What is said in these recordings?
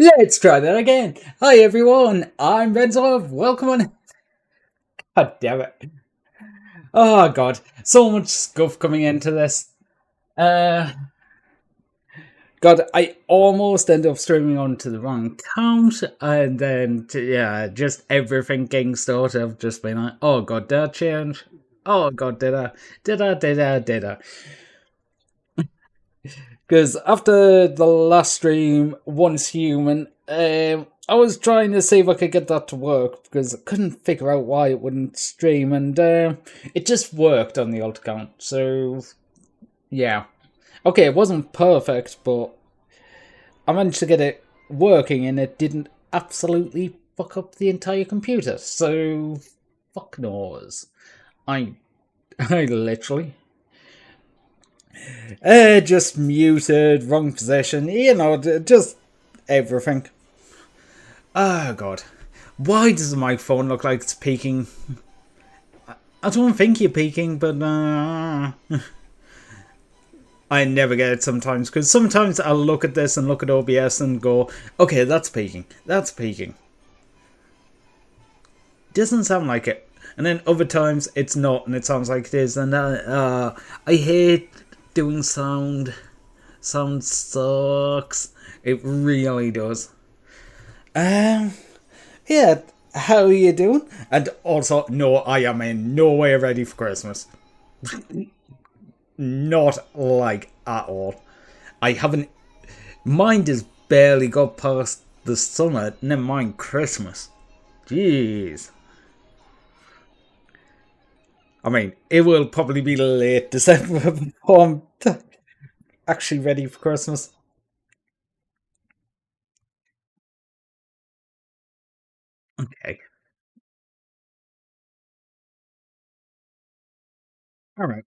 Let's try that again. Hi everyone, I'm Renzov. Welcome on. God damn it. Oh god, so much stuff coming into this. Uh, God, I almost ended up streaming onto the wrong account, and then yeah, just everything getting started. I've just been like, oh god, did I change? Oh god, did I? Did I? Because after the last stream, Once Human, I was trying to see if I could get that to work because I couldn't figure out why it wouldn't stream, and it just worked on the alt account. So, yeah. Okay, it wasn't perfect, but I managed to get it working and it didn't absolutely fuck up the entire computer. So, fuck knows. I, I literally just muted, wrong position, just everything. Oh god. Why does my phone look like it's peaking? I don't think you're peaking, but I never get it sometimes, because sometimes I'll look at this and look at OBS and go, okay, that's peaking. That's peaking. Doesn't sound like it. And then other times it's not, and it sounds like it is. And I hate doing sound. Sound sucks. It really does. Um, yeah, how are you doing? And also, no, I am in no way ready for Christmas. Not like at all. I haven't. Mine has barely got past the summer, never mind Christmas. Jeez. I mean, it will probably be late December before I'm actually ready for Christmas. Okay. Alright.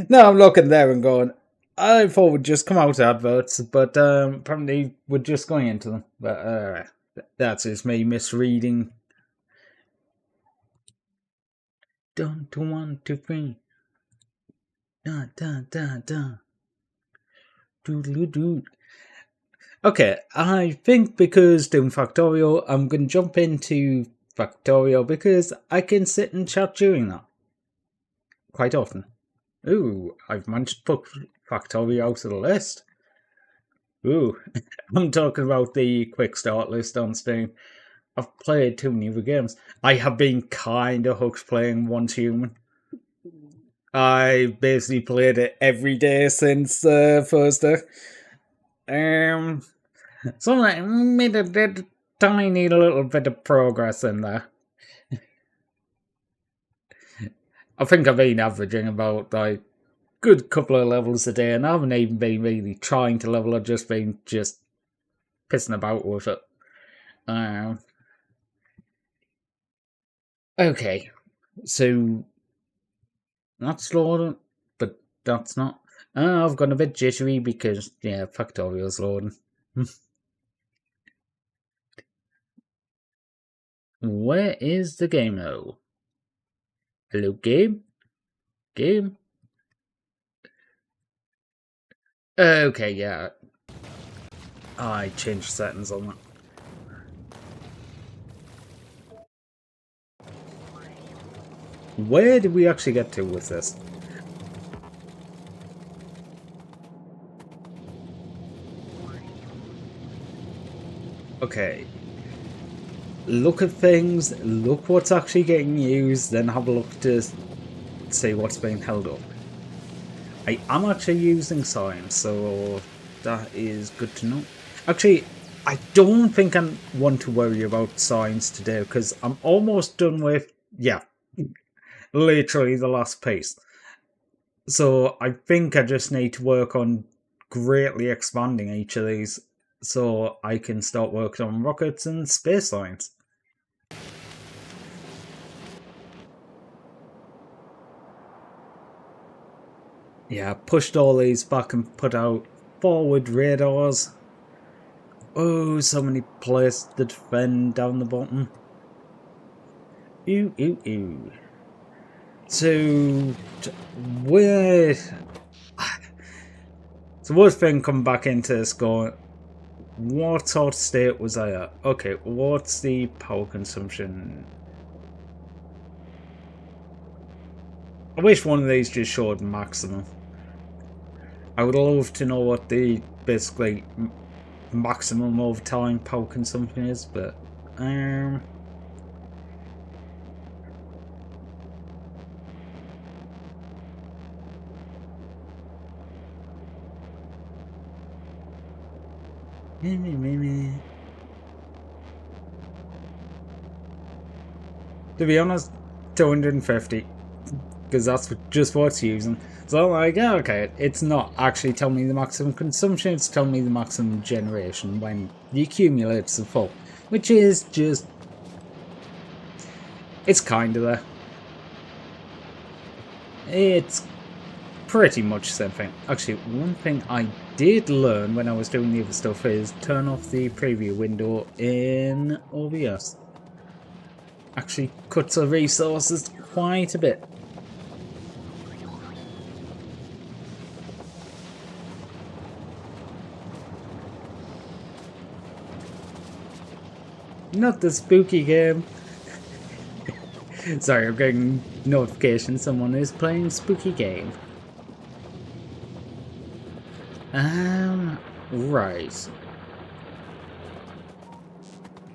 No, I'm looking there and going, I thought we'd just come out adverts, but apparently we're just going into them. But that's just me misreading. Dun, to one, two, three. Dun, dun, dun, dun. Doodle-doo. Okay, I think because doing Factorio, I'm going to jump into Factorio because I can sit and chat during that quite often. Ooh, I've managed to put Factorio out of the list. Ooh, I'm talking about the quick start list on Steam. I've played too many other games. I have been kind of hooked playing Once Human. I basically played it every day since Thursday. Um, so I made a tiny little bit of progress in there. I think I've been averaging about like good couple of levels a day, and I haven't even been really trying to level. I've just been just pissing about with it. Um, okay, so that's loading, but that's not. I've gone a bit jittery because yeah, Factorio's loading. Where is the game now? Hello, game? Game? Okay, yeah. I changed settings on that. Where did we actually get to with this? Okay. Look at things, look what's actually getting used, then have a look to see what's being held up. I am actually using signs, so that is good to know. Actually, I don't think I want to worry about signs today because I'm almost done with, yeah, literally the last piece. So I think I just need to work on greatly expanding each of these so I can start working on rockets and space lines. Yeah, pushed all these back and put out forward radars. Oh, so many places to defend down the bottom. Ooh, ooh, ooh. So, where... So, worst thing coming back into this going, What sort of state was I at? Okay, what's the power consumption? I wish one of these just showed maximum. I would love to know what the basically maximum over time power consumption is, but to be honest, 250, because that's just what it's using. So I'm like, yeah, okay, it's not actually telling me the maximum consumption, it's telling me the maximum generation when the accumulates are full, which is just, it's kind of there. It's pretty much the same thing. Actually, one thing I did learn when I was doing the other stuff is turn off the preview window in OBS. Actually cuts the resources quite a bit. Not the spooky game. Sorry, I'm getting notification someone is playing spooky game. Right.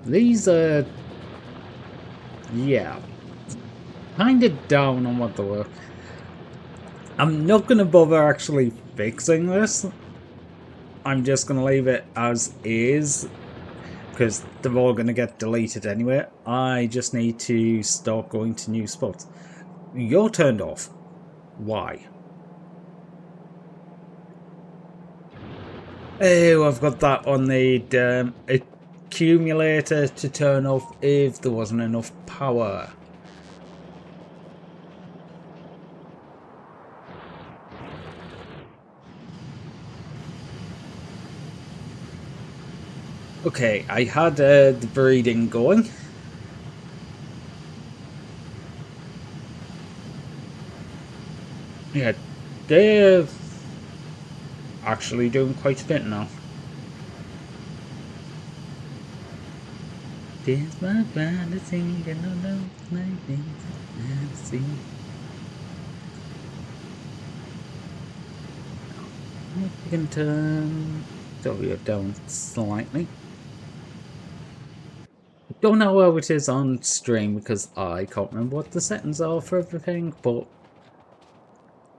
These are... yeah. Kinda down on what they were. I'm not gonna bother actually fixing this. I'm just gonna leave it as is, because they're all gonna get deleted anyway. I just need to start going to new spots. You're turned off. Why? Oh, I've got that on the accumulator to turn off if there wasn't enough power. Okay, I had the breeding going. Yeah, they're actually doing quite a bit now. This my fantasy, and I know my fantasy. You can turn W down slightly. Don't know how it is on stream because I can't remember what the settings are for everything, but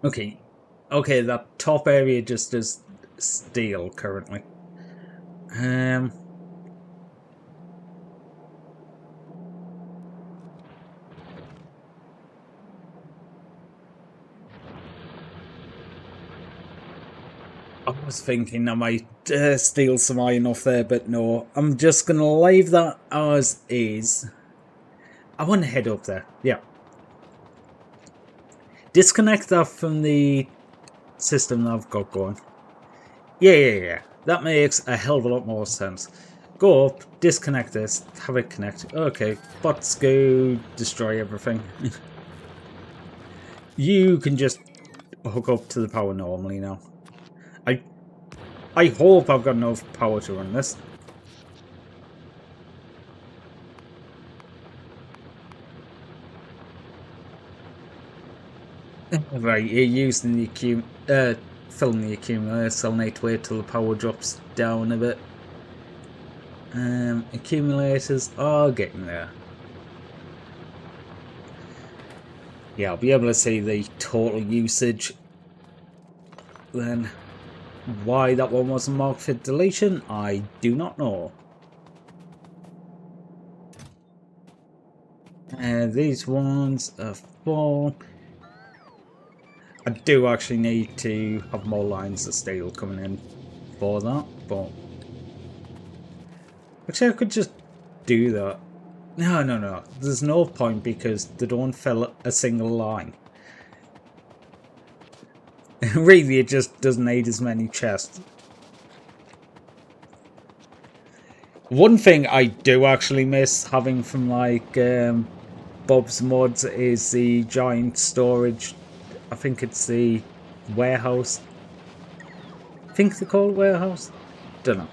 okay, that top area just does steel currently. I was thinking I might steal some iron off there, but no. I'm just going to leave that as is. I want to head up there. Yeah. Disconnect that from the system that I've got going. Yeah. That makes a hell of a lot more sense. Go up, disconnect this, have it connect. Okay, bots go destroy everything. You can just hook up to the power normally now. I hope I've got enough power to run this. Right, you're using the filling the accumulator, so I'll need to wait till the power drops down a bit. Accumulators are getting there. Yeah, I'll be able to see the total usage. Then, why that one wasn't marked for deletion, I do not know. These ones are full. I do actually need to have more lines of steel coming in for that, but actually I could just do that. No. There's no point because they don't fill a single line. Really, it just doesn't need as many chests. One thing I do actually miss having from like Bob's Mods is the giant storage. I think it's the warehouse. I think they call it warehouse. Don't know.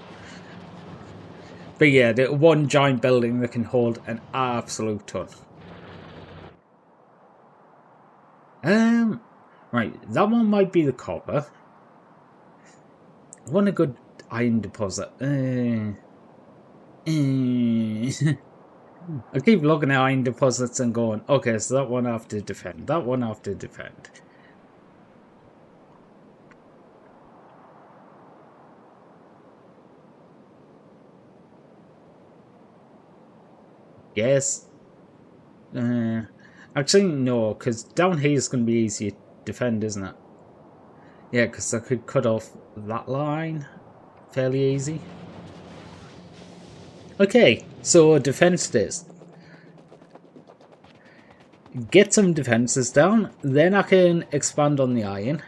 But yeah, the one giant building that can hold an absolute ton. Right, that one might be the copper. I want a good iron deposit. I keep looking at iron deposits and going, okay, so that one I have to defend. That one I have to defend. Yes. Actually, no, because down here is going to be easy to defend, isn't it? Yeah, because I could cut off that line fairly easy. Okay, so defense it is. Get some defenses down, then I can expand on the iron.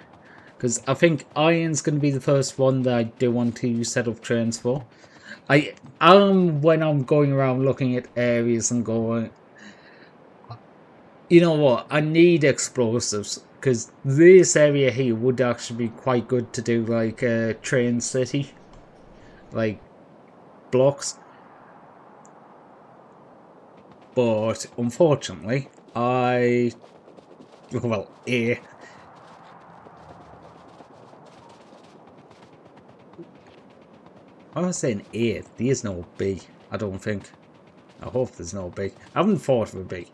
Because I think iron's going to be the first one that I do want to set up trains for. When I'm going around looking at areas and going, you know what, I need explosives. Because this area here would actually be quite good to do like a train city. Like blocks. But unfortunately, I was saying A. There's no B, I don't think. I hope there's no B. I haven't thought of a B.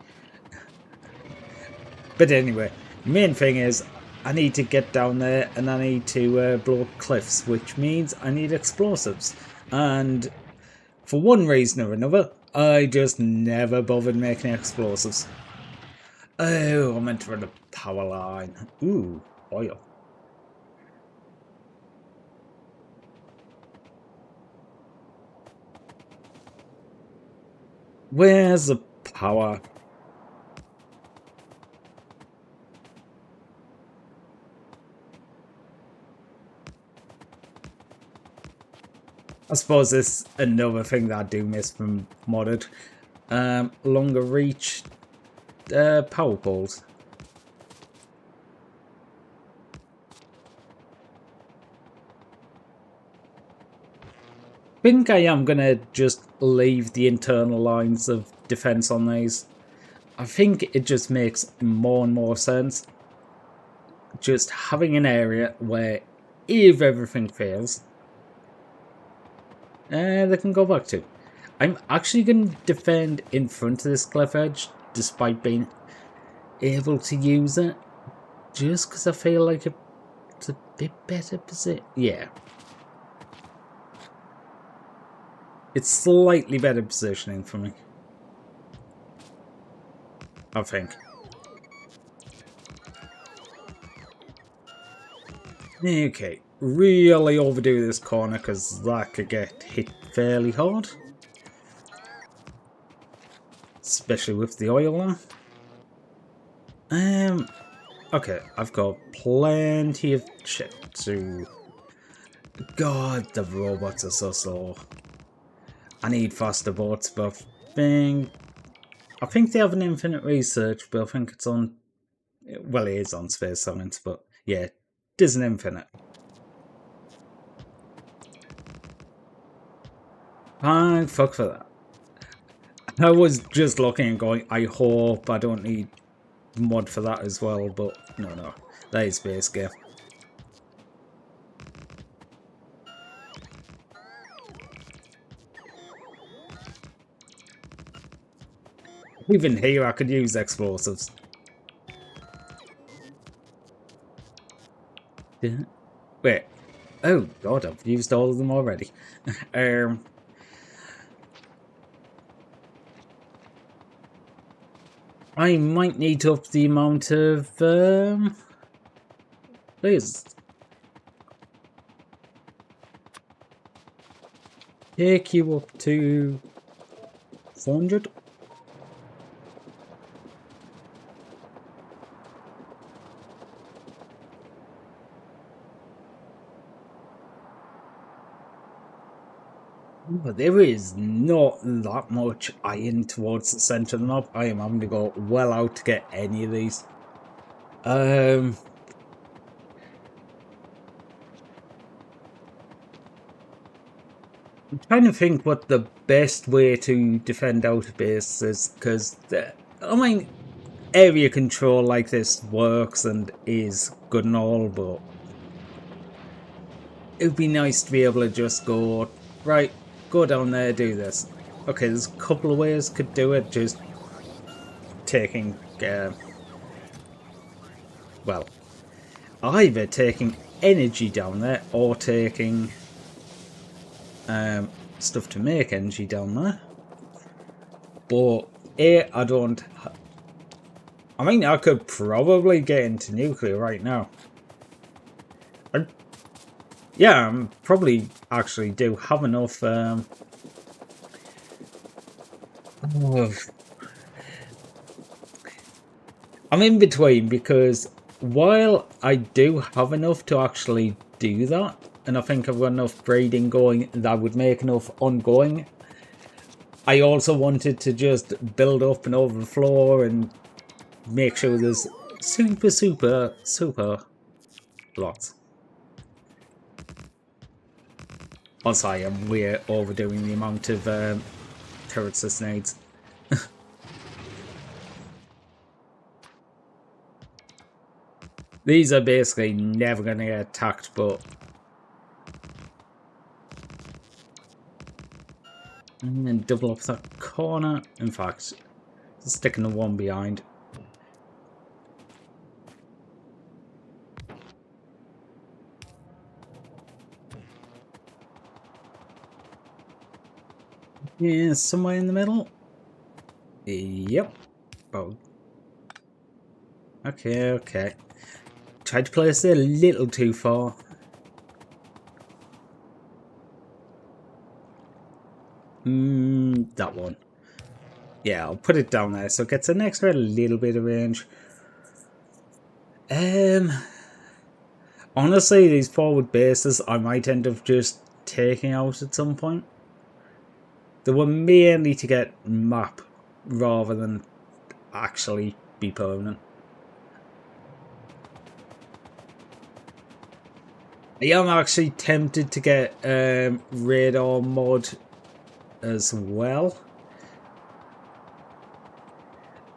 But anyway, main thing is I need to get down there and I need to blow up cliffs, which means I need explosives. And for one reason or another, I just never bothered making explosives. Oh, I meant to run a power line. Ooh, oil. Where's the power? I suppose this is another thing that I do miss from modded. Longer reach power poles. I think I am going to just leave the internal lines of defense on these. I think it just makes more and more sense. Just having an area where if everything fails, they can go back to. I'm actually going to defend in front of this cliff edge, despite being able to use it, just because I feel like it's a bit better position. Yeah. It's slightly better positioning for me, I think. Okay, really overdo this corner because that could get hit fairly hard. Especially with the oil now. Okay, I've got plenty of shit to... God, the robots are so slow. I need faster boats, but I think they have an infinite research, but I think it's on... Well, it is on Space Science, but yeah, it isn't infinite. Thank fuck for that. I was just looking and going, I hope I don't need mod for that as well, but no. That is base game. Even here I could use explosives. Wait. Oh god, I've used all of them already. I might need to up the amount of lasers. Take you up to 400. But there is not that much iron towards the centre of the map. I am having to go well out to get any of these. I'm trying to think what the best way to defend out a base is, because I mean, area control like this works and is good and all, but it would be nice to be able to just go, right, go down there, do this. Okay, there's a couple of ways could do it, just taking, well, either taking energy down there or taking stuff to make energy down there. But I don't. I mean, I could probably get into nuclear right now. Yeah, I probably actually do have enough. I'm in between because while I do have enough to actually do that, and I think I've got enough grading going that would make enough ongoing, I also wanted to just build up and overflow and make sure there's super lots. Also, I am way overdoing the amount of turrets this needs. These are basically never going to get attacked, but... And then double up that corner. In fact, sticking the one behind. Yeah, somewhere in the middle. Yep. Oh. Okay. Tried to place it a little too far. That one. Yeah, I'll put it down there so it gets an extra little bit of range. Honestly, these forward bases I might end up just taking out at some point. They were mainly to get map rather than actually be permanent. I am actually tempted to get radar mod as well.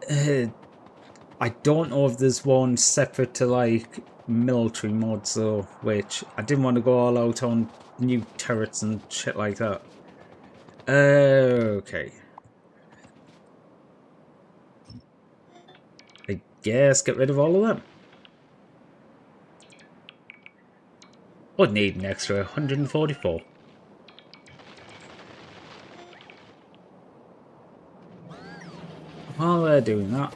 I don't know if there's one separate to like military mods though, which I didn't want to go all out on new turrets and shit like that. Okay. I guess get rid of all of them. Would need an extra 144. While they're doing that.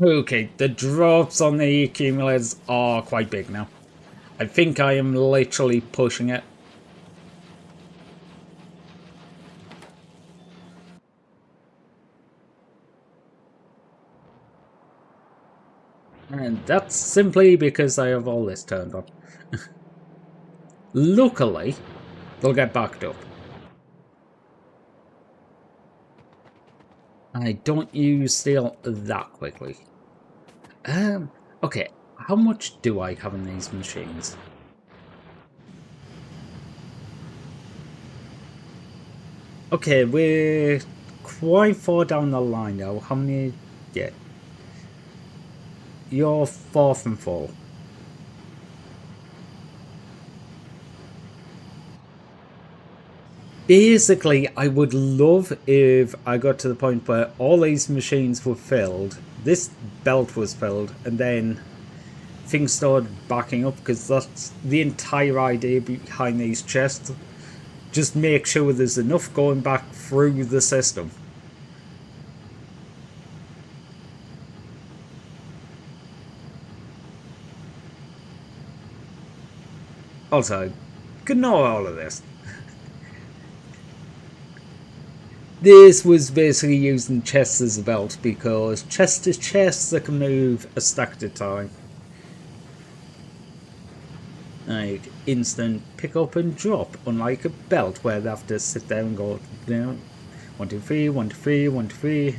Okay, the drops on the accumulators are quite big now. I think I am literally pushing it. And that's simply because I have all this turned on. Luckily, they'll get backed up. I don't use steel that quickly. Okay, how much do I have in these machines? Okay, we're quite far down the line now. How many? Yeah. You're far from full. Basically, I would love if I got to the point where all these machines were filled, this belt was filled, and then things started backing up, because that's the entire idea behind these chests. Just make sure there's enough going back through the system. Also, ignore all of this. This was basically using chests as a belt, because chest to chest they can move a stack at a time. Like instant pick up and drop, unlike a belt where they have to sit there and go down. 1, 2, 3, 1, 2, 3, 1, 2, 3.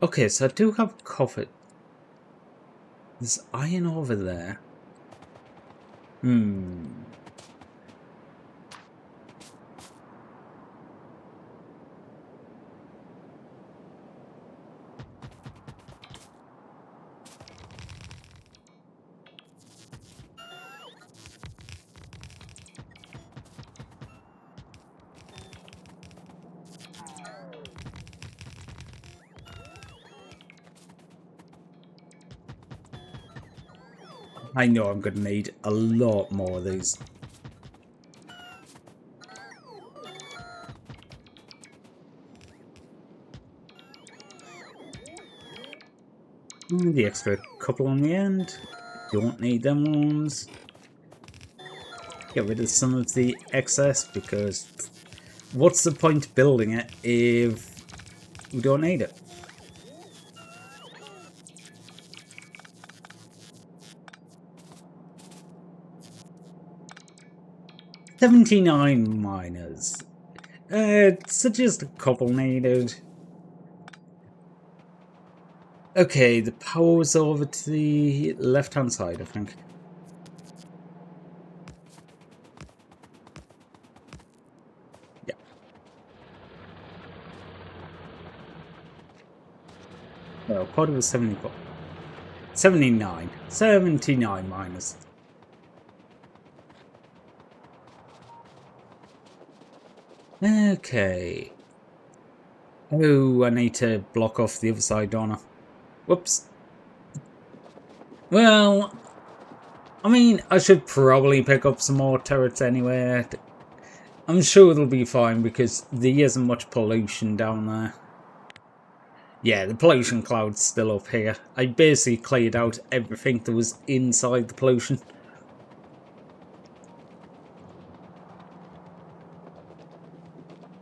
Okay, so I do have copper. There's iron over there. I know I'm going to need a lot more of these. The extra couple on the end. Don't need them ones. Get rid of some of the excess because what's the point building it if we don't need it? $79 miners. So just a couple needed. Okay, the power's over to the left-hand side, I think. Yeah. Well, part of it was 74. 79. 79 minus. Okay. Oh, I need to block off the other side, don't I? Whoops. Well, I mean, I should probably pick up some more turrets anyway. I'm sure it'll be fine because there isn't much pollution down there. Yeah, the pollution cloud's still up here. I basically cleared out everything that was inside the pollution.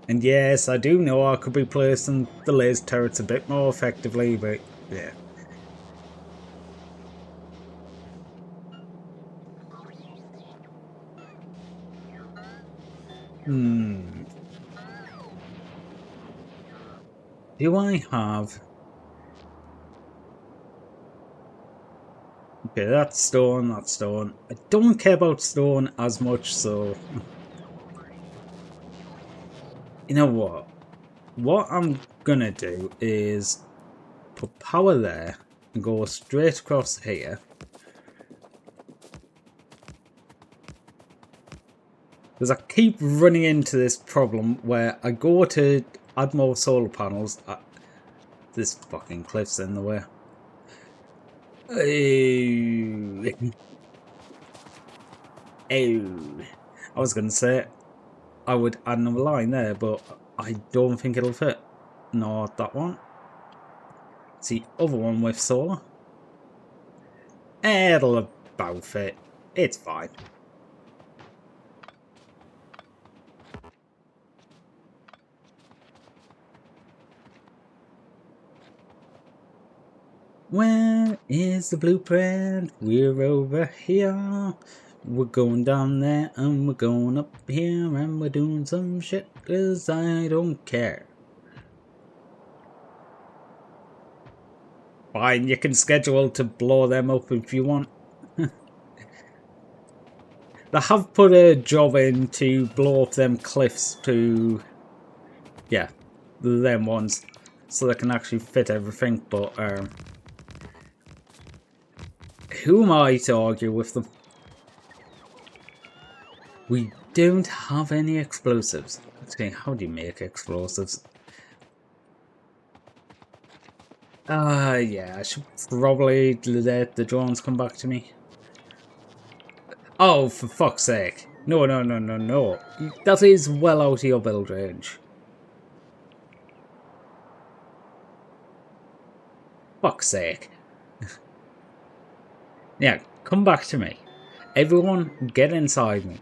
And yes, I do know I could be placing the laser turrets a bit more effectively, but yeah. Do I have... Okay, that's stone, that's stone. I don't care about stone as much, so... You know what? What I'm gonna do is put power there and go straight across here. Because I keep running into this problem where I go to add more solar panels. This fucking cliff's in the way. Oh. I was going to say I would add another line there, but I don't think it'll fit. Not that one. It's the other one with solar. It'll about fit. It's fine. Where is the blueprint? We're over here. We're going down there and we're going up here and we're doing some shit cause I don't care. Fine, you can schedule to blow them up if you want. They have put a job in to blow up them cliffs to... Yeah, them ones. So they can actually fit everything, but... who am I to argue with them? We don't have any explosives. Okay, how do you make explosives? Yeah, I should probably let the drones come back to me. Oh, for fuck's sake. No, no, no, no, no. That is well out of your build range. Fuck's sake. Yeah, come back to me. Everyone, get inside me.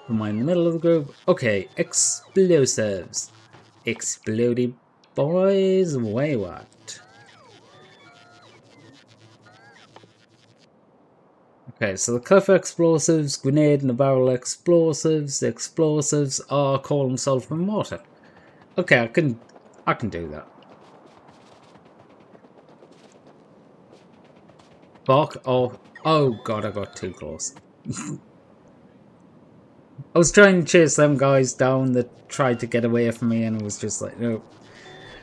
Am I in the middle of the group? Okay, explosives. Exploded boys, way what? Okay, so the cliff explosives, grenade in the barrel explosives, the explosives are column sulfur and water. Okay, I can do that. Fuck off. Oh god, I got too close. I was trying to chase them guys down that tried to get away from me, and it was just like, no.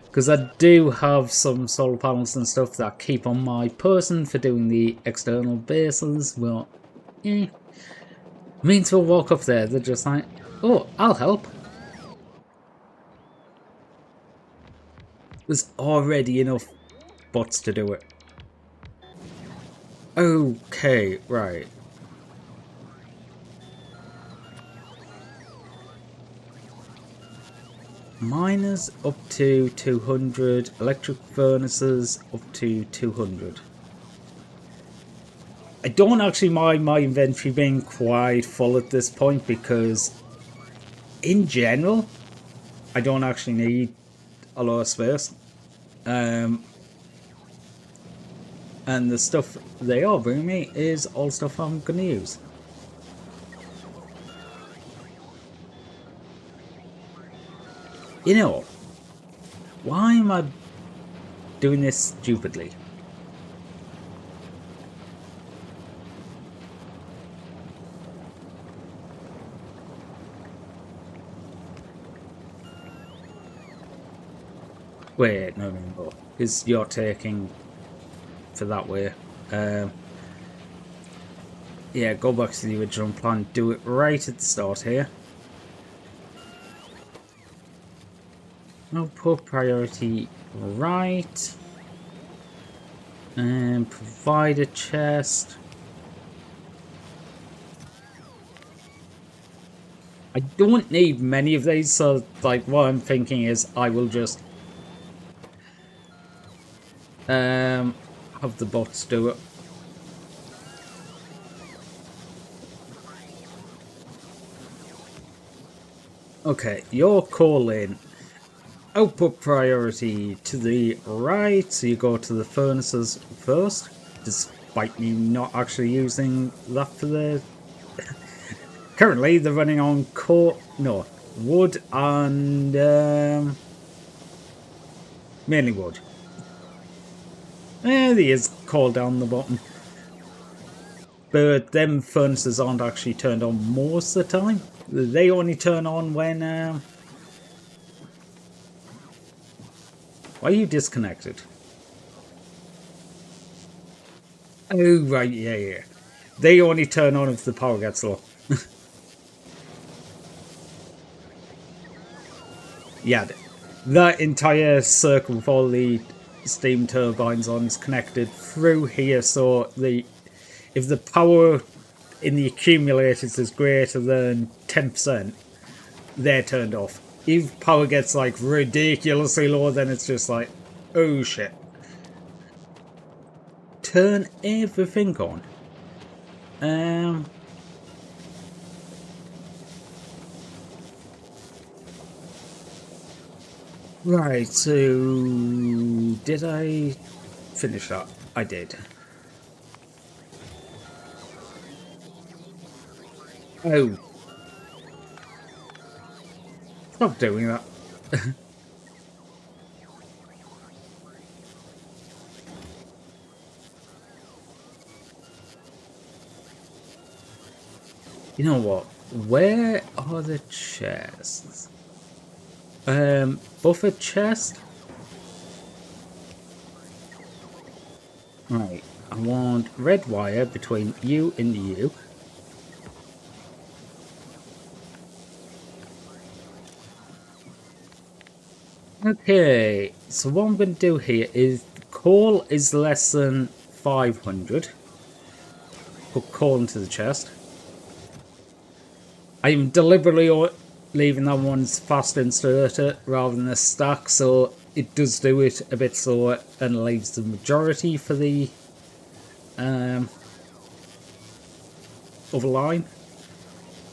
Because I do have some solar panels and stuff that keep on my person for doing the external bases. Well, means we'll walk up there, they're just like, oh, I'll help. There's already enough bots to do it. Okay, right. Miners up to 200, electric furnaces up to 200. I don't actually mind my inventory being quite full at this point because, in general, I don't actually need a lot of space. And the stuff they are bringing me is all stuff I'm going to use. You know, why am I doing this stupidly? Wait, no, because you're taking for that way. Yeah, go back to the original plan. Do it right at the start here. Output priority right. And provide a chest. I don't need many of these, so like what I'm thinking is I will just have the bots do it. Okay, you're calling output priority to the right, so you go to the furnaces first, despite me not actually using that for the... Currently, they're running on wood and mainly wood. There is coal down the bottom. But them furnaces aren't actually turned on most of the time. They only turn on when... Why are you disconnected? Oh, right, yeah. They only turn on if the power gets low. Yeah, that entire circle with all the steam turbines on is connected through here, so if the power in the accumulators is greater than 10%, they're turned off. If power gets like ridiculously low, then it's just like, oh shit. Turn everything on. Right, so did I finish that? I did. Oh. Stop doing that. You know what? Where are the chests? Buffer chest? Right, I want red wire between you and you. Okay, so what I'm going to do here is coal is less than 500. Put coal into the chest. I'm deliberately leaving that one's fast inserted rather than a stack, so it does do it a bit slower and leaves the majority for the other line.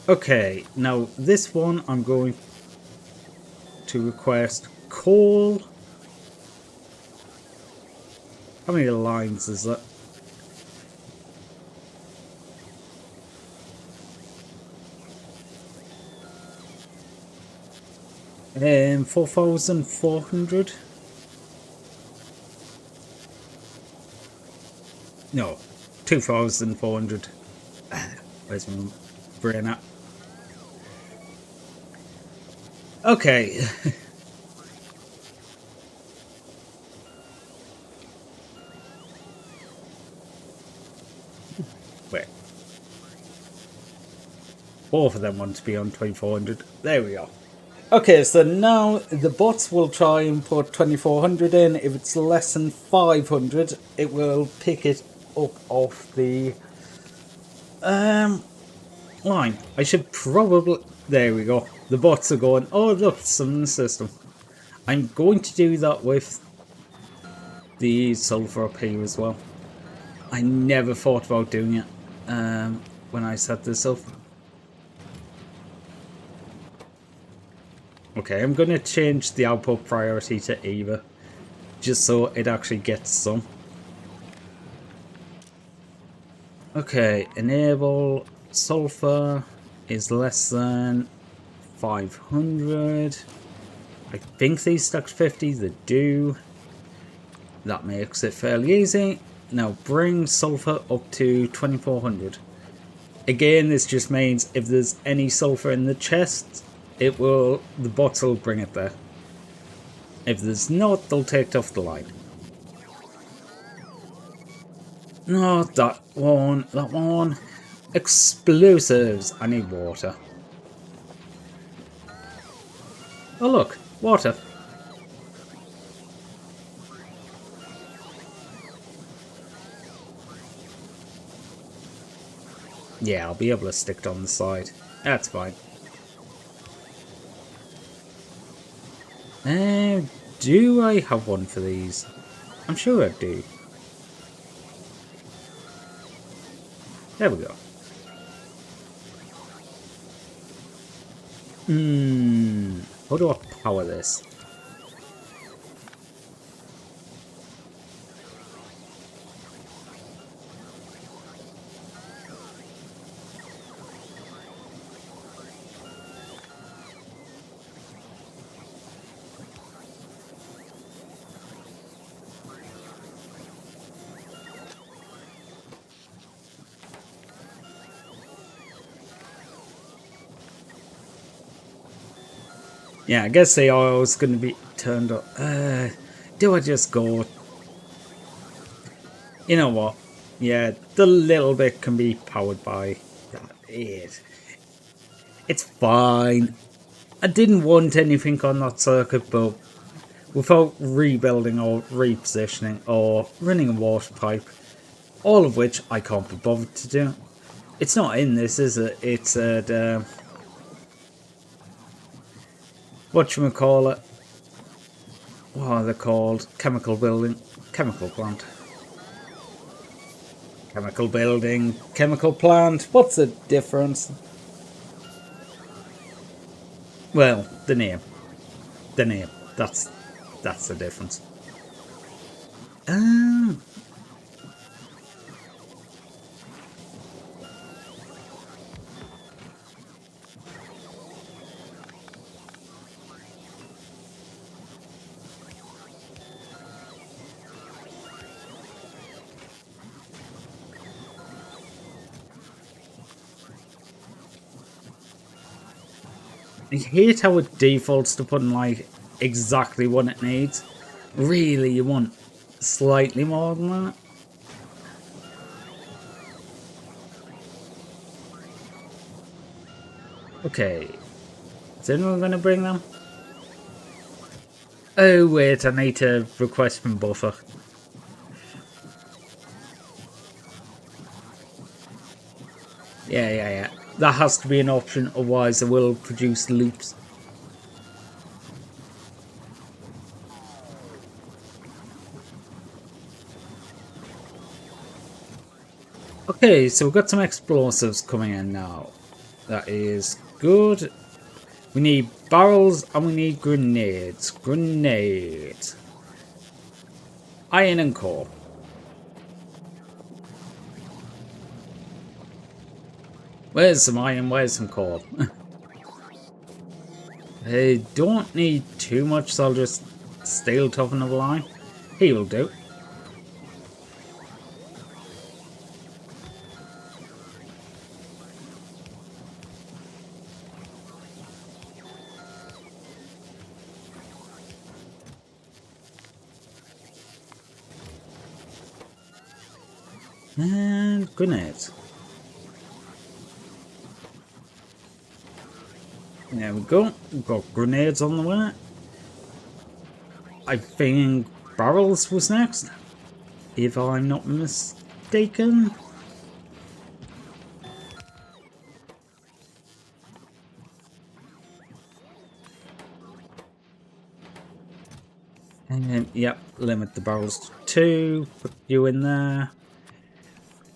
Okay, now this one I'm going to request coal. How many lines is that? 4,400? No, 2,400. Where's my brain at? Okay. Wait. Both of them want to be on 2,400. There we are. Okay, so now the bots will try and put 2,400 in. If it's less than 500, it will pick it up off the line. I should probably... There we go. The bots are going, oh look, it's in the system. I'm going to do that with the sulfur up here as well. I never thought about doing it when I set this up. Okay, I'm going to change the output priority to either, just so it actually gets some. Okay, enable sulfur is less than 500. I think these stack 50, they do. That makes it fairly easy. Now bring sulfur up to 2,400. Again, this just means if there's any sulfur in the chest, the bots will bring it there. If there's not, they'll take it off the line. Not that one, that one. Explosives. I need water. Oh look, water. Yeah, I'll be able to stick it on the side. That's fine. Do I have one for these? I'm sure I do. There we go. How do I power this? Yeah, I guess they are always going to be turned up. Do I just go? You know what? Yeah, the little bit can be powered by it. It's fine. I didn't want anything on that circuit, but without rebuilding or repositioning or running a water pipe, all of which I can't be bothered to do. It's not in this, is it? It's at whatchamacallit. What are they called? Chemical building. Chemical plant. Chemical building. Chemical plant. What's the difference? Well, the name. The name. That's the difference. I hate how it defaults to putting like exactly what it needs. Really, you want slightly more than that? Okay. Is anyone going to bring them? Oh wait, I need to request from buffer. Yeah. That has to be an option, otherwise it will produce loops. Okay, so we've got some explosives coming in now. That is good. We need barrels and we need grenades. Grenades. Iron and coal. Where's some iron? Where's some coal? I don't need too much, so I'll just steel toughen of the line. He will do. And grenades. There we go. We've got grenades on the way. I think barrels was next, if I'm not mistaken. And yep, limit the barrels to 2. Put you in there.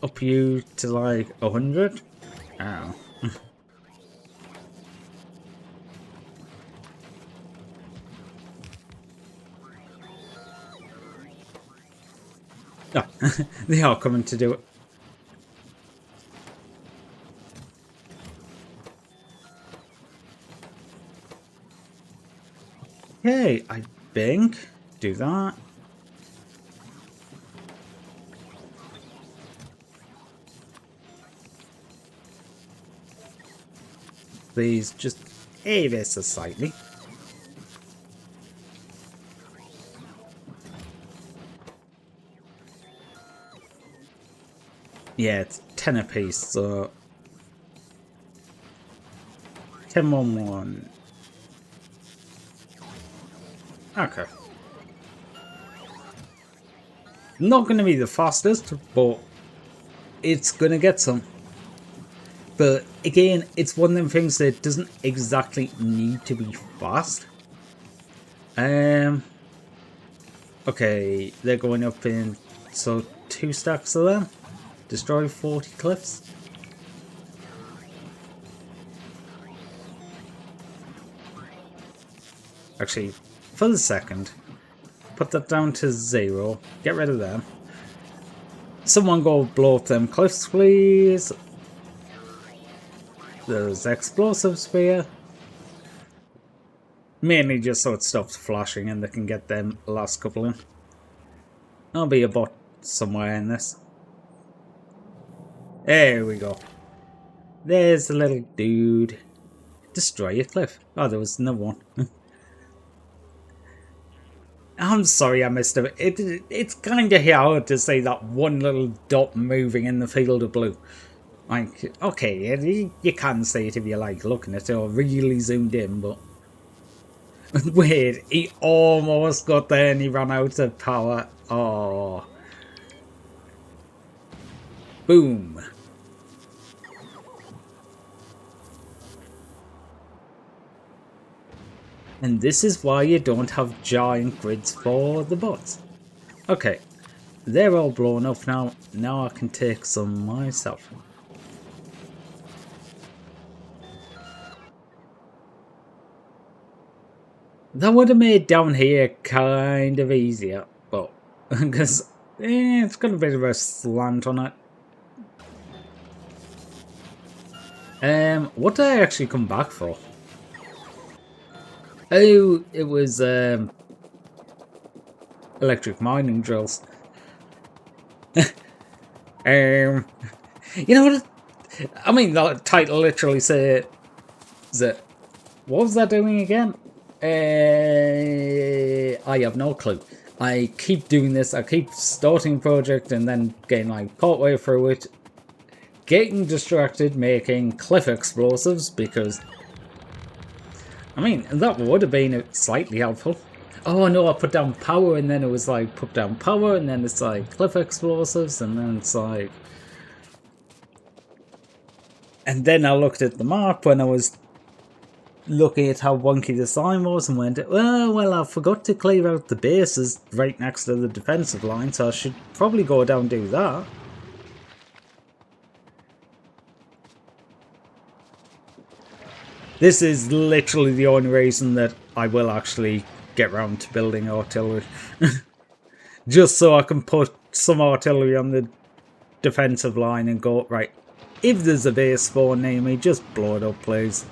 Up you to like 100. Oh. Oh, they are coming to do it. Okay, I think. Do that. Please just ever so slightly. Yeah, it's 10 apiece, so 10 on 1. Okay. Not going to be the fastest, but it's going to get some. But again, it's one of them things that doesn't exactly need to be fast. Okay, they're going up in, so 2 stacks of them. Destroy 40 cliffs. Actually, for the second, put that down to 0. Get rid of them. Someone go blow up them cliffs, please. There's explosives here. Mainly just so it stops flashing and they can get them last couple in. There'll be a bot somewhere in this. There we go. There's the little dude. Destroy a cliff. Oh, there was another one. I'm sorry I missed it. It's kind of hard to see that one little dot moving in the field of blue. Like, okay, you can see it if you like looking at it or really zoomed in, but... Weird, he almost got there and he ran out of power. Oh. Boom. And this is why you don't have giant grids for the bots. Okay, they're all blown up now. Now I can take some myself. That would have made down here kind of easier, but because it's got a bit of a slant on it. What did I actually come back for? Oh, it was electric mining drills. You know what? I mean, the title literally says that. What was that doing again? I have no clue. I keep doing this. I keep starting a project and then getting like partway through it, getting distracted, making cliff explosives because. I mean, that would have been slightly helpful. Oh no, I put down power and then it was like put down power and then it's like cliff explosives and then it's like... And then I looked at the map when I was looking at how wonky the sign was and went, well, I forgot to clear out the bases right next to the defensive line, so I should probably go down and do that. This is literally the only reason that I will actually get round to building artillery. Just so I can put some artillery on the defensive line and go, right, if there's a base spawn near me, just blow it up, please.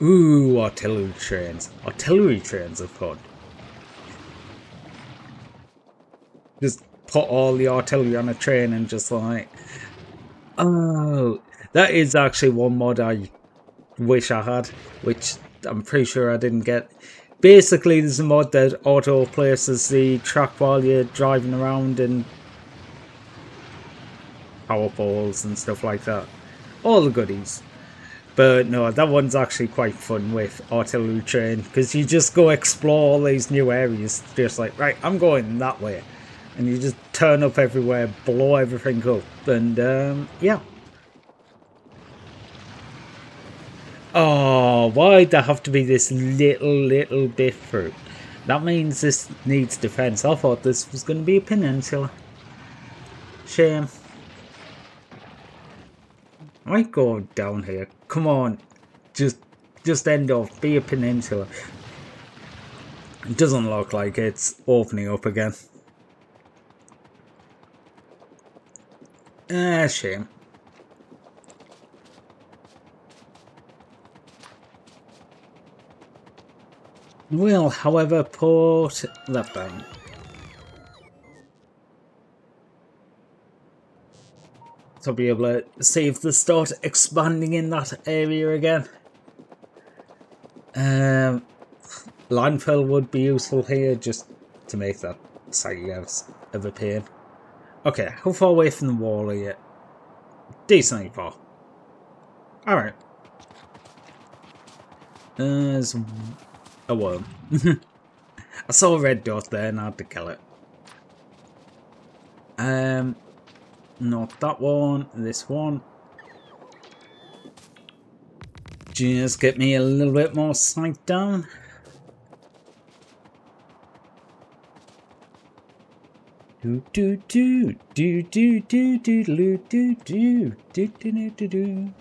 Ooh, artillery trains. Artillery trains are fun. Just put all the artillery on a train and just like... Oh, that is actually one mod I wish I had, which I'm pretty sure I didn't get. Basically, there's a mod that auto places the track while you're driving around and power poles and stuff like that. All the goodies. But no, that one's actually quite fun with artillery train because you just go explore all these new areas. Just like, right, I'm going that way. And you just turn up everywhere, blow everything up. And yeah. Oh, why'd there have to be this little bit through? That means this needs defense. I thought this was going to be a peninsula. Shame. I might go down here. Come on. Just end off. Be a peninsula. It doesn't look like it's opening up again. Ah, shame. Will, however, put that down. To be able to see if they start expanding in that area again. Landfill would be useful here just to make that site out of a pain. Okay, how far away from the wall are you? Decently far. Alright. There's a worm. I saw a red dot there and I had to kill it. Not that one, this one. Just get me a little bit more sight down. Do do do do do do do do do do do do do do.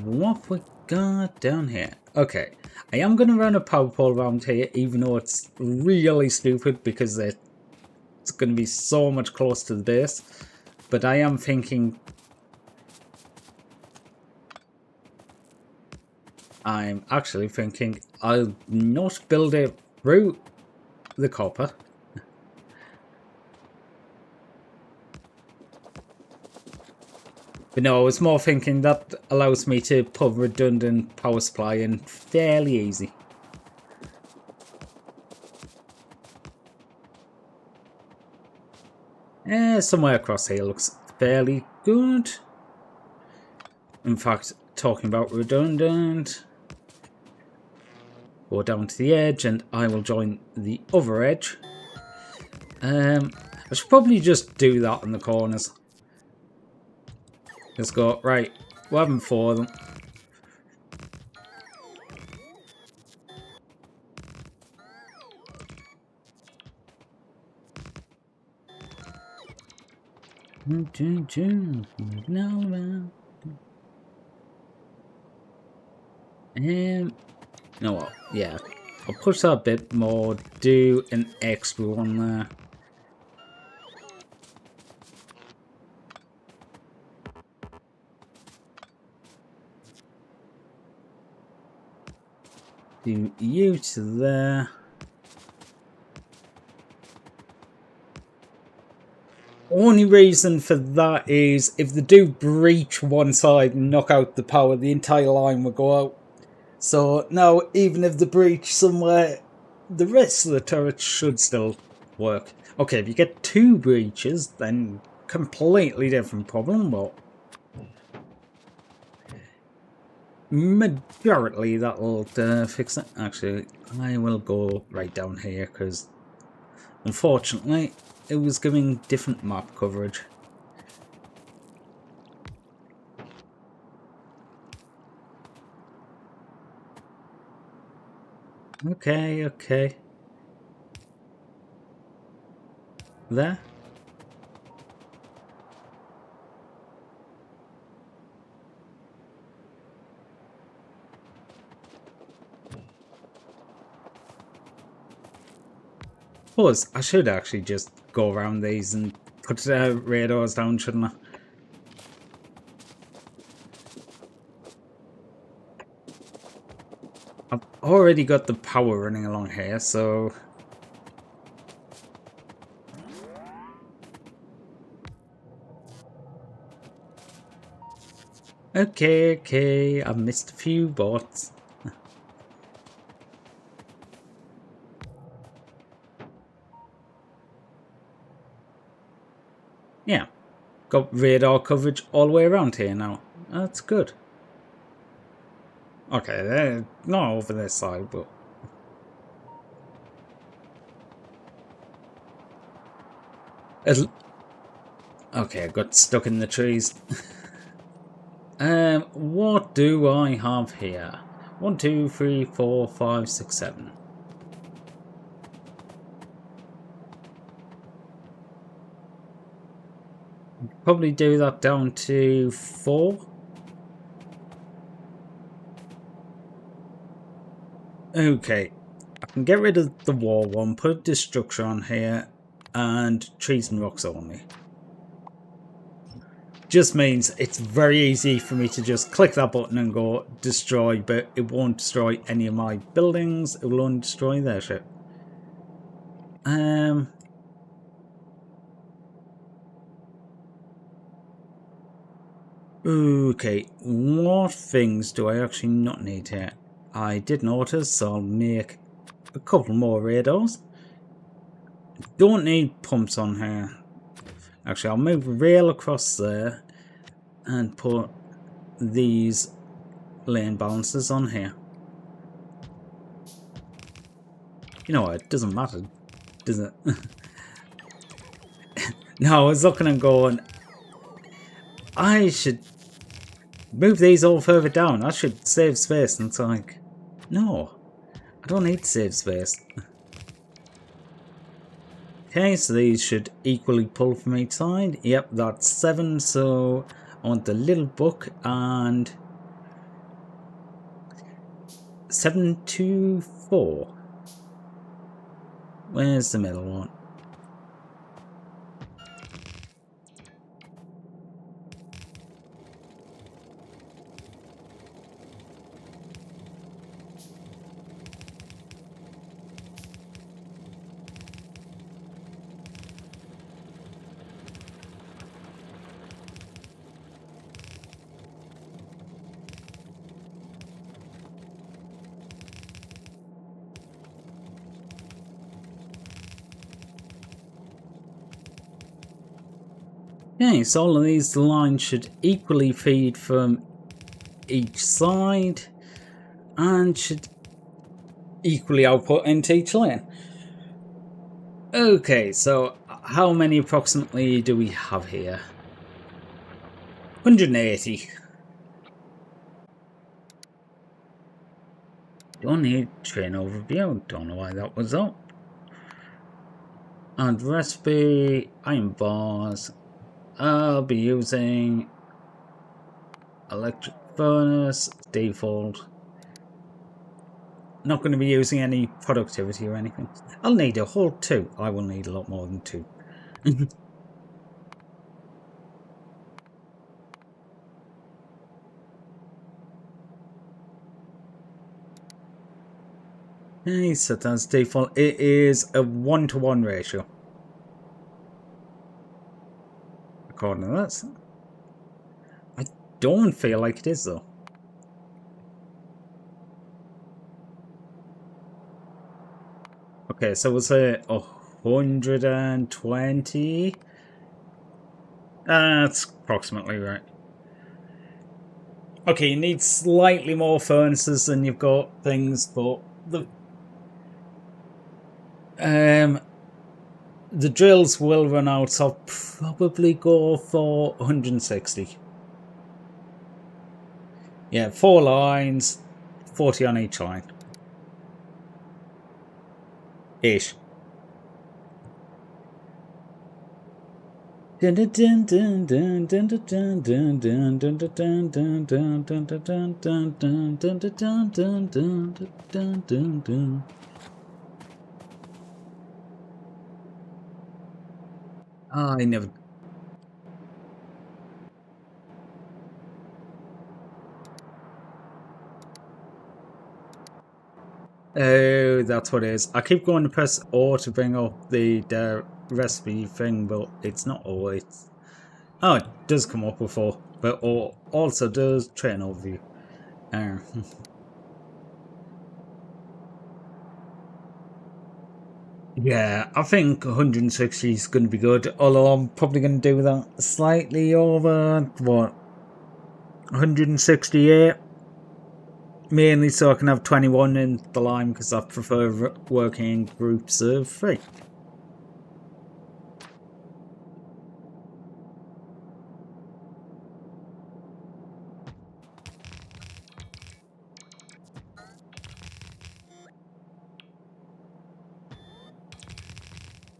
What we got down here? Okay, I am going to run a power pole around here, even though it's really stupid because it's going to be so much closer to the base. But I am thinking... I'm actually thinking I'll not build it through the copper. But no, I was more thinking that allows me to put redundant power supply in fairly easy. Somewhere across here looks fairly good. In fact, talking about redundant, go down to the edge and I will join the other edge. I should probably just do that in the corners. Let's go, right, we're having 4 of them. You know what, yeah, I'll push that a bit more, do an extra one there. Do you to there. Only reason for that is if they do breach one side and knock out the power, the entire line will go out. So now, even if they breach somewhere, the rest of the turrets should still work. Okay, if you get 2 breaches, then completely different problem, but majority that'll fix it. Actually, I will go right down here because unfortunately it was giving different map coverage. Okay. there. Plus, I should actually just go around these and put radars down, shouldn't I? I've already got the power running along here, so... Okay, I've missed a few bots. Yeah, got radar coverage all the way around here now. That's good. Okay, they're not over this side, but... Okay, I got stuck in the trees. What do I have here? 1, 2, 3, 4, 5, 6, 7. Probably do that down to 4. Okay, I can get rid of the wall one, put this structure on here, and trees and rocks only. Just means it's very easy for me to just click that button and go destroy, but it won't destroy any of my buildings. It will only destroy their shit. Okay, what things do I actually not need here? I did notice, so I'll make a couple more radars. Don't need pumps on here. Actually, I'll move a rail across there and put these lane balancers on here. You know what, it doesn't matter, does it? No, I was looking and going, I should move these all further down. I should save space. And it's like, no, I don't need to save space. Okay, so these should equally pull from each side. Yep, that's 7. So I want the little book and 7 to 4. Where's the middle one? Okay, so all of these lines should equally feed from each side and should equally output into each lane. Okay, so how many approximately do we have here? 180. Don't need train overview, don't know why that was up. And recipe, iron bars. I'll be using electric furnace, default. Not going to be using any productivity or anything. I'll need a whole 2. I will need a lot more than 2. Okay, so that's default. It is a 1-to-1 ratio. According to that. I don't feel like it is though. Okay, so we'll say 120. That's approximately right. Okay, you need slightly more furnaces than you've got things, but the drills will run out, so I'll probably go for 160. Yeah, 4 lines, 40 on each line. Ish. I never. Oh, that's what it is. I keep going to press O to bring up the recipe thing, but it's not O. It's oh, it does come up before, but O also does train overview. Uh, yeah, I think 160 is going to be good. Although I'm probably going to do that slightly over what 168. Mainly so I can have 21 in the line because I prefer working in groups of 3.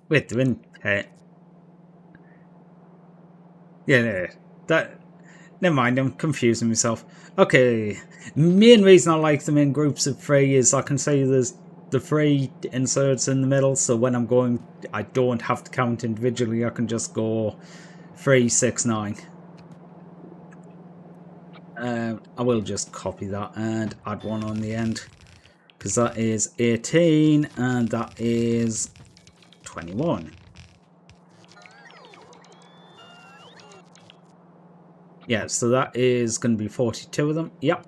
Wait, they're in pet. Yeah, no, that. Never mind, I'm confusing myself. Okay, main reason I like them in groups of 3 is I can see there's the 3 inserts in the middle, so when I'm going, I don't have to count individually. I can just go 3, 6, 9. I will just copy that and add 1 on the end because that is 18 and that is 21. Yeah, so that is going to be 42 of them. Yep.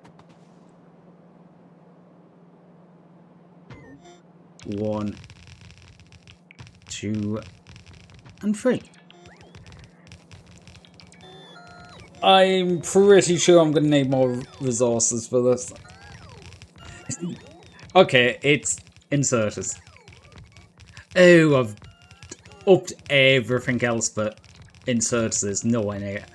1, 2, and 3. I'm pretty sure I'm going to need more resources for this. Okay, it's inserters. Oh, I've upped everything else but inserters. There's no way near it.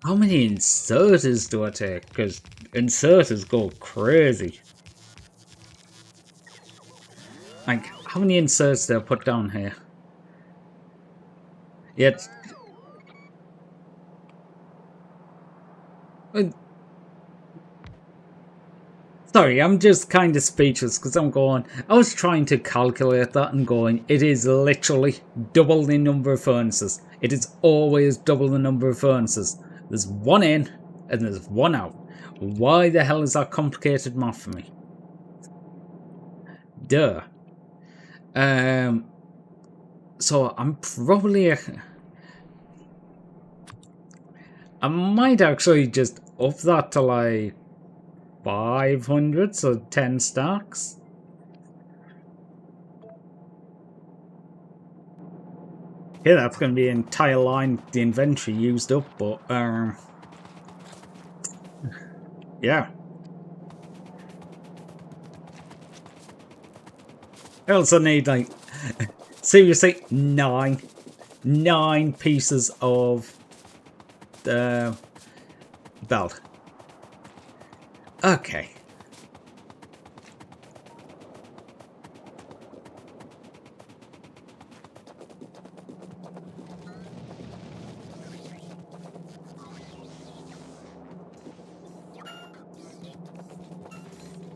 How many inserters do I take? Because inserters go crazy. Like, how many inserts do I put down here? Yet. Sorry, I'm just kind of speechless because I'm going. I was trying to calculate that and going, it is literally double the number of furnaces. It is always double the number of furnaces. There's 1 in and there's 1 out. Why the hell is that complicated math for me? Duh. So I'm probably. I might actually just up that to like 500, so 10 stacks. Yeah, that's going to be an entire line, the inventory used up, but, yeah. I also need, like, seriously, 9 pieces of the belt. Okay.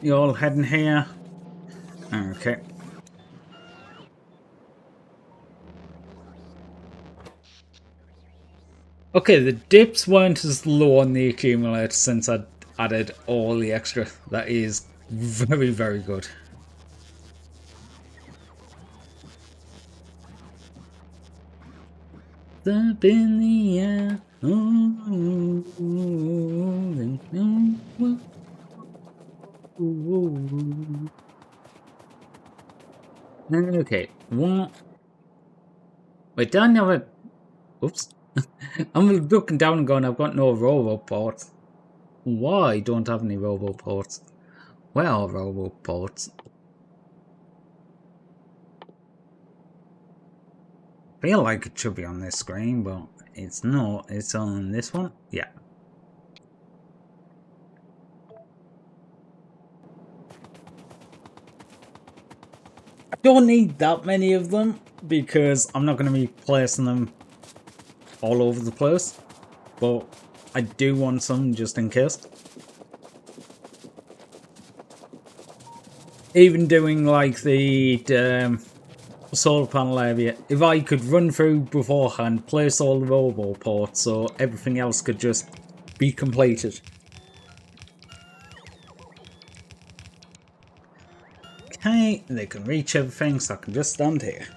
You all heading here? Okay. Okay, the dips weren't as low on the accumulator since I'd added all the extra. That is very, very good. Up in the air. Okay, what? Wait, did I never. Oops. I'm looking down and going, I've got no robo ports. Why don't I have any robo ports? Where are robo ports? I feel like it should be on this screen, but it's not. It's on this one. Yeah. don't need that many of them because I'm not going to be placing them all over the place, but I do want some just in case. Even doing like the solar panel area, if I could run through beforehand, place all the robo ports so everything else could just be completed. Okay, they can reach everything, so I can just stand here.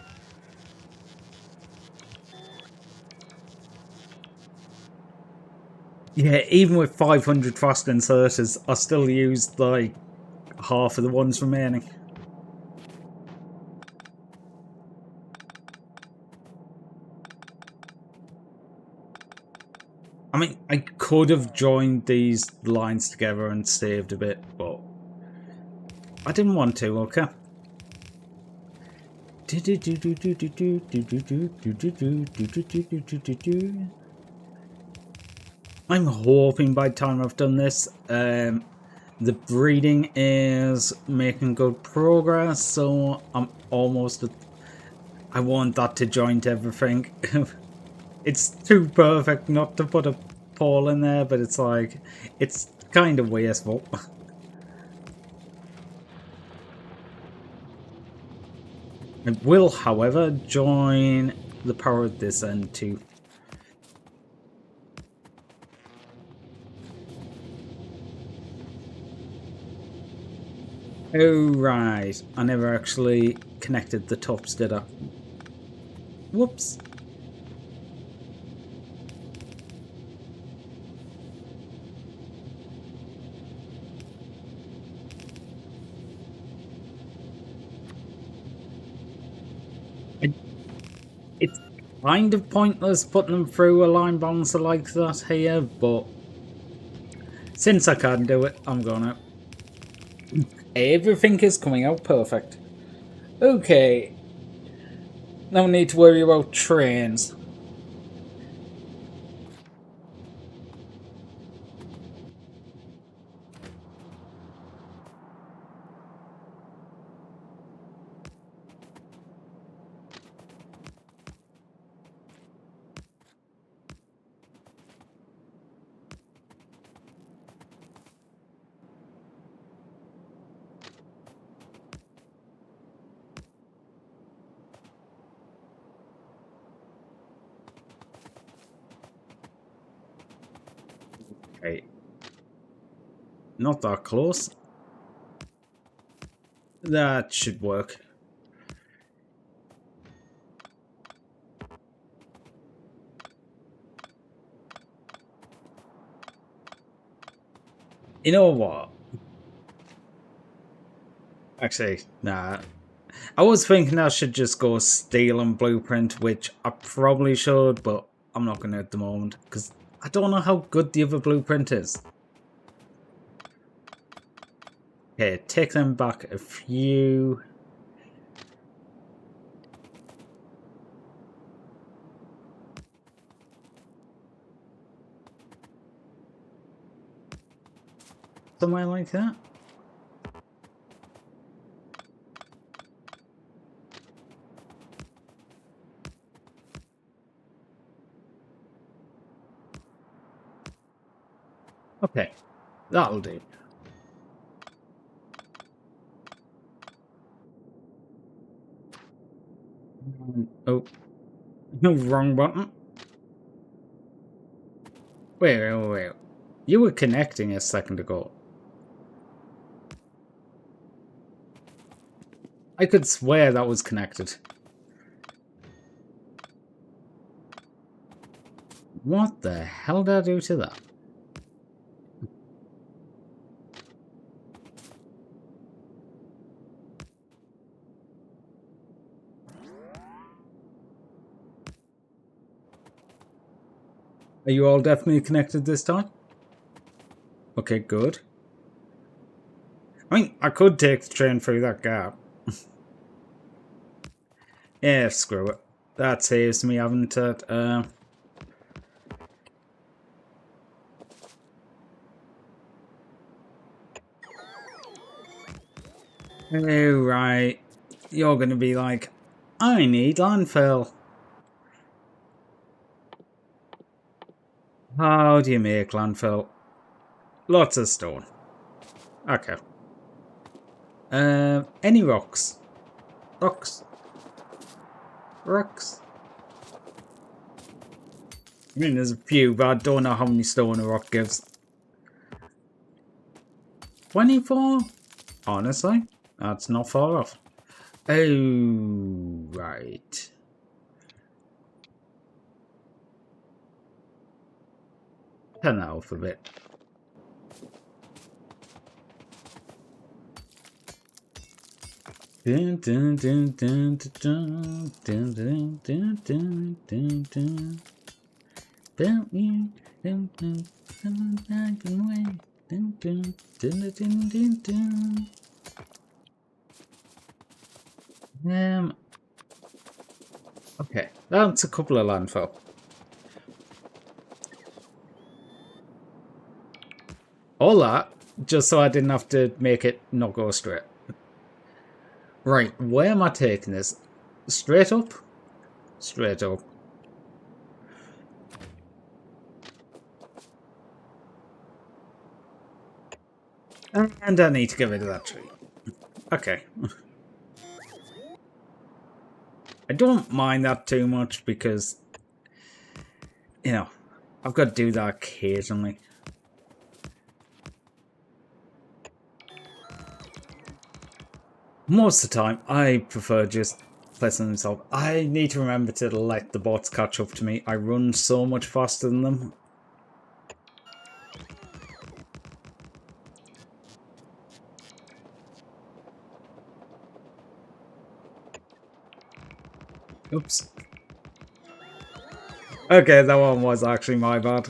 Yeah, even with 500 fast inserters, I still used like half of the ones remaining. I mean, I could have joined these lines together and saved a bit, but I didn't want to, okay? I'm hoping by the time I've done this, the breeding is making good progress, so I'm almost... I want that to joint everything. It's too perfect not to put a pole in there, but it's like, it's kind of wasteful. I will, however, join the power of this end too. Oh, right. I never actually connected the tops, did I? Whoops. It's kind of pointless putting them through a line balancer like that here, but since I can't do it, I'm gonna. Everything is coming out perfect. Okay. No need to worry about trains. Okay. Not that close. That should work. You know what? Actually, nah. I was thinking I should just go steel and blueprint, which I probably should, but I'm not going to at the moment, because I don't know how good the other blueprint is. Okay, take them back a few. Somewhere like that. Okay, that'll do. Oh, no, wrong button. Wait. You were connecting a second ago. I could swear that was connected. What the hell did I do to that? Are you all definitely connected this time? Okay, good. I mean, I could take the train through that gap. Yeah, screw it. That saves me having to... Oh, right. you're going to be like, I need landfill. How do you make landfill? Lots of stone. Okay. Any rocks? Rocks. Rocks. I mean, there's a few, but I don't know how many stone a rock gives. 24? Honestly, that's not far off. Oh, right. Turn that off a bit. Dun, dun, dun, dun, dun, dun, dun, dun, dun, dun, dun. Don't you? Dun, dun, dun, dun, dun, dun, dun, dun, dun, dun, dun. Okay, that's a couple of landfill. All that, just so I didn't have to make it not go straight. Right, where am I taking this? Straight up? Straight up. And I need to get rid of that tree. Okay. I don't mind that too much because, you know, I've got to do that occasionally. Most of the time, I prefer just placing them myself. I need to remember to let the bots catch up to me. I run so much faster than them. Oops. Okay, that one was actually my bad.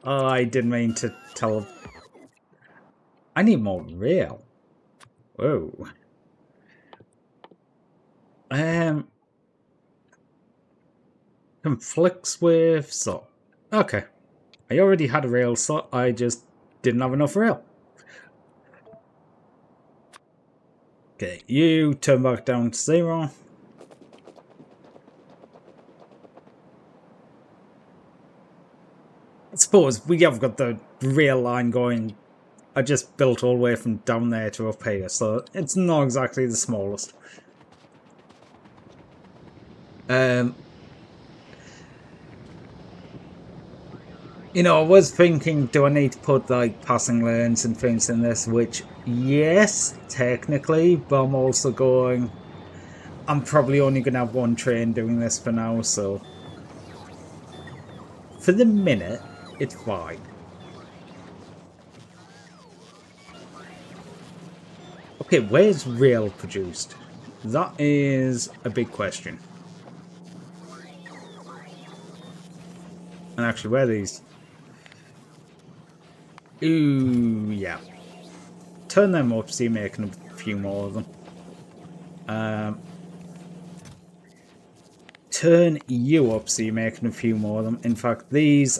I didn't mean to tell. I need more rail. Whoa. Conflicts with so. Okay. I already had a rail slot, I just didn't have enough rail. Okay, you turn back down to 0. I suppose we have got the rail line going. I just built all the way from down there to up here, so it's not exactly the smallest. You know, I was thinking, do I need to put like passing lanes and things in this? Which, yes, technically, but I'm also going, I'm probably only going to have one train doing this for now, so for the minute, it's fine. Okay, where's rail produced? That is a big question. And actually, where are these? Ooh, yeah. Turn them up so you're making a few more of them. Turn you up so you're making a few more of them. In fact, these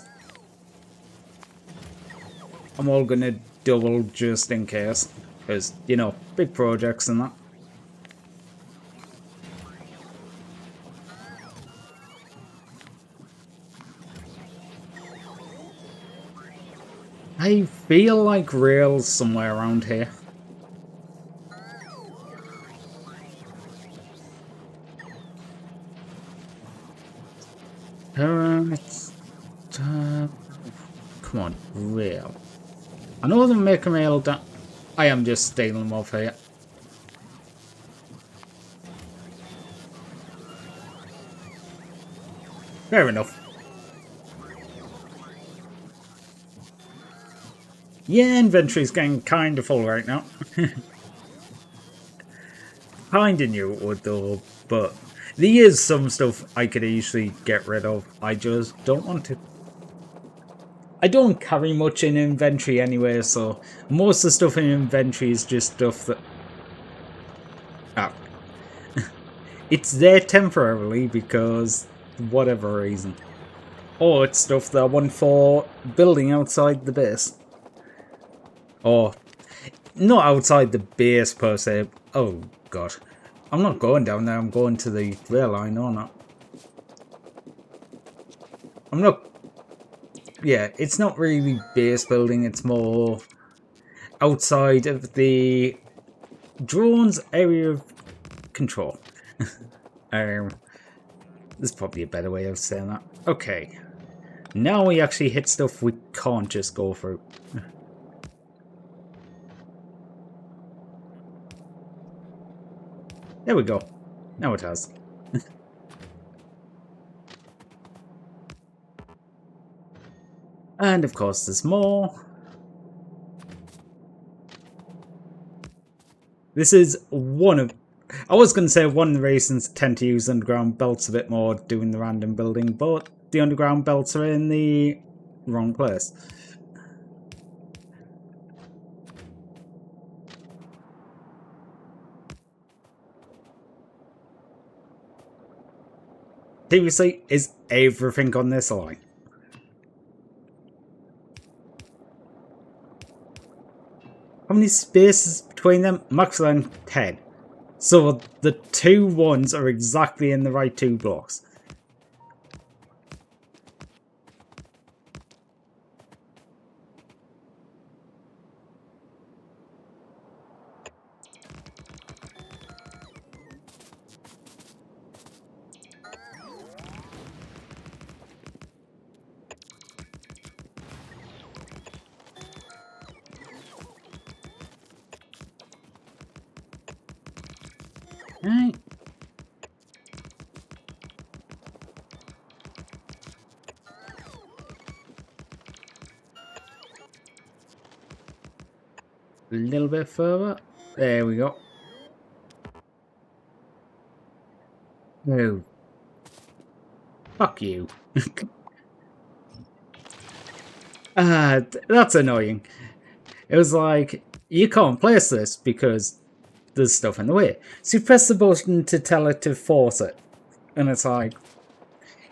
I'm all going to double just in case. Because, you know, big projects and that. I feel like rail's somewhere around here. Come on, rail. I know they're making rail down. I am just stealing them off here. Fair enough. Yeah, inventory's getting kind of full right now. Kinda knew it would though, but there is some stuff I could easily get rid of. I just don't want to. I don't carry much in inventory anyway, so most of the stuff in inventory is just stuff that... Oh. It's there temporarily because whatever reason. Or it's stuff that I want for building outside the base. Or, not outside the base per se. Oh, God. I'm not going down there, I'm going to the rail line, or not. I'm not... Yeah, it's not really base building, it's more outside of the drone's area of control. There's probably a better way of saying that. Okay. Now we actually hit stuff we can't just go through. There we go. Now it has. And of course there's more. This is one of... I was going to say one of the reasons I tend to use underground belts a bit more doing the random building, but the underground belts are in the wrong place. Seriously, is everything on this line? How many spaces between them? Maximum 10. So the two ones are exactly in the right two blocks. Right. A little bit further. There we go. Oh. Fuck you. That's annoying. It was like, you can't place this because there's stuff in the way. So you press the button to tell it to force it. And it's like,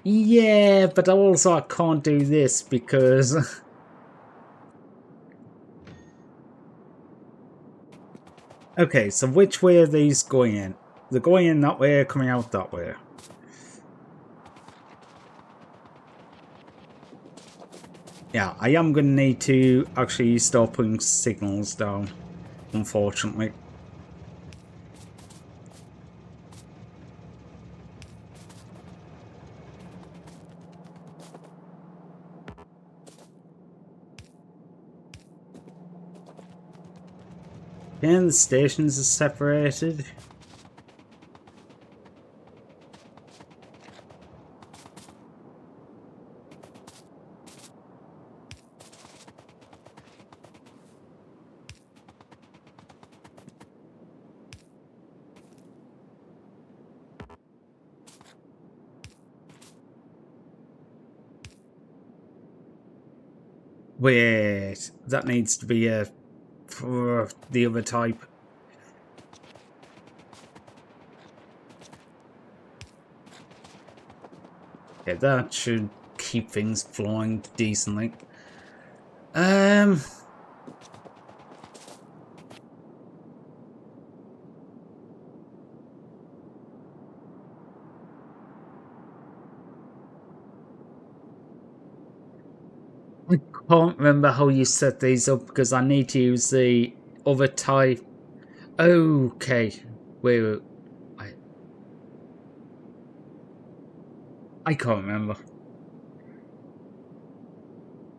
yeah, but also I can't do this because... Okay, so which way are these going in? They're going in that way, coming out that way. Yeah, I am going to need to actually start putting signals down, unfortunately. And the stations are separated. Wait, that needs to be a the other type. Yeah, that should keep things flowing decently. I can't remember how you set these up because I need to use the other type. Okay, wait. I can't remember.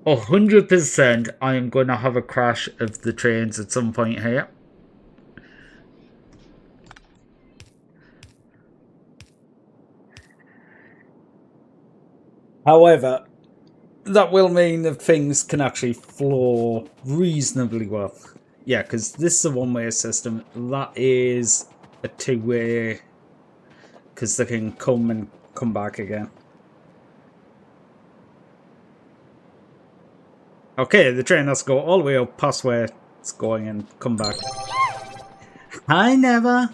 100% I am going to have a crash of the trains at some point here. However, that will mean that things can actually flow reasonably well. Yeah, because this is a one-way system. That is a two-way, because they can come and come back again. Okay, the train has to go all the way up past where it's going and come back. Hi, Never.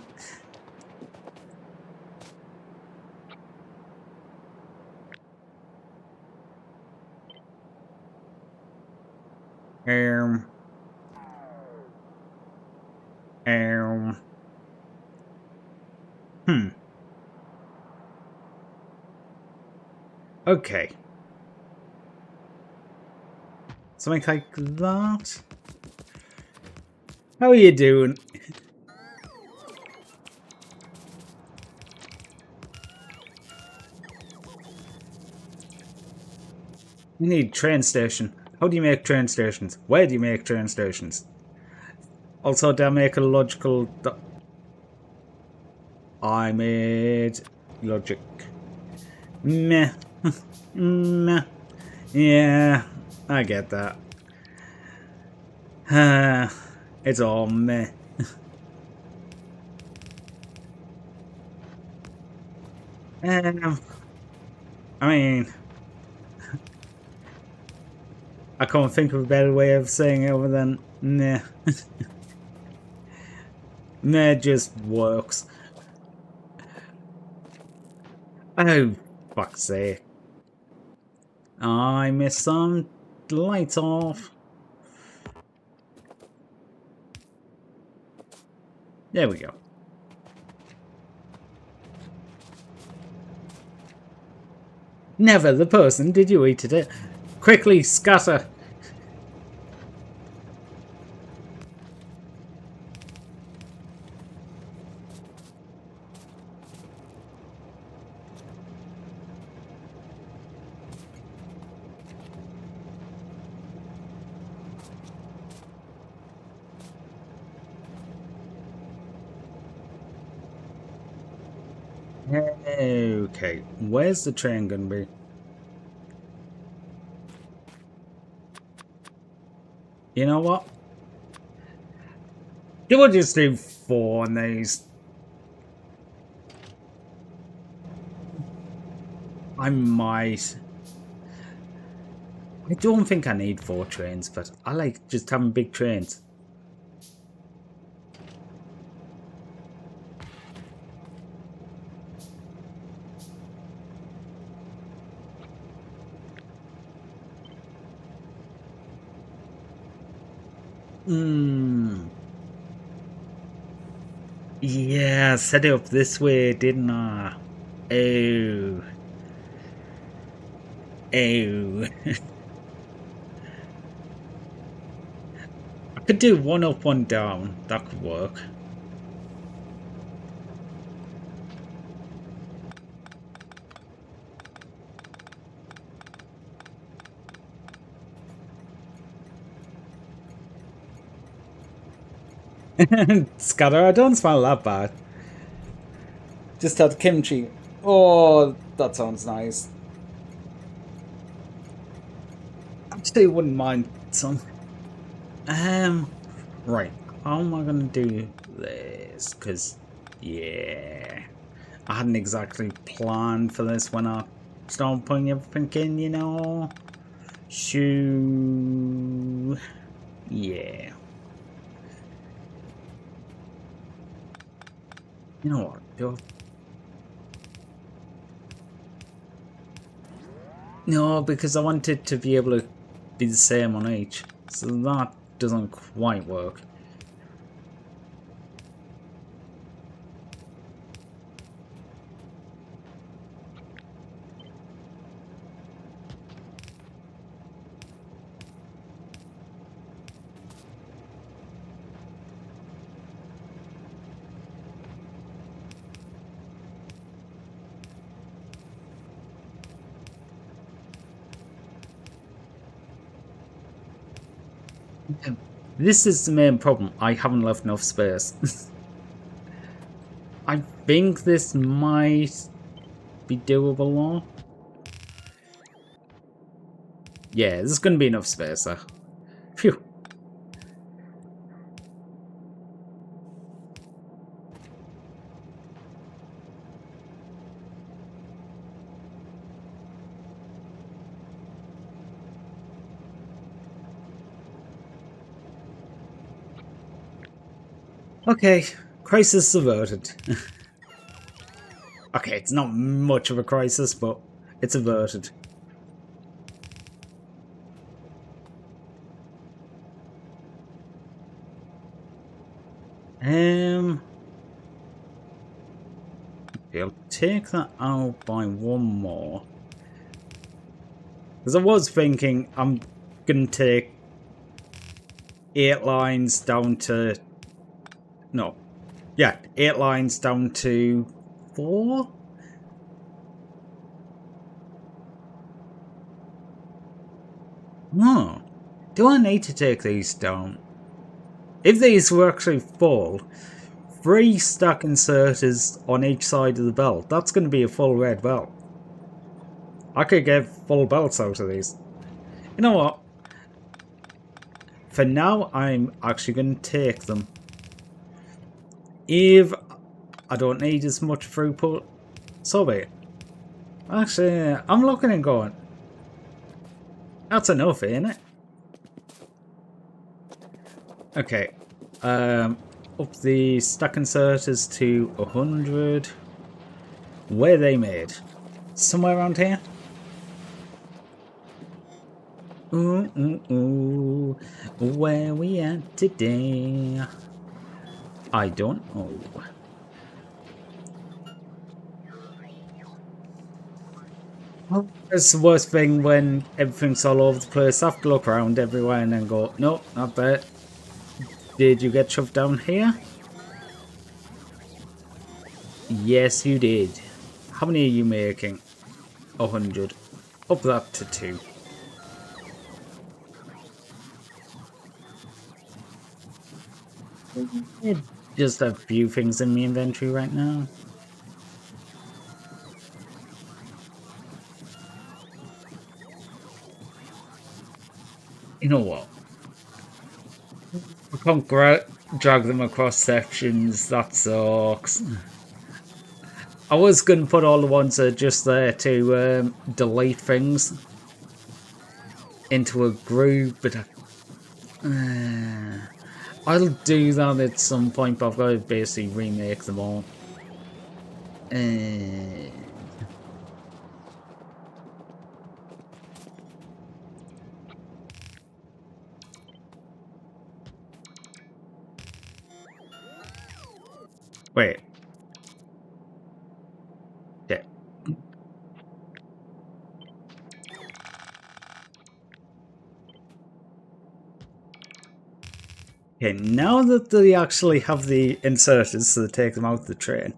Um, um, Okay. Something like that. How are you doing? You need train station. How do you make train stations? Where do you make train stations? Also, do I make a logical... I made logic. Meh. Meh. Yeah, I get that. It's all meh. Um, I mean, I can't think of a better way of saying it other than meh. Meh just works. Oh, fuck's sake. I missed some lights off. There we go. Never the person, did you eat it? Quickly, scatter! Okay, where's the train gonna be? You know what? You will just do 4 on these. I might. I don't think I need 4 trains, but I like just having big trains. Yeah, set it up this way, didn't I? Oh. Oh. I could do 1 up, 1 down. That could work. Scatter, I don't smell that bad. Just had kimchi. Oh, that sounds nice. Actually, wouldn't mind some. Right. How am I gonna do this? Because, yeah, I hadn't exactly planned for this when I started putting everything in, you know. Shoo. Yeah. You know what? No, because I want it to be able to be the same on each. So that doesn't quite work. This is the main problem. I haven't left enough space. I think this might be doable though. Yeah, there's going to be enough space there. Phew. Okay, crisis averted. Okay, it's not much of a crisis, but it's averted. Okay, I'll take that out by 1 more. Because I was thinking I'm going to take 8 lines down to... No. Yeah, 8 lines down to 4? No. Do I need to take these down? If these were actually full, 3 stack inserters on each side of the belt. That's going to be a full red belt. I could get full belts out of these. You know what? For now, I'm actually going to take them. If I don't need as much throughput, so be it. Actually, I'm looking and going, that's enough, ain't it? Okay. Up the stack inserters to 100. Where are they made? Somewhere around here? Ooh, ooh, ooh. Where we at today? I don't know. It's the worst thing when everything's all over the place. I have to look around everywhere and then go, no, not there. Did you get shoved down here? Yes, you did. How many are you making? 100. Up that to 2. Just a few things in my inventory right now. You know what? We can't drag them across sections. That sucks. I was going to put all the ones that are just there to delete things into a group, but I'll do that at some point, but I've got to basically remake them all. Wait. Yeah. Okay, now that they actually have the inserters, so they take them out of the train.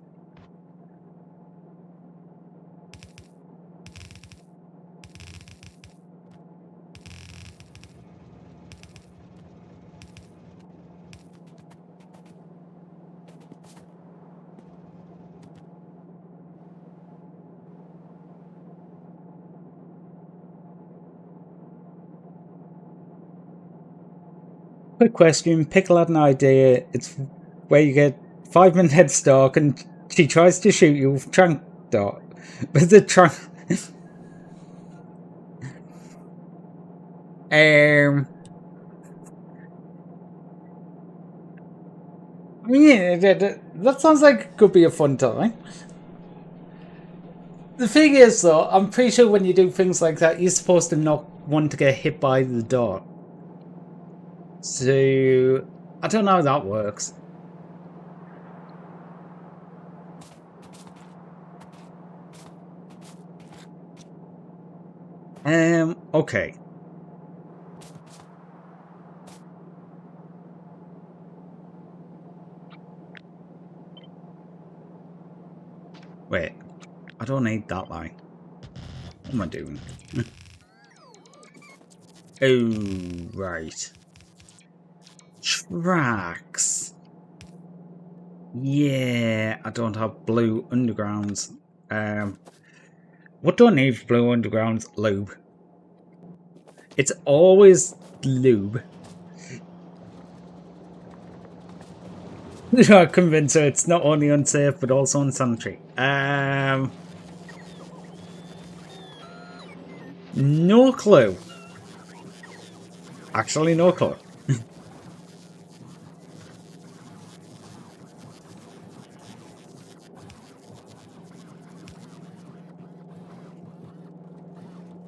Quick question, Pickle had an idea. It's where you get 5-minute head start and she tries to shoot you with trank dart. But the trank... I mean, that sounds like it could be a fun time. The thing is, though, I'm pretty sure when you do things like that, you're supposed to not want to get hit by the dart. So, I don't know how that works. Okay. Wait, I don't need that line. What am I doing? Oh, right. Tracks. Yeah, I don't have blue undergrounds. What do I need for blue undergrounds? Lube. It's always lube. I'm convinced it's not only unsafe but also unsanitary. No clue. Actually, no clue.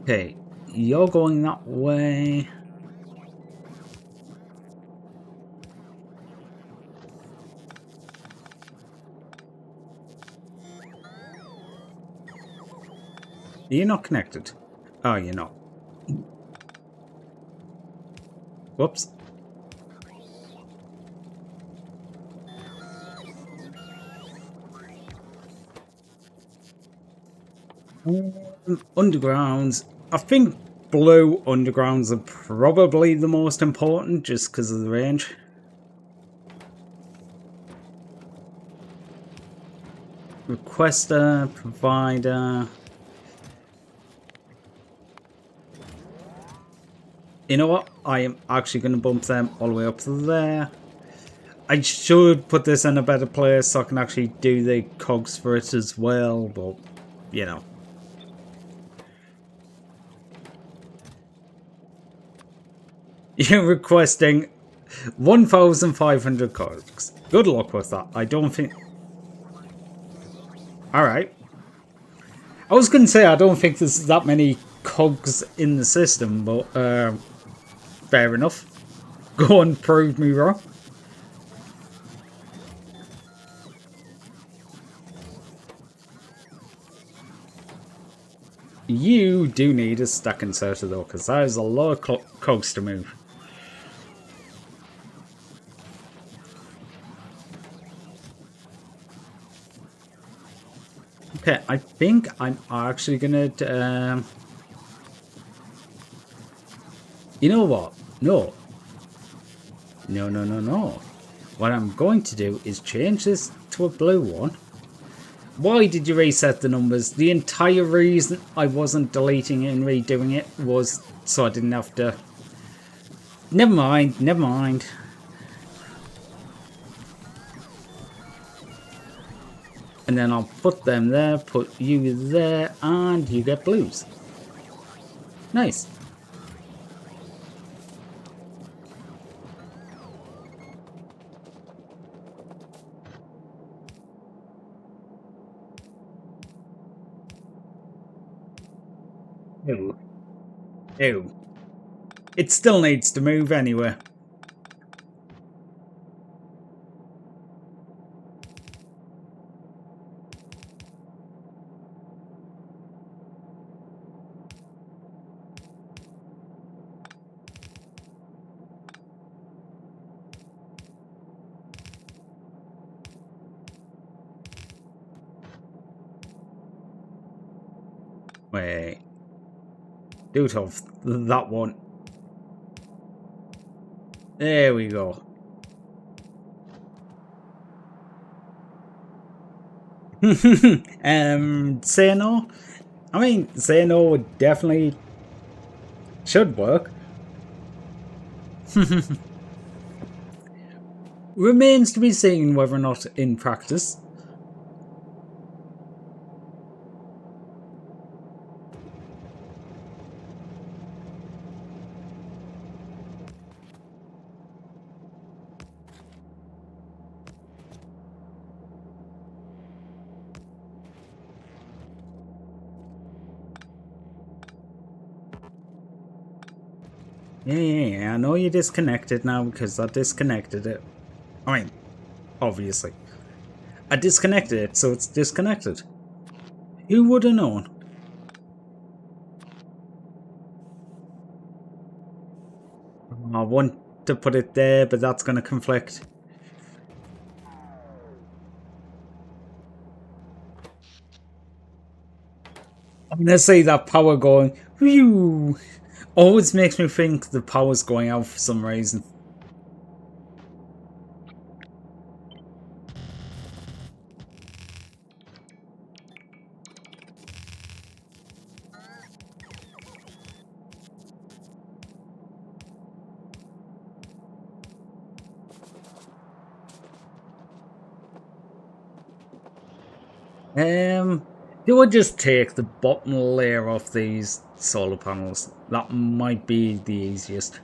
Okay, you're going that way. You're not connected. Oh, you're not. Whoops. Undergrounds. I think blue undergrounds are probably the most important just because of the range. Requester, provider. You know what? I am actually going to bump them all the way up to there. I should put this in a better place so I can actually do the cogs for it as well, but, you know. You're requesting 1,500 cogs. Good luck with that. I don't think... Alright. I was going to say, I don't think there's that many cogs in the system, but fair enough. Go and prove me wrong. You do need a stack inserter though, because that is a lot of cogs to move. Okay, I think I'm actually gonna... you know what? No. No, no, no, no. What I'm going to do is change this to a blue one. Why did you reset the numbers? The entire reason I wasn't deleting it and redoing it was so I didn't have to... Never mind, never mind. And then I'll put them there, put you there, and you get blues. Nice. Ew. Ew. It still needs to move anyway. Wait. Do it off that one. There we go. Say no? I mean, say no would definitely should work. Remains to be seen whether or not in practice. Yeah, I know you're disconnected now because I disconnected it. I mean, obviously. I disconnected it, so it's disconnected. Who would have known? I want to put it there, but that's going to conflict. I'm going to see that power going. Whew. Always makes me think the power's going out for some reason. Do I just take the bottom layer off these solar panels? That might be the easiest.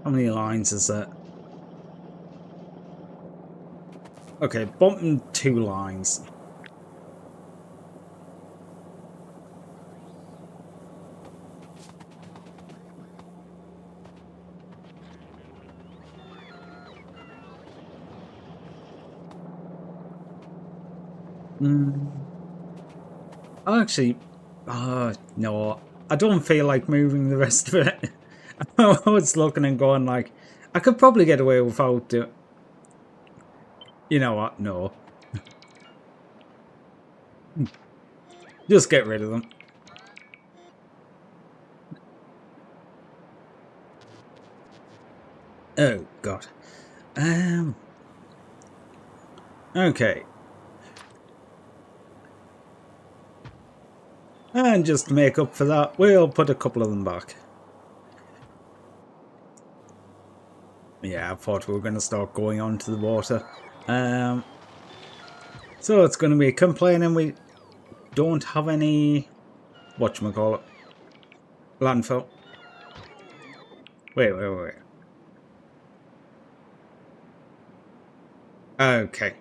How many lines is that? Okay, bottom 2 lines. Mm, actually, no, I don't feel like moving the rest of it. I was looking and going like, I could probably get away without it. You know what? No. Just get rid of them. Oh, God. Um. Okay. And just to make up for that, we'll put a couple of them back. Yeah, I thought we were going to start going onto the water. Um. So it's going to be complaining we don't have any... whatchamacallit? Landfill. Wait. Okay.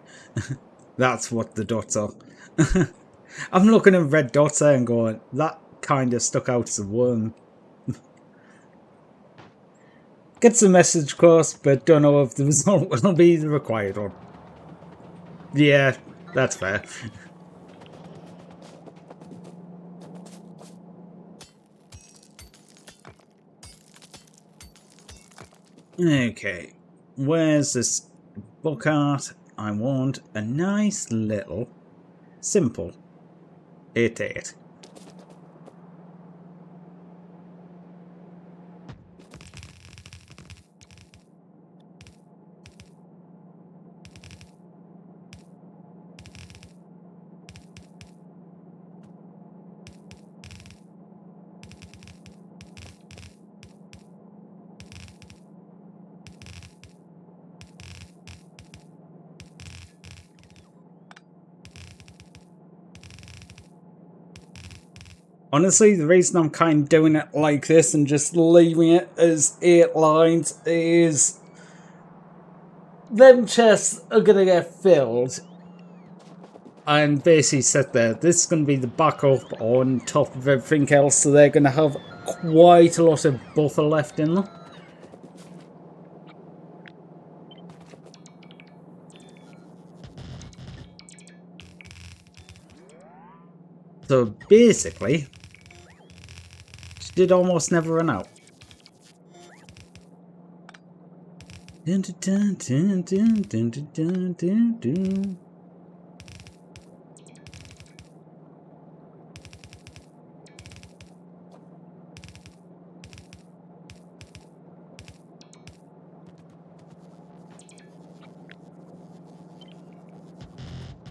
That's what the dots are. I'm looking at red dots there and going, that kind of stuck out as a worm. Gets the message across, but don't know if the result will be the required one. Yeah, that's fair. Okay, where's this book art? I want a nice little, simple 8-8. Honestly, the reason I'm kind of doing it like this and just leaving it as 8 lines is them chests are going to get filled and basically sit there. This is going to be the backup on top of everything else, so they're going to have quite a lot of buffer left in them. So basically, she did almost never run out. Dun, dun, dun, dun, dun, dun, dun, dun.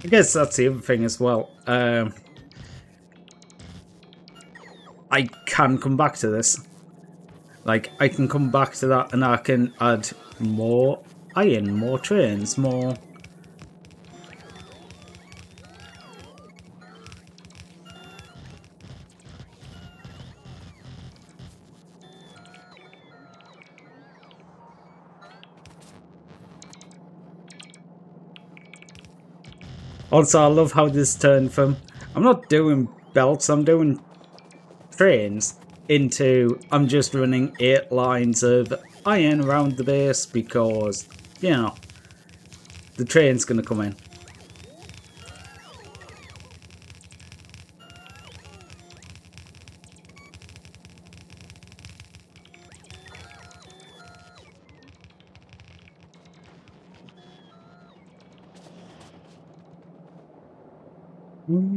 I guess that's the other thing as well. I can come back to this. Like, I can come back to that and I can add more iron, more trains, more... Also, I love how this turned from, I'm not doing belts, I'm doing trains, into I'm just running 8 lines of iron around the base because, you know, the train's going to come in.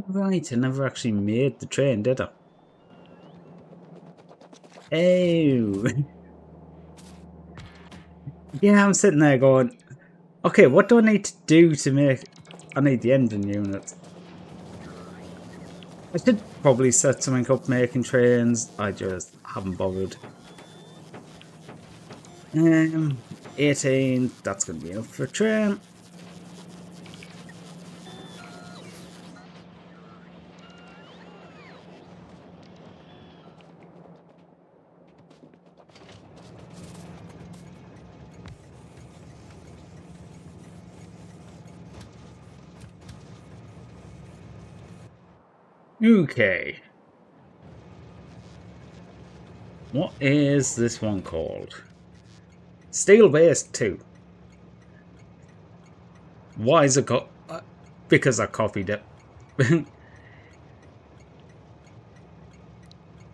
Right, I never actually made the train, did I? Oh. Yeah, I'm sitting there going, okay, what do I need to do to make... I need the engine unit. I should probably set something up making trains. I just haven't bothered. 18, that's going to be enough for a train. Okay. What is this one called? Steel Base 2. Why is it because I copied it.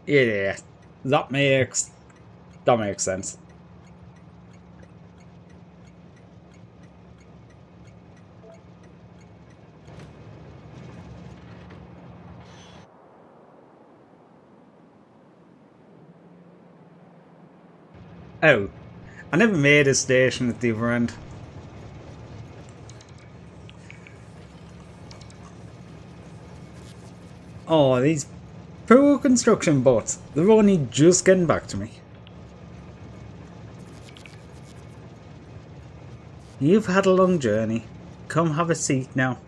Yeah, that makes sense. Oh, I never made a station at the other end. Oh, these poor construction bots. They're only just getting back to me. You've had a long journey. Come have a seat now.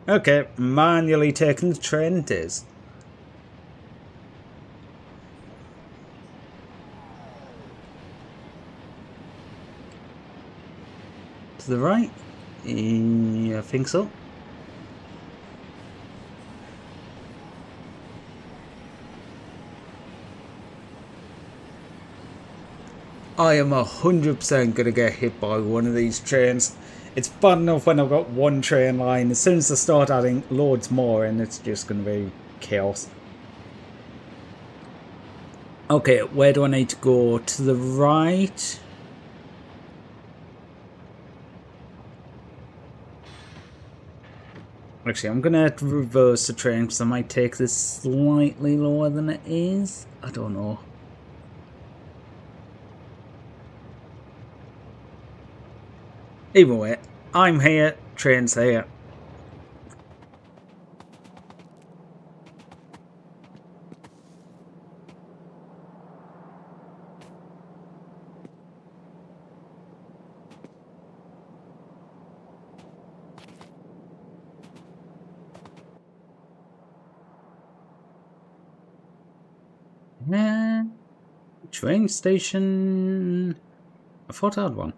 Okay, manually taking the train it is. To the right? Yeah, I think so. I am 100% gonna get hit by one of these trains. It's bad enough when I've got one train line. As soon as I start adding loads more in, it's just gonna be chaos. Okay, where do I need to go? To the right? Actually, I'm gonna have to reverse the train because I might take this slightly lower than it is. I don't know. Either way, I'm here, train's here. Train station. I thought I had one.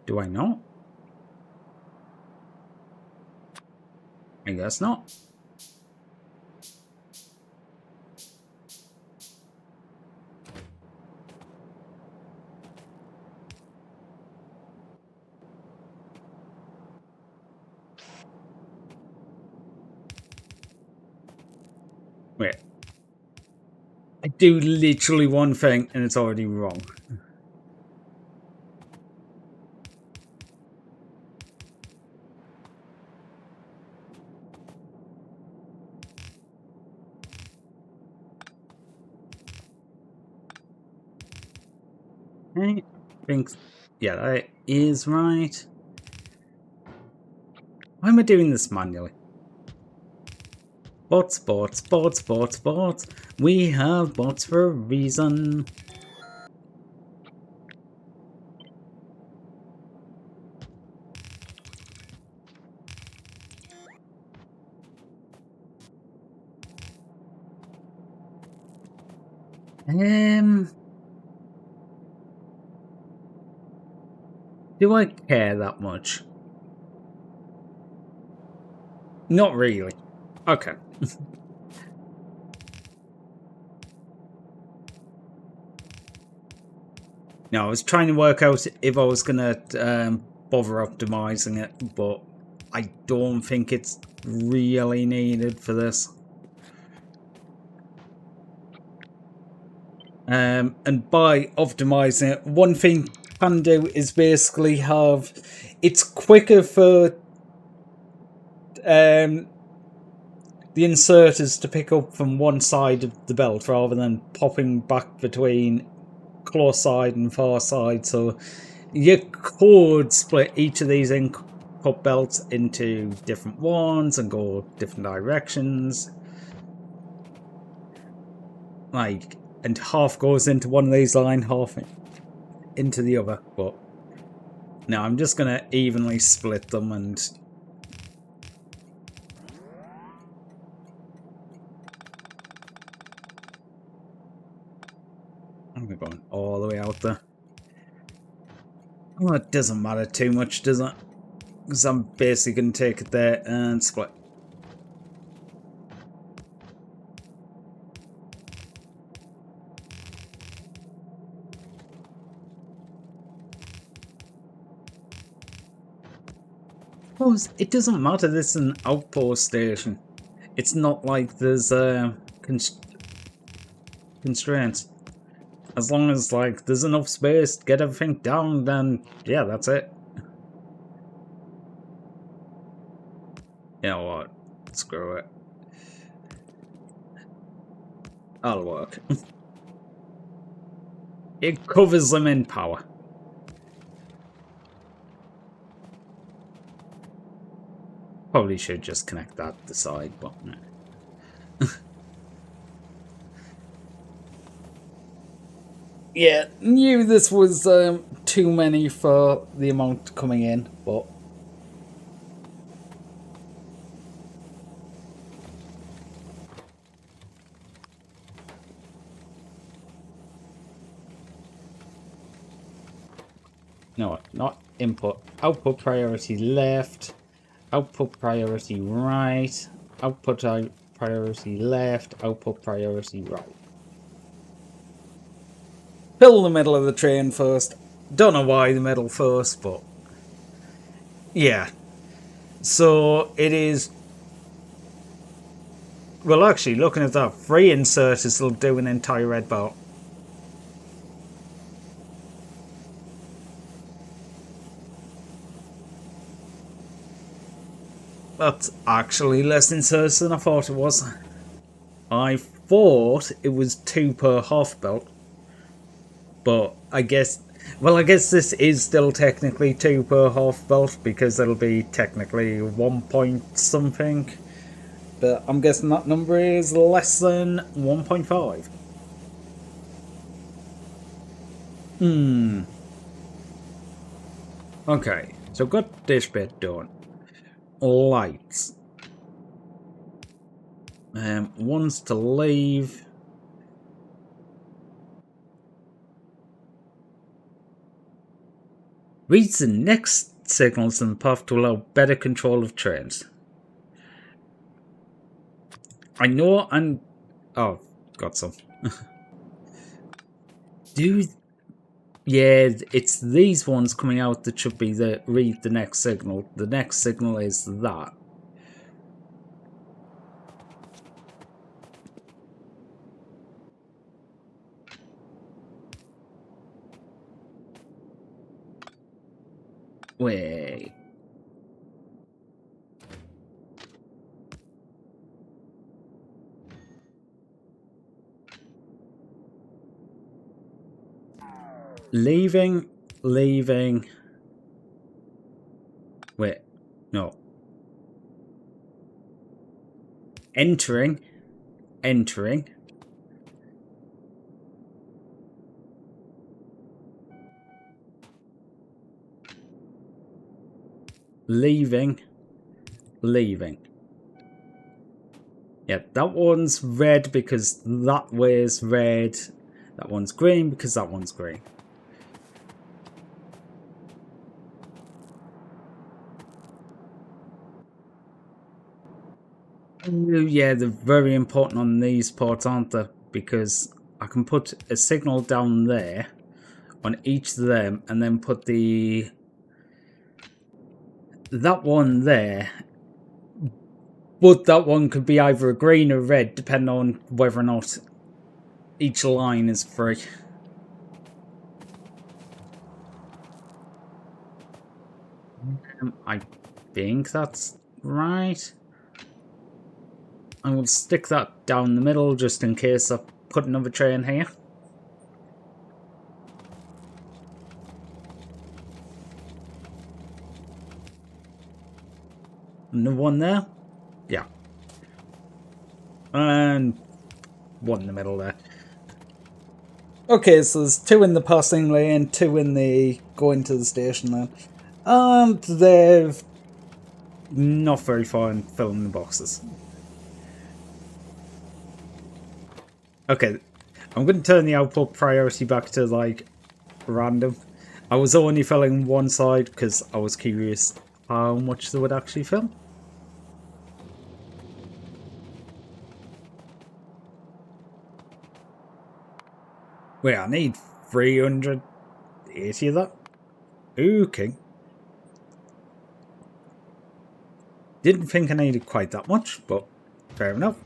Do I not? I guess not. Wait. I do literally one thing and it's already wrong. I think. Yeah, that is right. Why am I doing this manually? Bots, bots, bots, bots, bots. We have bots for a reason. Do I care that much? Not really. Okay. No, I was trying to work out if I was gonna bother optimizing it, but I don't think it's really needed for this. And by optimizing it, one thing you can do is basically have it's quicker for the inserters to pick up from one side of the belt rather than popping back between close side and far side. So you could split each of these input belts into different ones and go different directions. Like, and half goes into one of these line, half into the other. But no, I'm just gonna evenly split them and I'm going all the way out there. Well, it doesn't matter too much, does it? Because I'm basically going to take it there and split. suppose it doesn't matter. This is an outpost station. It's not like there's constraints. As long as like there's enough space to get everything down, then yeah, that's it. You know what? Screw it. That'll work. It covers them in power. Probably should just connect that to the side, but yeah, knew this was too many for the amount coming in, but no, not input. Output priority left. Output priority right. Output priority left. Output priority right. Fill the middle of the train first. Don't know why the middle first, but yeah. So it is. Well, actually, looking at that, free inserters will do an entire red bar. That's actually less inserts than I thought it was. I thought it was 2 per half belt, but I guess. Well, I guess this is still technically 2 per half belt because it'll be technically 1 point something. But I'm guessing that number is less than 1.5. Okay, so got this bit done. Lights. One's to leave. Reads the next signals in the path to allow better control of trains. I know I'm... Oh, got some. Dude. Yeah, it's these ones coming out that should be the read the next signal. The next signal is that. Wait. Leaving. Wait. No. Entering. Leaving. Yeah, that one's red because that way is red. That one's green because that one's green. Yeah, they're very important on these ports, aren't they? Because I can put a signal down there on each of them and then put that one there. But that one could be either a green or red depending on whether or not each line is free. I think that's right. I will stick that down the middle just in case I put another train here. Another one there. Yeah. And one in the middle there. Okay, so there's 2 in the passing lane, 2 in the going to the station lane. And they've not very far in filling the boxes. Okay, I'm going to turn the output priority back to like random. I was only filling one side because I was curious how much they would actually fill. Wait, I need 380 of that? Okay. Didn't think I needed quite that much, but fair enough.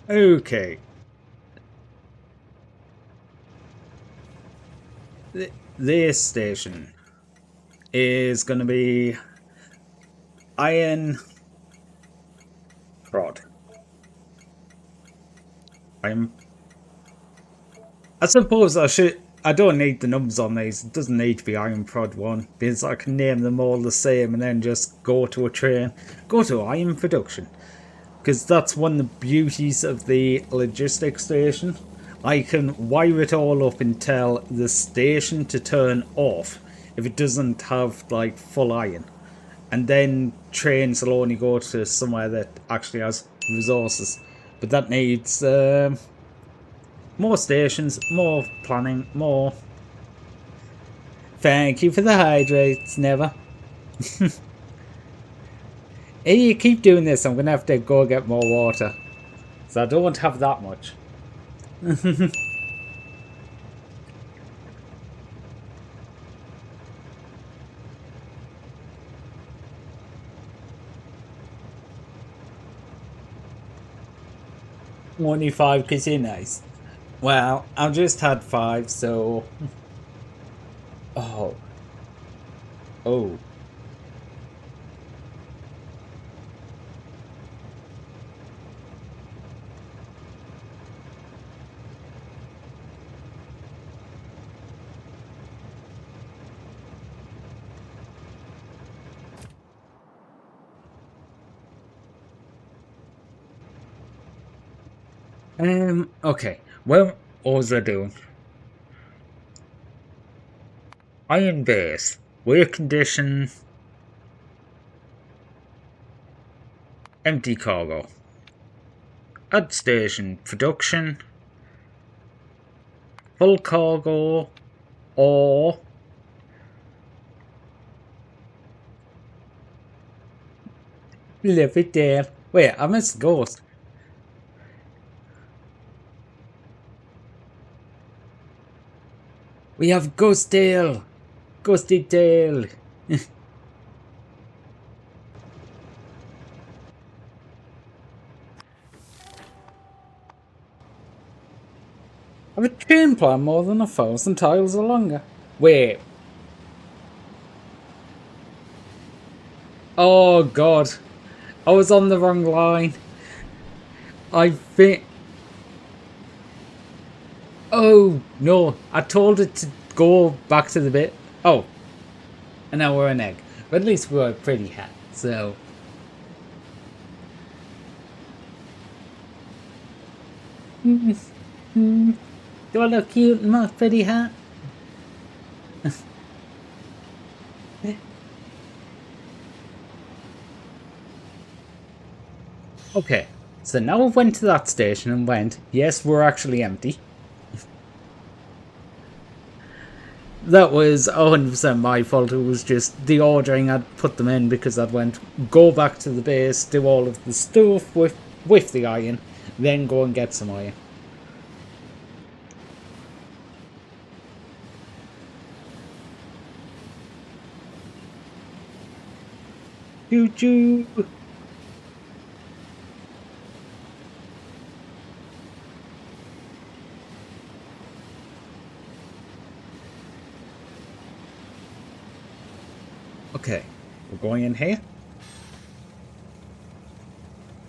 Okay. This station is going to be iron prod. I suppose I don't need the numbers on these. It doesn't need to be iron prod 1 because I can name them all the same and then just go to a train, go to iron production. Because that's one of the beauties of the logistics station. I can wire it all up and tell the station to turn off if it doesn't have like full iron. And then trains will only go to somewhere that actually has resources. But that needs more stations, more planning, more... Thank you for the hydrates, Never. If you keep doing this, I'm going to have to go get more water. So I don't have that much. 25 casinos. Well, I've just had 5, so... Oh. Oh. Okay. Well, what was I doing? Iron base. Wear condition. Empty cargo. Add station. Production. Full cargo. Or... Live it there. Wait, I missed Ghost. We have Ghost Tail. Ghosty Tail. I have a train plan more than 1,000 tiles or longer. Wait. Oh god. I was on the wrong line. I think... Oh no, I told it to go back to the bit. Oh. And now we're an egg. But at least we're a pretty hat, so... Do I look cute in my pretty hat? Okay, so now I went to that station and went, yes, we're actually empty. That was 100% my fault. It was just the ordering. I'd put them in because I'd went, go back to the base, do all of the stuff with the iron, then go and get some iron. Choo-choo! Okay, we're going in here.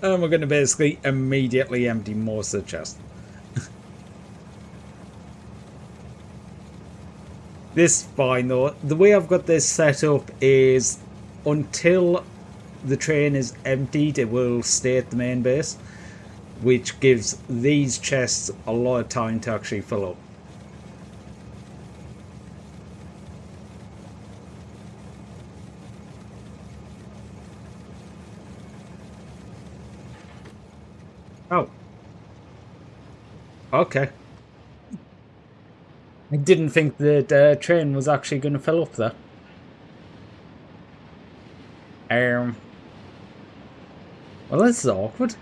And we're going to basically immediately empty most of the chest. This is fine though. The way I've got this set up is until the train is emptied, it will stay at the main base, which gives these chests a lot of time to actually fill up. Oh. Okay. I didn't think the train was actually going to fill up there. Well, this is awkward.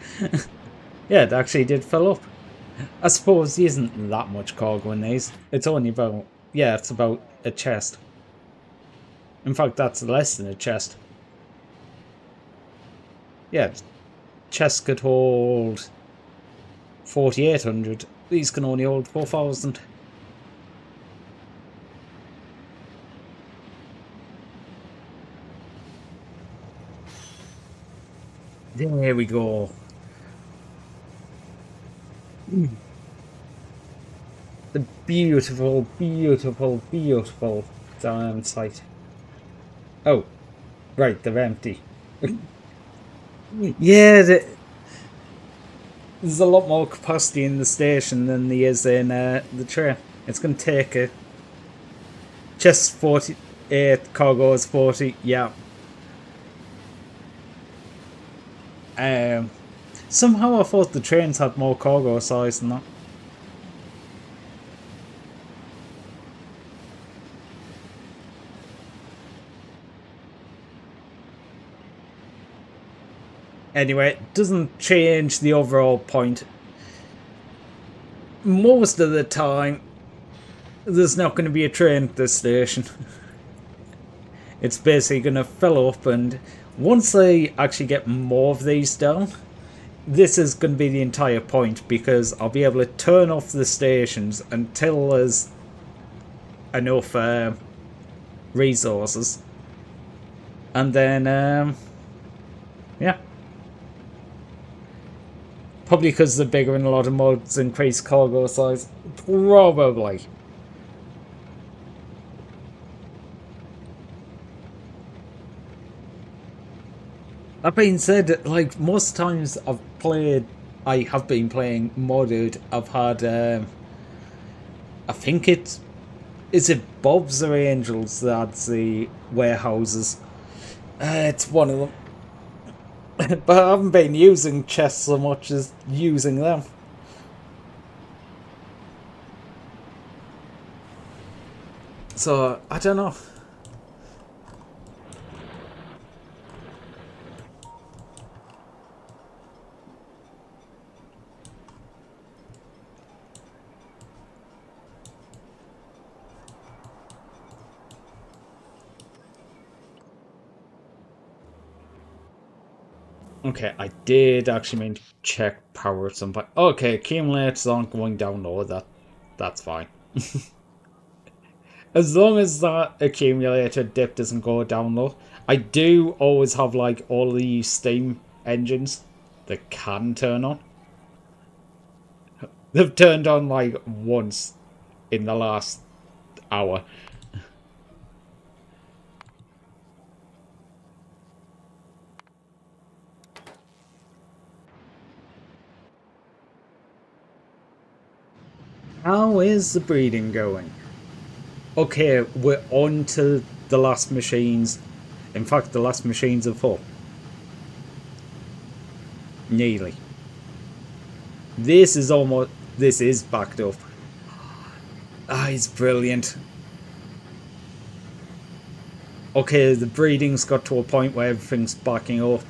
Yeah, it actually did fill up. I suppose there isn't that much cargo in these. It's only about... Yeah, it's about a chest. In fact, that's less than a chest. Yeah, chests could hold 4,800. These can only hold 4,000. There we go. The beautiful, beautiful, beautiful site. Oh, right, they're empty. Yeah, there's a lot more capacity in the station than there is in the train. It's going to take just 48, cargo is 40, yeah. Somehow I thought the trains had more cargo size than that. Anyway, it doesn't change the overall point. Most of the time, there's not going to be a train at this station. It's basically going to fill up, and once they actually get more of these down, this is going to be the entire point, because I'll be able to turn off the stations until there's enough resources. And then, yeah. Probably because they're bigger and a lot of mods increase cargo size. Probably. That being said, like, most times I have been playing modded, I've had, I think is it Bob's or Angels that's the warehouses? It's one of them. But I haven't been using chests so much as using them. So, I don't know. Okay, I did actually mean to check power at some point. Okay, accumulators aren't going down low, that's fine. As long as that accumulator dip doesn't go down low. I do always have like all these steam engines that can turn on. They've turned on like once in the last hour. How is the breeding going? Okay, we're on to the last machines. In fact, the last machines are full. Nearly. This is almost. This is backed up. Ah, it's brilliant. Okay, the breeding's got to a point where everything's backing up.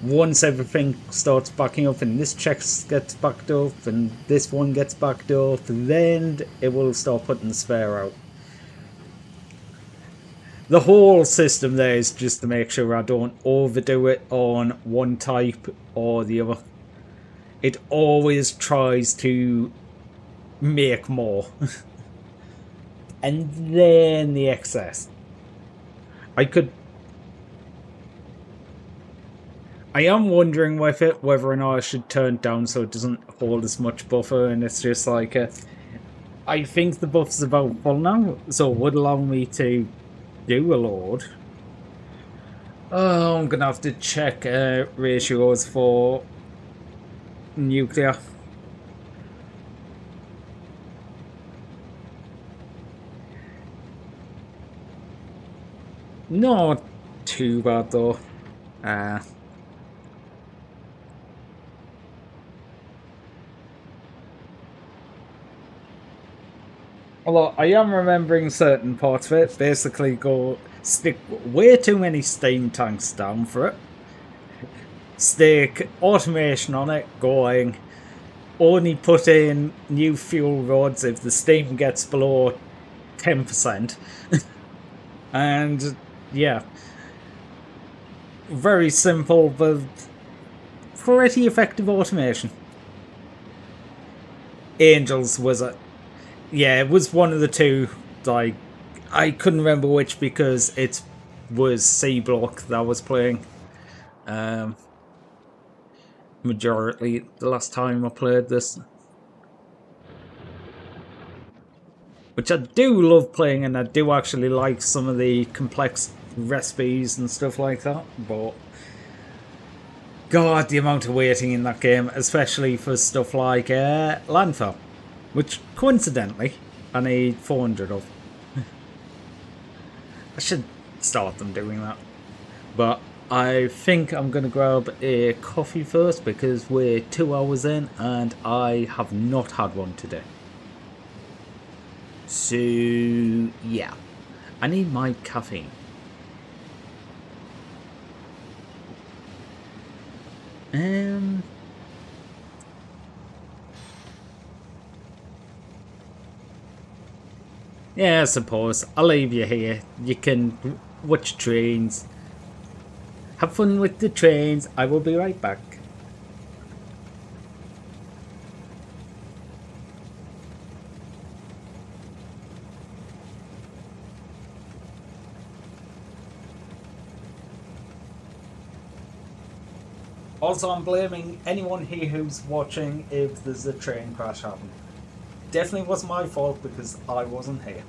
Once everything starts backing up and this check gets backed up and this one gets backed up, then it will start putting the spare out. The whole system there is just to make sure I don't overdo it on one type or the other. It always tries to make more. And then the excess. I am wondering with it whether or not I should turn it down so it doesn't hold as much buffer, and it's just like I think the buffer's about full now, so it would allow me to do a load. Oh, I'm gonna have to check ratios for nuclear. Not too bad though. Although I am remembering certain parts of it, basically go stick way too many steam tanks down for it. Stick automation on it, going only put in new fuel rods if the steam gets below 10%. And yeah, very simple, but pretty effective automation. Angels was a yeah, it was one of the two. Like I couldn't remember which because it was C Block that I was playing. Majority the last time I played this, which I do love playing, and I do actually like some of the complex recipes and stuff like that. But God, the amount of waiting in that game, especially for stuff like landfill, which coincidentally I need 400 of. I should start them doing that. But I think I'm going to grab a coffee first because we're 2 hours in and I have not had one today. So, yeah. I need my caffeine. Yeah, I suppose. I'll leave you here. You can watch trains. Have fun with the trains. I will be right back. Also, I'm blaming anyone here who's watching if there's a train crash happening. Definitely wasn't my fault because I wasn't here.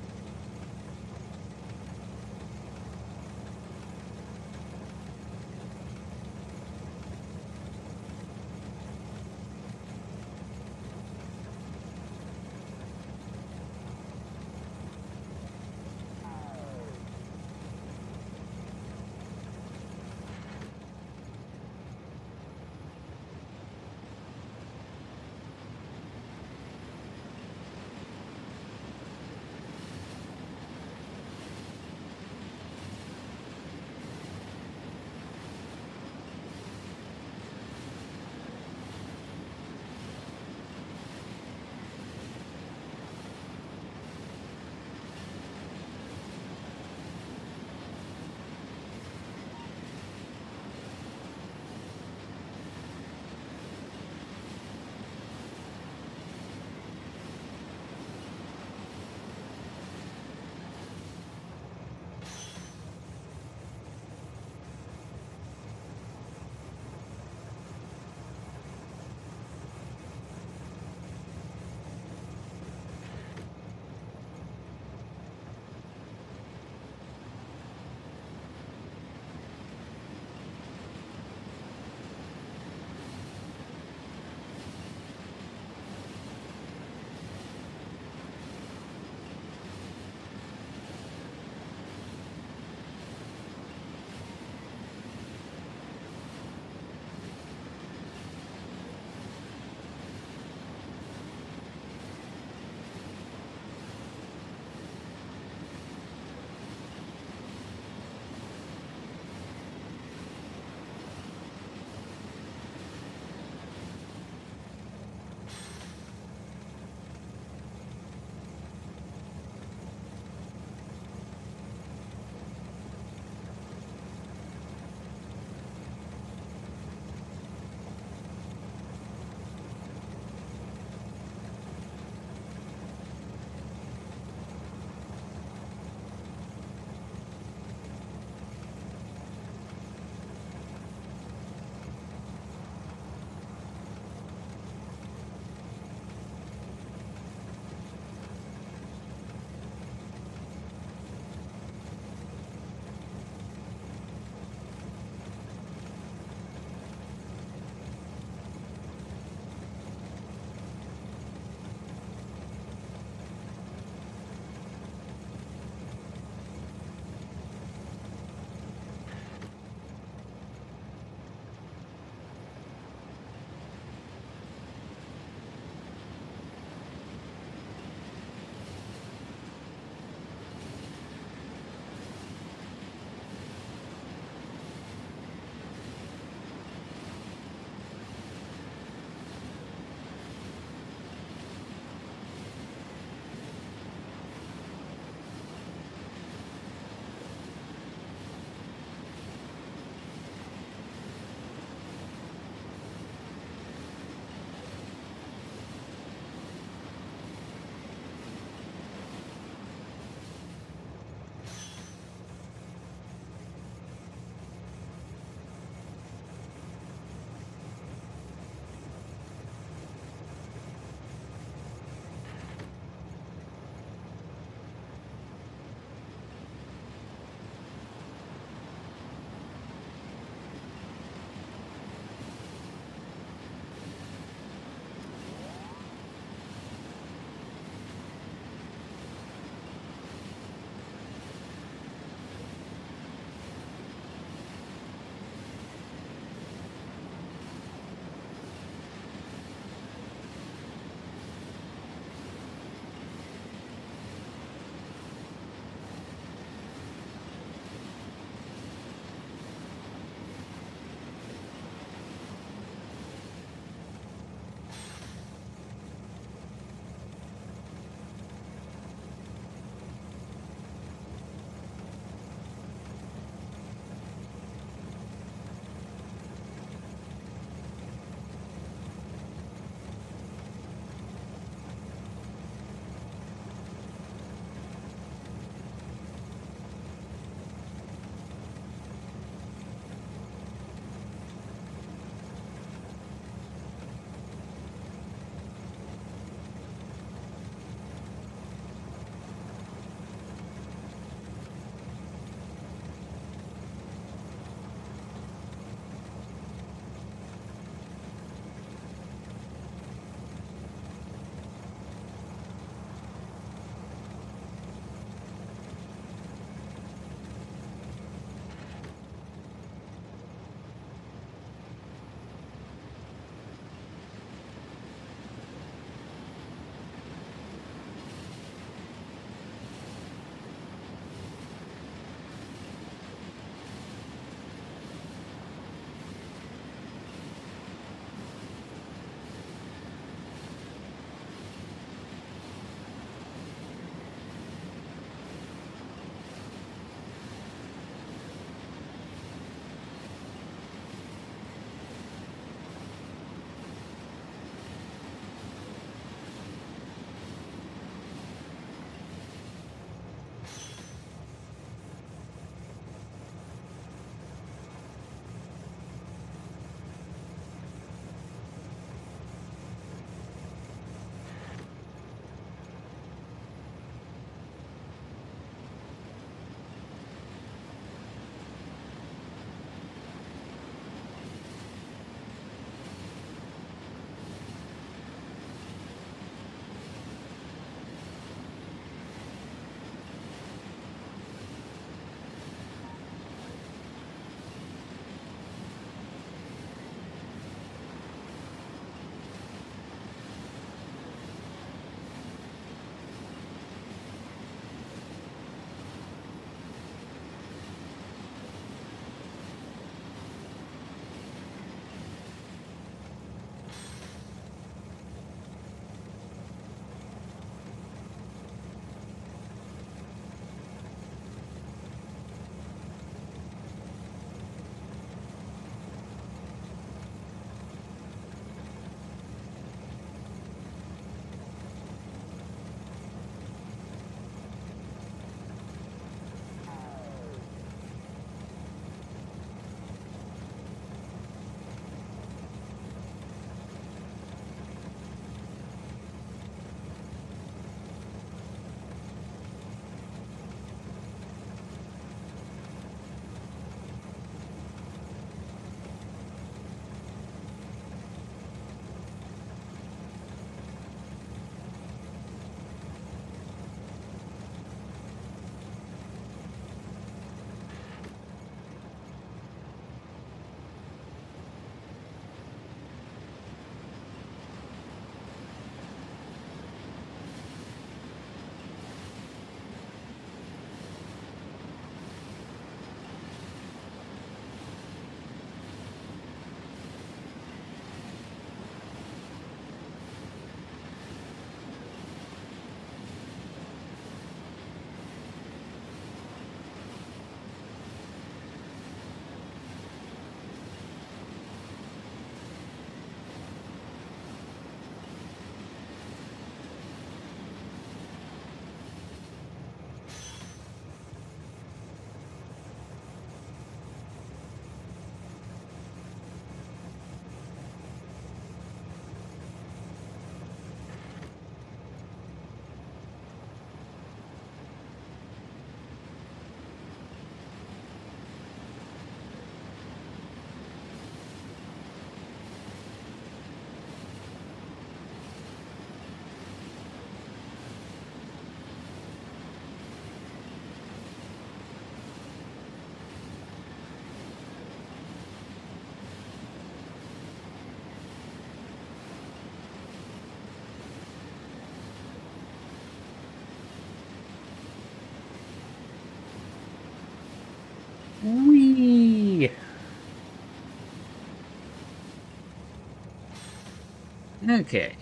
Okay.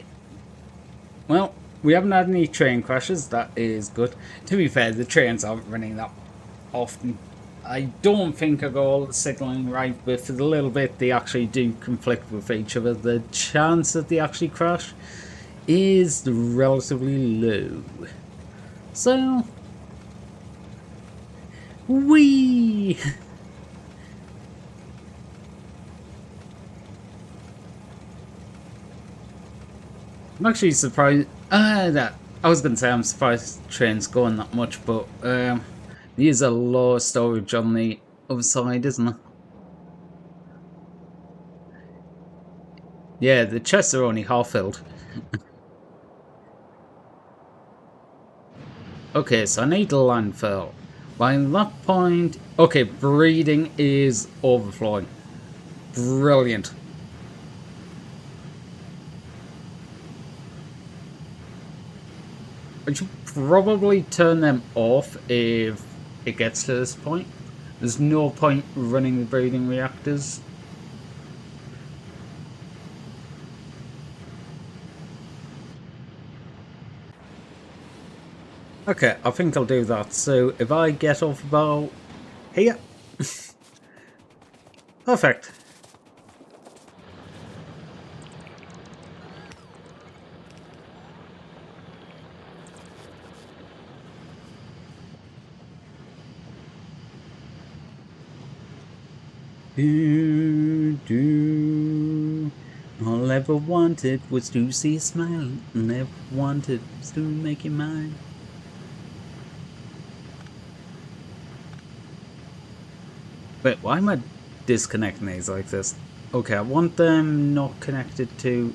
Well, we haven't had any train crashes. That is good. To be fair, the trains aren't running that often. I don't think I got all the signalling right, but for the little bit they actually do conflict with each other. The chance that they actually crash is relatively low. So, wee. I'm actually surprised. That I was gonna say I'm surprised trains going that much, but there's a lot of storage on the other side, isn't there? Yeah, the chests are only half filled. Okay, so I need a landfill. By that point, okay, breeding is overflowing. Brilliant. I should probably turn them off if it gets to this point. There's no point running the breeding reactors. Okay, I think I'll do that. So if I get off about here, perfect. Do, do. All I ever wanted was to see a smile. Never wanted was to make you mine. Wait, why am I disconnecting these like this? Okay, I want them not connected to...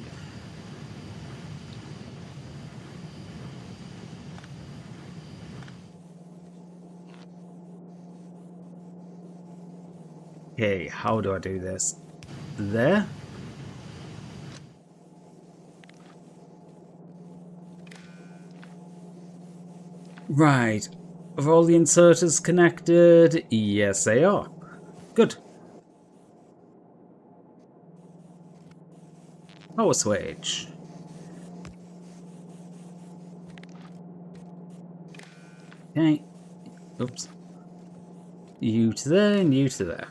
Okay, how do I do this? There? Right. Are all the inserters connected? Yes, they are. Good. Power switch. Okay. Oops. You to there and you to there.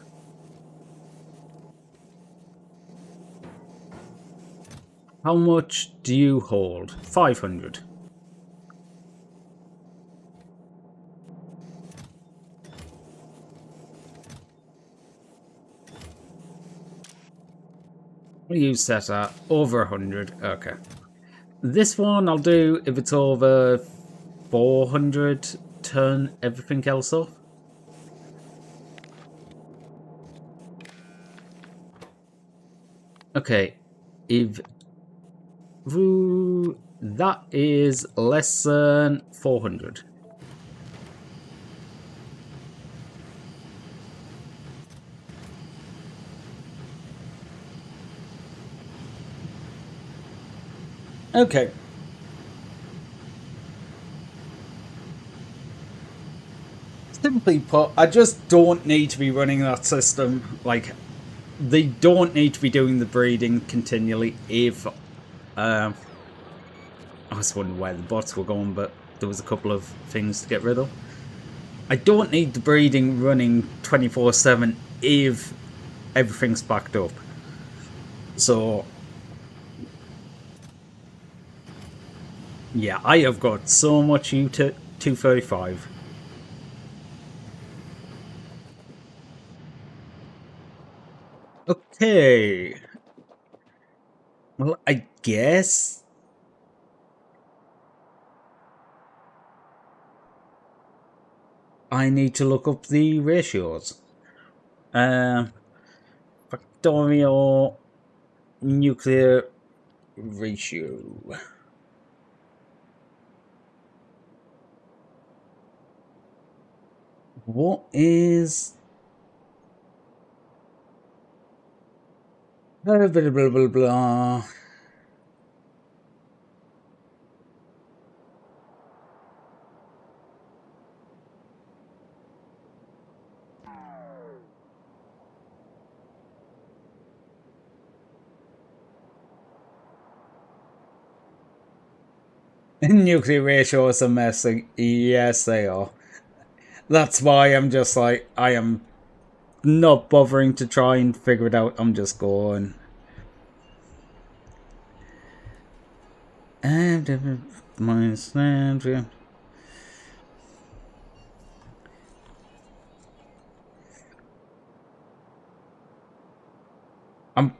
How much do you hold? 500. What do you set at? Over 100. Okay. This one I'll do if it's over 400. Turn everything else off. Okay. If that is less than 400. Okay. Simply put, I just don't need to be running that system. Like, they don't need to be doing the breeding continually if... I was wondering where the bots were going, but there was a couple of things to get rid of. I don't need the breeding running 24/7 if everything's backed up. So, yeah, I have got so much U235. Okay. Well, I guess I need to look up the ratios. Factorio nuclear ratio. What is... blah, blah, blah, blah, blah. Nuclear ratios are messing. Yes, they are. That's why I'm just like, I am not bothering to try and figure it out. I'm just going. Minus that. I'm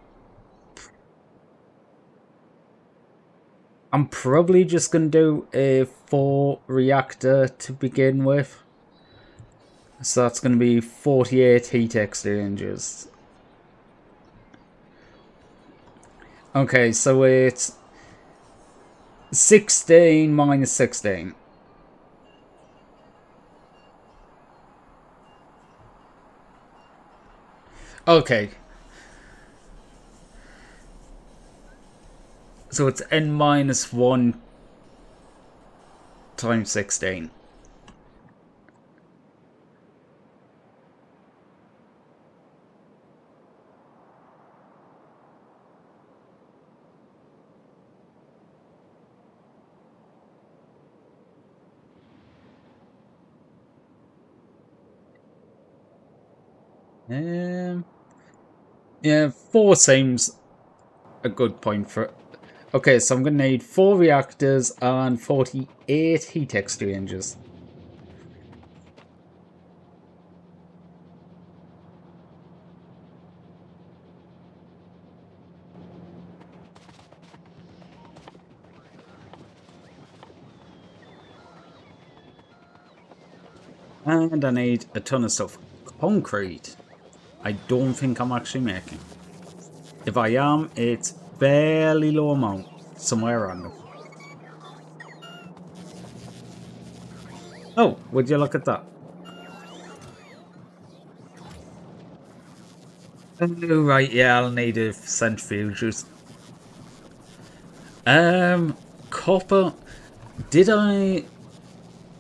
I'm probably just gonna do a 4 reactor to begin with. So that's gonna be 48 heat exchangers. Okay, so it's 16 minus 16. Okay, so it's n minus 1 times 16. Um, yeah, 4 seems a good point for it. Okay, so I'm gonna need 4 reactors and 48 heat exchangers. And I need a ton of stuff. Concrete. I don't think I'm actually making. If I am, it's fairly low amount. Somewhere random. Oh, would you look at that? Oh, right, yeah, I'll need a centrifuges. Copper. Did I?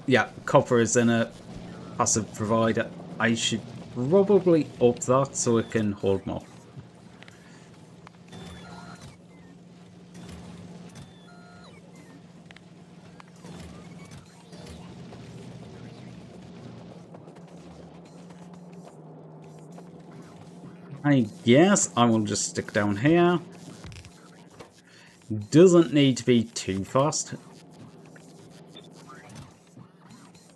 Yeah, copper is in a passive provider. I should probably up that so it can hold more. I guess I will just stick down here. Doesn't need to be too fast.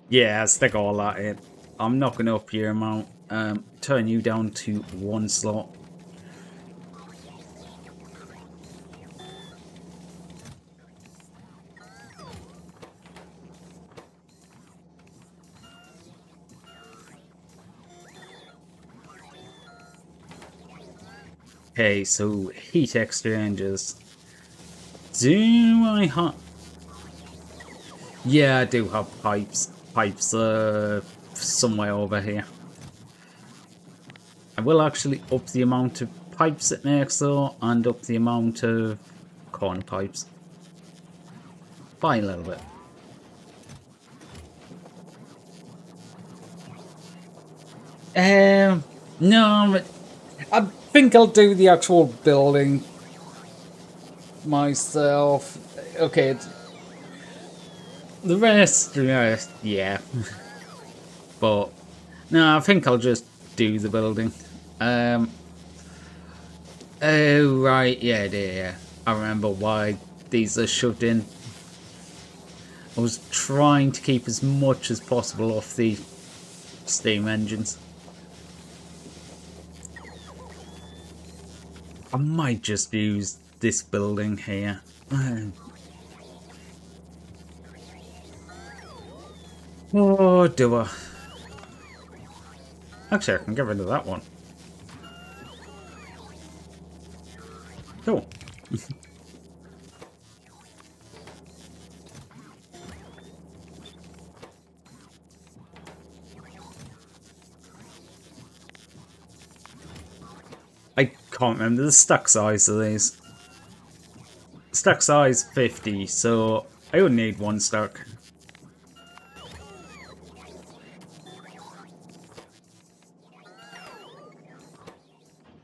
Yeah, stick all that in. I'm not going to up your amount. Turn you down to 1 slot. Okay, so heat exchangers. Do I have... Yeah, I do have pipes. Pipes somewhere over here. I will actually up the amount of pipes it makes though, and up the amount of corner pipes. By a little bit. No, I think I'll do the actual building myself. Okay, the rest, yeah. But no, I think I'll just do the building. Um. Oh right, yeah. I remember why these are shoved in. I was trying to keep as much as possible off the steam engines. I might just use this building here. Oh, do I? Actually, I can get rid of that one. Cool. I can't remember the stack size of these. Stack size 50, so I would need 1 stack.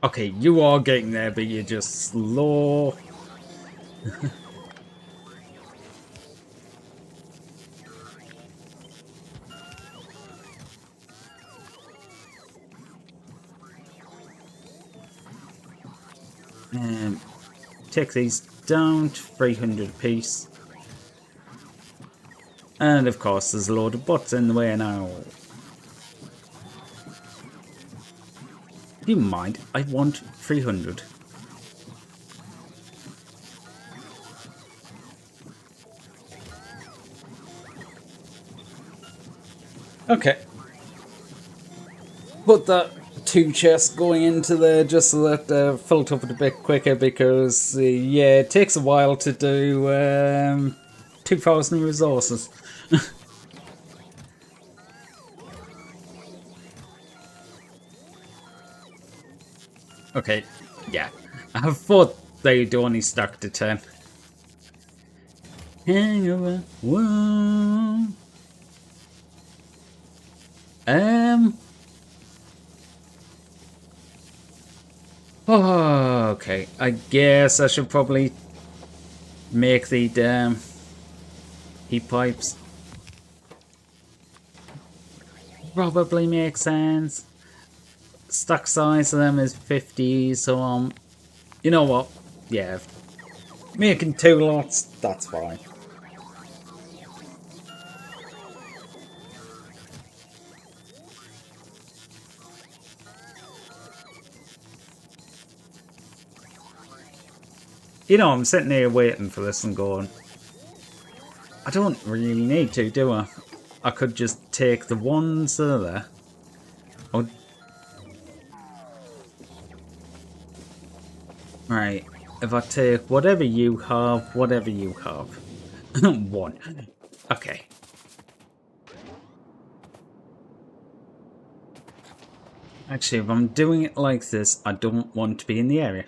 Okay, you are getting there, but you're just slow. Take these down to 300 apiece. And of course, there's a load of bots in the way now. Do you mind? I want 300. Okay. Put that 2 chests going into there just so that filled up a bit quicker because, yeah, it takes a while to do 2,000 resources. Okay, yeah. I thought they'd only stuck to 10. Hangover, whoa. Oh, okay. I guess I should probably make the damn heat pipes. Probably makes sense. Stack size of them is 50, so you know what? Yeah, making 2 lots, that's fine. You know, I'm sitting here waiting for this and going, I don't really need to, do I? I could just take the ones that are there. Oh, right. If I take whatever you have, whatever you have. 1. Okay. Actually, if I'm doing it like this, I don't want to be in the area.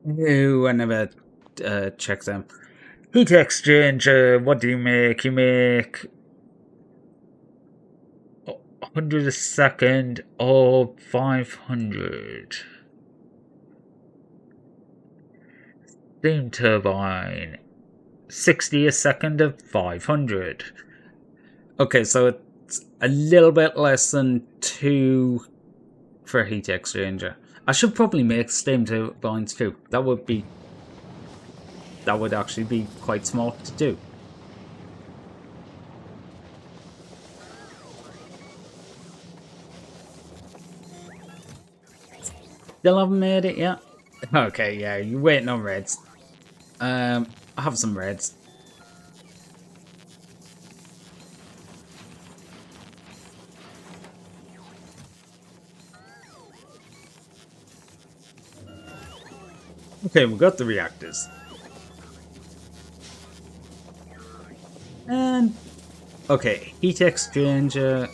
Ooh, I never check them. Heat exchanger, what do you make? You make 100 a second or 500. Steam turbine, 60 a second of 500. Okay, so it's a little bit less than 2 for a heat exchanger. I should probably make steam turbines too. That would actually be quite smart to do. Still haven't made it yet? Okay, yeah, you're waiting on reds. I have some reds. Okay, we got the reactors. And okay, heat exchanger.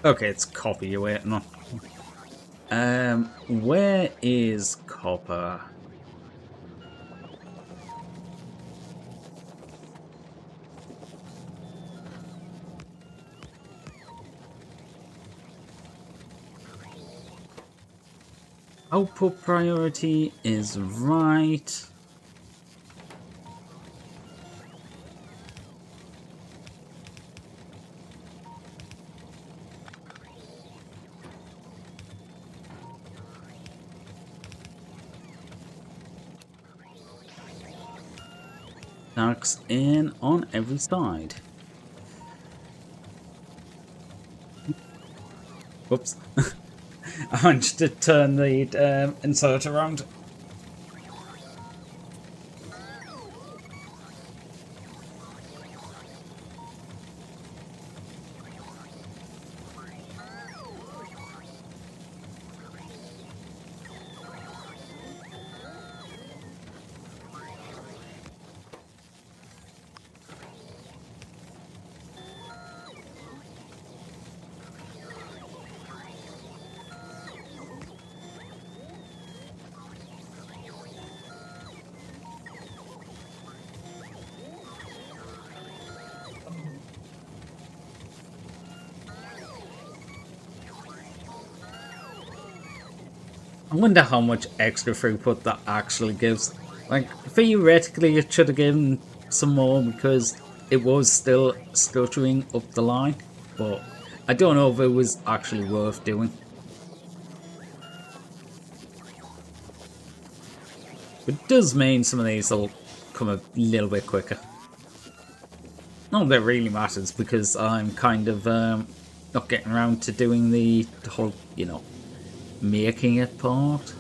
Okay, it's copper you're waiting on. Where is copper? Output priority is right. Darks in on every side. Whoops. I managed to turn the insert around. I wonder how much extra throughput that actually gives. Like, theoretically, it should have given some more because it was still stuttering up the line, but I don't know if it was actually worth doing. But it does mean some of these will come a little bit quicker. Not that it really matters because I'm kind of not getting around to doing the whole, making it part.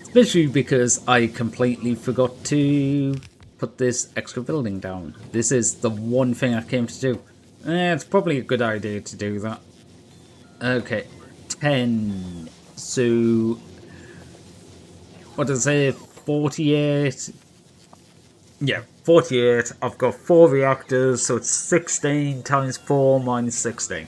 Especially because I completely forgot to put this extra building down. This is the one thing I came to do. It's probably a good idea to do that. Okay, 10. So, what does it say? 48. Yeah, 48. I've got 4 reactors, so it's 16 times 4 minus 16.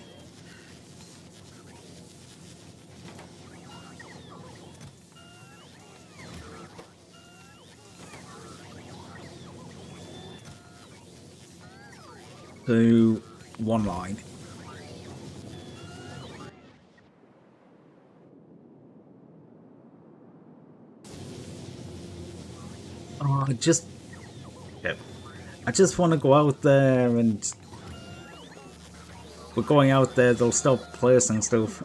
So, one line. Oh, yeah, I just want to go out there and we're going out there, they'll stop placing stuff.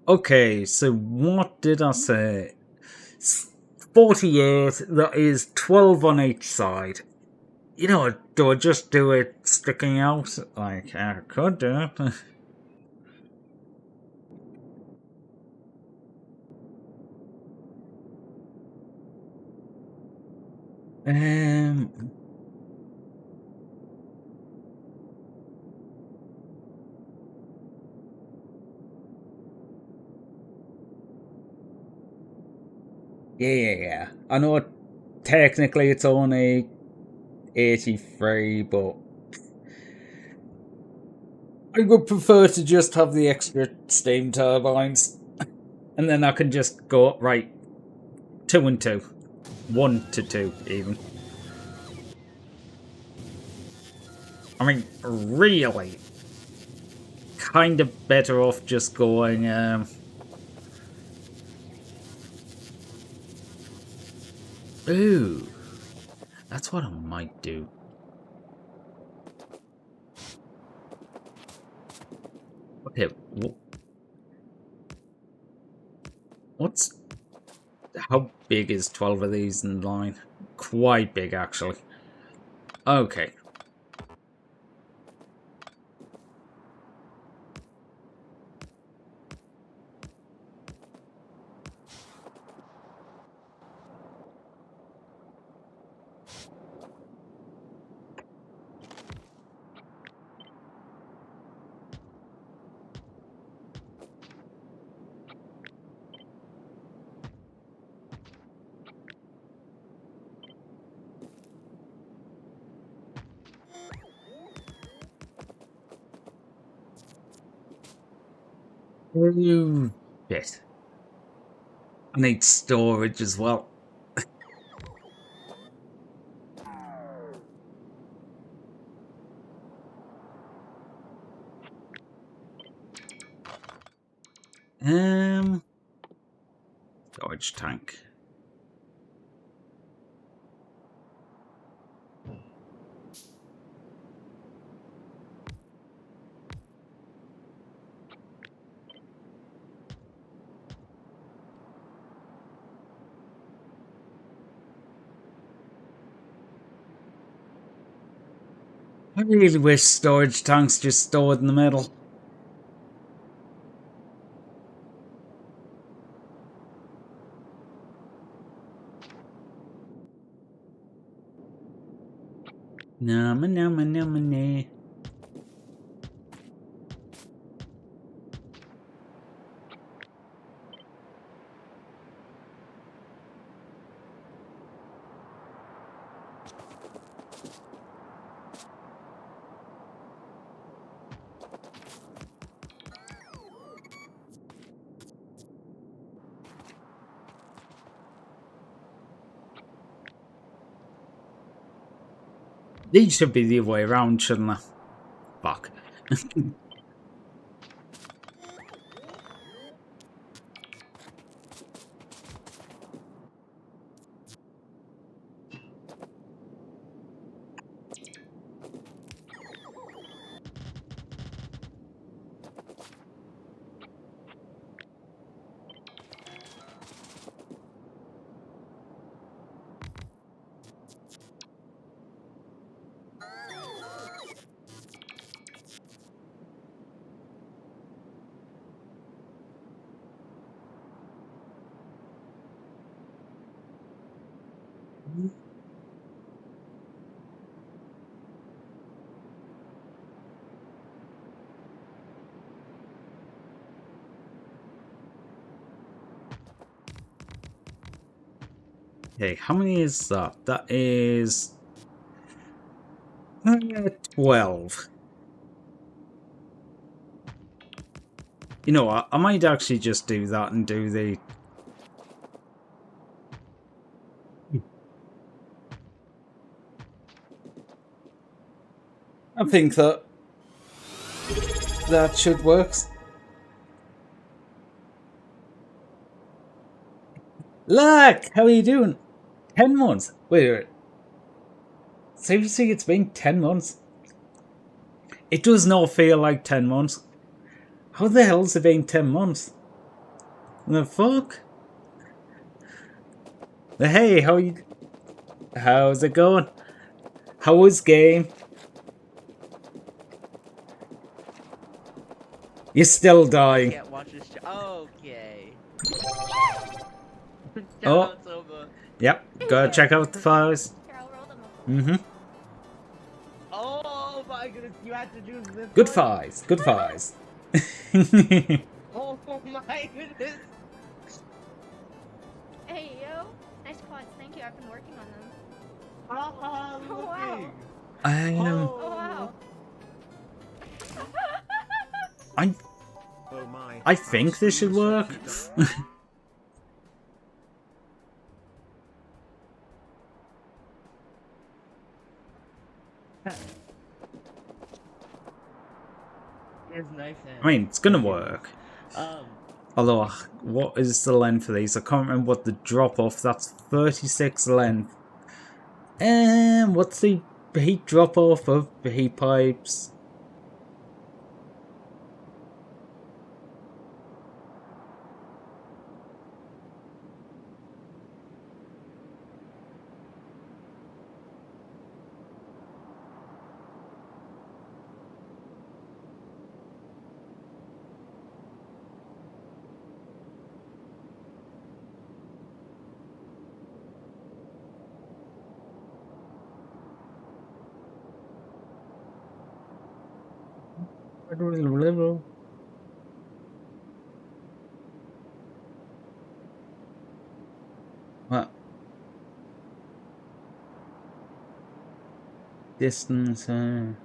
Okay, so what did I say? 48, that is 12 on each side. Do I just do it sticking out? Like, I could do it. um, yeah. I know technically it's only 83, but I would prefer to just have the extra steam turbines. And then I can just go, right, 2 and 2. 1 to 2, even. I mean, really, kind of better off just going, ooh, that's what I might do. Okay, what's, how big is 12 of these in line? Quite big, actually. Okay. Ooh, shit. I need storage as well. Um, Storage tank. I really wish storage tanks just stored in the middle. Nama nama nama nah. These should be the other way around, shouldn't they? Fuck. Okay, how many is that? That is 12. You know what? I might actually just do that and do the... I think that should work. Look! How are you doing? 10 months? Wait. Seriously, it's been 10 months? It does not feel like 10 months. How the hell's it been 10 months? The fuck? Hey, how's it going? How was game? You're still dying. I can't watch this show. Okay. Oh. Yep, go check out the files. Mm-hmm. Oh my goodness, you have to do this. Good files, good files. Oh my goodness. Hey, yo. Nice quads. Thank you. I've been working on them. Oh, wow. Oh, wow. I think this should work. it's nice. I mean, it's gonna work. Although, what is the length of these? I can't remember what the drop off. That's 36 length. And what's the heat drop off of the heat pipes? What? Distance, two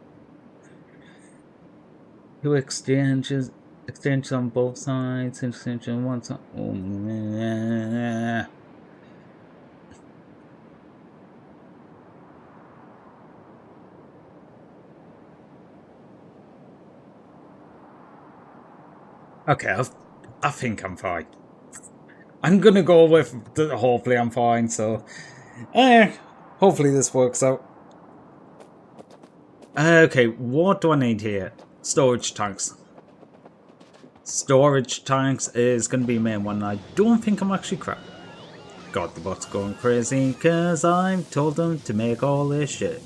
exchanges on both sides, exchange on one side. Oh, man. Okay, I think I'm fine. I'm gonna go with hopefully I'm fine, so hopefully this works out. Okay, what do I need here? Storage tanks. Storage tanks is gonna be the main one. I don't think I'm actually crap. God, the bot's going crazy because I've told them to make all this shit.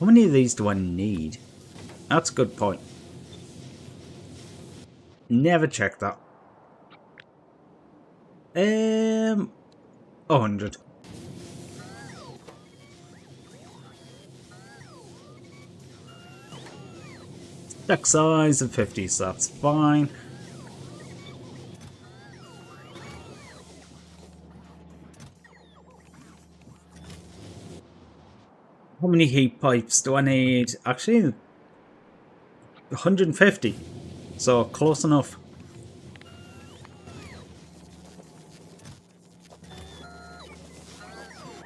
How many of these do I need? That's a good point. Never checked that. 100. Deck size of 50, so that's fine. How many heat pipes do I need? Actually, 150. So close enough.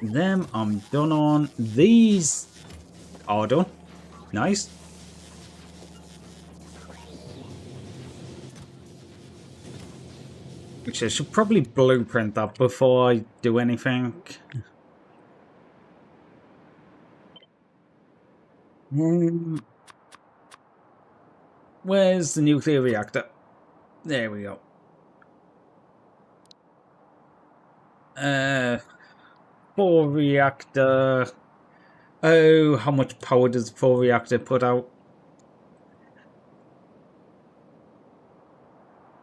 them I'm done on. These are done. Nice. Which I should probably blueprint that before I do anything. Where's the nuclear reactor? There we go. Four reactor. Oh, how much power does the four reactor put out?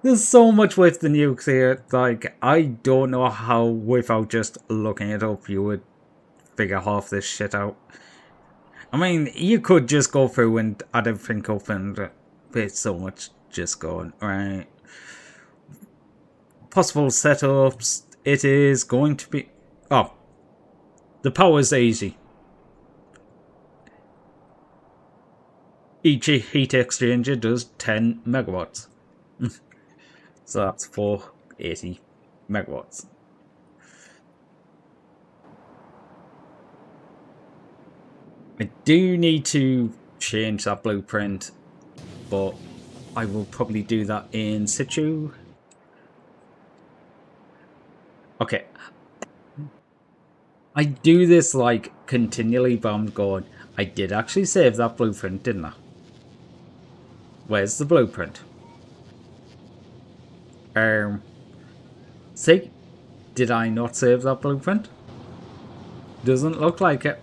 There's so much with the nuclear, like, I don't know how, without just looking it up, you would figure half this shit out. I mean, you could just go through and add everything up and it's so much just going, right. Possible setups, it is going to be... Oh, the power's easy. Each heat exchanger does 10 megawatts. So that's 480 megawatts. I do need to change that blueprint, but I will probably do that in situ. Okay. I do this like continually, but I'm going, I did actually save that blueprint, didn't I? Where's the blueprint? See? Did I not save that blueprint? Doesn't look like it.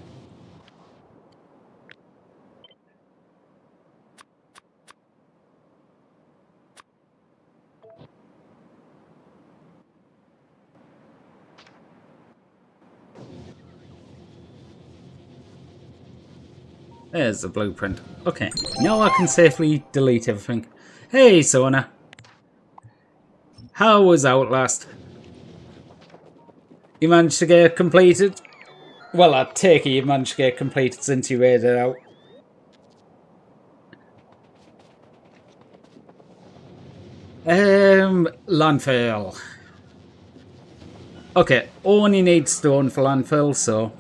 There's the blueprint. Okay, now I can safely delete everything. Hey, Sona. How was Outlast? You managed to get it completed? Well, I take it you managed to get it completed since you read it out. Landfill. Okay, only need stone for landfill, so...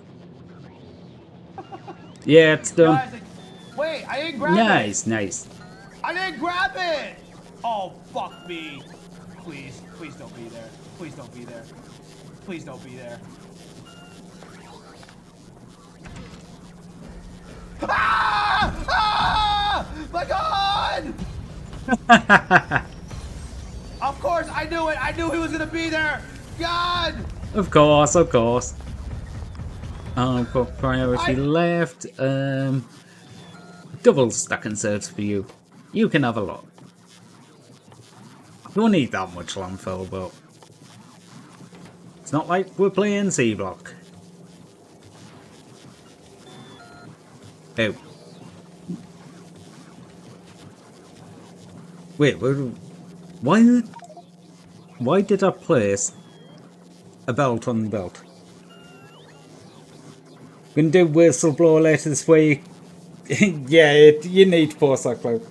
Yeah, it's done. Guys, wait, I didn't grab it. Nice, nice. I didn't grab it. Oh, fuck me. Please, please don't be there. Please don't be there. Please don't be there. Ah! Ah! My God! Of course, I knew it. I knew he was gonna be there. God! Of course, of course. I've got priority left. Double stack inserts for you. You can have a lot. Don't need that much landfill, but it's not like we're playing C block. Oh. Wait, why did I place a belt on the belt? Gonna do whistleblower later this week. Yeah, you need to post that cloud.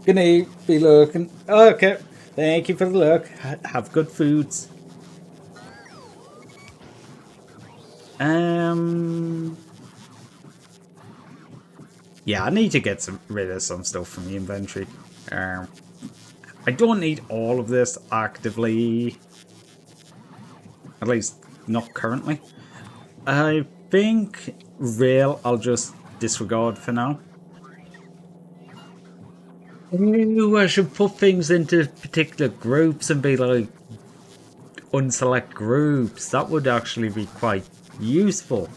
Gonna be looking. Okay, thank you for the look. Have good foods. Yeah, I need to get rid of some stuff from the inventory. I don't need all of this actively. At least, not currently. I think rail I'll just disregard for now. Ooh, I should put things into particular groups and be like unselect groups. That would actually be quite useful.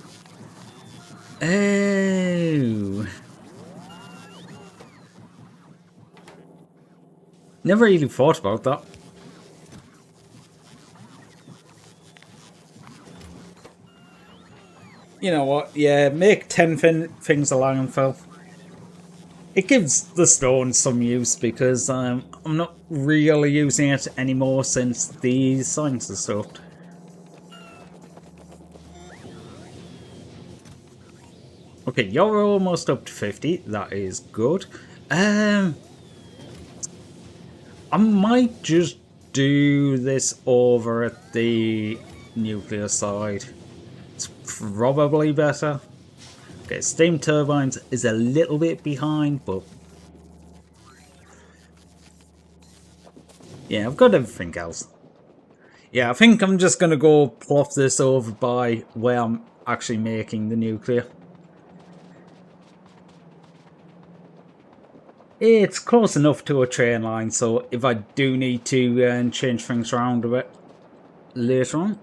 Oh. Never really thought about that. You know what? Yeah, make 10 things a landfill. It gives the stone some use because I'm not really using it anymore since the signs are stopped. Okay, you're almost up to 50. That is good. I might just do this over at the nuclear side. It's probably better. Okay, steam turbines is a little bit behind, but yeah, I've got everything else. Yeah, I think I'm just gonna go plop this over by where I'm actually making the nuclear. It's close enough to a train line, so if I do need to change things around a bit later on.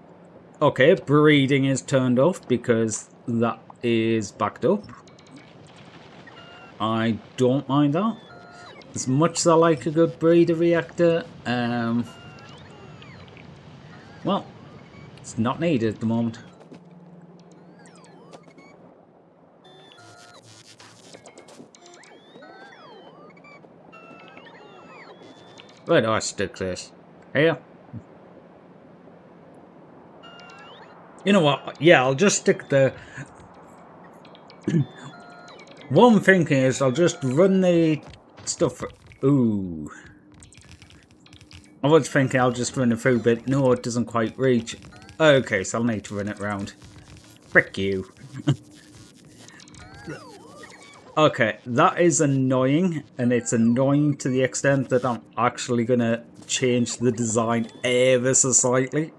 Okay, breeding is turned off because that is backed up. I don't mind that. As much as I like a good breeder reactor, well, it's not needed at the moment. Where do I stick this? Here? You know what? Yeah, I'll just stick the... What I'm thinking is I'll just run the stuff... Ooh. I was thinking I'll just run it through, but no, it doesn't quite reach. Okay, so I'll need to run it round. Frick you. Okay, that is annoying, and it's annoying to the extent that I'm actually gonna change the design ever so slightly.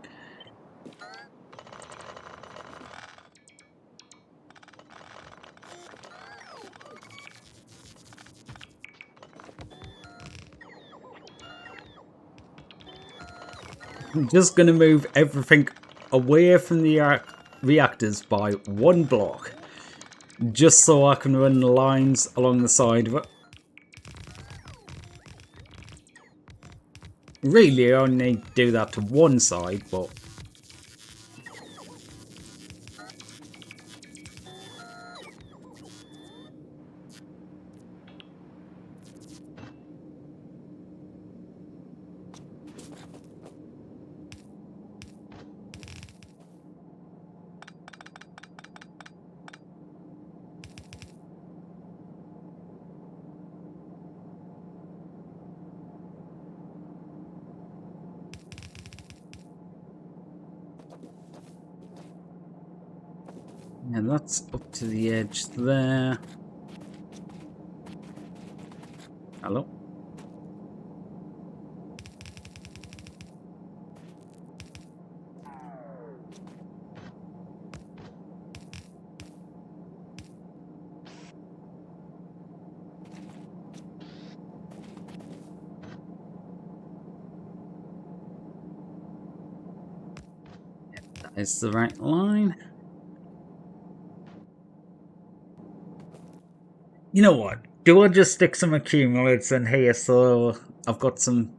I'm just gonna move everything away from the reactors by one block, just so I can run the lines along the side of it. Really, I only need to do that to one side, but... And that's up to the edge there. Hello? That is the right line. You know what? Do I just stick some accumulates in here so I've got some...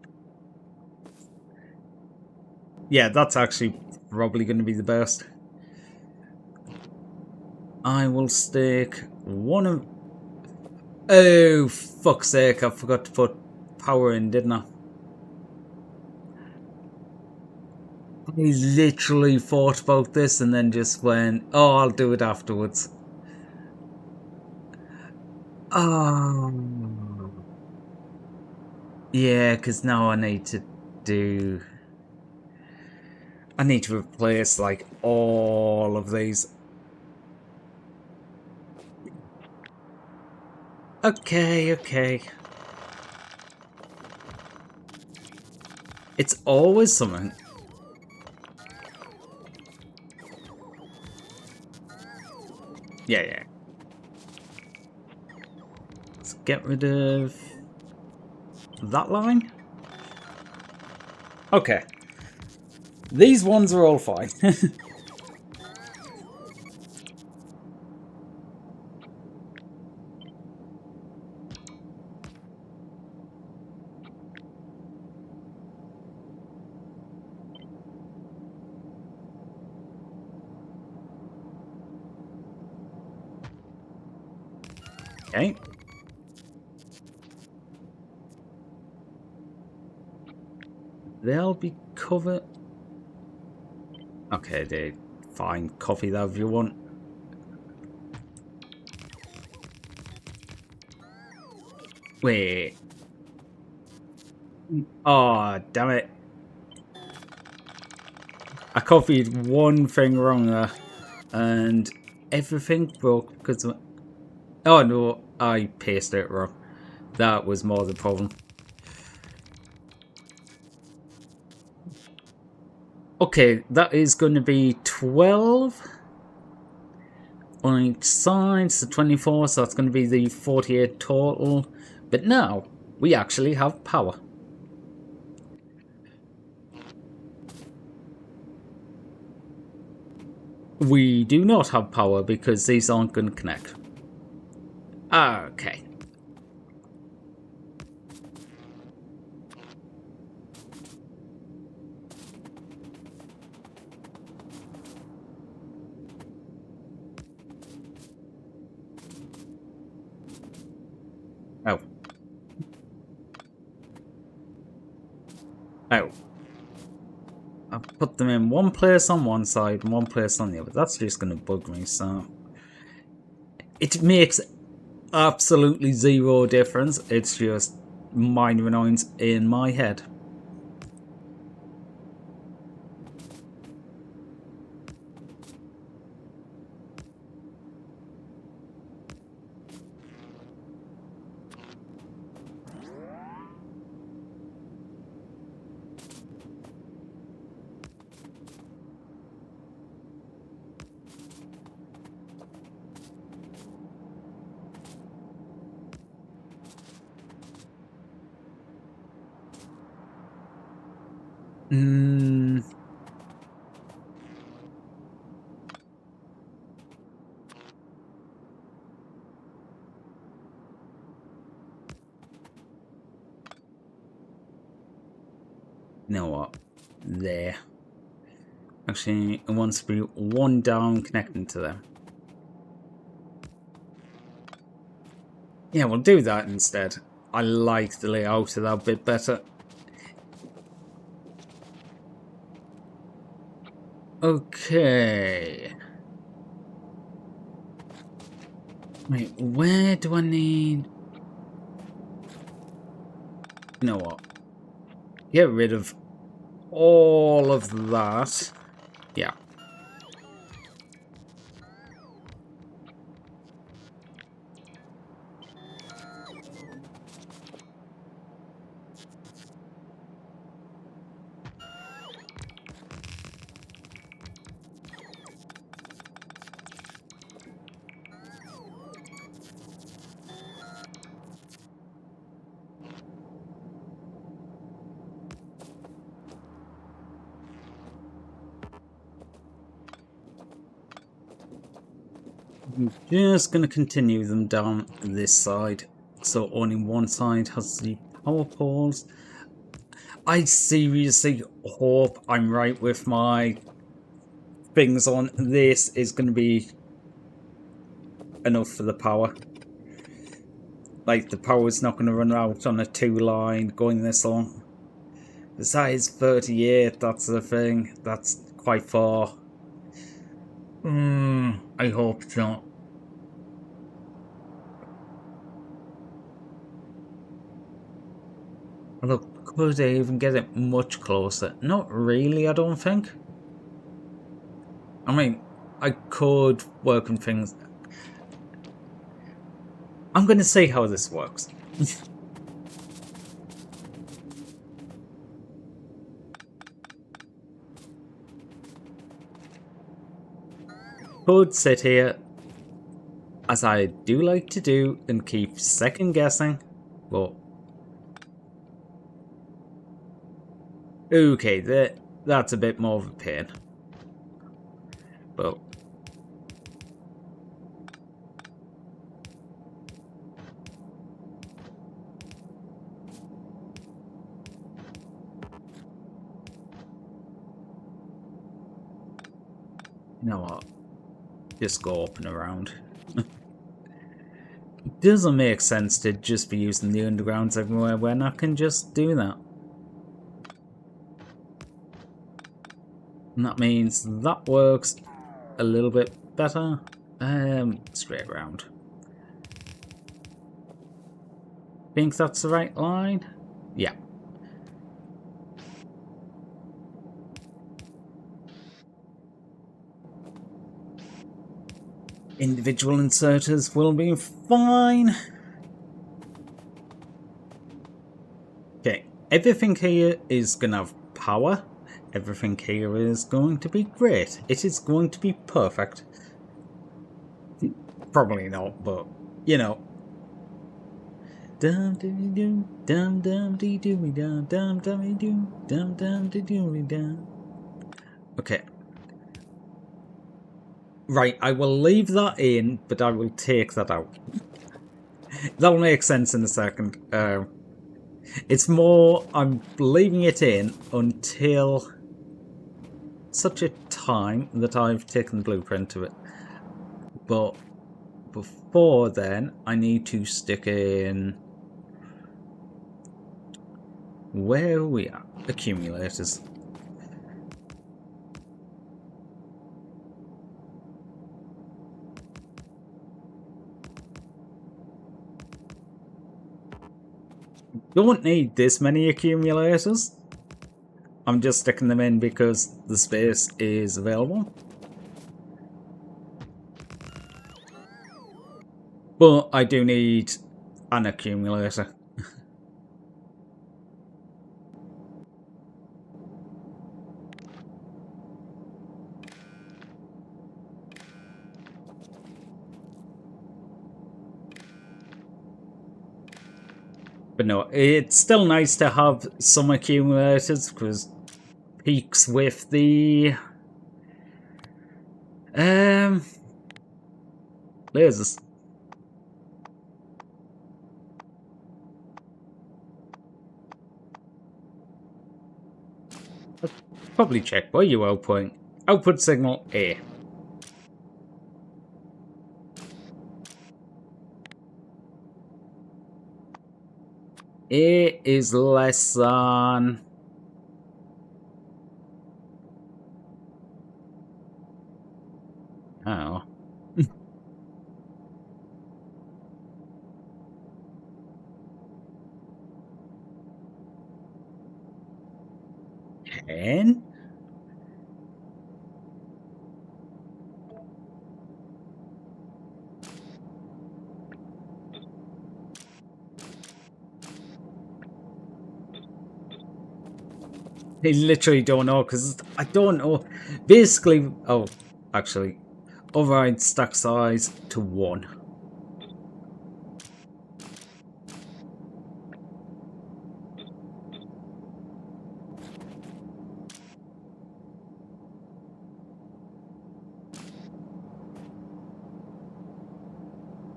Yeah, that's actually probably going to be the best. I will stick one of... Oh, fuck's sake, I forgot to put power in, didn't I? I literally thought about this and then just went, oh, I'll do it afterwards. Oh. Yeah, because now I need to do... I need to replace, like, all of these. Okay, okay. It's always something. Yeah, yeah. Let's get rid of that line. Okay. These ones are all fine. Okay. They'll be covered. Okay, they fine. Coffee that if you want. Wait. Oh, damn it. I copied one thing wrong there, and everything broke because of... Oh no, I pasted it wrong. That was more the problem. Okay, that is going to be 12 on each side, so 24, so that's going to be the 48 total. But now, we actually have power. We do not have power because these aren't going to connect. Okay. Oh. Oh. I put them in one place on one side and one place on the other. That's just going to bug me, so... It makes absolutely zero difference. It's just minor annoyance in my head. You know what? There. Actually, it wants to be one down connecting to them. Yeah, we'll do that instead. I like the layout of that bit better. Okay. Wait, where do I need... You know what? Get rid of all of that. Yeah. I'm just going to continue them down this side. So only one side has the power poles. I seriously hope I'm right with my things on. This is going to be enough for the power. Like, the power's not going to run out on a 2-line going this long. Besides 38, that's the thing. That's quite far. I hope not. Look, could I even get it much closer? Not really, I don't think. I mean, I could work on things. I'm going to see how this works. Could sit here, as I do like to do, and keep second guessing, but... Okay, that's a bit more of a pain. But... You know what? Just go up and around. It doesn't make sense to just be using the undergrounds everywhere when I can just do that. And that means that works a little bit better. Straight round. Think that's the right line? Yeah. Individual inserters will be fine. Okay, everything here is going to have power. Everything here is going to be great. It is going to be perfect. Probably not, but, you know. Dum dum dum dum dum dee doo dum dum dum doo dum dum dee doo dum. Okay. Right, I will leave that in, but I will take that out. That'll make sense in a second. It's more, I'm leaving it in until such a time that I've taken the blueprint of it. But before then, I need to stick in... Where are we at? Accumulators. Don't need this many accumulators. I'm just sticking them in because the space is available. But I do need an accumulator. But no, it's still nice to have some accumulators because peaks with the lasers. Probably check where you outputting. Output signal A. A is less than... Oh. 10? I literally don't know because I don't know. Basically, oh, actually, override stack size to 1.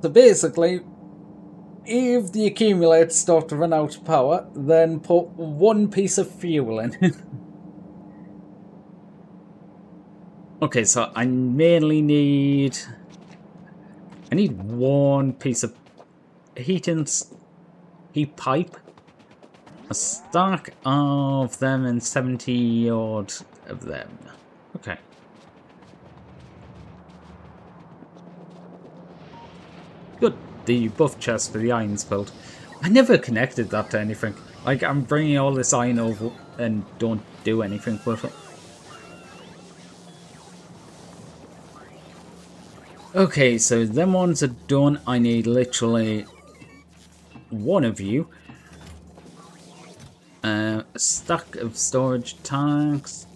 So basically, if the accumulators start to run out of power, then put 1 piece of fuel in. Okay, so I mainly need... I need 1 piece of heat pipe, a stack of them, and 70 odd of them. Okay. Good. The buff chest for the iron's built. I never connected that to anything. Like, I'm bringing all this iron over and don't do anything with it. Okay, so them ones are done. I need literally 1 of you. A stack of storage tanks.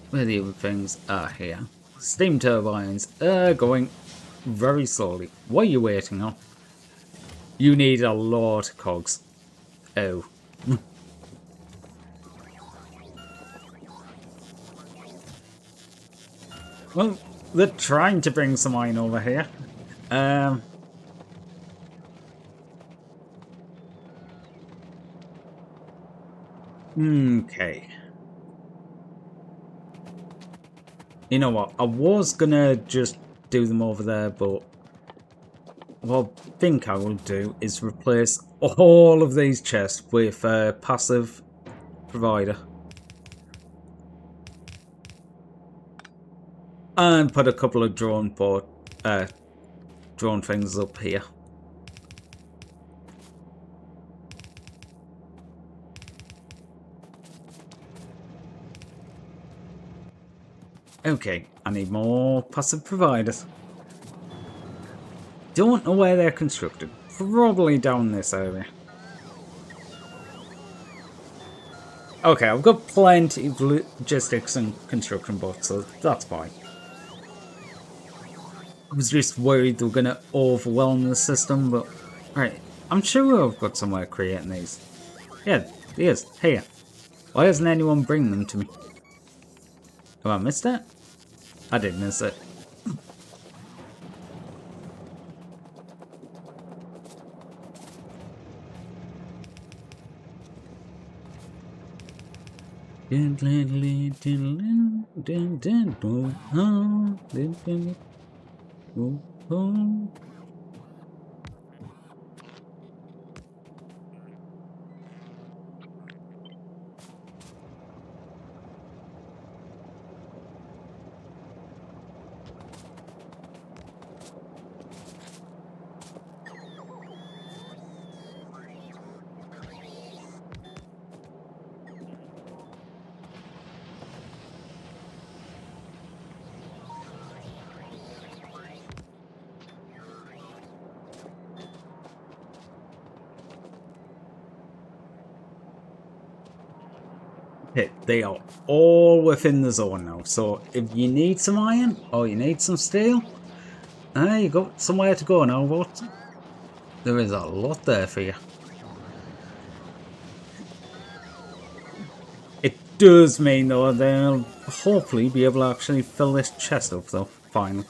Where the other things are here. Steam turbines are going very slowly. What are you waiting on? You need a lot of cogs. Oh. Well, they're trying to bring some iron over here. Okay. You know what? I was gonna just do them over there, but what I think I will do is replace all of these chests with a passive provider. And put a couple of drone things up here. Okay, I need more passive providers. Don't know where they're constructed. Probably down this area. Okay, I've got plenty of logistics and construction bots, so that's fine. I was just worried they were going to overwhelm the system, but... Alright, I'm sure I've got somewhere creating these. Yeah, here's, here. Why hasn't anyone bring them to me? Have I missed it? I did miss it. Okay, they are all within the zone now, so if you need some iron or you need some steel, you got somewhere to go now, but there is a lot there for you. It does mean though they'll hopefully be able to actually fill this chest up though, finally.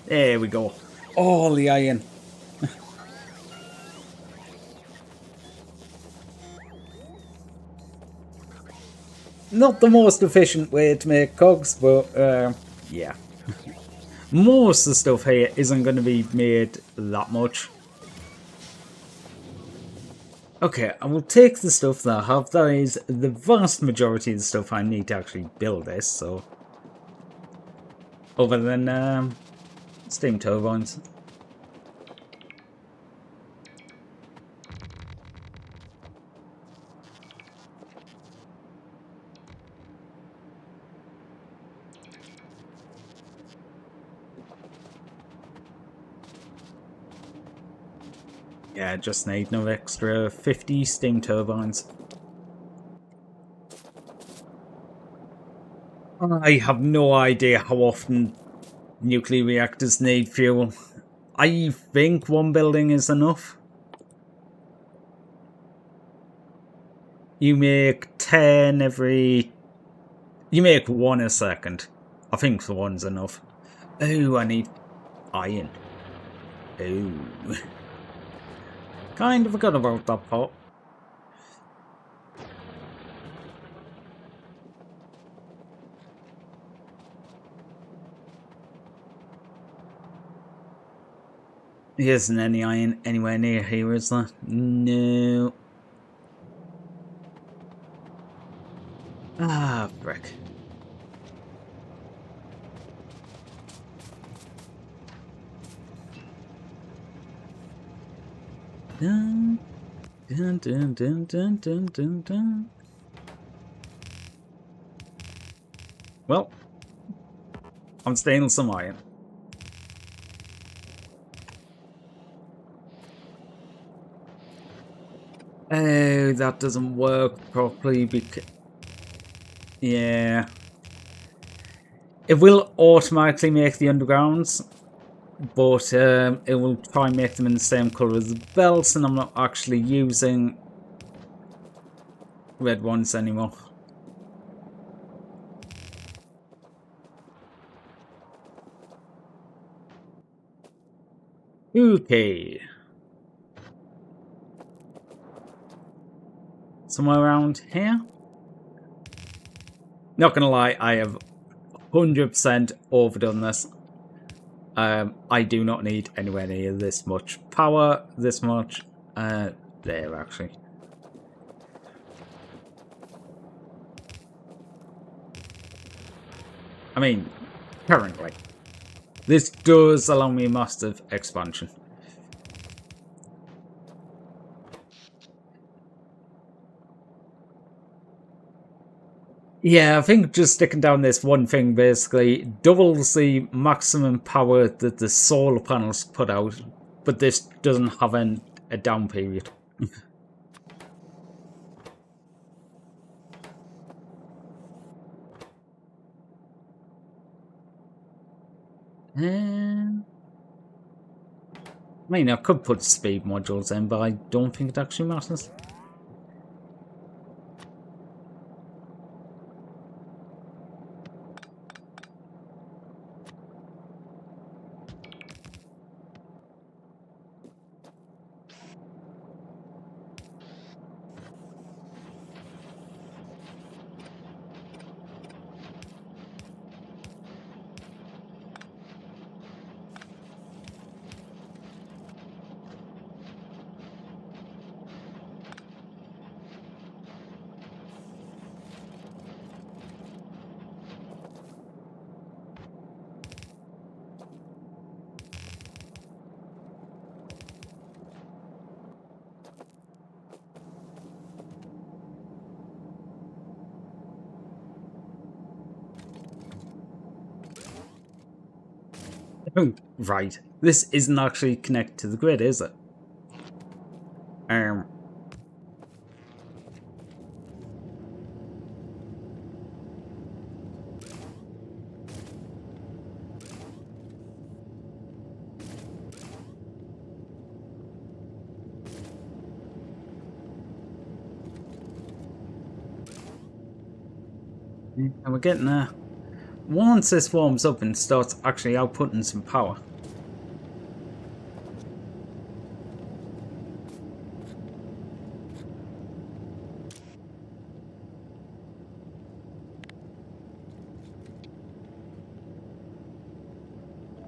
There we go. All the iron. Not the most efficient way to make cogs, but yeah. Most of the stuff here isn't going to be made that much. Okay, I will take the stuff that I have. That is the vast majority of the stuff I need to actually build this, so... Other than steam turbines. Yeah, just need no extra 50 steam turbines. I have no idea how often nuclear reactors need fuel. I think one building is enough. You make 10 every... You make 1 a second. I think the one's enough. Oh, I need iron. Oh. Kind of forgot about that part. There isn't any iron anywhere near here, is there? No. Ah, frick. Dun, dun, dun, dun, dun, dun, dun, dun. Well, I'm stealing some iron. Oh, that doesn't work properly because... Yeah. It will automatically make the undergrounds, but it will try and make them in the same colour as the belts, and I'm not actually using red ones anymore. Okay. Somewhere around here? Not gonna lie, I have 100% overdone this. I do not need anywhere near this much power, this much. There, actually. I mean, currently. This does allow me massive expansion. Yeah, I think just sticking down this one thing basically doubles the maximum power that the solar panels put out, but this doesn't have a down period. I mean, I could put speed modules in, but I don't think it actually matters. Oh, right. This isn't actually connected to the grid, is it? Um. And we're getting there. Once this warms up and starts actually outputting some power.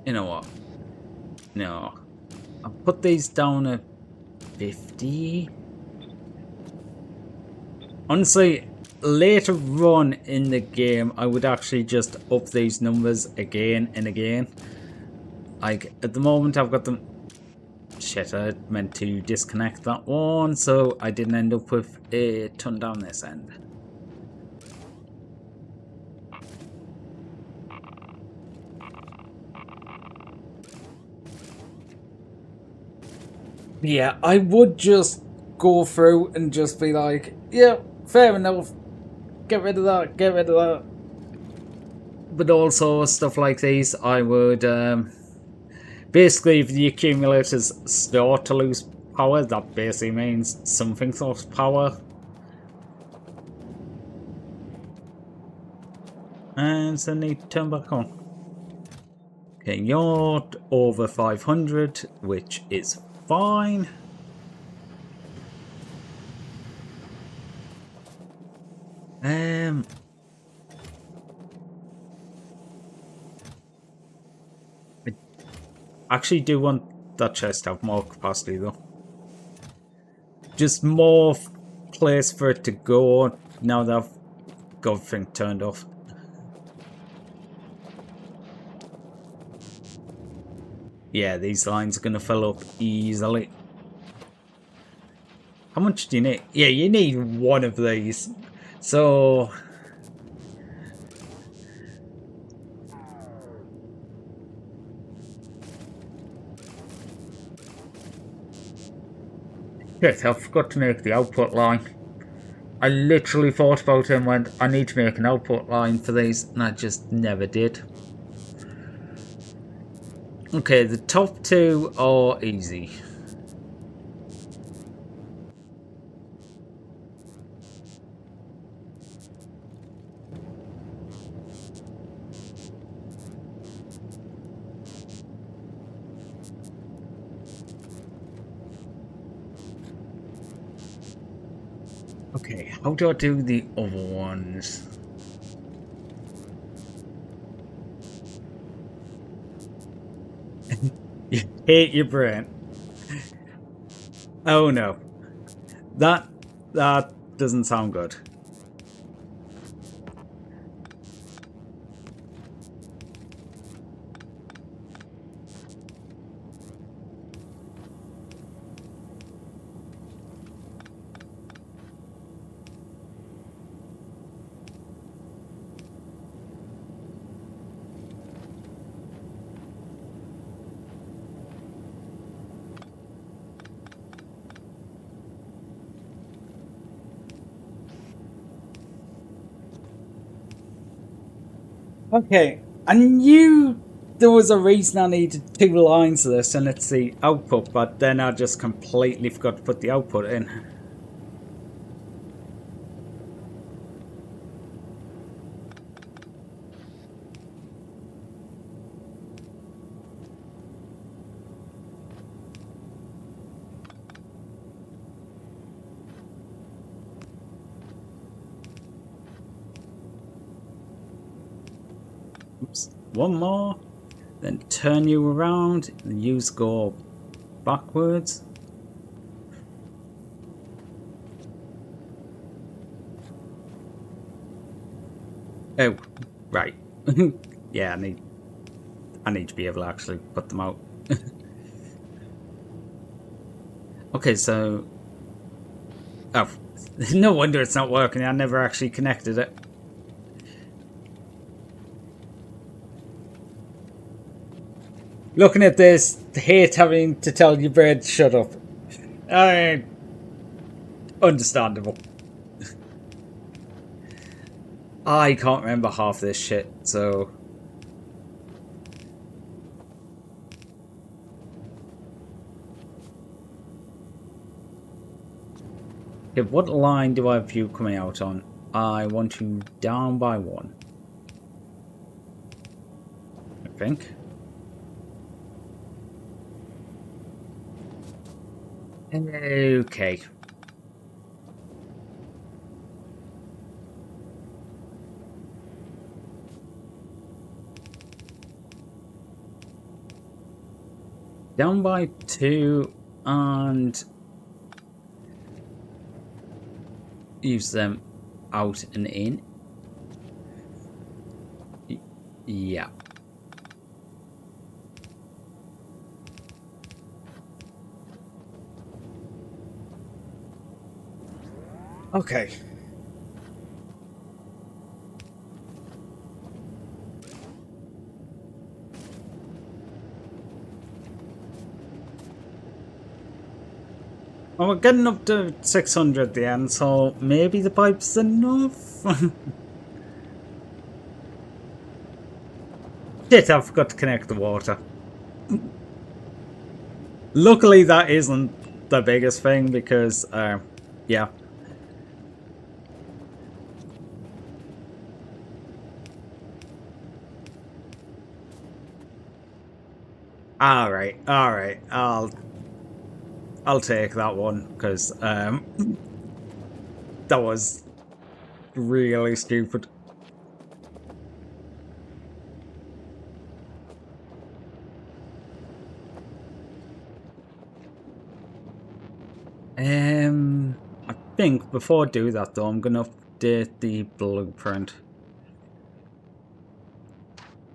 You know what? No. I'll put these down at 50. Honestly, later on in the game, I would actually just up these numbers again and again. Like, at the moment, I've got them... Shit, I meant to disconnect that one, so I didn't end up with a ton down this end. Yeah, I would just go through and just be like, yeah, fair enough. Get rid of that, get rid of that. But also, stuff like these, I would... basically, if the accumulators start to lose power, that basically means something's lost power. And so need to turn back on. Okay, you're over 500, which is fine. I actually do want that chest to have more capacity though. Just more place for it to go now that I've got everything turned off. Yeah, these lines are going to fill up easily. How much do you need? Yeah, you need one of these. So... Yes, I forgot to make the output line. I literally thought about it and went, I need to make an output line for these, and I just never did. Okay, the top two are easy. Okay, how do I do the other ones? You hate your brain. Oh no. That doesn't sound good. Okay, I knew there was a reason I needed 2 lines of this, and it's the output, but then I just completely forgot to put the output in. Oops. One more, then turn you around, and use go backwards. Oh, right. Yeah, I need to be able to actually put them out. Okay, so oh, no wonder it's not working. I never actually connected it. Looking at this, hate having to tell your bird to shut up. Understandable. I can't remember half this shit, so... Okay, what line do I have you coming out on? I want you down by 1. I think. Okay. Down by 2 and use them out and in. Yeah. Okay. Well, we're getting up to 600 at the end, so maybe the pipe's enough? Shit, I forgot to connect the water. Luckily, that isn't the biggest thing because, yeah. Alright, alright. I'll take that one because that was really stupid. I think before I do that though, I'm gonna update the blueprint.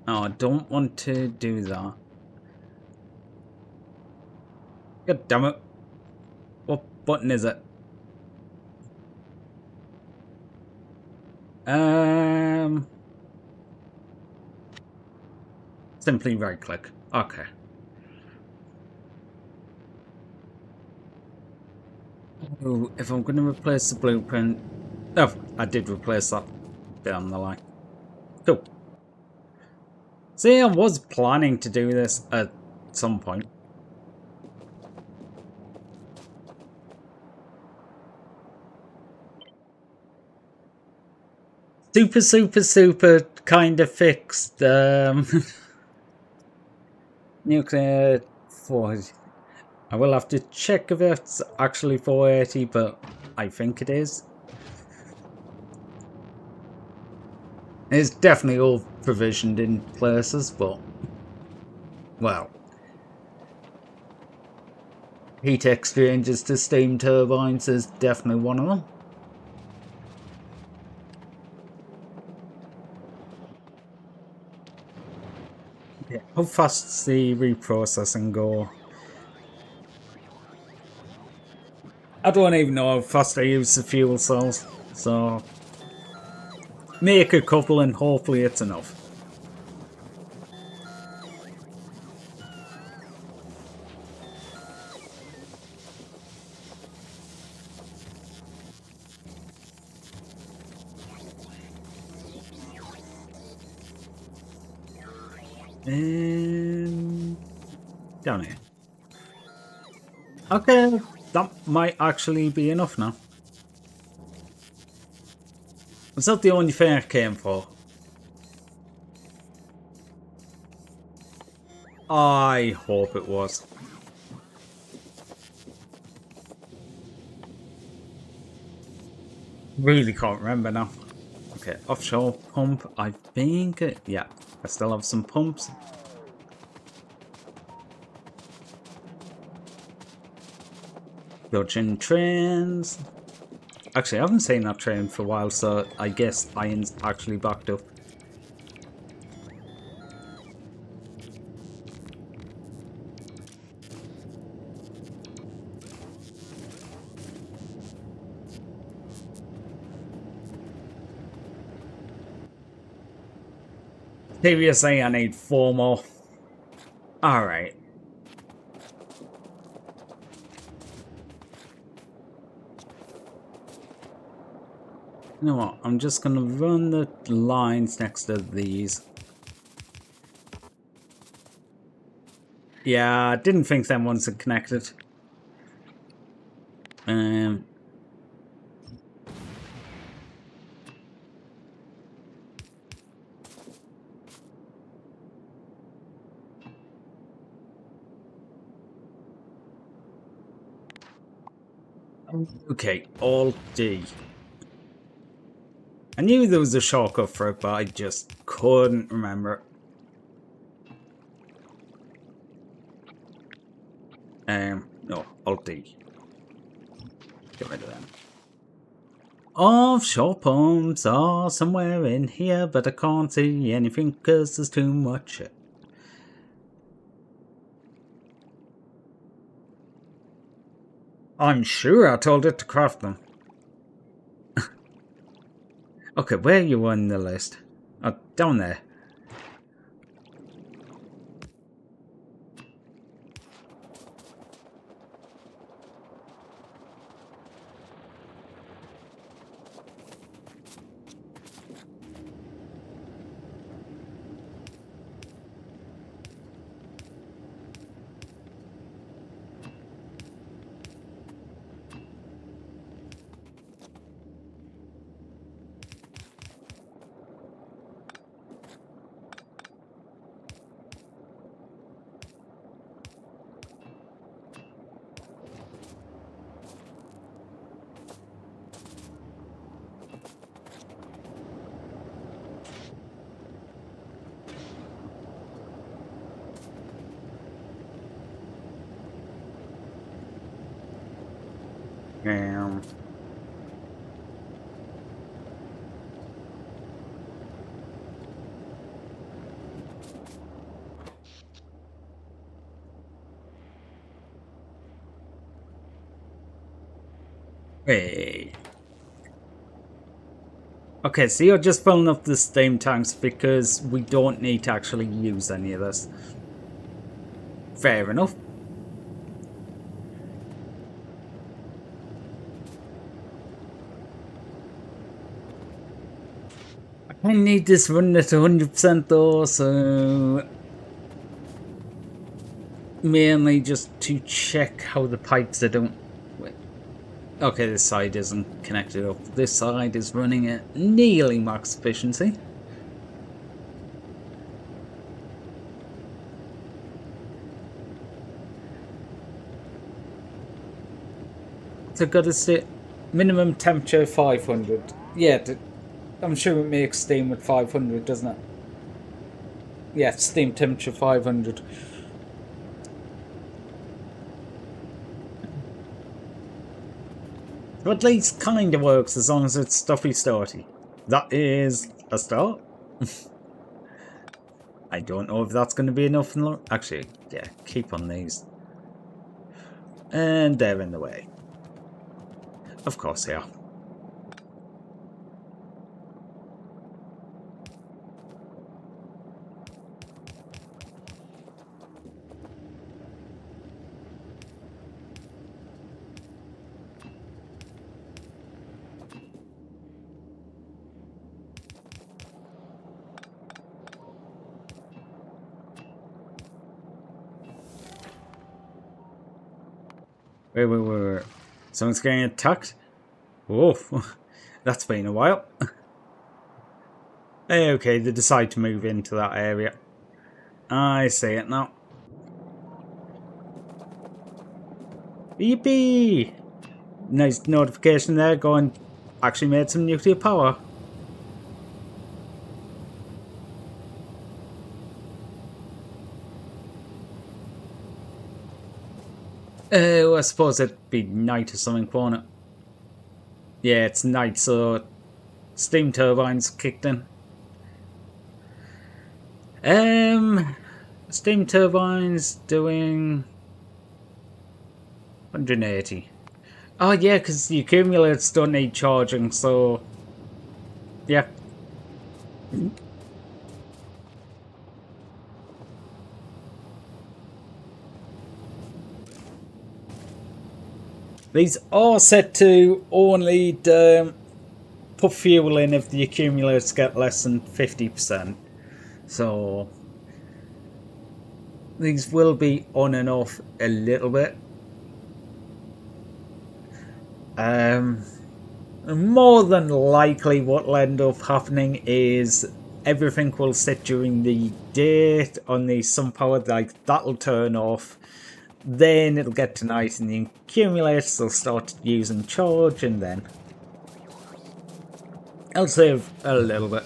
Oh, I don't want to do that. God damn it. What button is it? Simply right click. Okay. Oh, if I'm going to replace the blueprint... Oh, I did replace that down the line. Cool. See, I was planning to do this at some point. Super kind of fixed. Nuclear 480. I will have to check if it's actually 480, but I think it is. It's definitely all provisioned in places, but... Well... Heat exchangers to steam turbines is definitely one of them. Yeah. How fast does the reprocessing go? I don't even know how fast I use the fuel cells, so... Make a couple and hopefully it's enough. And down here. Okay, that might actually be enough now. Was that the only thing I came for? I hope it was. Really can't remember now. Okay, offshore pump, I think. Yeah, I still have some pumps. Dodging trains. Actually, I haven't seen that train for a while, so I guess iron's actually backed up. Seriously, I need 4 more. Alright. You know what? I'm just gonna run the lines next to these. Yeah, I didn't think them ones are connected. Okay, Alt D. I knew there was a shortcut for it, but I just couldn't remember. No, Alt D. Get rid of them. Offshore pumps are somewhere in here, but I can't see anything because there's too much. I'm sure I told it to craft them. Okay, where are you on the list? Oh, down there. Um, hey. Okay, so you're just filling up the steam tanks because we don't need to actually use any of this. Fair enough. I need this running at 100% though, so mainly just to check how the pipes are doing. Wait. Okay, this side isn't connected up. This side is running at nearly max efficiency. So got to stay minimum temperature 500. Yeah, I'm sure it makes steam with 500, doesn't it? Yeah, steam temperature 500. So at least kind of works as long as it's stuffy starty. That is a start. I don't know if that's going to be enough. Actually, yeah, keep on these. And they're in the way. Of course they are. Wait. Someone's getting attacked? Whoa, that's been a while. Okay, they decide to move into that area. I see it now. Yippee! Nice notification there going, actually made some nuclear power. Oh, I suppose it'd be night or something, won't it? Yeah, it's night, so steam turbines kicked in. Steam turbines doing 180. Oh yeah, because the accumulators don't need charging, so yeah. These are set to only put fuel in if the accumulators get less than 50%. So these will be on and off a little bit. More than likely what'll end up happening is everything will sit during the day on the sun power, like that'll turn off. Then it'll get to night and the accumulators will start using charge, and then I'll save a little bit.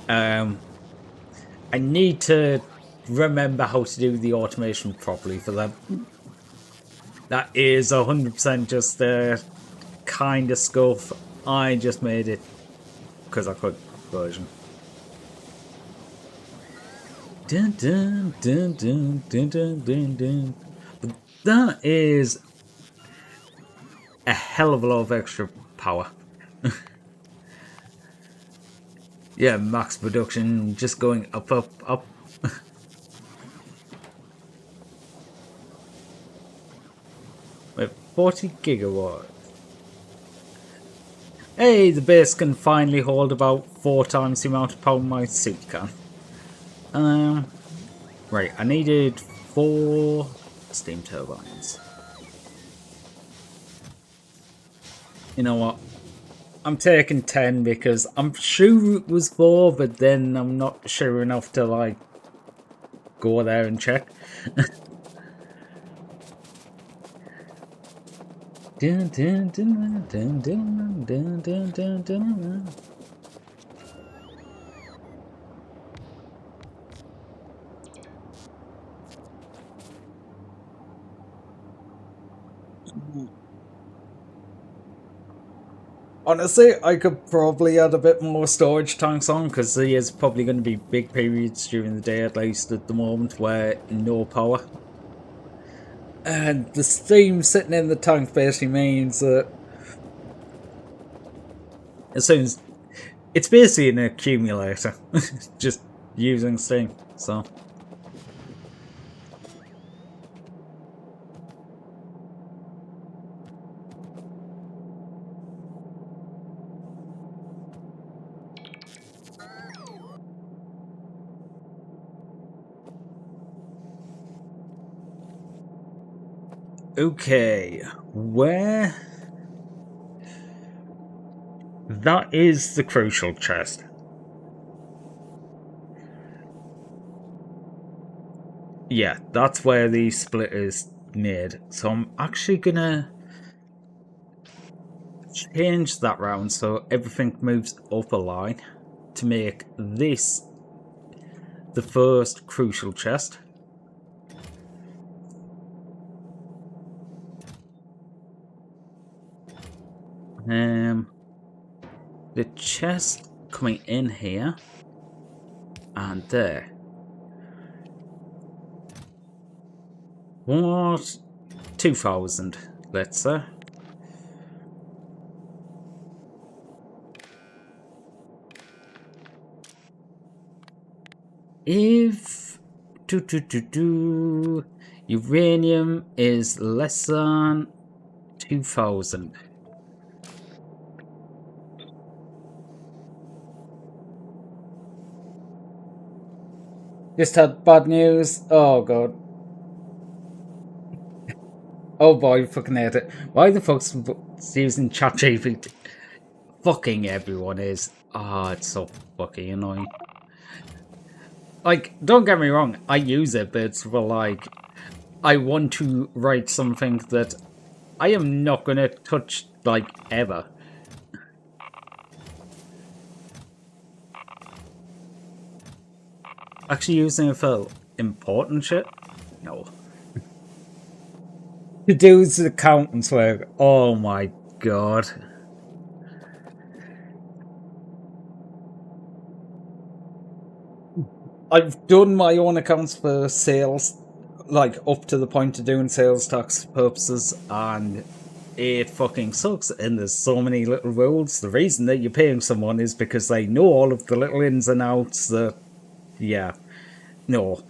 I need to remember how to do the automation properly for them. That is 100% just the kind of stuff I just made it because I could version. Dun, dun, dun, dun, dun, dun, dun, dun. But that is a hell of a lot of extra power. Yeah, max production just going up. Wait, 40 gigawatt. Hey, the base can finally hold about 4 times the amount of power my suit can. Right, I needed 4 steam turbines. You know what? I'm taking 10 because I'm sure it was 4, but then I'm not sure enough to like go there and check. Dun, dun, dun, dun, dun, dun, dun, dun, dun. Honestly, I could probably add a bit more storage tanks on because there is probably going to be big periods during the day, at least at the moment, where no power. And the steam sitting in the tank basically means that as soon as it's basically an accumulator, just using steam. So okay, where that is the crucial chest. Yeah, that's where the split is made. So I'm actually gonna change that round so everything moves up a line to make this the first crucial chest. The chest coming in here and there. What? 2,000, let's say. If uranium is less than 2,000. Just had bad news. Oh god. Oh boy, fucking hate it. Why the fuck's using ChatGPT? Fucking everyone is. Ah, it's so fucking annoying. Like, don't get me wrong, I use it, but it's for like, I want to write something that I am not gonna touch, like, ever. Actually using it for important shit? No. To do his accountant's work. Oh my god. I've done my own accounts for sales, like up to the point of doing sales tax purposes, and it fucking sucks. And there's so many little rules. The reason that you're paying someone is because they know all of the little ins and outs that, yeah, no.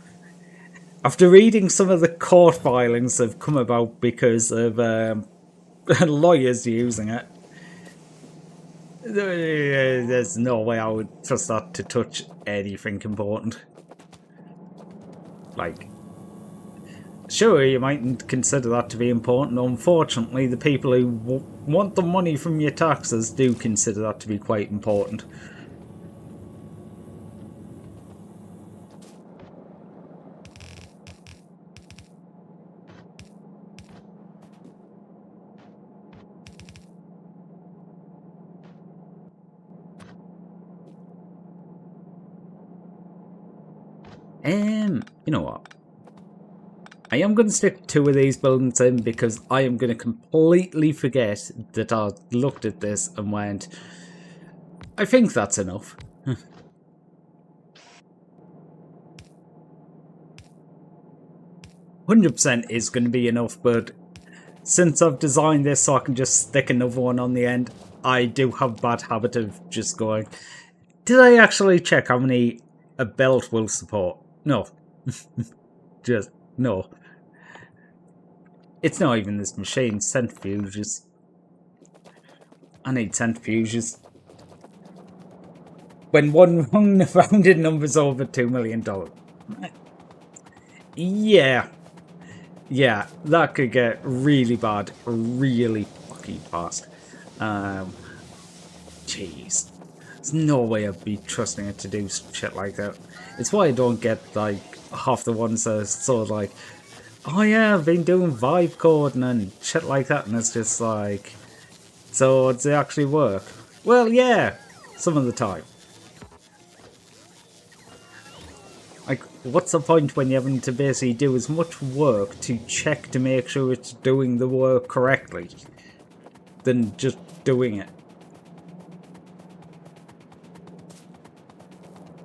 After reading some of the court filings that have come about because of lawyers using it, there's no way I would trust that to touch anything important. Like, sure, you mightn't consider that to be important. Unfortunately, the people who want the money from your taxes do consider that to be quite important. You know what? I am going to stick 2 of these buildings in because I am going to completely forget that I looked at this and went, I think that's enough. 100% is going to be enough, but since I've designed this so I can just stick another one on the end, I do have a bad habit of just going, did I actually check how many a belt will support? No. Just, no. It's not even this machine, centrifuges. I need centrifuges. When one rounded number's over $2 million. Yeah. Yeah, that could get really bad, really fucking fast. Jeez. There's no way I'd be trusting it to do shit like that. It's why I don't get, like, half the ones that are sort of like, oh yeah, I've been doing vibe coding and shit like that, and it's just like, so does it actually work? Well, yeah, some of the time. Like, what's the point when you're having to basically do as much work to check to make sure it's doing the work correctly than just doing it?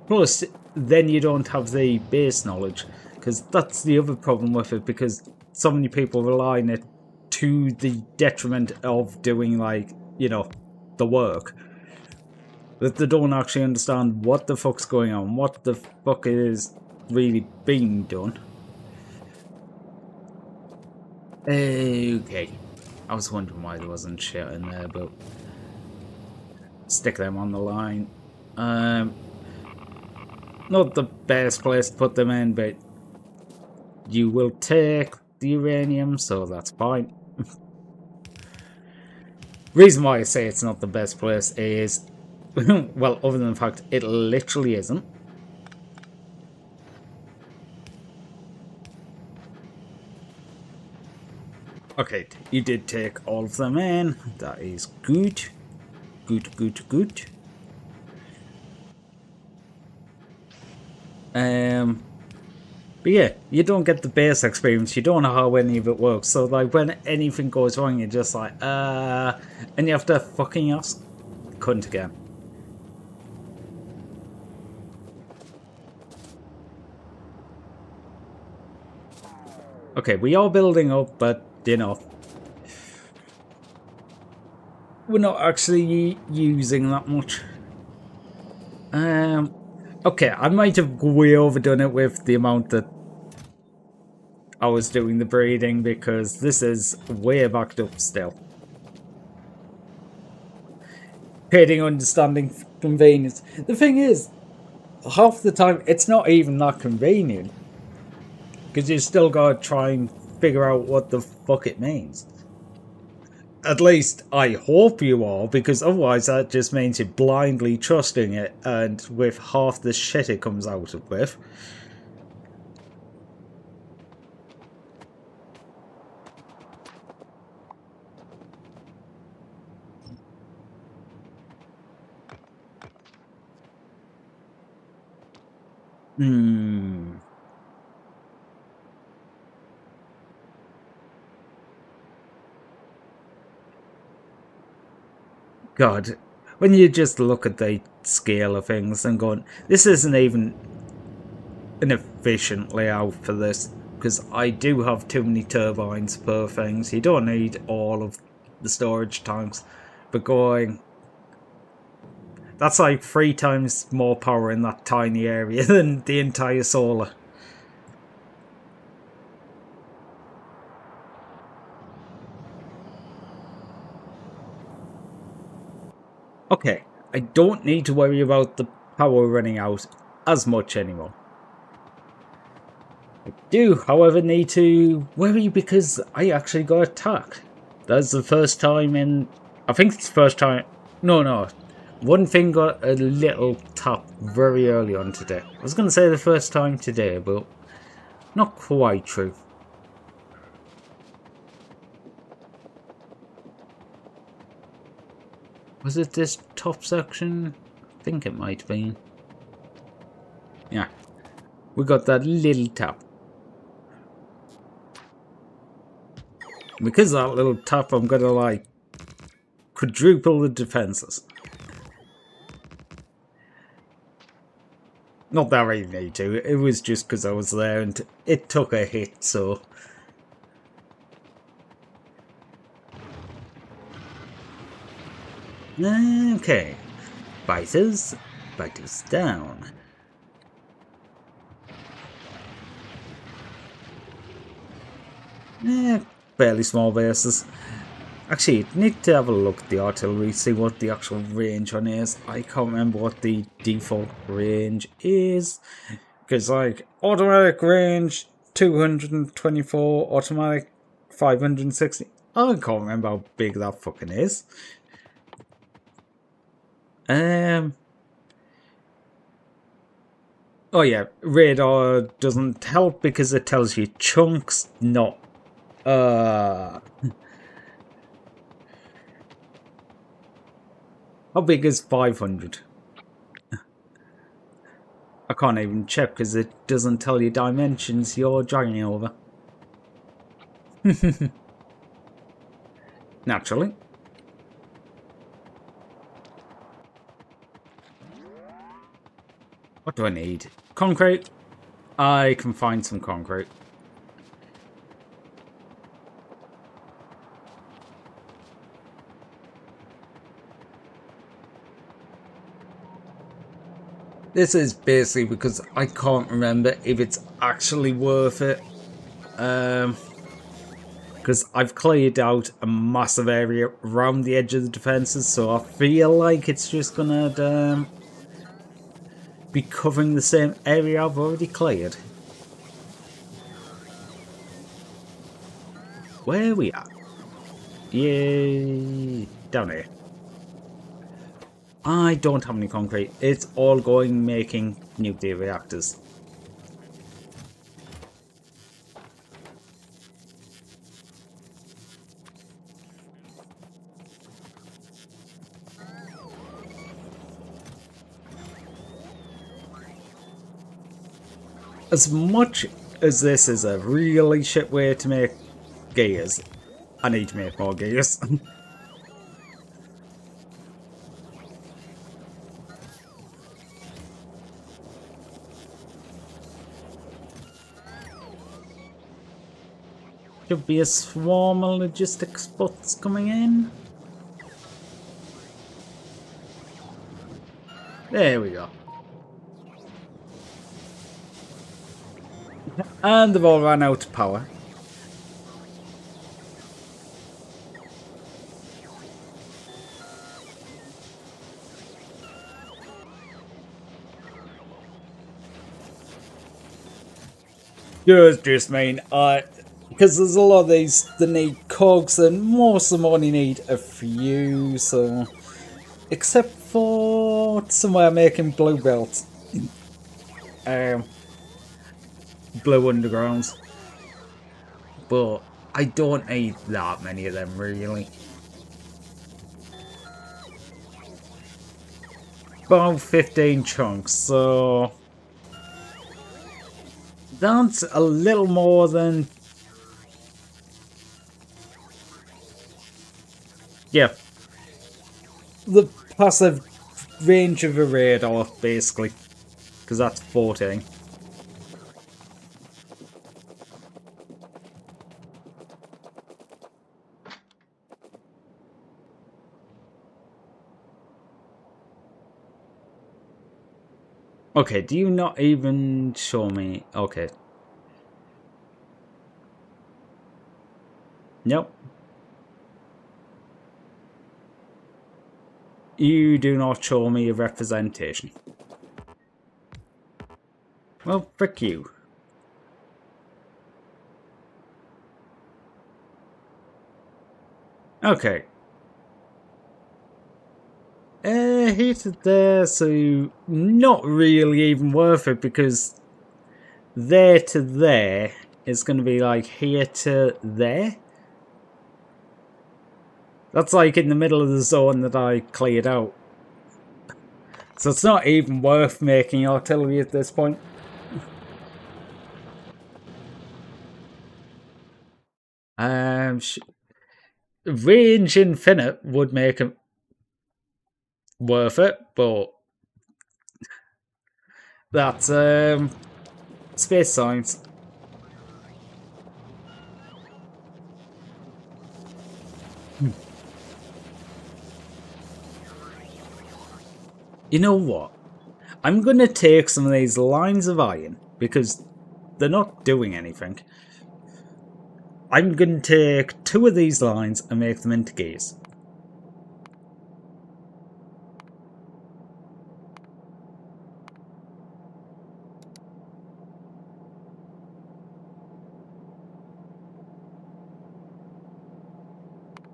Plus, then you don't have the base knowledge, because that's the other problem with it, because so many people rely on it to the detriment of doing, like, you know, the work. That they don't actually understand what the fuck's going on, what the fuck is really being done. Okay. I was wondering why there wasn't shit in there, but stick them on the line. Not the best place to put them in, but you will take the uranium, so that's fine. Reason why I say it's not the best place is, well, other than the fact it literally isn't. Okay, you did take all of them in. That is good. Good, good, good. But yeah, you don't get the base experience. You don't know how any of it works. So like when anything goes wrong, you're just like, and you have to fucking ask cunt again. Okay, we are building up, but you know, we're not actually using that much. Okay, I might have way overdone it with the amount that I was doing the breeding, because this is way backed up still. Creating understanding convenience. The thing is, half the time it's not even that convenient, because you still gotta try and figure out what the fuck it means. At least I hope you are, because otherwise that just means you're blindly trusting it, and with half the shit it comes out with. God, when you just look at the scale of things and going, this isn't even an efficient layout for this, because I do have too many turbines per thing, so you don't need all of the storage tanks. But going, that's like 3 times more power in that tiny area than the entire solar. Okay, I don't need to worry about the power running out as much anymore. I do, however, need to worry because I actually got attacked. That's the first time in... I think it's the first time... No. One thing got a little tap very early on today. I was going to say the first time today, but not quite true. Was it this top section? I think it might have been. Yeah. We got that little tap. Because of that little tap, I'm going to, like, quadruple the defenses. Not that I really need to. It was just because I was there and it took a hit, so... Okay. Biters. Biters down. Fairly small bases. Actually, need to have a look at the artillery, see what the actual range on is. I can't remember what the default range is. Because, like, automatic range 224, automatic 560. I can't remember how big that fucking is. Oh yeah, radar doesn't help because it tells you chunks, not how big is 500? I can't even check because it doesn't tell you dimensions you're dragging over. Naturally. What do I need? Concrete? I can find some concrete. This is basically because I can't remember if it's actually worth it. Because I've cleared out a massive area around the edge of the defences, so I feel like it's just gonna be covering the same area I've already cleared. Where are we at? Yay! Down here. I don't have any concrete. It's all going making nuclear reactors. As much as this is a really shit way to make gears, I need to make more gears. Should be a swarm of logistics bots coming in. There we go. And they've all run out of power. Just mean, because there's a lot of these that need cogs, and most of them only need a few, so... Except for somewhere making blue belts. Blue undergrounds. But I don't need that many of them, really. About 15 chunks, so... That's a little more than... Yeah. The passive range of a radar, basically. Because that's 14. Okay, do you not even show me? Okay. Nope. You do not show me a representation. Well, frick you. Okay. Heated there, so not really even worth it, because there to there is going to be like here to there. That's like in the middle of the zone that I cleared out. So it's not even worth making artillery at this point. Range infinite would make it worth it, but that's space science. You know what? I'm going to take some of these lines of iron, because they're not doing anything. I'm going to take 2 of these lines and make them into gears.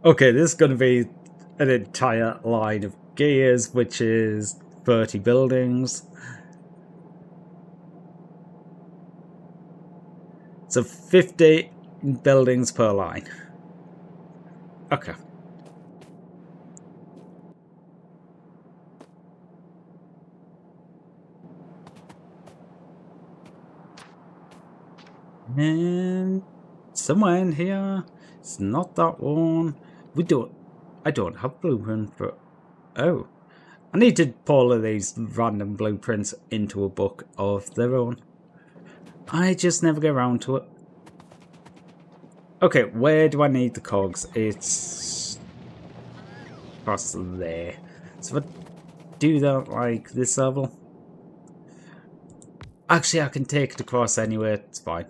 Okay, this is going to be an entire line of gears, which is 30 buildings. So 50 buildings per line. Okay. And somewhere in here, it's not that one. I don't have blueprint for... Oh. I need to put all of these random blueprints into a book of their own. I just never get around to it. Okay, where do I need the cogs? It's across there. So if I do that like this level... Actually, I can take it across anywhere, it's fine.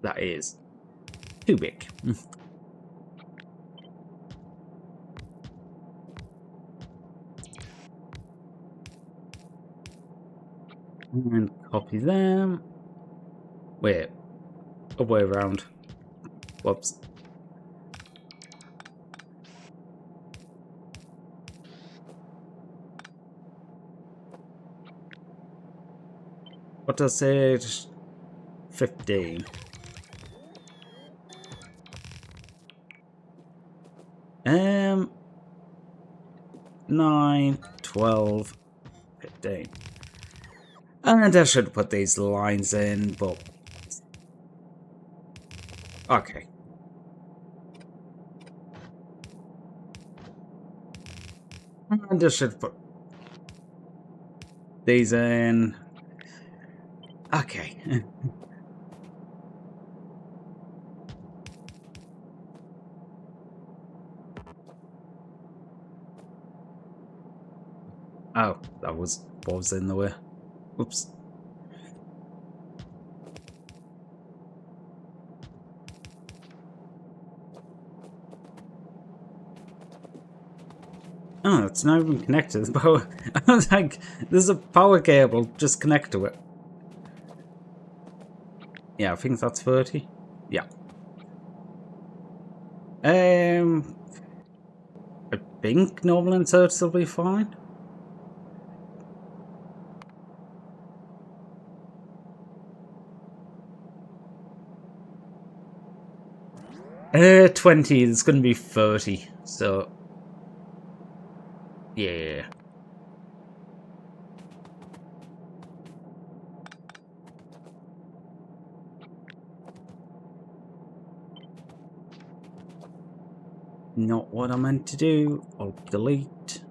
That is too big. And copy them. Wait, other way around. Whoops. What does it? 15. 9, 12, 15. And I should put these lines in, but... Okay. And I should put these in. Okay. Oh, that was what was in the way. Oops. Oh, it's not even connected to the power. I was like, there's a power cable, just connect to it. Yeah, I think that's 30. Yeah. I think normal inserts will be fine. Uh, 20, it's going to be 30, so... Yeah. Not what I meant to do. I'll delete.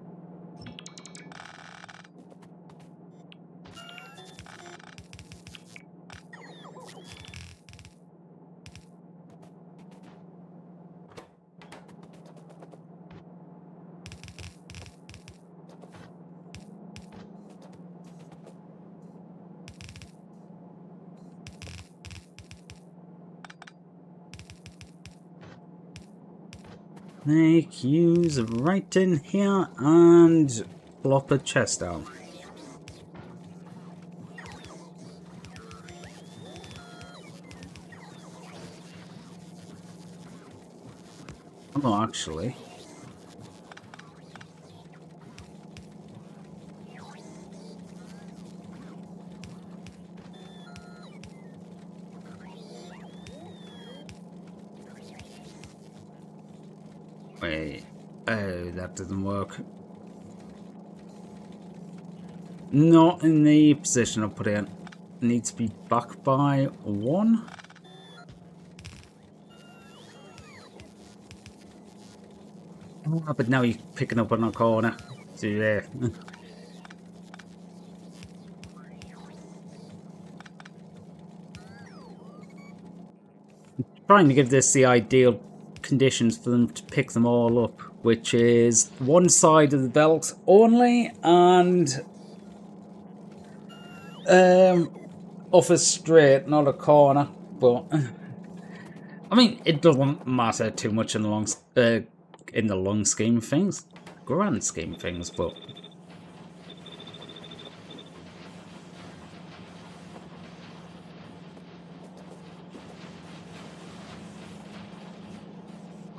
Make use of right in here and plop a chest down. Oh, actually. Wait. Oh, that doesn't work. Not in the position I put it in. Needs to be back by 1. Oh, but now you're picking up on a corner. So yeah. Trying to give this the ideal conditions for them to pick them all up, which is one side of the belt only and off a straight, not a corner. But I mean, it doesn't matter too much in the long scheme of things, grand scheme of things. But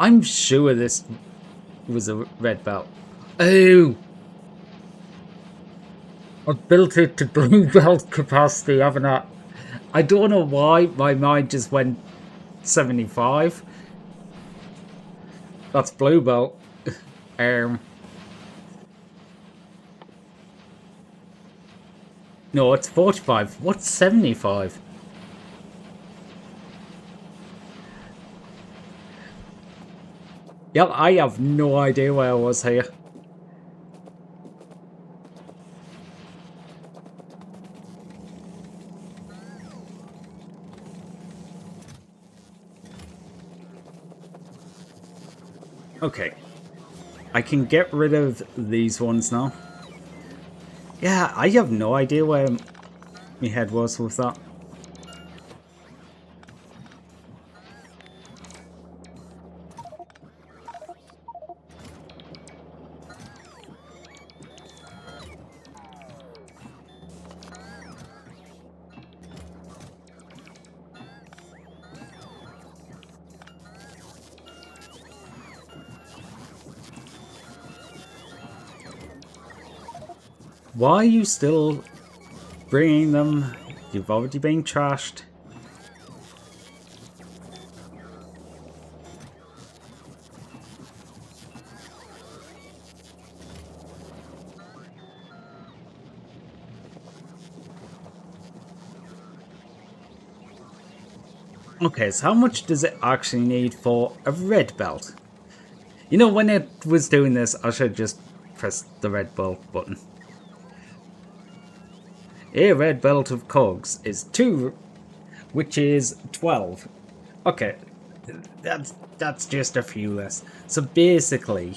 I'm sure this was a red belt. Oh! I've built it to blue belt capacity, haven't I? I don't know why my mind just went 75. That's blue belt. No, it's 45. What's 75? Yep, I have no idea where I was here. Okay. I can get rid of these ones now. Yeah, I have no idea where my head was with that. Why are you still bringing them? You've already been trashed. Okay, so how much does it actually need for a red belt? You know, when it was doing this, I should just press the red belt button. A red belt of cogs is 2, which is 12. Okay, that's just a few less. So basically,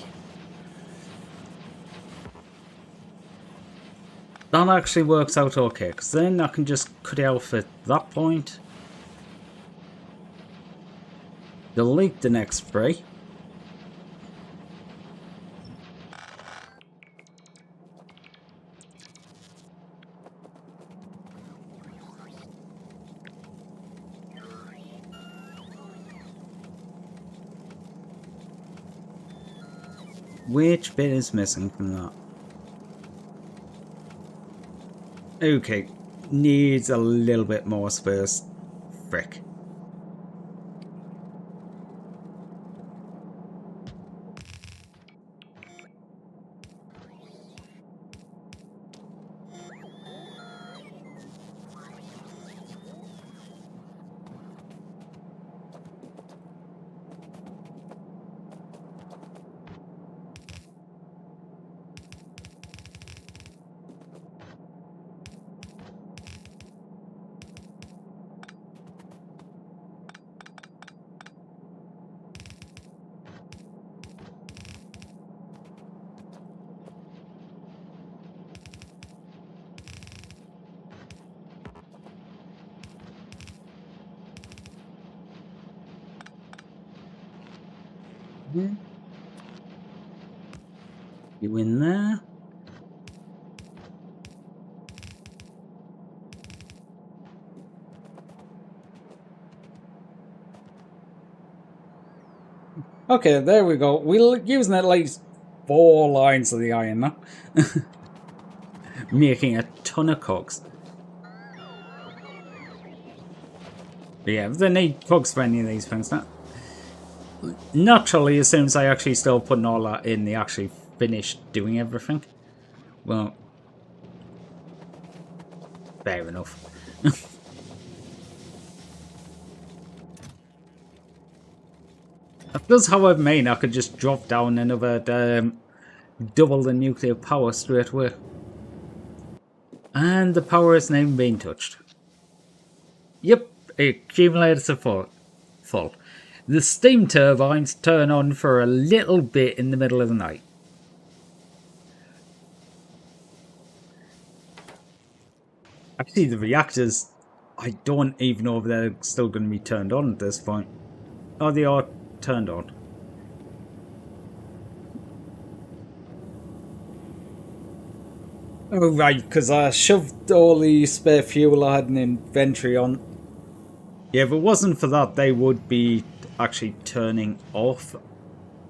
that actually works out okay, because then I can just cut it off at that point. Delete the next spray. Which bit is missing from that? Okay, needs a little bit more space. Frick. You in there? Okay, there we go. We're using at least 4 lines of the iron now. Making a ton of cogs. But yeah, they need cogs for any of these things now. Naturally, as soon as I actually start putting all that in, they actually finish doing everything. Well, fair enough. That does, however, mean I could just drop down another double the nuclear power straight away. And the power isn't even being touched. Yep, accumulators are full. The steam turbines turn on for a little bit in the middle of the night. Actually, the reactors, I don't even know if they're still going to be turned on at this point. Oh, they are turned on. Oh, right, because I shoved all the spare fuel I had in inventory on. Yeah, if it wasn't for that, they would be actually turning off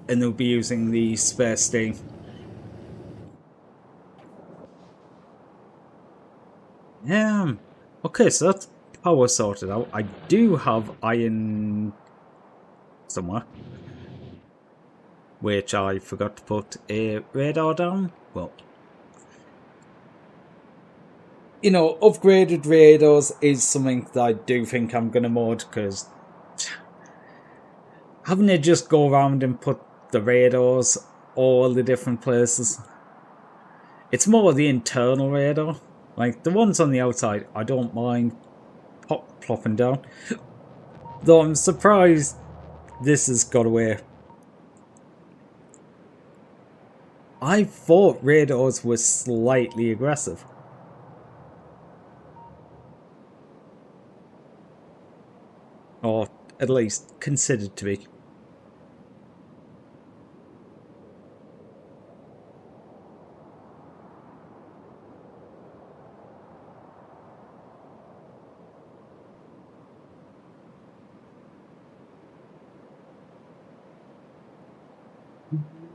and they'll be using the spare steam. Okay, so that's power sorted out. I do have iron somewhere, which I forgot to put a radar down. Well, you know, upgraded radars is something that I do think I'm going to mod, because having to just go around and put the radars all the different places, it's more the internal radar. Like, the ones on the outside, I don't mind plopping down. Though I'm surprised this has got away. I thought radars were slightly aggressive. Or at least considered to be.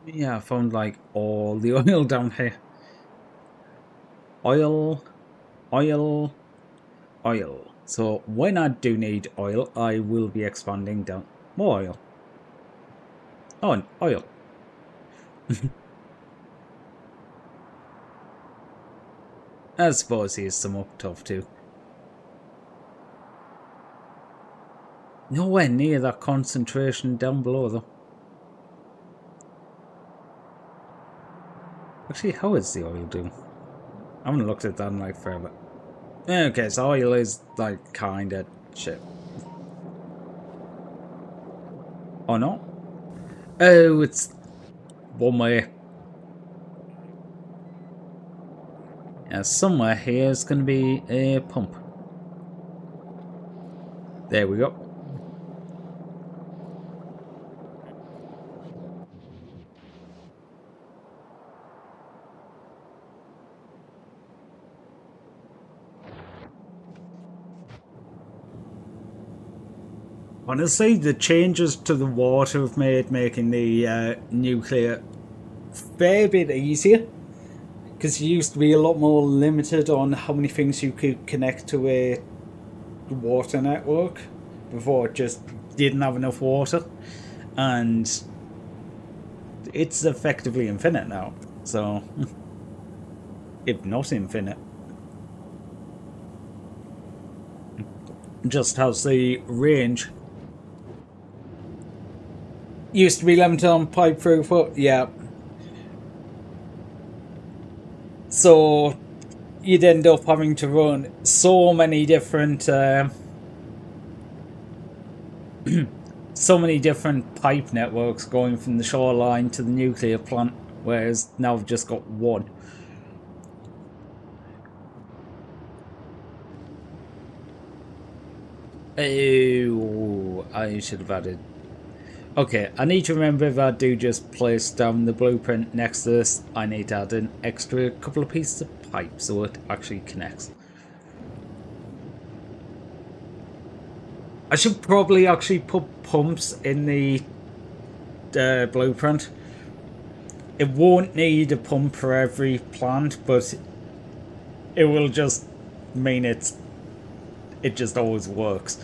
Yeah, I found like all the oil down here. Oil, oil, oil. So when I do need oil, I will be expanding down. More oil. Oh, and oil. I suppose he has some up top too. Nowhere near that concentration down below though. Actually, how is the oil doing? I haven't looked at that in like forever. Okay, so oil is like kinda shit. Oh no? Oh, it's one way. Yeah, somewhere here is going to be a pump. There we go. Honestly, the changes to the water have made making the nuclear fair bit easier. Because you used to be a lot more limited on how many things you could connect to a water network before it just didn't have enough water. And it's effectively infinite now. So, if not infinite. Just has the range. Used to be limited on pipe throughput, yeah. So you'd end up having to run so many different so many different pipe networks going from the shoreline to the nuclear plant, whereas now we've just got one. Oh, I should have added. Okay, I need to remember if I do just place down the blueprint next to this, I need to add an extra couple of pieces of pipe so it actually connects. I should probably actually put pumps in the blueprint. It won't need a pump for every plant, but it will just mean it just always works.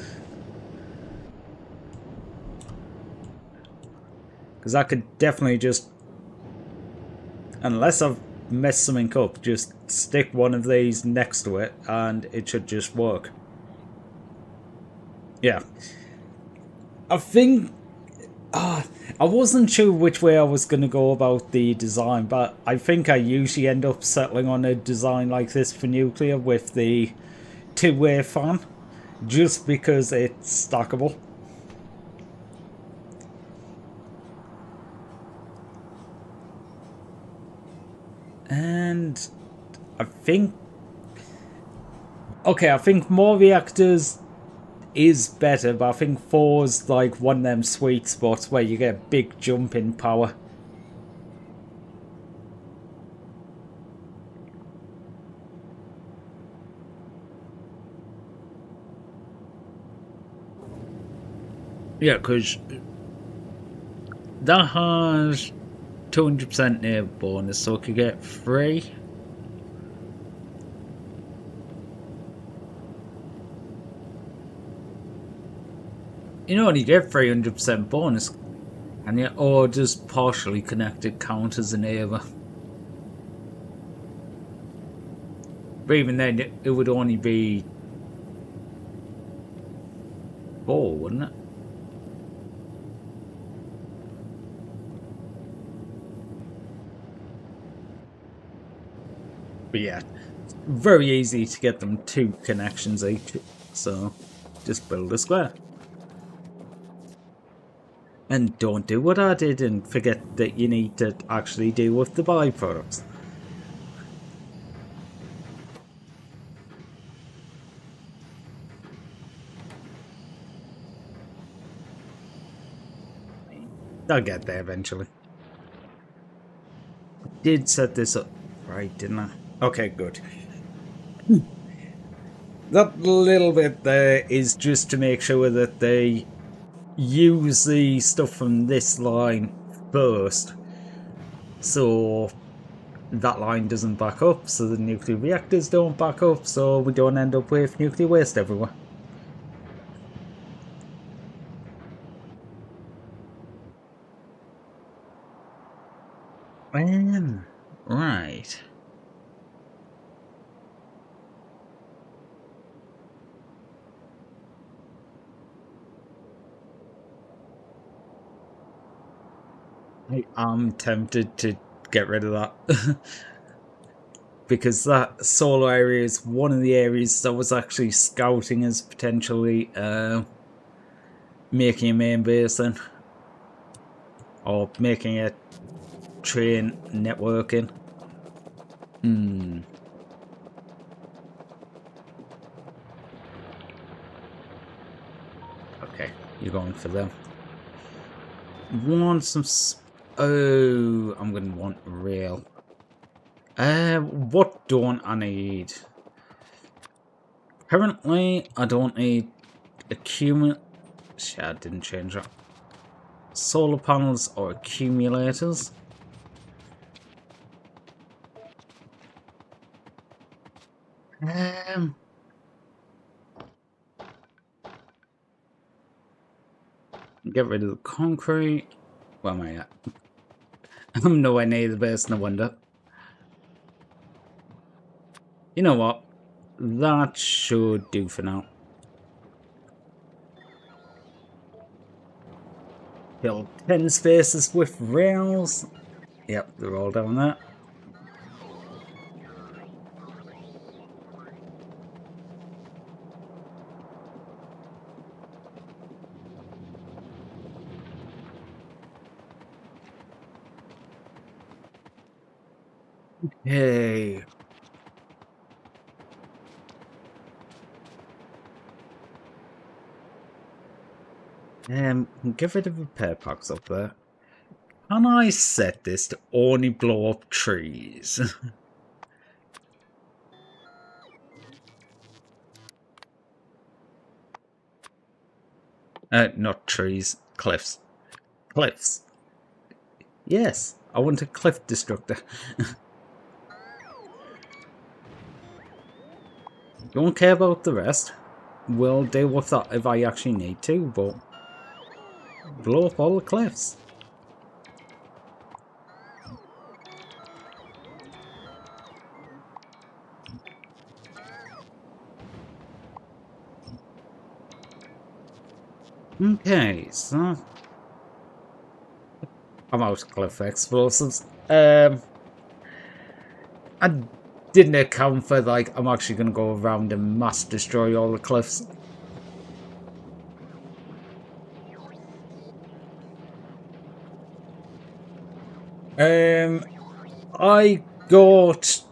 Because I could definitely just, unless I've messed something up, just stick one of these next to it and it should just work. Yeah. I think... I wasn't sure which way I was going to go about the design, but I think I usually end up settling on a design like this for nuclear with the two-way fan, just because it's stackable. And I think... okay, I think more reactors is better, but I think 4's like one of them sweet spots where you get a big jump in power. Yeah, because that has 200% near bonus, so it could get 3. You know, you get 300% bonus, and yet, or does partially connected count as a neighbour? But even then, it would only be 4, wouldn't it? But yeah, very easy to get them 2 connections each, so just build a square. And don't do what I did and forget that you need to actually deal with the byproducts. I'll get there eventually. Did set this up right, didn't I? Okay, good. That little bit there is just to make sure that they use the stuff from this line first, so that line doesn't back up, so the nuclear reactors don't back up, so we don't end up with nuclear waste everywhere. Right. I'm tempted to get rid of that. Because that solar area is one of the areas that was actually scouting as potentially making a main base in. Or making a train networking. Okay, you're going for them. Want some... oh, I'm going to want rail. What don't I need? Currently, I don't need accumulate... shit, I didn't change that. Solar panels or accumulators. Um, get rid of the concrete. Where am I at? I'm nowhere near the base, no wonder. You know what? That should do for now. Build 10 spaces with rails. Yep, they're all down there. Hey. Get rid of repair packs up there. Can I set this to only blow up trees? Not trees, cliffs. Cliffs. Yes, I want a cliff destructor. Don't care about the rest. We'll deal with that if I actually need to, but blow up all the cliffs. Okay, so I'm out of cliff explosives. I didn't account for like I'm actually gonna go around and mass destroy all the cliffs. I got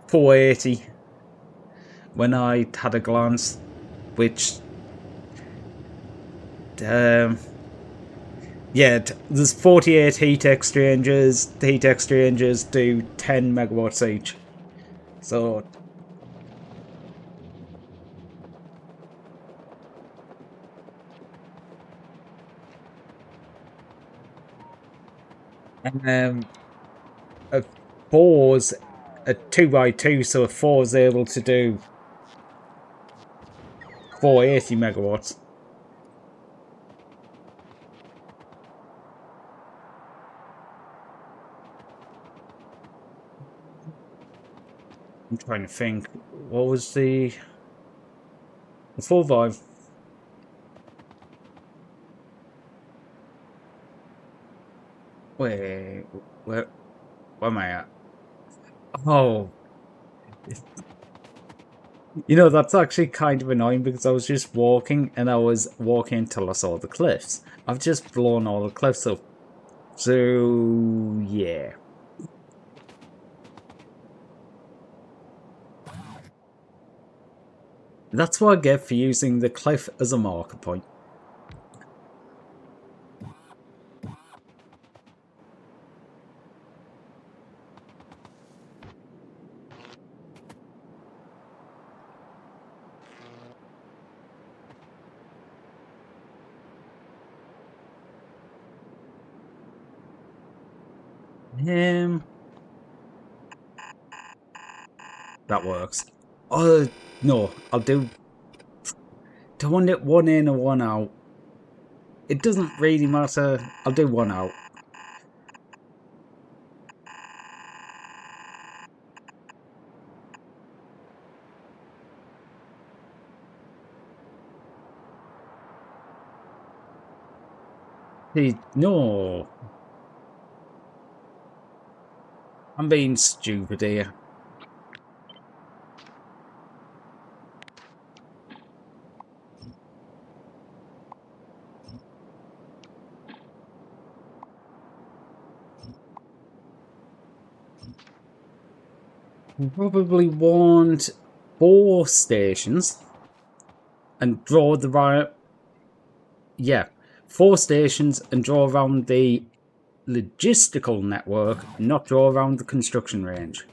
480 when I had a glance, which yeah, there's 48 heat exchangers. The heat exchangers do 10 megawatts each. So a four's a 2x2, so a 4 is able to do 480 megawatts. I'm trying to think. What was the 4 Wait, where am I at? Oh, you know, that's actually kind of annoying because I was just walking and I was walking until I saw the cliffs. I've just blown all the cliffs up. So, yeah. That's what I get for using the cliff as a marker point. That works. No, I'll do... Do I want it one in or one out? It doesn't really matter. I'll do one out. See, no. I'm being stupid here. We probably want 4 stations and draw the right... Yeah, 4 stations and draw around the logistical network, not draw around the construction range.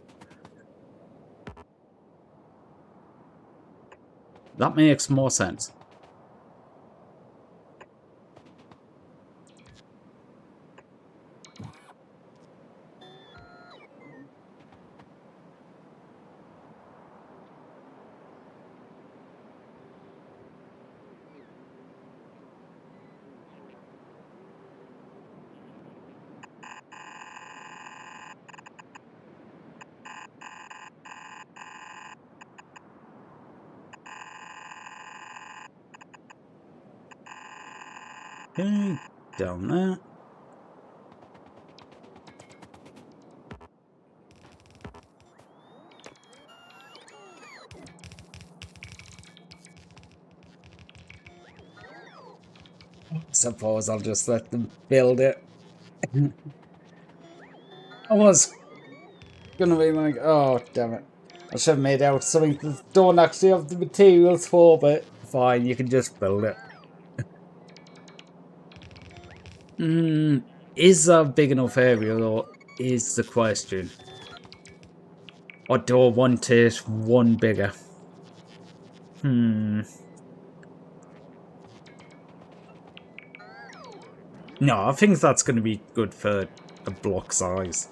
That makes more sense. Okay, down there. Suppose I'll just let them build it. I was gonna be like, oh damn it. I should have made out something that don't actually have the materials for, but fine, you can just build it. Is that a big enough area though, is the question. Or do I want it one bigger? No, I think that's going to be good for a block size.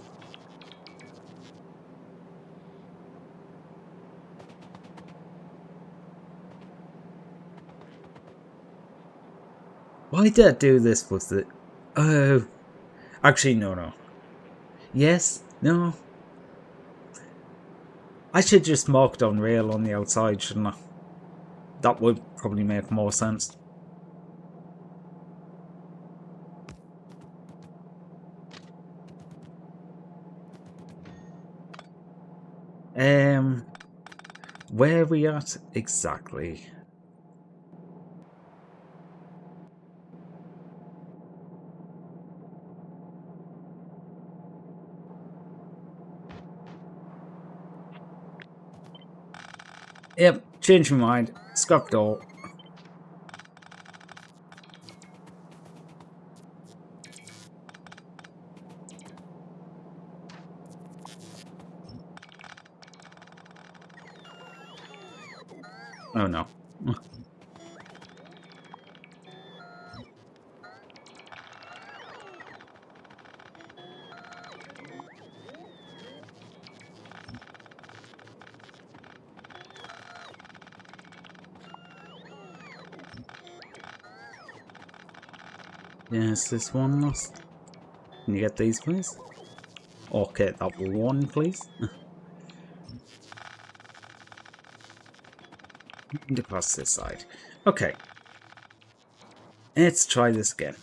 Why did I do this with the... Oh. Actually, no. Yes? No? I should just mark it on rail on the outside, shouldn't I? That would probably make more sense. Where are we at exactly? Yep, changed my mind. Scrap it all. Oh no. Yes, this one last. Can you get these, please? Okay, that one, please. And across this side. Okay. Let's try this again.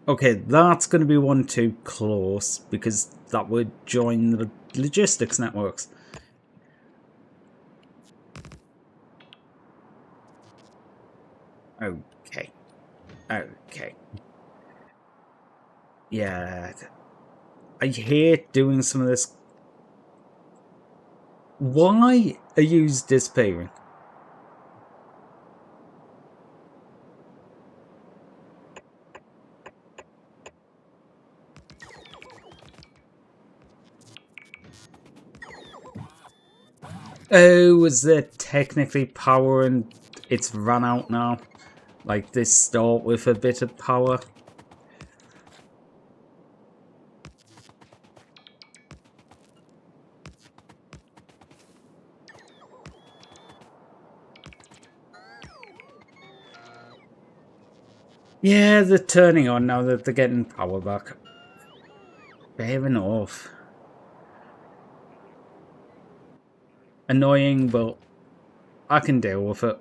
Okay, that's going to be one too close because that would join the logistics networks. Okay. Okay. Yeah. I hate doing some of this. Why are you disappearing? Oh, is there technically power and it's run out now? Like this start with a bit of power? Yeah, they're turning on now that they're getting power back. Fair enough. Annoying, but I can deal with it.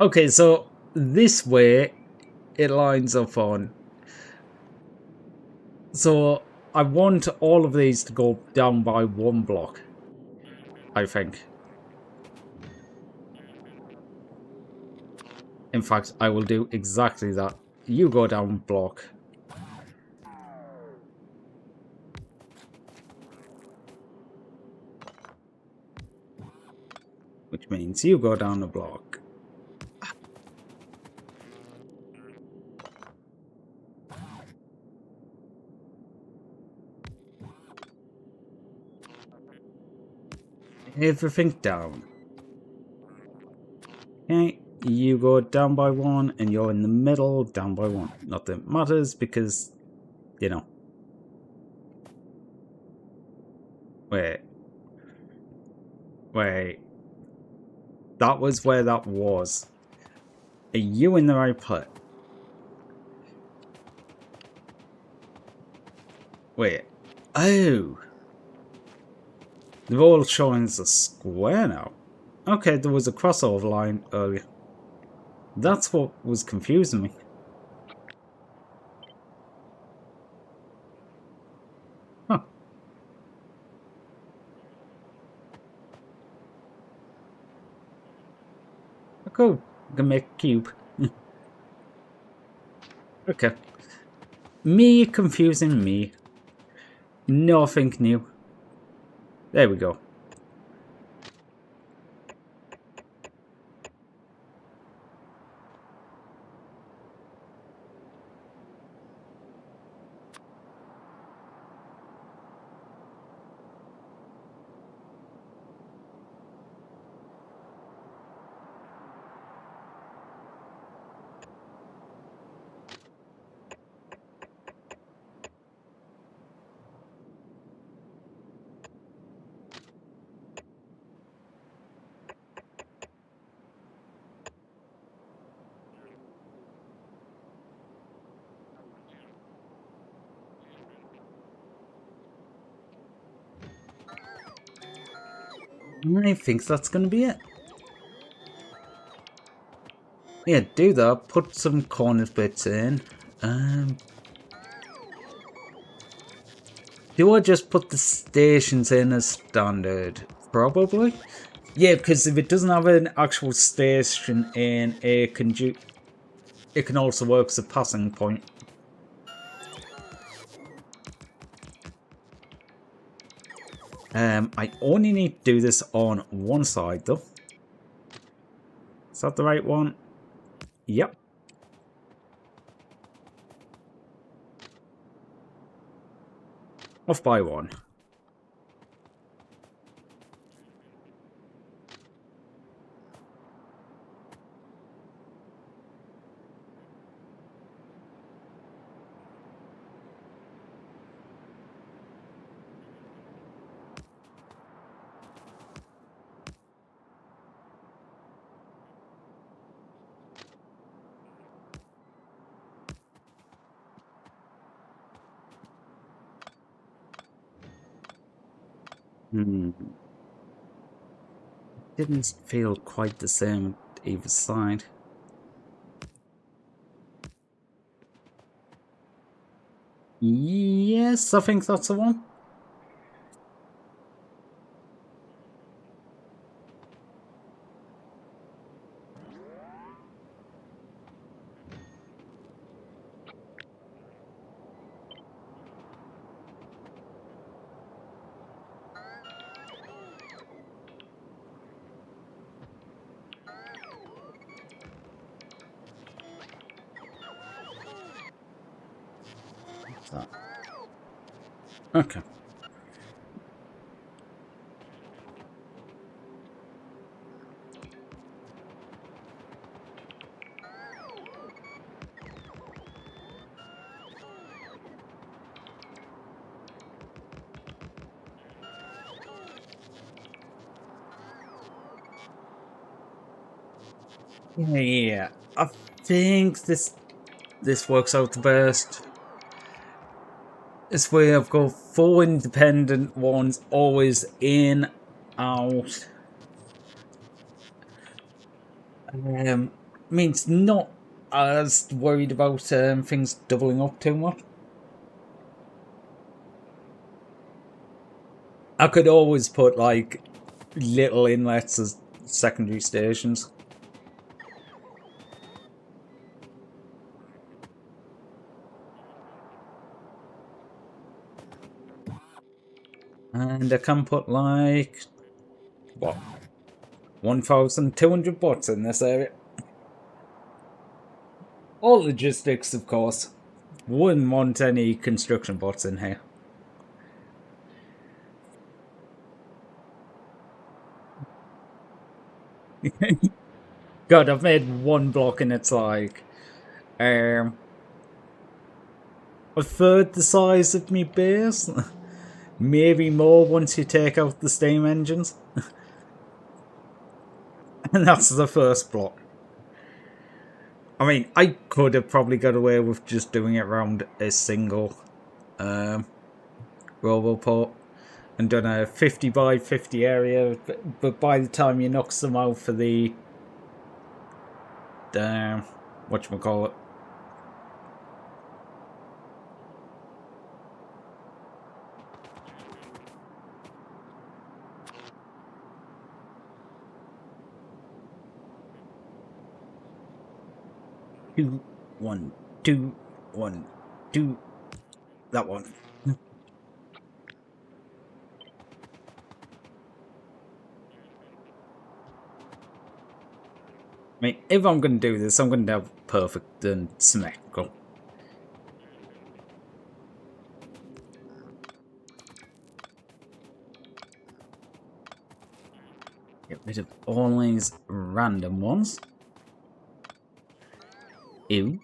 Okay, so this way it lines up on. So I want all of these to go down by one block, I think. In fact, I will do exactly that. You go down block. Which means you go down a block. Everything down. Okay, you go down by one and you're in the middle, down by one. Not that it matters because, you know. Wait. That was where that was. Are you in the right place? Wait. Oh. They're all showing as a square now. Okay, there was a crossover line earlier. That's what was confusing me. Huh. Cool. I can make a cube. Okay. Me confusing me. Nothing new. There we go. I think that's going to be it. Yeah, do that. Put some corner bits in. Do I just put the stations in as standard? Probably. Yeah, because if it doesn't have an actual station in, it can also work as a passing point. I only need to do this on one side though. Is that the right one? Yep. Off by one. Didn't feel quite the same either side. Yes, I think that's the one. Okay. Yeah, I think this works out the best. This way I've got 4 independent ones always in, out. Means not as worried about things doubling up too much. I could always put like little inlets as secondary stations. And I can put like, what, 1,200 bots in this area. All logistics, of course. Wouldn't want any construction bots in here. God, I've made one block and it's like a third the size of me base. Maybe more once you take out the steam engines. And that's the first block. I mean, I could have probably got away with just doing it around a single Roboport. and done a 50 by 50 area, but by the time you knock some out for the whatchamacallit, two, one, two, one, two, that one. I mean, if I'm going to do this, I'm going to have perfect and symmetrical. Get rid of all these random ones. Ew.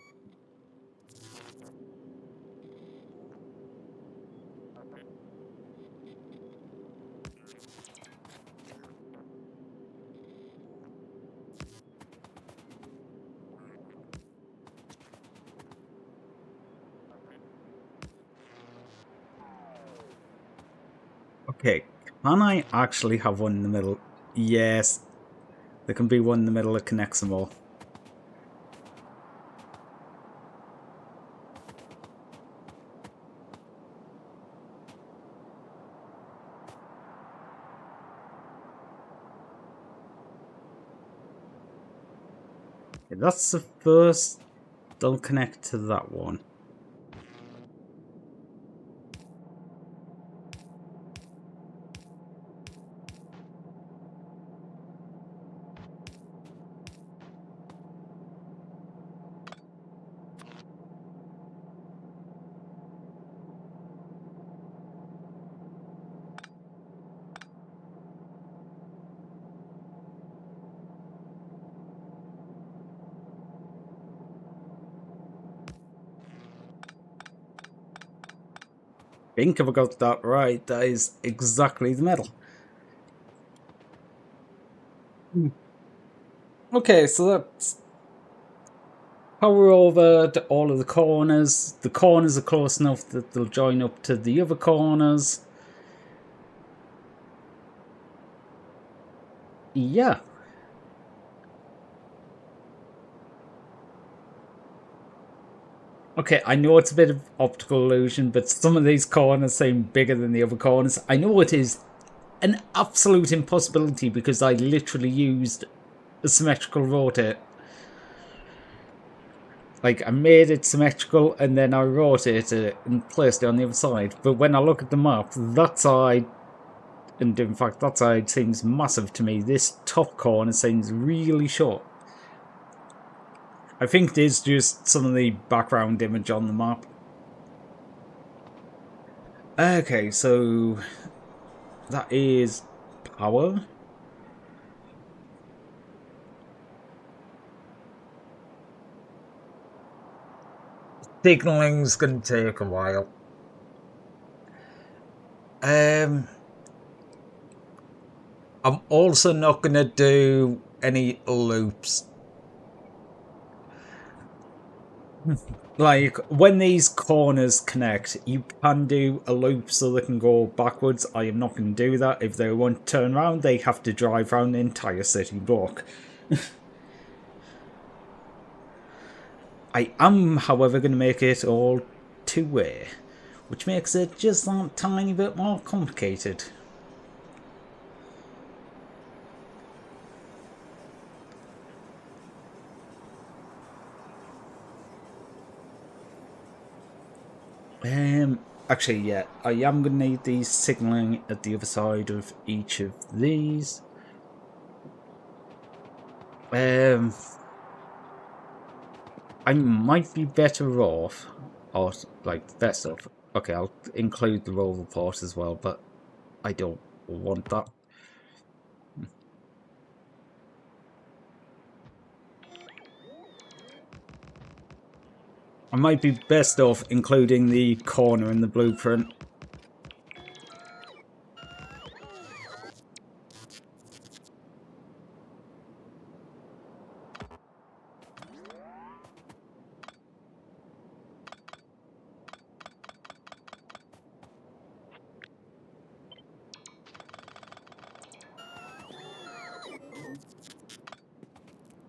Okay, can I actually have one in the middle? Yes, there can be one in the middle that connects them all. Okay, that's the first. They'll connect to that one. I think if I got that right, that is exactly the middle. Okay, so that's power over to all of the corners. The corners are close enough that they'll join up to the other corners. Yeah. Okay, I know it's a bit of optical illusion, but some of these corners seem bigger than the other corners. I know it is an absolute impossibility because I literally used a symmetrical rotate. Like, I made it symmetrical and then I rotated it and placed it on the other side. But when I look at the map, that side, and in fact that side seems massive to me. This top corner seems really short. I think it is just some of the background image on the map. Okay, so that is power. Signaling's going to take a while. I'm also not going to do any loops. Like, when these corners connect, you can do a loop so they can go backwards. I am not going to do that. If they want to turn around, they have to drive around the entire city block. I am, however, going to make it all two-way, which makes it just that tiny bit more complicated. Actually, yeah, I am going to need these signalling at the other side of each of these. I might be better off, or like best off. Okay, I'll include the roll report as well, but I don't want that. I might be best off including the corner in the blueprint.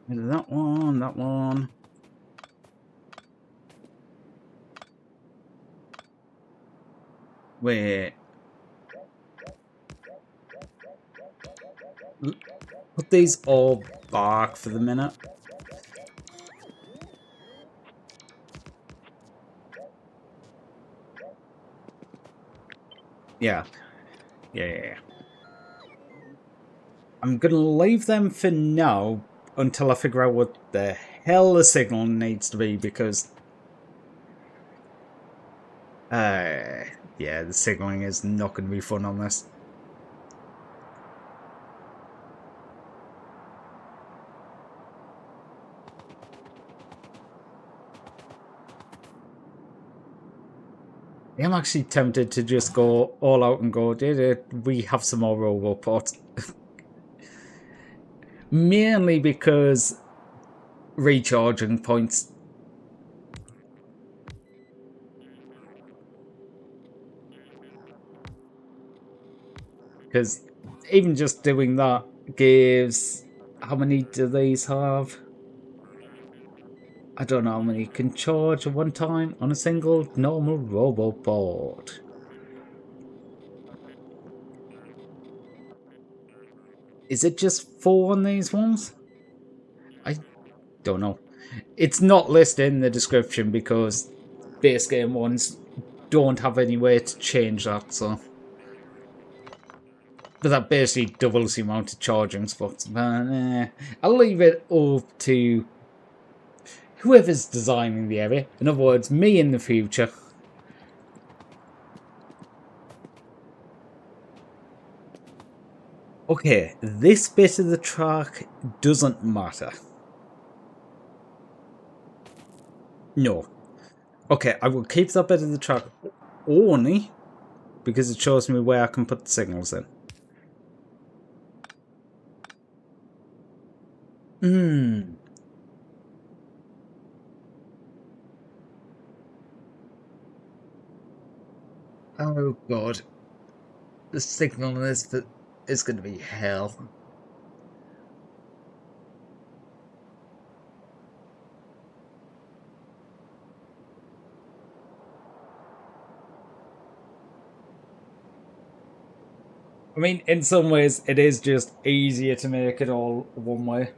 That one, that one. Wait. Put these all back for the minute. Yeah. Yeah. I'm gonna leave them for now until I figure out what the hell the signal needs to be, because yeah, the signaling is not gonna be fun on this. I'm actually tempted to just go all out and go, we have some more robopods. Mainly because recharging points. Because even just doing that gives... How many do these have? I don't know how many you can charge at one time on a single normal robopod. Is it just 4 on these ones? I don't know. It's not listed in the description because base game ones don't have any way to change that, so... But that basically doubles the amount of charging spots. But I'll leave it up to whoever's designing the area. In other words, me in the future. Okay, this bit of the track doesn't matter. No. Okay, I will keep that bit of the track only because it shows me where I can put the signals in. Oh god. The signal in this bit is going to be hell. I mean, in some ways, it is just easier to make it all one way.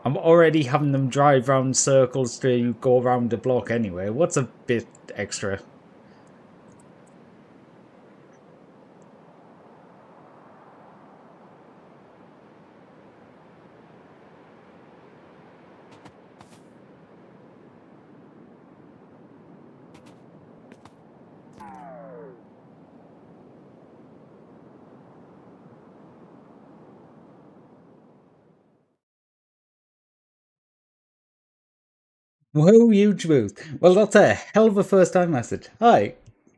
I'm already having them drive round circles to go around the block anyway. What's a bit extra? Whoa, huge boost. Well, that's a hell of a first time message. Hi,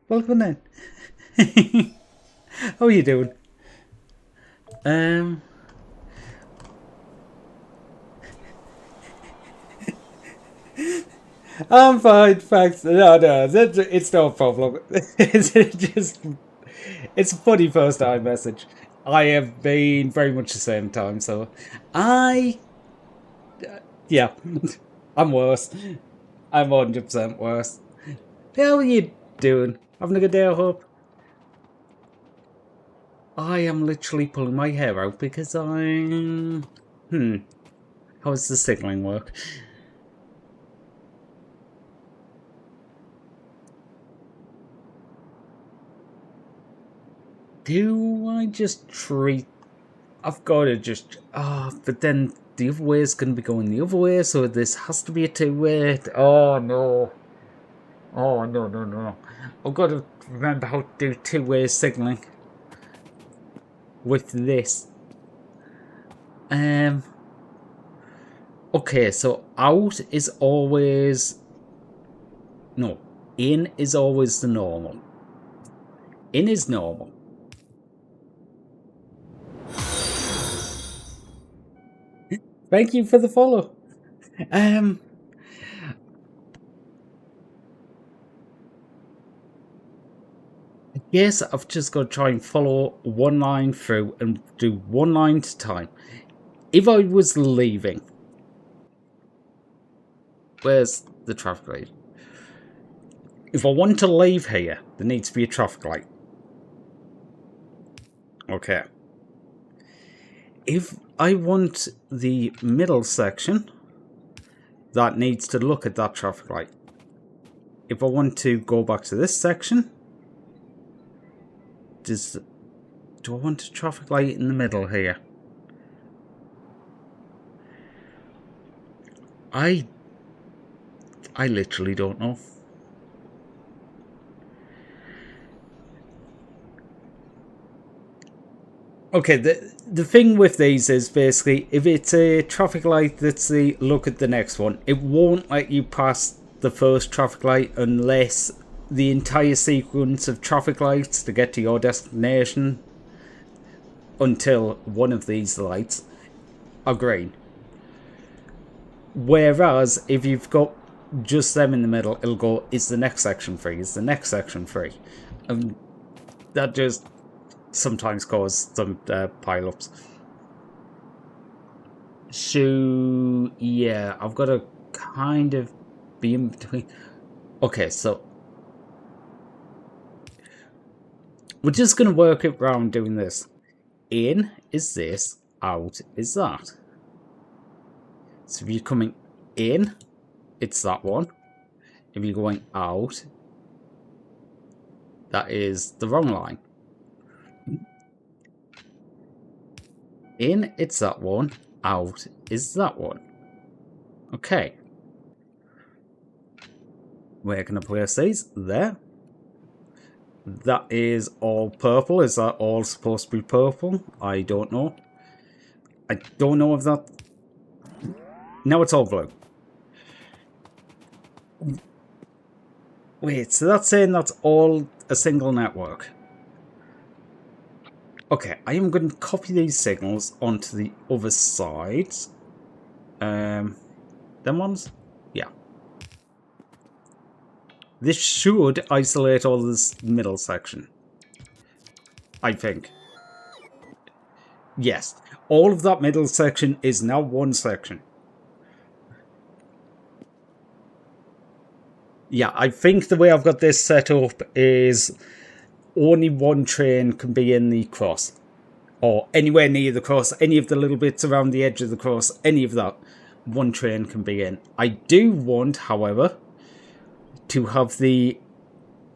welcome in. How are you doing? I'm fine, thanks. No, it's no problem. It's a funny first time message. I have been very much the same time, so yeah, I'm worse. I'm 100% worse. How are you doing? Having a good day, I hope? I am literally pulling my hair out because I'm... How does the signalling work? Do I just treat... I've got to just... but then the other way is going to be going the other way, so this has to be a two-way. Oh, no. Oh, no. I've got to remember how to do two-way signalling with this. Okay, so out is always... No, in is always the normal. In is normal. Thank you for the follow. guess I've just got to try and follow one line through and do one line at a time. If I was leaving, where's the traffic light? If I want to leave here, there needs to be a traffic light. Okay. If I want the middle section, that needs to look at that traffic light. If I want to go back to this section, do I want a traffic light in the middle here? I literally don't know. Okay, the thing with these is basically if it's a traffic light that's the look at the next one, it won't let you pass the first traffic light unless the entire sequence of traffic lights to get to your destination until one of these lights are green. Whereas if you've got just them in the middle, it'll go, is the next section free? Is the next section free? And that just sometimes cause some pile-ups. So yeah, I've got to kind of be in between. Okay, so we're just going to work it around doing this. In is this, out is that. So if you're coming in, it's that one. If you're going out, that is the wrong line. In, it's that one. Out is that one. Okay. Where can I place these? There. That is all purple. Is that all supposed to be purple? I don't know. I don't know if that... Now it's all blue. Wait, so that's saying that's all a single network. Okay, I am going to copy these signals onto the other side. Them ones? Yeah. This should isolate all this middle section. I think. Yes. All of that middle section is now one section. Yeah, I think the way I've got this set up is only one train can be in the cross. Or anywhere near the cross, any of the little bits around the edge of the cross, any of that, one train can be in. I do want, however, to have the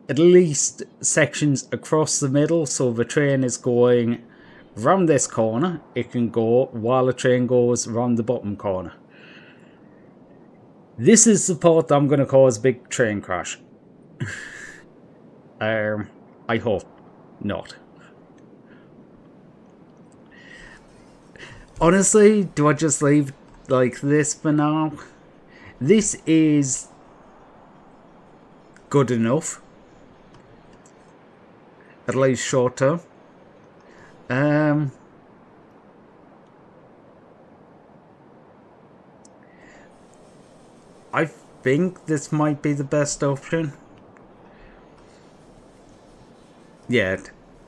at least sections across the middle, so the train is going round this corner, it can go while the train goes round the bottom corner. This is the part that I'm going to cause a big train crash. I hope not. Honestly, do I just leave like this for now? This is good enough. At least short term. I think this might be the best option. Yeah,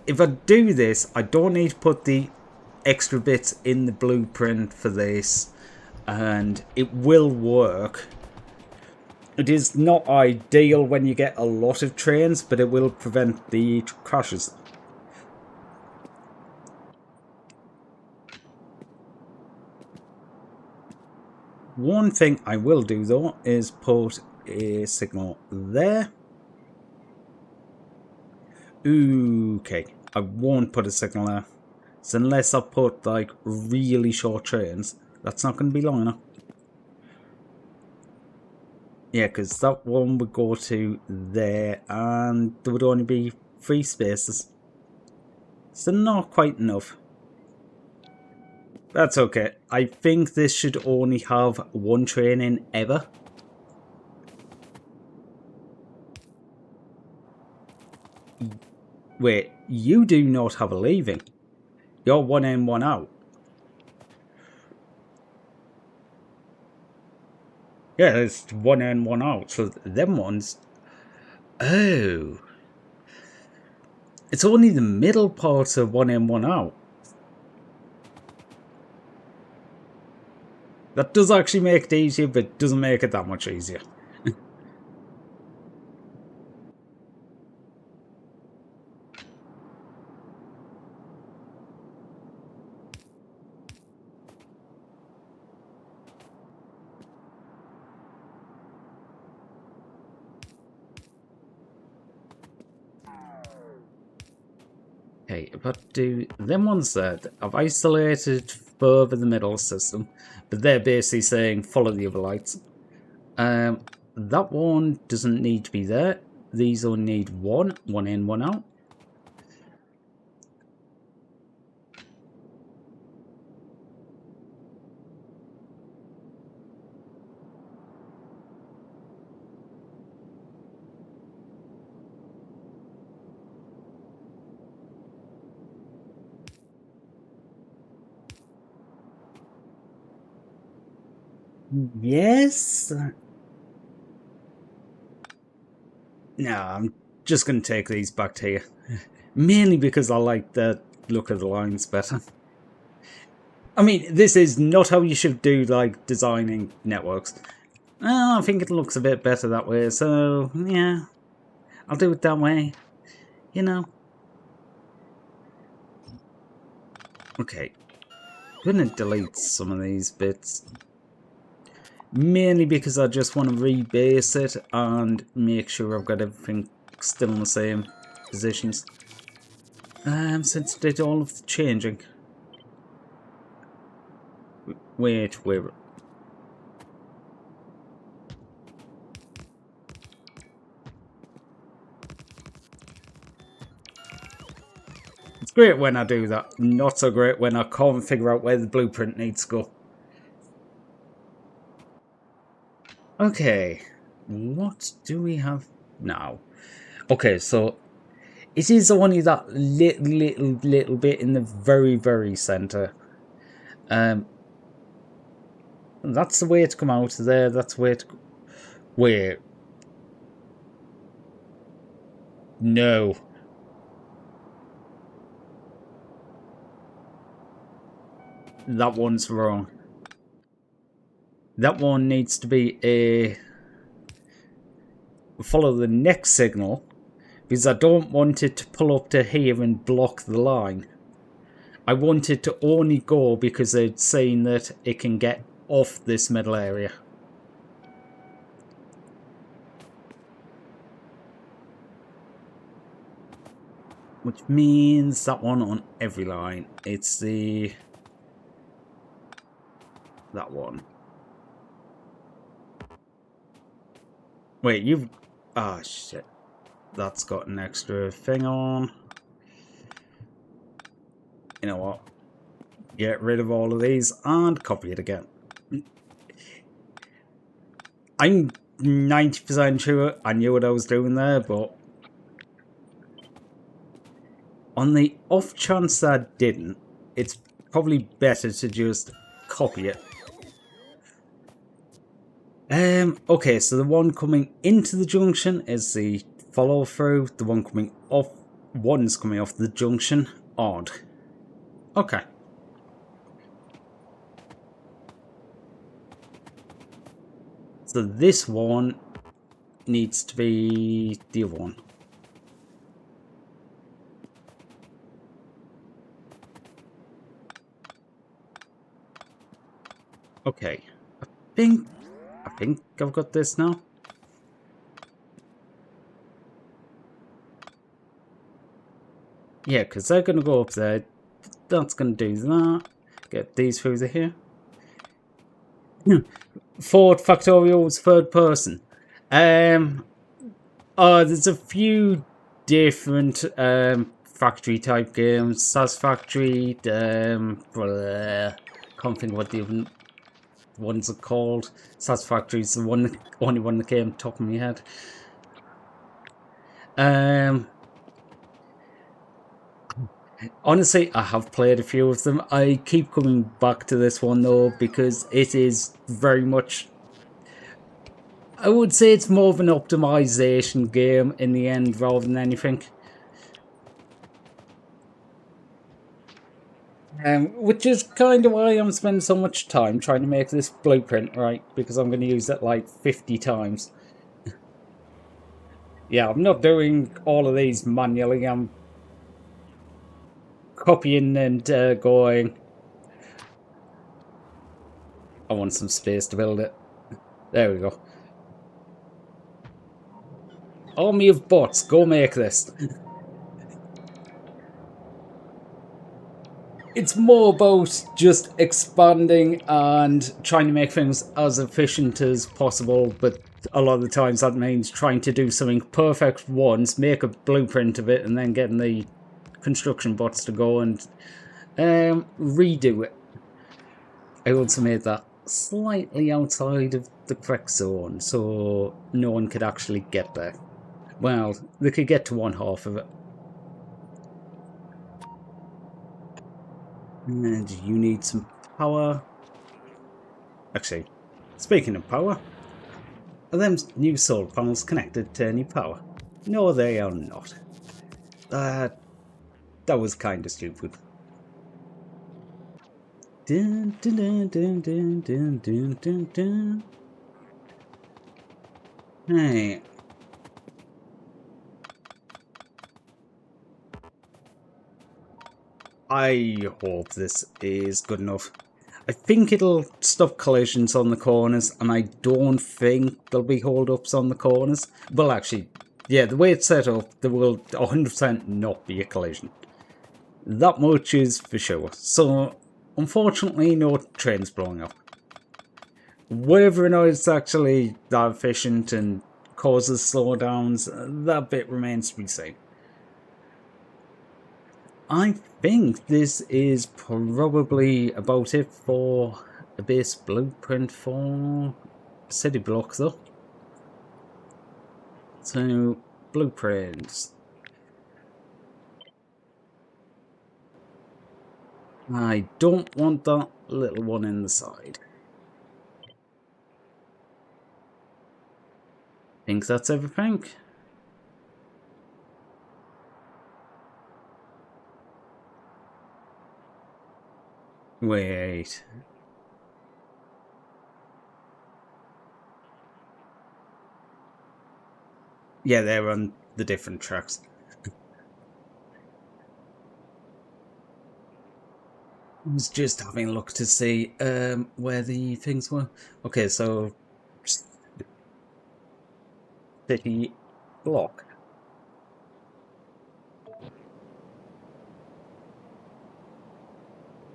if I do this, I don't need to put the extra bits in the blueprint for this, and it will work. It is not ideal when you get a lot of trains, but it will prevent the crashes. One thing I will do though is put a signal there. Okay, I won't put a signal there. So unless I put like really short trains, that's not going to be long enough. Yeah, because that one would go to there and there would only be 3 spaces. So not quite enough. That's okay. I think this should only have one train in ever. Wait, you do not have a leaving. You're one in, one out. Yeah, it's one in, one out. So them ones... Oh. It's only the middle parts of one in, one out. That does actually make it easier, but it doesn't make it that much easier. Okay, but do them ones that I've isolated further the middle system, but they're basically saying follow the other lights. That one doesn't need to be there. These all need one in, one out. Yes. No, I'm just going to take these back to you. Mainly because I like the look of the lines better. I mean, this is not how you should do, like, designing networks. I think it looks a bit better that way, so, yeah. I'll do it that way. You know. Okay. I'm going to delete some of these bits. Mainly because I just want to rebase it and make sure I've got everything still in the same positions. Since I did all of the changing. Wait. It's great when I do that. Not so great when I can't figure out where the blueprint needs to go. Okay. What do we have now? Okay, so it is only that little bit in the very, very centre. That's the way to come out of there. That's the way to... Wait. No. That one's wrong. That one needs to be a... Follow the next signal. Because I don't want it to pull up to here and block the line. I want it to only go because it's saying that it can get off this middle area. Which means that one on every line. It's the... that one. Wait, you've... Ah, shit. That's got an extra thing on. You know what? Get rid of all of these and copy it again. I'm 90% sure I knew what I was doing there, but on the off chance that I didn't, it's probably better to just copy it. Okay, so the one coming into the junction is the follow through. The one coming off, one's coming off the junction. Odd. Okay. So this one needs to be the other one. Okay. I think I've got this now. Yeah, because they're going to go up there. That's going to do that. Get these through the here. Ford Factorio's third person. There's a few different factory type games. SAS Factory. Can't think what the other ones are called. SAS Factory is the only one that came top of my head. Honestly, I have played a few of them. I keep coming back to this one though because it is very much... I would say it's more of an optimization game in the end rather than anything. Which is kind of why I'm spending so much time trying to make this blueprint, right? Because I'm going to use it like 50 times. Yeah, I'm not doing all of these manually. I'm copying and going. I want some space to build it. There we go. Army of bots, go make this. It's more about just expanding and trying to make things as efficient as possible, but a lot of the times that means trying to do something perfect once, make a blueprint of it, and then getting the construction bots to go and redo it. I also made that slightly outside of the correct zone, so no one could actually get there. Well, they could get to one half of it. And you need some power. Actually, speaking of power, are them new solar panels connected to any power? No, they are not. That was kind of stupid. Dun, dun, dun, dun, dun, dun, dun, dun, dun. Hey. I hope this is good enough. I think it'll stop collisions on the corners, and I don't think there'll be hold-ups on the corners. Well, actually, yeah, the way it's set up, there will 100% not be a collision. That much is for sure. So, unfortunately, no trains blowing up. Whether or not it's actually that efficient and causes slowdowns, that bit remains to be seen. I think this is probably about it for a base blueprint for city block, though. So, blueprints. I don't want that little one in the side. Think that's everything. Wait. Yeah, they're on the different tracks. I was just having a look to see where the things were. Okay, so city block.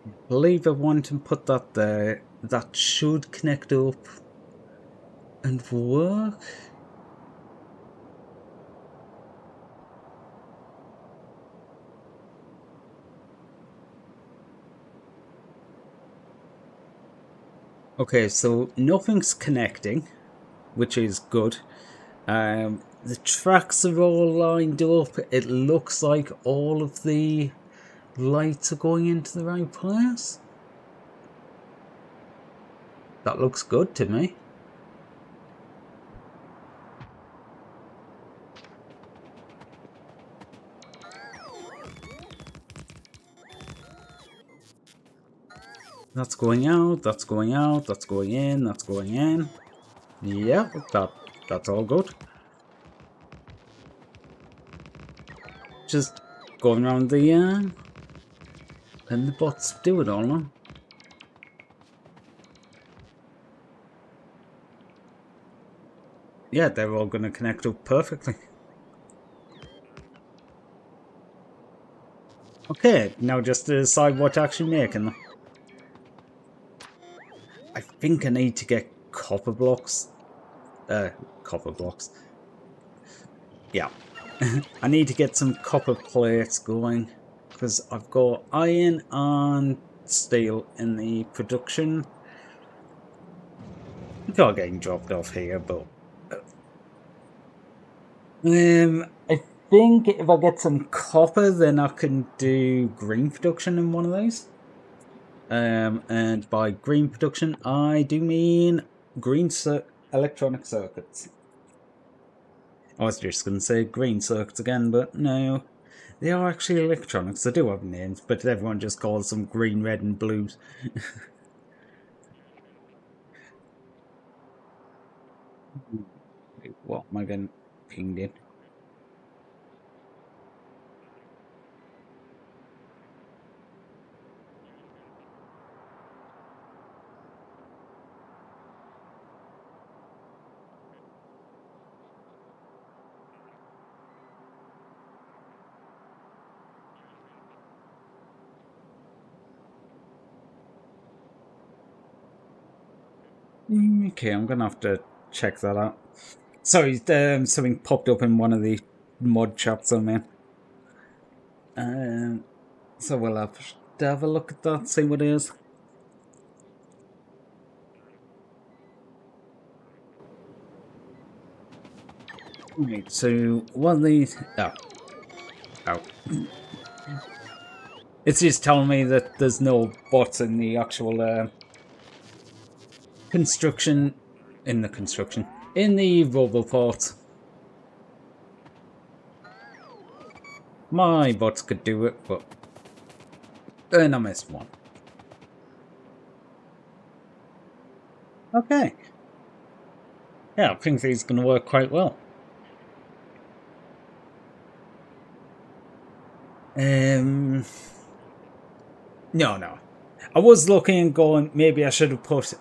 I believe I want to put that there. That should connect up and work. Okay, so nothing's connecting, which is good. The tracks are all lined up. It looks like all of the lights are going into the right place. That looks good to me. That's going out, that's going out, that's going in, that's going in. Yeah, that's all good. Just going around the and the bots do it all now. Yeah, they're all gonna connect up perfectly. Okay, now just to decide what to actually make in them. I think I need to get copper blocks. Copper blocks. Yeah. I need to get some copper plates going, because I've got iron and steel in the production. It's all getting dropped off here, but I think if I get some copper, then I can do green production in one of those. And by green production, I do mean green electronic circuits. I was just going to say green circuits again, but no. They are actually electronics. They do have names, but everyone just calls them green, red, and blues. Wait, what am I getting pinged in? Okay, I'm gonna have to check that out. Sorry, something popped up in one of the mod chats I'm in. So we'll have to have a look at that, see what it is. Right, so what are these? Oh. Oh. It's just telling me that there's no bots in the actual construction. In the construction. In the roboport. My bots could do it, but. And I missed one. Okay. Yeah, I think these are going to work quite well. No. I was looking and going, maybe I should have put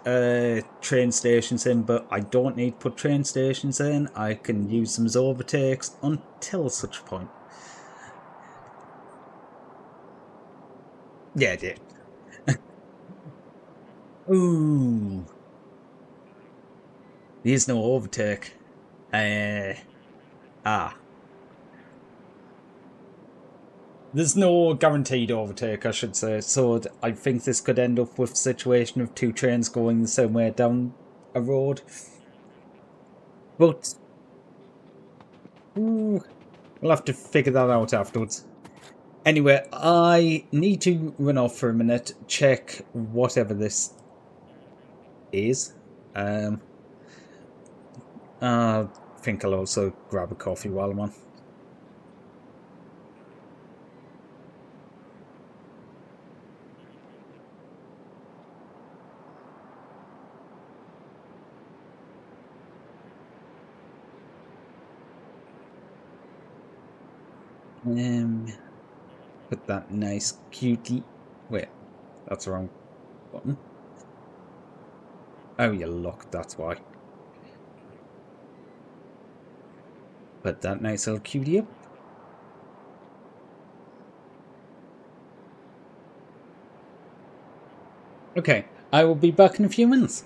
train stations in, but I don't need to put train stations in. I can use them as overtakes until such point. Yeah, I did. Ooh. There's no overtake. Ah. There's no guaranteed overtake, I should say. So I think this could end up with a situation of two trains going the same way down a road. But ooh, we'll have to figure that out afterwards. Anyway, I need to run off for a minute, check whatever this is. I think I'll also grab a coffee while I'm on. Put that nice cutie. Wait, that's the wrong button. Oh, you look, that's why. Put that nice little cutie up. Okay, I will be back in a few minutes.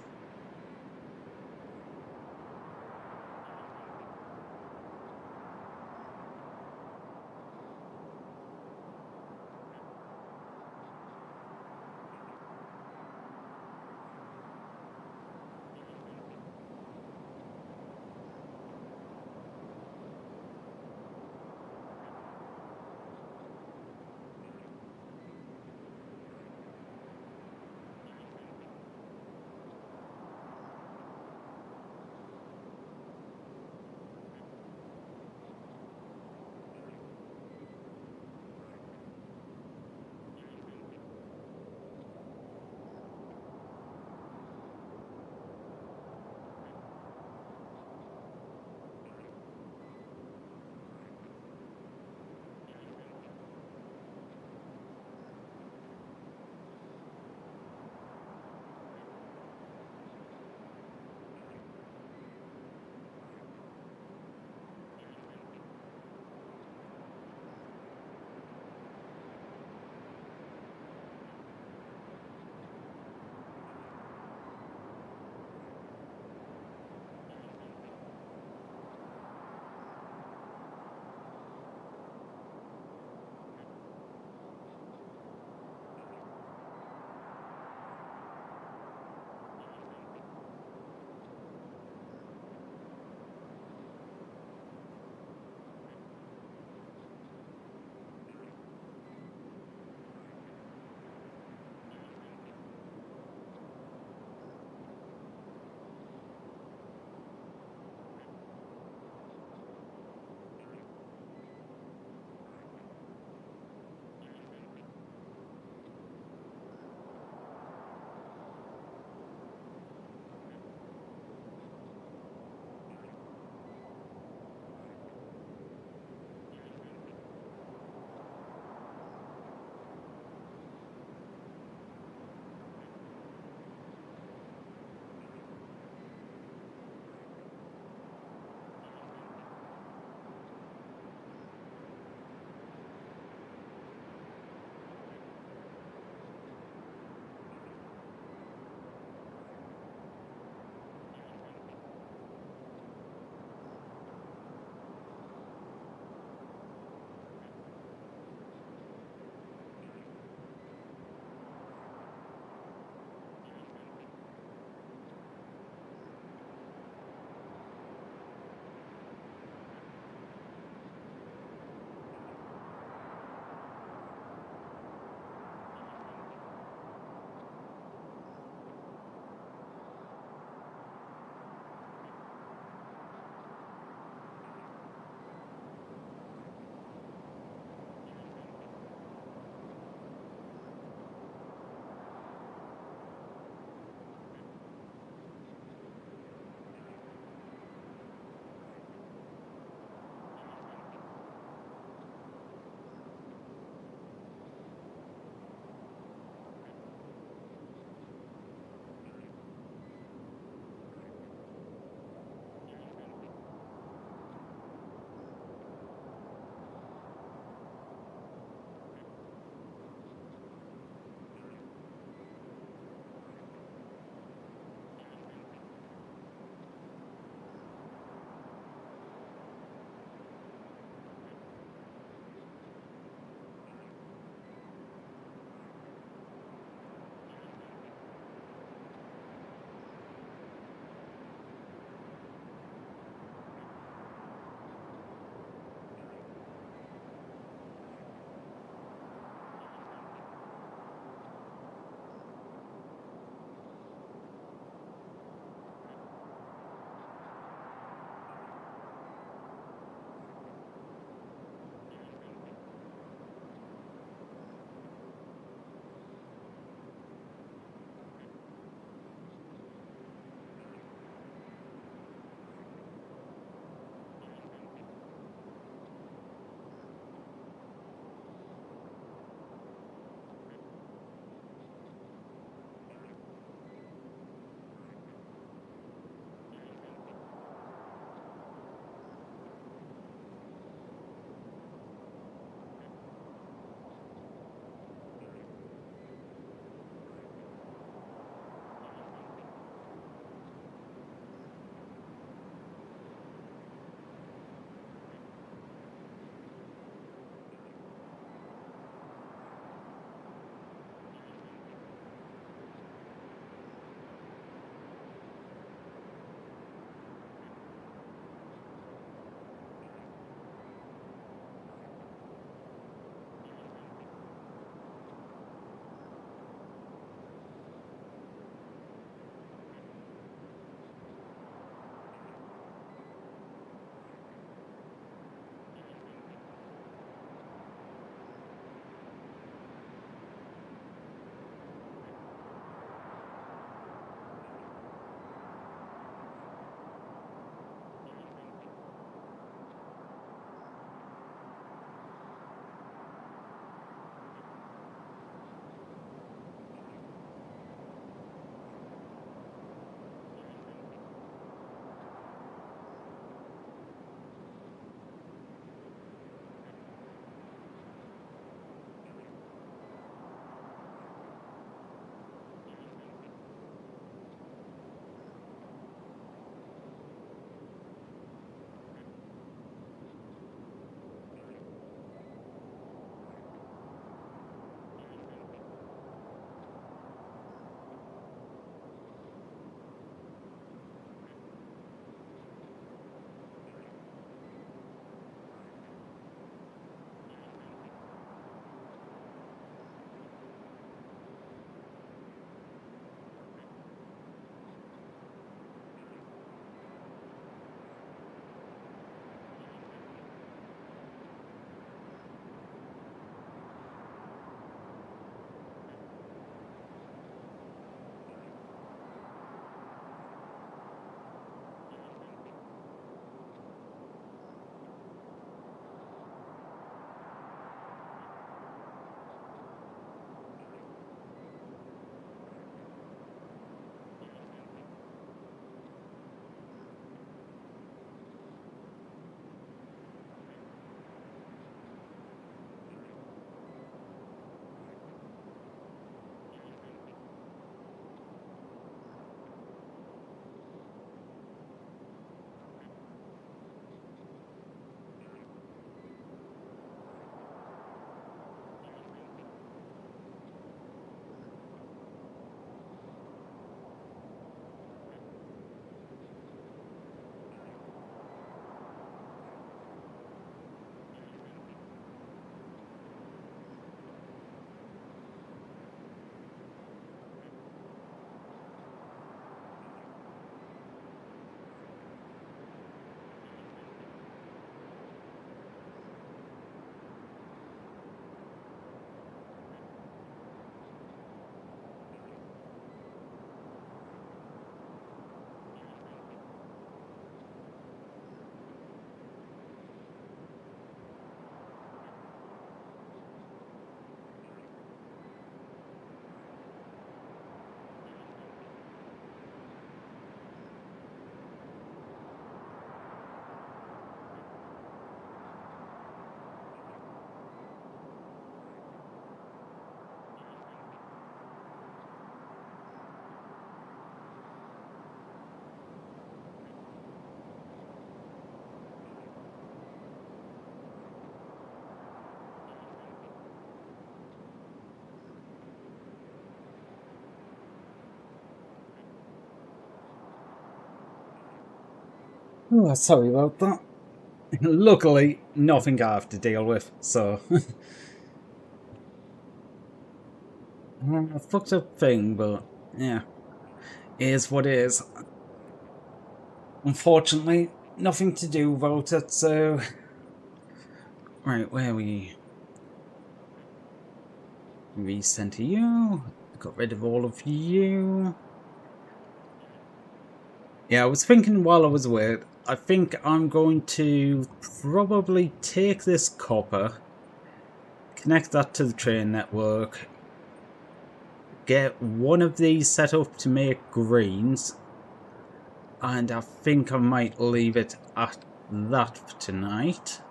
Oh, sorry about that. Luckily, nothing I have to deal with, so... A fucked up thing, but yeah. It is what it is. Unfortunately, nothing to do about it, so... Right, where are we? Recenter you. Got rid of all of you. Yeah, I was thinking while I was away, I think I'm going to probably take this copper, connect that to the train network, get one of these set up to make greens, and I think I might leave it at that for tonight.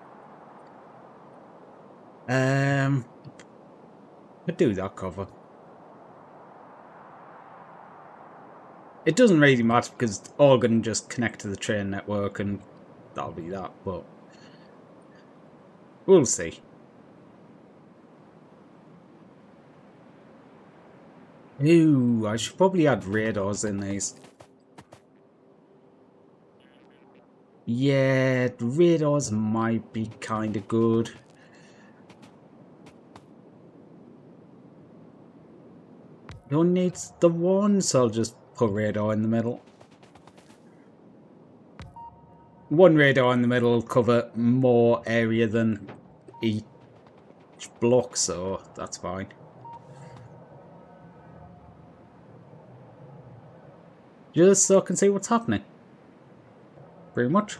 But do that cover. It doesn't really matter because it's all going to just connect to the train network and that'll be that, but we'll see. Ooh, I should probably add radars in these. Yeah, the radars might be kind of good. You don't need the one, so I'll just put radar in the middle. One radar in the middle will cover more area than each block, so that's fine. Just so I can see what's happening. Pretty much.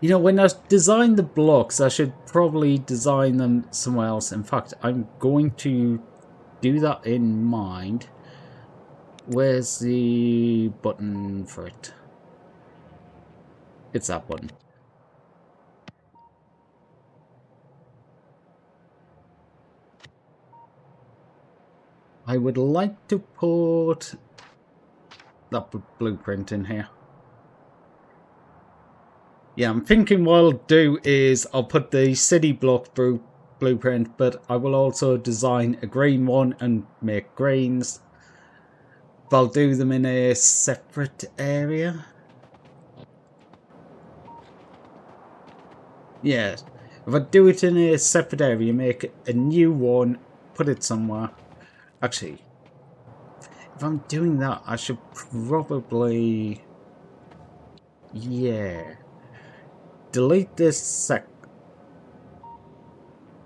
You know, when I design the blocks, I should probably design them somewhere else. In fact, I'm going to do that in mind. Where's the button for it? It's that button. I would like to put that blueprint in here. Yeah, I'm thinking what I'll do is I'll put the city block blueprint, but I will also design a green one and make greens. But I'll do them in a separate area. Yeah, if I do it in a separate area, make a new one, put it somewhere. Actually, if I'm doing that, I should probably... Yeah. Delete this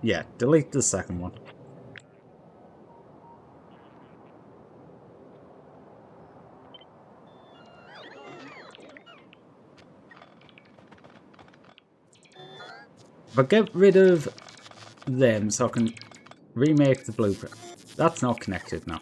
Yeah, delete the second one. If I get rid of them so I can remake the blueprint. That's not connected now.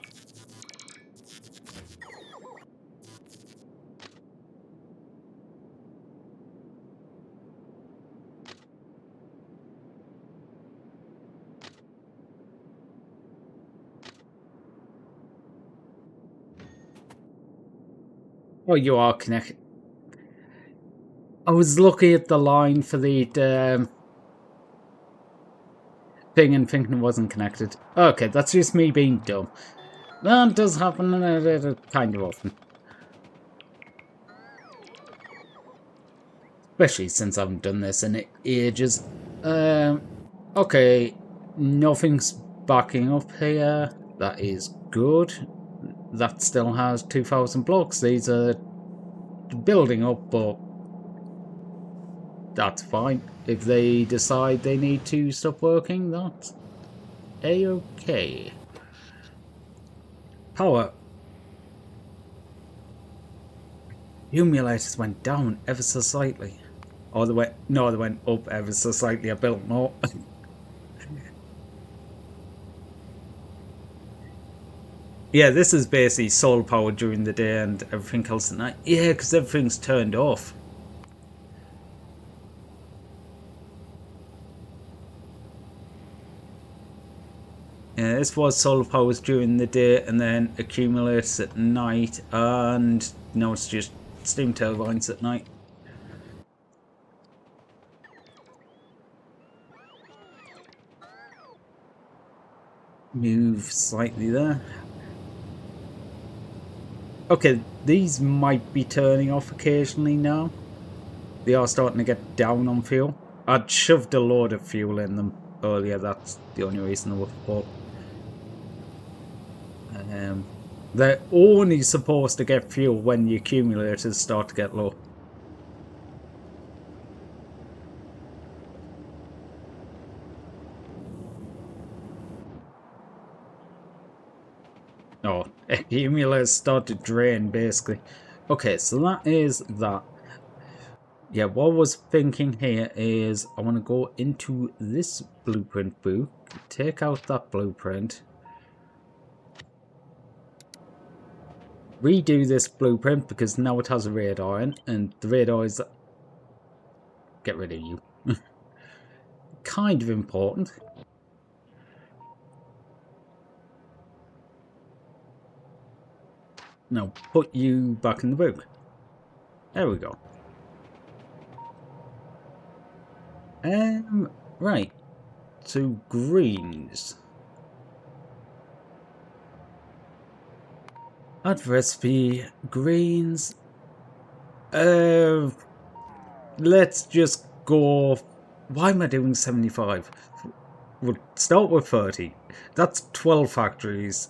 Oh, you are connected. I was looking at the line for the thing and thinking it wasn't connected. Okay, that's just me being dumb. That does happen kind of often. Especially since I haven't done this in ages. Okay, nothing's backing up here. That is good. That still has 2,000 blocks. These are building up, but that's fine. If they decide they need to stop working, that's a-okay. Power. Accumulators went down ever so slightly. Or they went, no, they went up ever so slightly. I built more. Yeah, this is basically solar power during the day and everything else at night. Yeah, because everything's turned off. Yeah, this was solar powers during the day and then accumulates at night, and now it's just steam turbines at night. Move slightly there. Okay, these might be turning off occasionally now. They are starting to get down on fuel. I'd shoved a load of fuel in them earlier, that's the only reason they were full. They're only supposed to get fuel when the accumulators start to get low. Oh, accumulators start to drain, basically. Okay, so that is that. Yeah, what I was thinking here is I want to go into this blueprint book, take out that blueprint, redo this blueprint because now it has a radar in, and the radar is... Get rid of you. Kind of important. Now put you back in the book. There we go. Right. So greens. Add recipe. Greens. Let's just go... Why am I doing 75? We'll start with 30. That's 12 factories.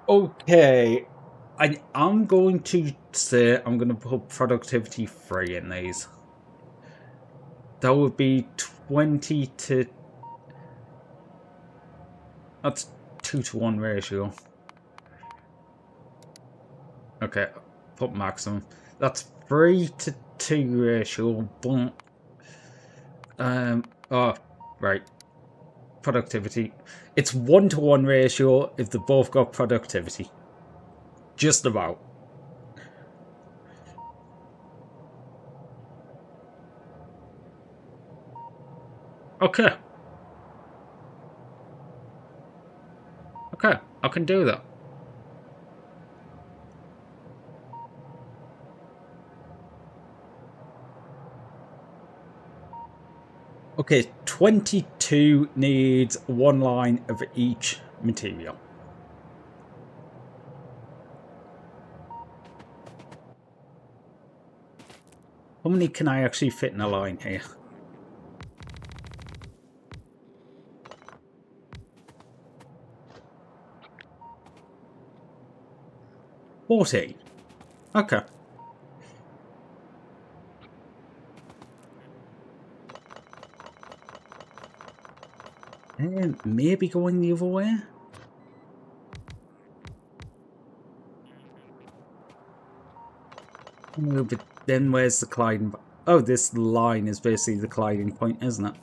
Okay. I'm going to say I'm going to put productivity 3 in these. That would be 20 to... That's 2-to-1 ratio. Okay, put maximum. That's 3-to-2 ratio, but... oh, right. Productivity. It's 1-to-1 ratio if they both got productivity. Just about. Okay. Okay, I can do that. Okay, 22 needs 1 line of each material. How many can I actually fit in a line here? $14. Okay. And maybe going the other way? But then where's the colliding... Oh, this line is basically the colliding point, isn't it?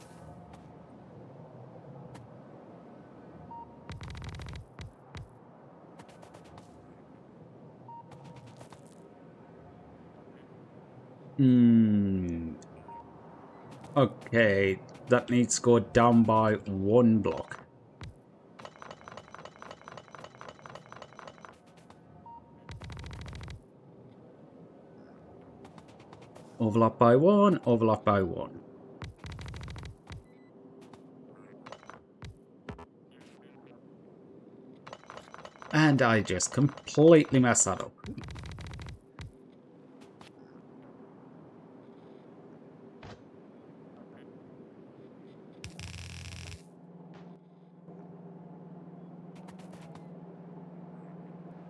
Okay, that needs to go down by 1 block. Overlap by 1, overlap by 1. And I just completely messed that up.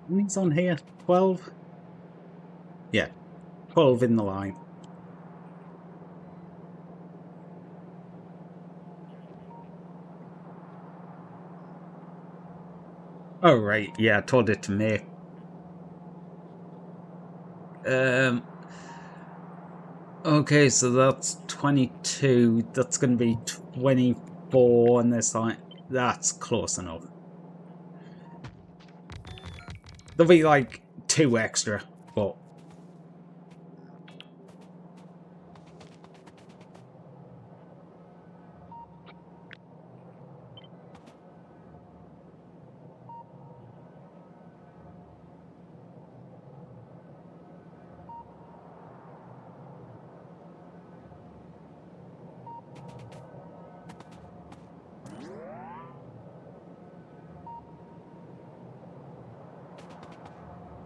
How many's on here? 12? Yeah, 12 in the line. Oh, right, yeah, I told it to me. Okay, so that's 22. That's going to be 24 on this side. That's close enough. There'll be like 2 extra, but...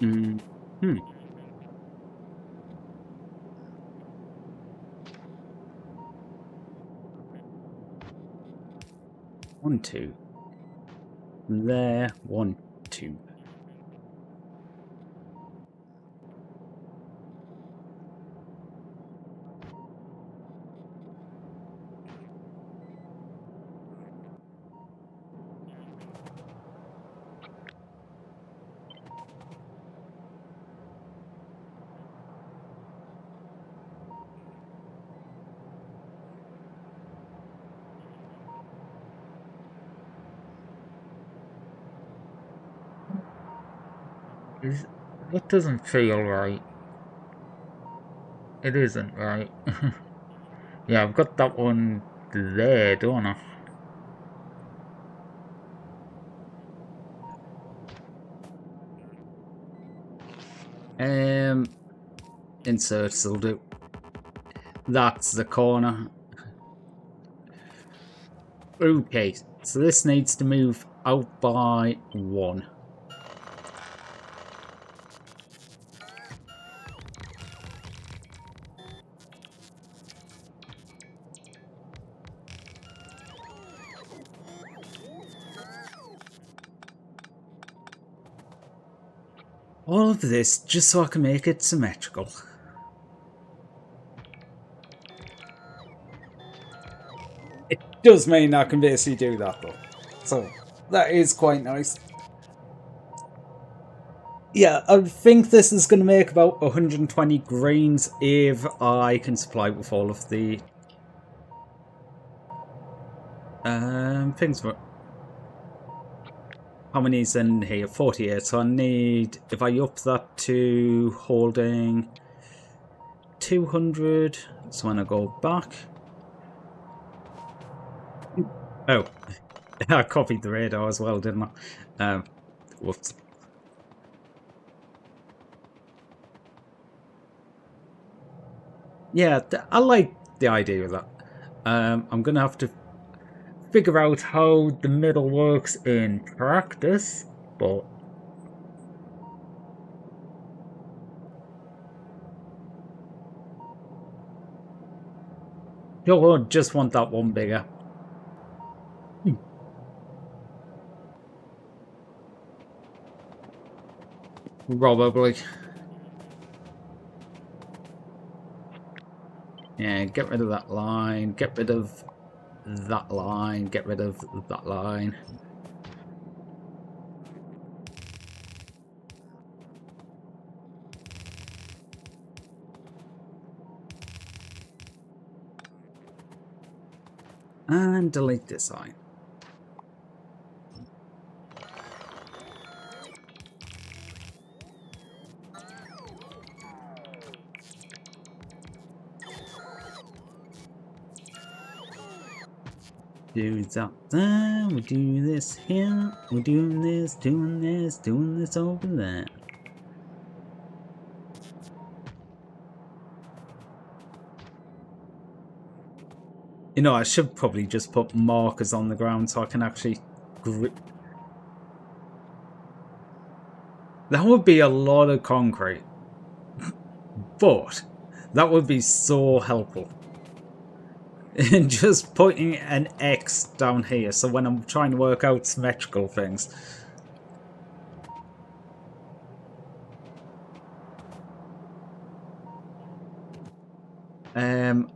Hmm. 1, 2. There, 1, 2. That doesn't feel right. It isn't right. Yeah, I've got that one there, don't I? Um, Inserts will do. That's the corner. Okay, so this needs to move out by 1. All of this just so I can make it symmetrical. It does mean I can basically do that though. So that is quite nice. Yeah, I think this is going to make about 120 greens if I can supply it with all of the things. How many is in here? 48. So I need, if I up that to holding 200, so when I go back. Oh, I copied the radar as well, didn't I? Whoops. Yeah, I like the idea of that. I'm going to have to figure out how the middle works in practice, but you'll just want that one bigger. Probably. Yeah, get rid of that line, get rid of that line, get rid of that line. And delete this line. Do that there, we do this here, we're doing this, doing this, doing this over there. You know, I should probably just put markers on the ground so I can actually grip. That would be a lot of concrete, but that would be so helpful. And just putting an X down here, so when I'm trying to work out symmetrical things.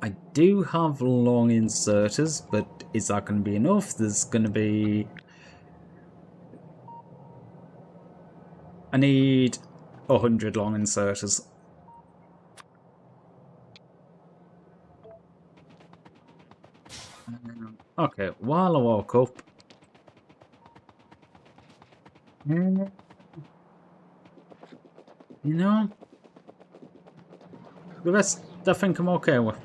I do have long inserters, but is that going to be enough? There's going to be... I need 100 long inserters. Okay, while I walk up... You know... The rest I think I'm okay with.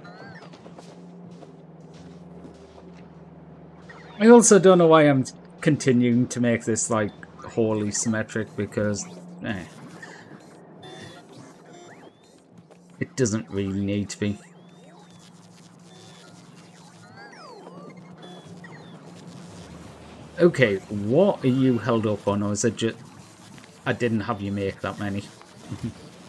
I also don't know why I'm continuing to make this like wholly symmetric because it doesn't really need to be. Okay, what are you held up on, or is it just... I didn't have you make that many.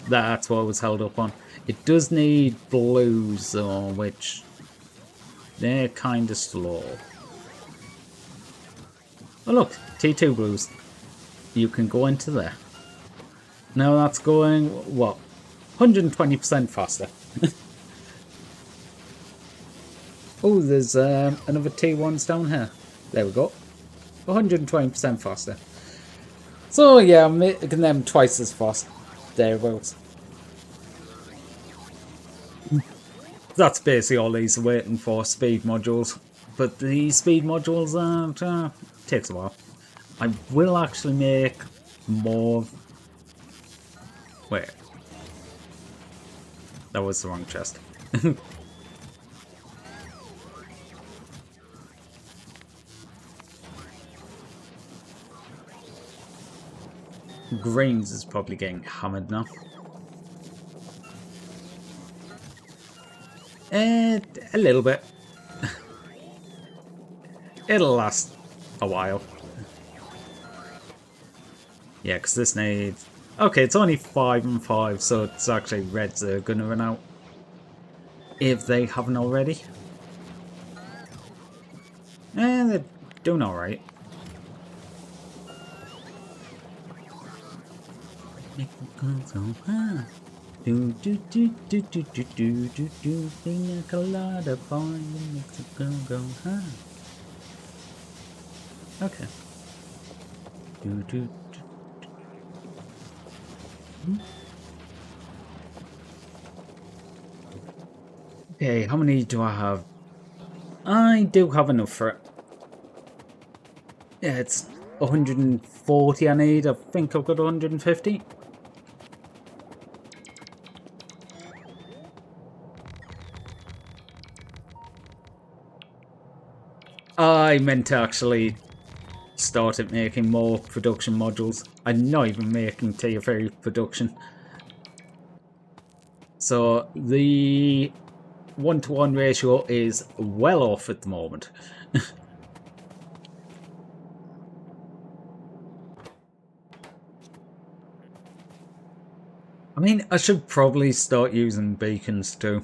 That's what I was held up on. It does need blues though, which they're kind of slow. Oh look, T2 blues. You can go into there. Now that's going, what, 120% faster. Oh, there's another T1s down here. There we go. 120% faster. So yeah, I'm making them twice as fast. Thereabouts. That's basically all these are waiting for, speed modules. But the speed modules takes a while. I will actually make more. Wait. That was the wrong chest. Greens is probably getting hammered now. A little bit. It'll last a while. Yeah, because this needs... Okay, it's only 5 and 5, so it's actually reds are going to run out. If they haven't already. They're doing alright. Do do do do do do do do do pina colada boy makes a girl go high. Okay. Do do do. Okay, how many do I have? I do have enough for it. Yeah, it's 140 I need. I think I've got 150. I meant to actually started making more production modules. I'm not even making tier 3 production. So the 1-to-1 ratio is well off at the moment. I mean, I should probably start using beacons too.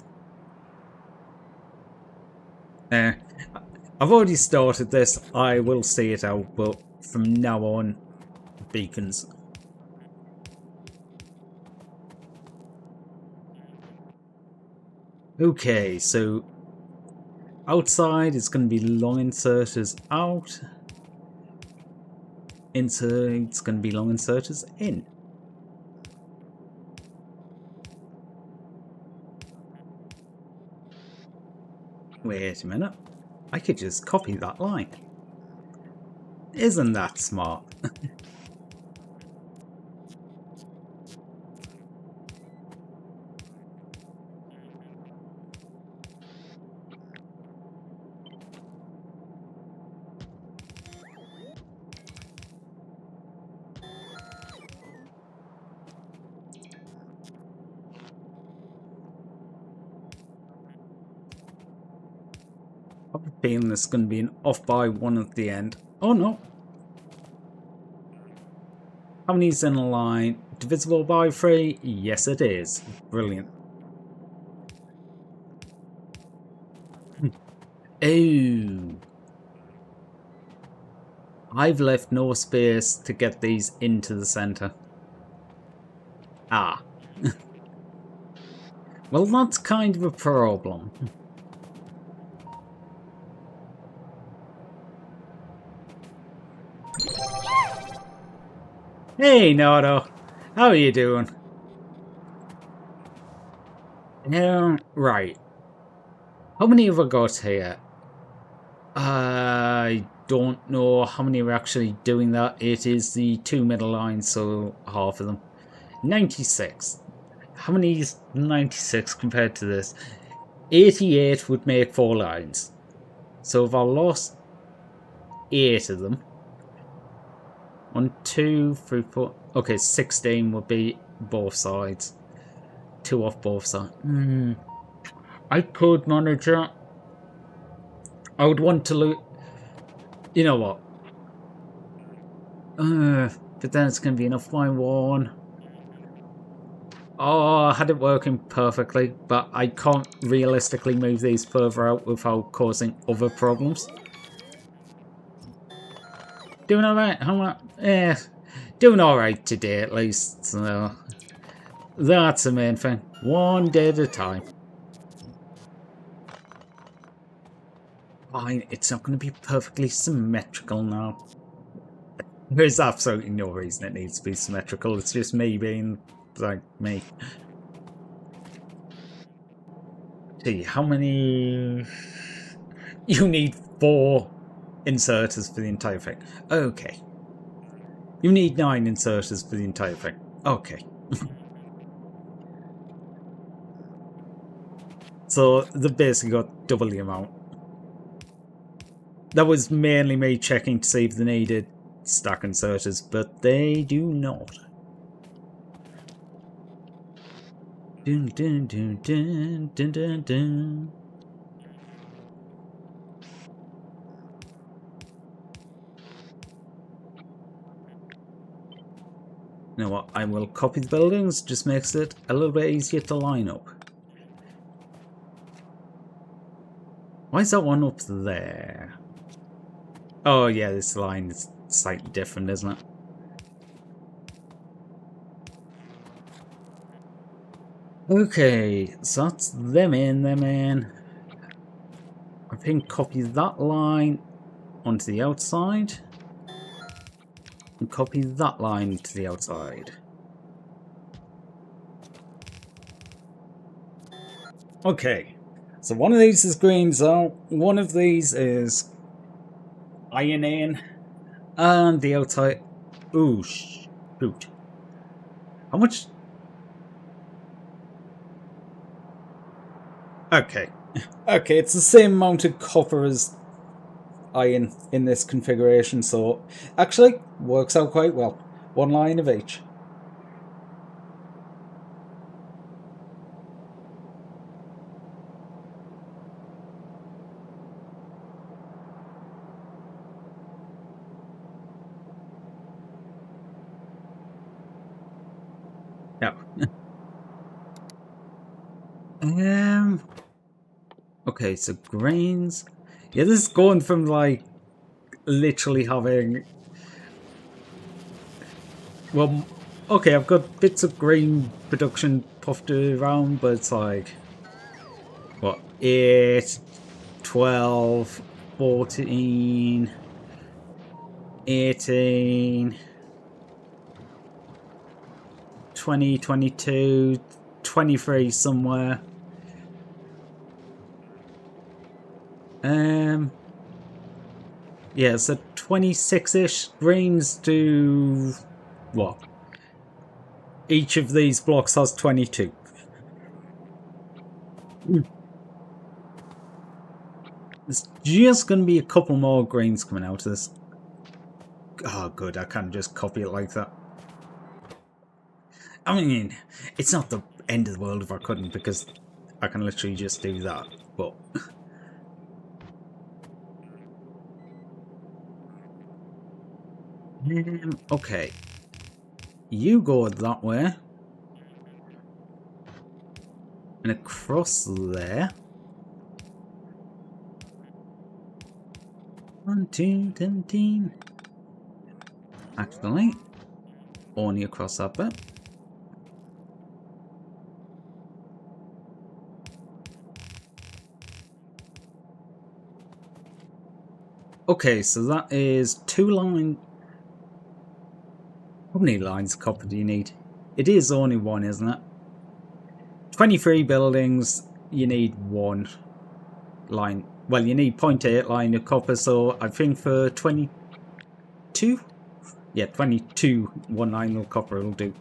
I've already started this. I will see it out, but from now on, beacons. Okay, so outside is going to be long inserters out. Inside's going to be long inserters in. Wait a minute. I could just copy that line. Isn't that smart? I have a feeling there's going to be an off by 1 at the end. Oh no. How many is in a line? Divisible by 3? Yes it is. Brilliant. Oh. I've left no space to get these into the centre. Ah. Well, that's kind of a problem. Hey, Nardo. How are you doing? Right. How many have I got here? I don't know how many are actually doing that. It is the 2 middle lines, so half of them. 96. How many is 96 compared to this? 88 would make 4 lines. So if I lost 8 of them. 1, 2, 3, 4. Okay, 16 would be both sides. 2 off both sides. I could manage that. I would want to loot. You know what? But then it's going to be enough by 1. Oh, I had it working perfectly, but I can't realistically move these further out without causing other problems. Doing alright, how much? Doing alright today at least, so that's the main thing. One day at a time. Fine, it's not going to be perfectly symmetrical now. There's absolutely no reason it needs to be symmetrical, it's just me being like me. See, how many... You need 4 inserters for the entire thing. Okay. You need 9 inserters for the entire thing. Okay. So they've basically got double the amount. That was mainly me checking to see if they needed stack inserters, but they do not. Dun, dun, dun, dun, dun, dun, dun. You know what? I will copy the buildings, just makes it a little bit easier to line up. Why is that one up there? Oh yeah, this line is slightly different, isn't it? Okay, so that's them in. I think copy that line onto the outside. And copy that line to the outside. Okay, so one of these is green zone, one of these is iron in, and the outside... Ooh, shoot. How much... Okay. Okay, it's the same amount of copper as iron in this configuration, so actually works out quite well. One line of each. No. Okay, so grains. Yeah, this is going from like literally having... Well, okay, I've got bits of grain production puffed around, but it's like... What? 8, 12, 14, 18, 20, 22, 23 somewhere. Yeah, so 26-ish greens do... What? Each of these blocks has 22. There's just going to be a couple more greens coming out of this. Oh, good, I can't just copy it like that. I mean, it's not the end of the world if I couldn't, because I can literally just do that, but... Okay. You go that way. And across there. 1, 2, 17. Actually, only across that bit. Okay, so that is 2 lines. How many lines of copper do you need? It is only 1, isn't it? 23 buildings, you need 1 line. Well, you need 0.8 line of copper, so I think for 22? Yeah, 22 1 line of copper will do.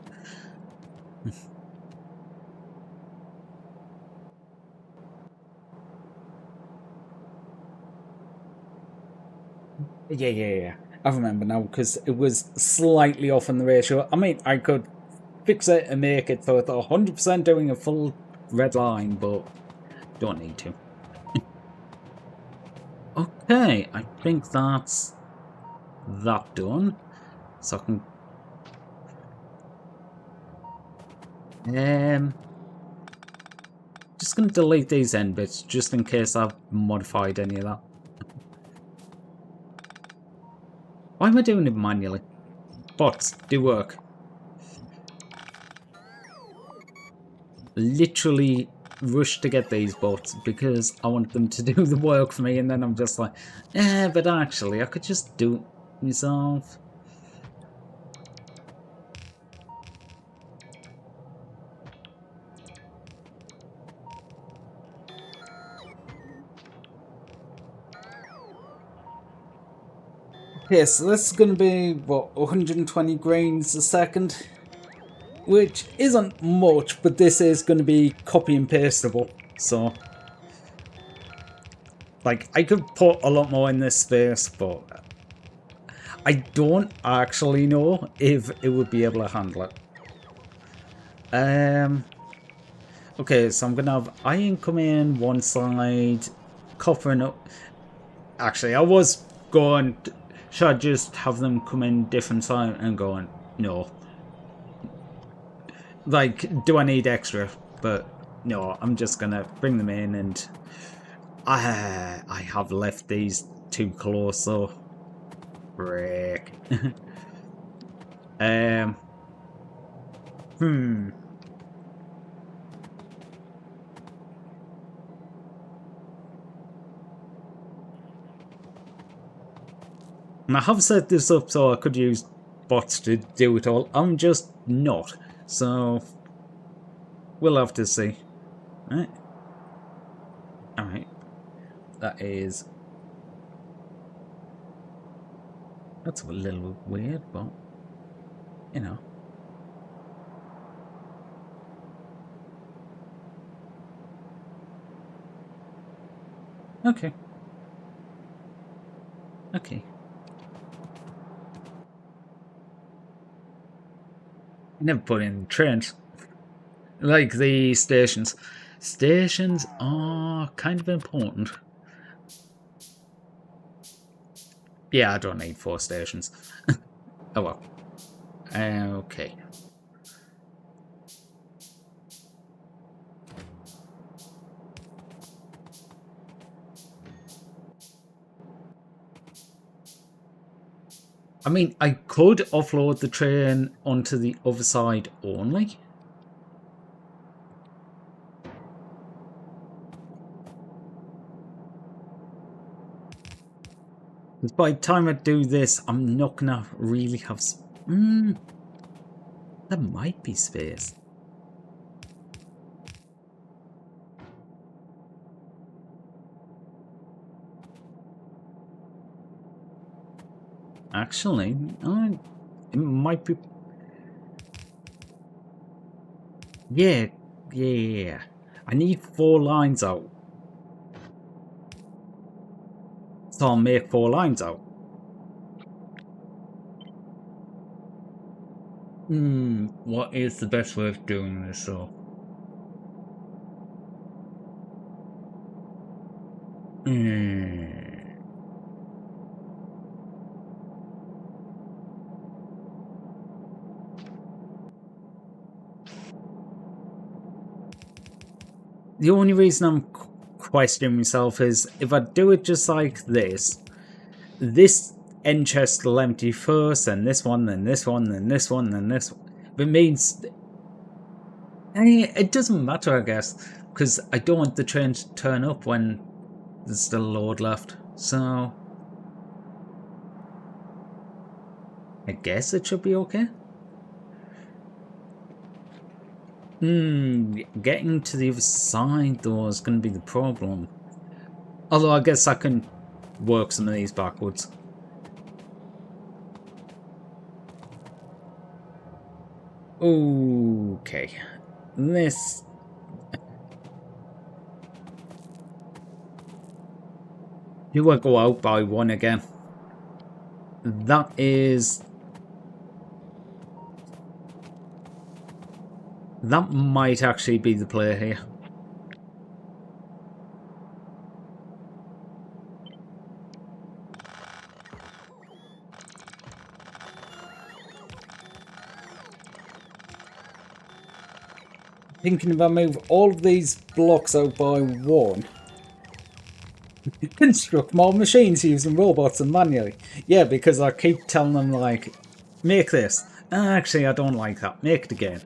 Yeah. I remember now, because it was slightly off on the ratio. I mean, I could fix it and make it so it's 100% doing a full red line, but don't need to. Okay, I think that's that done. So I can Just gonna delete these end bits just in case I've modified any of that. Why am I doing it manually? Bots, do work. Literally rush to get these bots because I want them to do the work for me, and then I'm just like, but actually I could just do it myself. Okay, so this is going to be, what, 120 grains a second? Which isn't much, but this is going to be copy and pasteable, so... Like, I could put a lot more in this space, but... I don't actually know if it would be able to handle it. Okay, so I'm going to have iron come in one side, copper and up... Actually, I was going... Should I just have them come in different side and going, no. Like, do I need extra? But no, I'm just gonna bring them in, and I have left these too close, so frick. Hmm. And I have set this up so I could use bots to do it all. I'm just not. So we'll have to see. Alright. Alright. That is... That's a little weird, but... You know. Okay. Okay. Never put in trains. Like the stations. Stations are kind of important. Yeah, I don't need 4 stations. Oh well. Okay. I mean, I could offload the train onto the other side only. Because by the time I do this, I'm not gonna really have... there might be space. Actually, it might be... Yeah. I need 4 lines out. So I'll make 4 lines out. What is the best way of doing this, so? The only reason I'm questioning myself is if I do it just like this end chest will empty first, and this one, then this one, then this one, then this one. It means it doesn't matter, I guess, because I don't want the train to turn up when there's still a load left. So I guess it should be okay. Getting to the other side though is going to be the problem. Although I guess I can work some of these backwards. Okay. This... Do I go out by 1 again? That is... That might actually be the play here. Thinking if I move all of these blocks out by one, construct more machines using robots and manually. Yeah, because I keep telling them, like, make this. Actually, I don't like that. Make it again.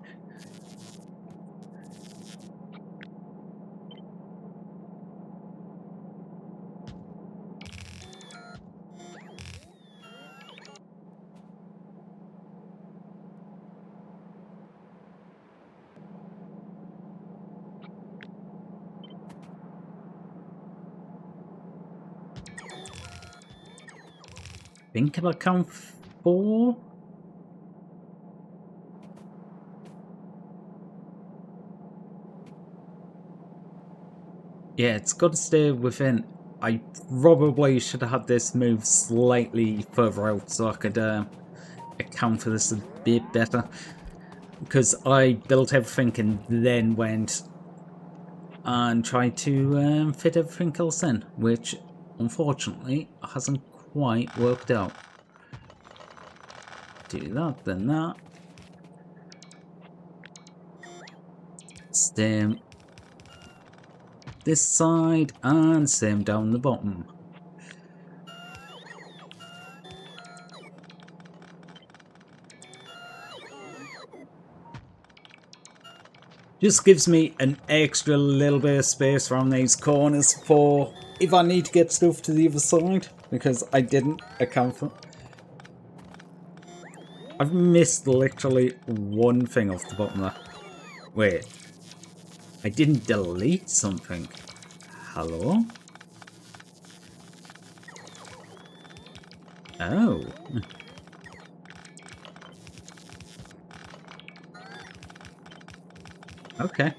Think if I count 4? Yeah, it's got to stay within. I probably should have had this move slightly further out so I could account for this a bit better. Because I built everything and then went and tried to fit everything else in, which unfortunately hasn't quite worked out. Do that, then that. Same this side and same down the bottom. Just gives me an extra little bit of space around these corners for if I need to get stuff to the other side, because I didn't account for it. I've missed literally one thing off the bottom there. Wait. I didn't delete something. Hello? Oh. Okay.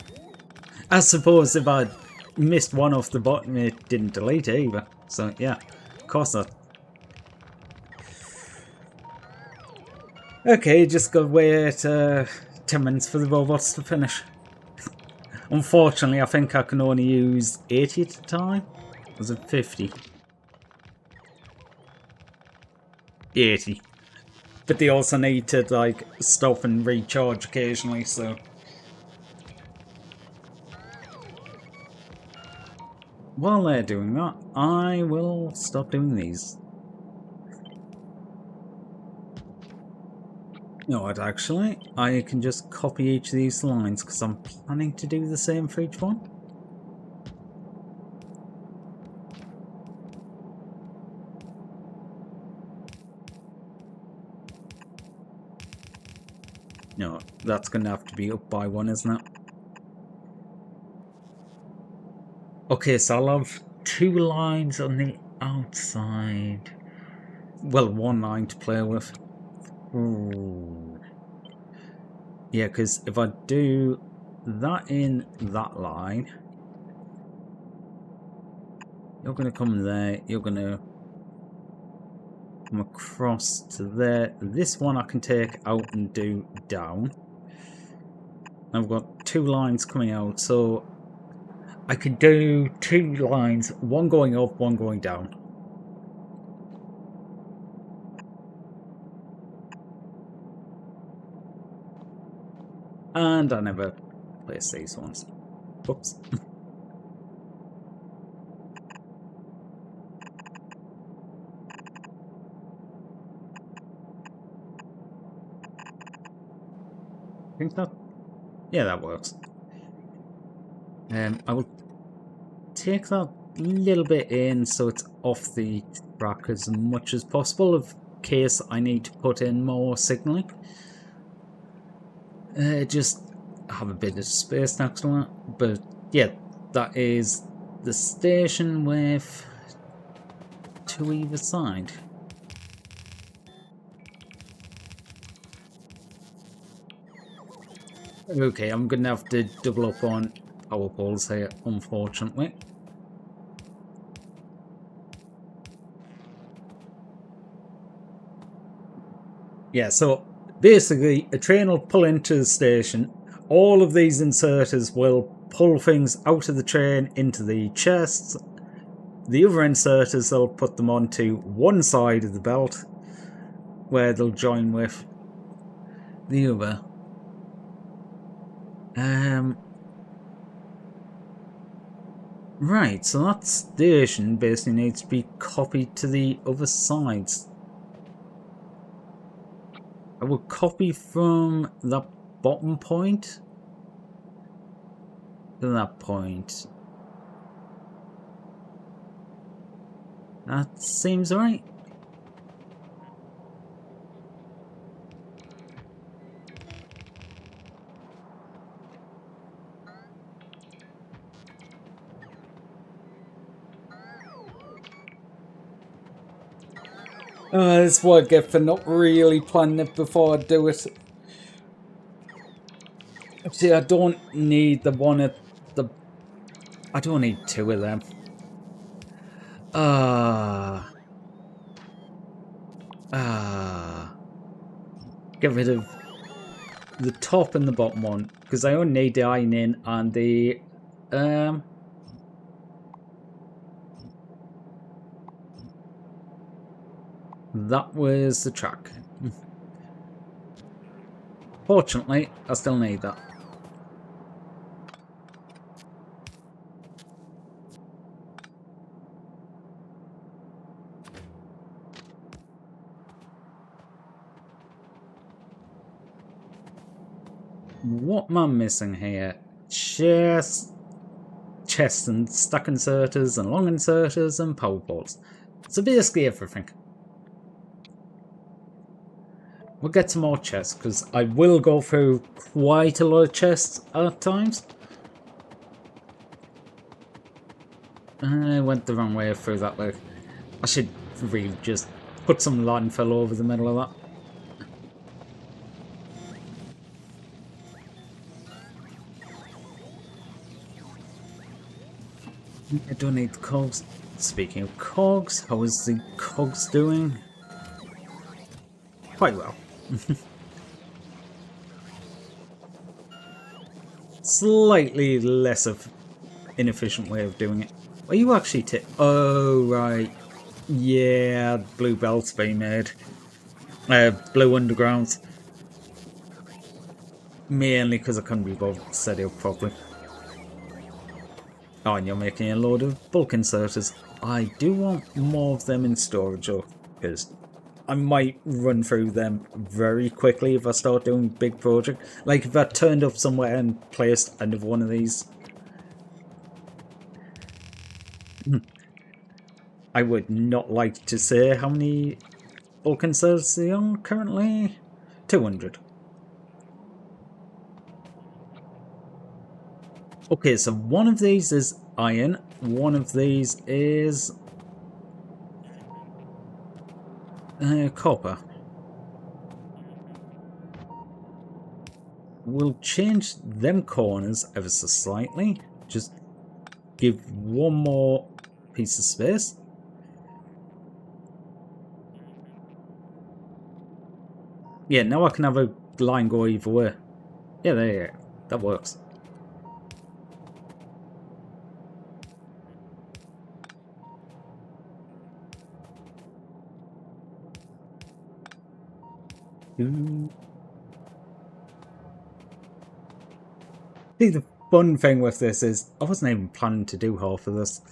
I suppose if I missed one off the bottom, it didn't delete it either. So, yeah. Of course not. Okay, just gotta wait 10 minutes for the robots to finish. Unfortunately, I think I can only use 80 at a time. Was it 50? 80. But they also need to, like, stop and recharge occasionally, so... While they're doing that, I will stop doing these. You know what, actually? I can just copy each of these lines, because I'm planning to do the same for each one. No, that's going to have to be up by one, isn't it? Okay, so I'll have 2 lines on the outside. Well, 1 line to play with. Ooh. Yeah, because if I do that in that line, you're going to come there, you're going to come across to there. This one I can take out and do down. I've got 2 lines coming out, so I could do 2 lines, one going up, one going down. And I never placed these ones. Whoops. I think that... Yeah, that works. I will take that little bit in so it's off the track as much as possible in case I need to put in more signalling. Just have a bit of space next to it. But yeah, that is the station with 2 either side. Okay, I'm gonna have to double up on power poles here, unfortunately. Yeah, so basically a train will pull into the station. All of these inserters will pull things out of the train into the chests. The other inserters, they'll put them onto one side of the belt where they'll join with the other. Right, so that station basically needs to be copied to the other sides. I will copy from that bottom point to that point. That seems right. That's what I get for not really planning it before I do it. See, I don't need the one at the... I don't need two of them. Ah. Get rid of the top and the bottom one, because I only need the iron and the... That was the track. Fortunately, I still need that. What am I missing here? Chests and stack inserters and long inserters and power ports. So basically everything. We'll get some more chests, because I will go through quite a lot of chests at times. I went the wrong way through that way. I should really just put some landfill over the middle of that. I don't need the cogs. Speaking of cogs, how is the cogs doing? Quite well. Slightly less of inefficient way of doing it. Are you actually oh, right. Yeah, blue belts being made. Blue undergrounds. Mainly because I couldn't be bothered to set it up properly. Oh, and you're making a load of bulk inserters. I do want more of them in storage, though, because I might run through them very quickly if I start doing big project. Like if I turned up somewhere and placed another one of these. I would not like to say how many bulk inserters they are currently. 200. Okay, so one of these is iron, one of these is copper. We'll change them corners ever so slightly. Just give one more piece of space. Yeah, now I can have a line go either way. Yeah, there you go. That works. See, the fun thing with this is I wasn't even planning to do half of this.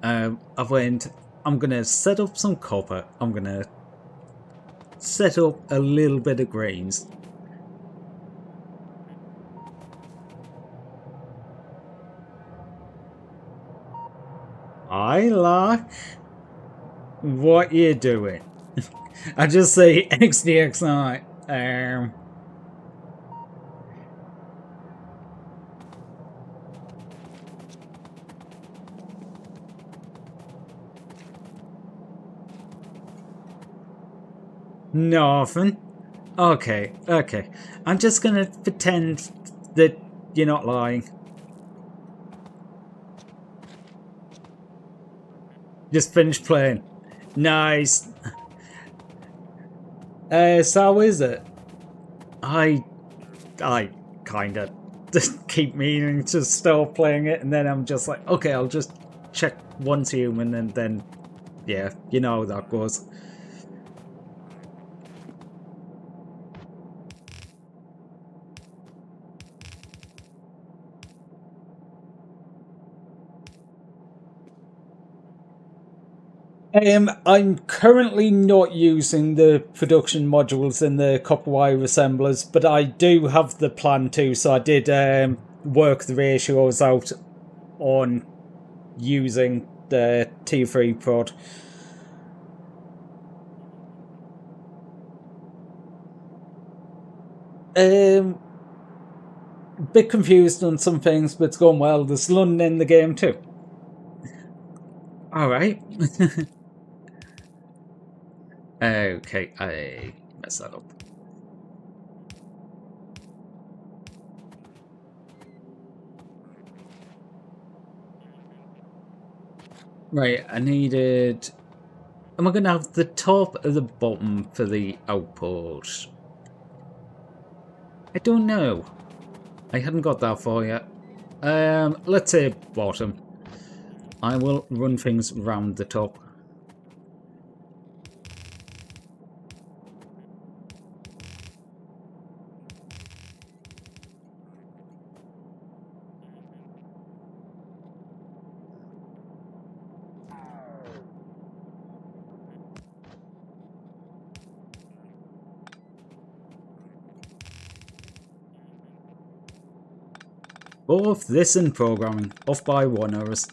I went, I'm going to set up some copper. I'm going to set up a little bit of grains. I like what you're doing. I just say XDXI. Nothing. Okay, okay. I'm just gonna pretend that you're not lying. Just finish playing. Nice. So how is it? I kinda just keep meaning to start playing it, and then I'm just like, okay, I'll just check once human, and then, yeah, you know how that goes. I'm currently not using the production modules in the copper wire assemblers, but I do have the plan to, so I did work the ratios out on using the T3 prod. Bit confused on some things, but it's going well. There's London in the game too. Alright. Okay, I messed that up. Right, I needed... Am I going to have the top or the bottom for the output? I don't know. I hadn't got that far yet. Let's say bottom. I will run things round the top. Both this and programming, off by 1 hours.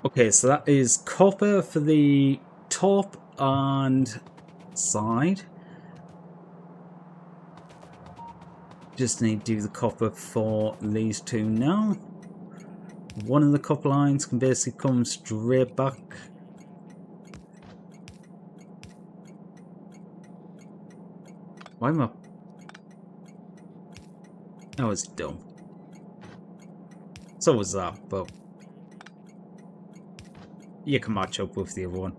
Okay, so that is copper for the top and side. Just need to do the copper for these two now. One of the copper lines can basically come straight back. Why am I... That was dumb. So was that, but... You can match up with the other one.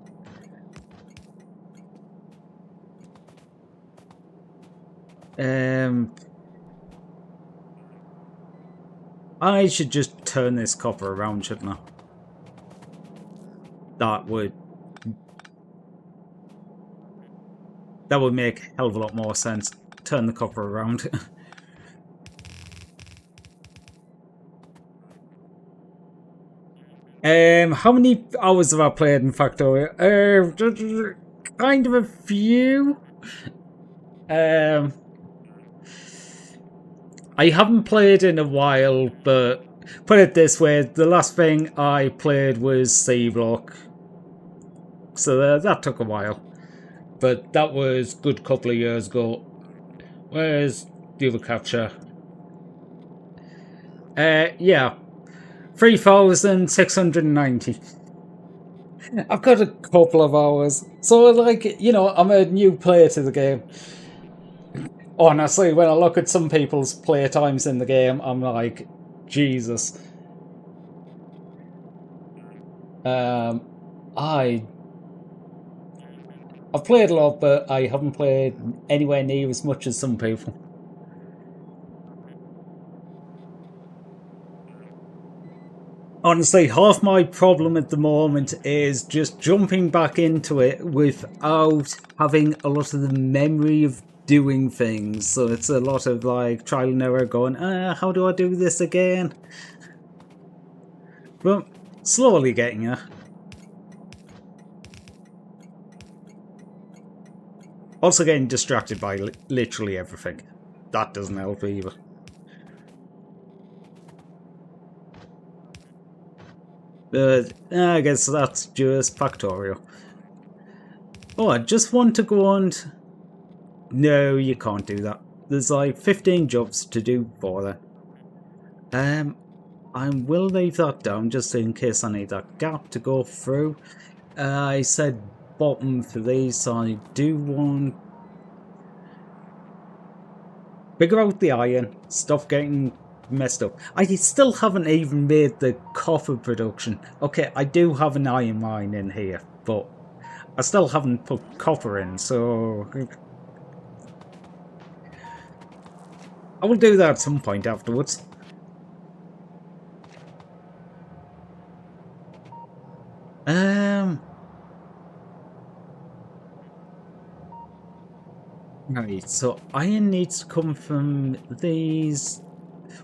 I should just turn this copper around, shouldn't I? That would make a hell of a lot more sense. Turn the copper around. How many hours have I played in Factorio? Kind of a few. I haven't played in a while, but put it this way, the last thing I played was C-Block. So that took a while. But that was a good couple of years ago. Where's the other capture? Yeah. 3,690. I've got a couple of hours. So, like, you know, I'm a new player to the game. Honestly, when I look at some people's play times in the game, I'm like, Jesus. I've played a lot, but I haven't played anywhere near as much as some people. Honestly, half my problem at the moment is just jumping back into it without having a lot of the memory of doing things. So it's a lot of like trial and error going, how do I do this again? But slowly getting there. Also getting distracted by literally everything. That doesn't help either. But I guess that's just Factorio. Oh, I just want to go on... No, you can't do that. There's like 15 jobs to do for that. I will leave that down just in case I need that gap to go through. I said bottom for these, so I do want... Figure out the iron. Stop getting messed up. I still haven't even made the copper production. Okay, I do have an iron mine in here, but I still haven't put copper in, so... I will do that at some point afterwards. Right, so iron needs to come from these.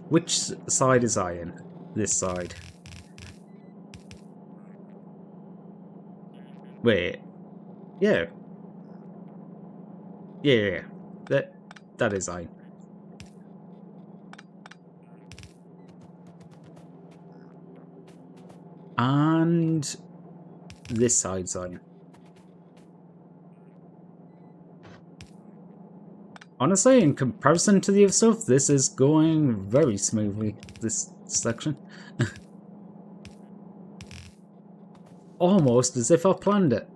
Which side is iron? This side. Wait. Yeah. Yeah. That is iron. And this side's iron. Honestly, in comparison to the other stuff, this is going very smoothly, this section. Almost as if I planned it.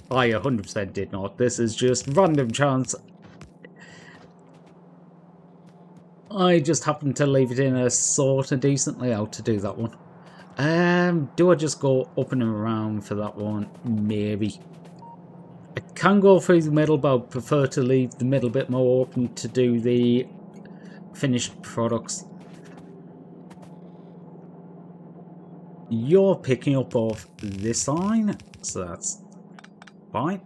I 100% did not. This is just random chance. I just happened to leave it in a sort of decent layout to do that one. Do I just go up and around for that one? Maybe. I can go through the middle, but I prefer to leave the middle a bit more open to do the finished products. You're picking up off this line, so that's fine.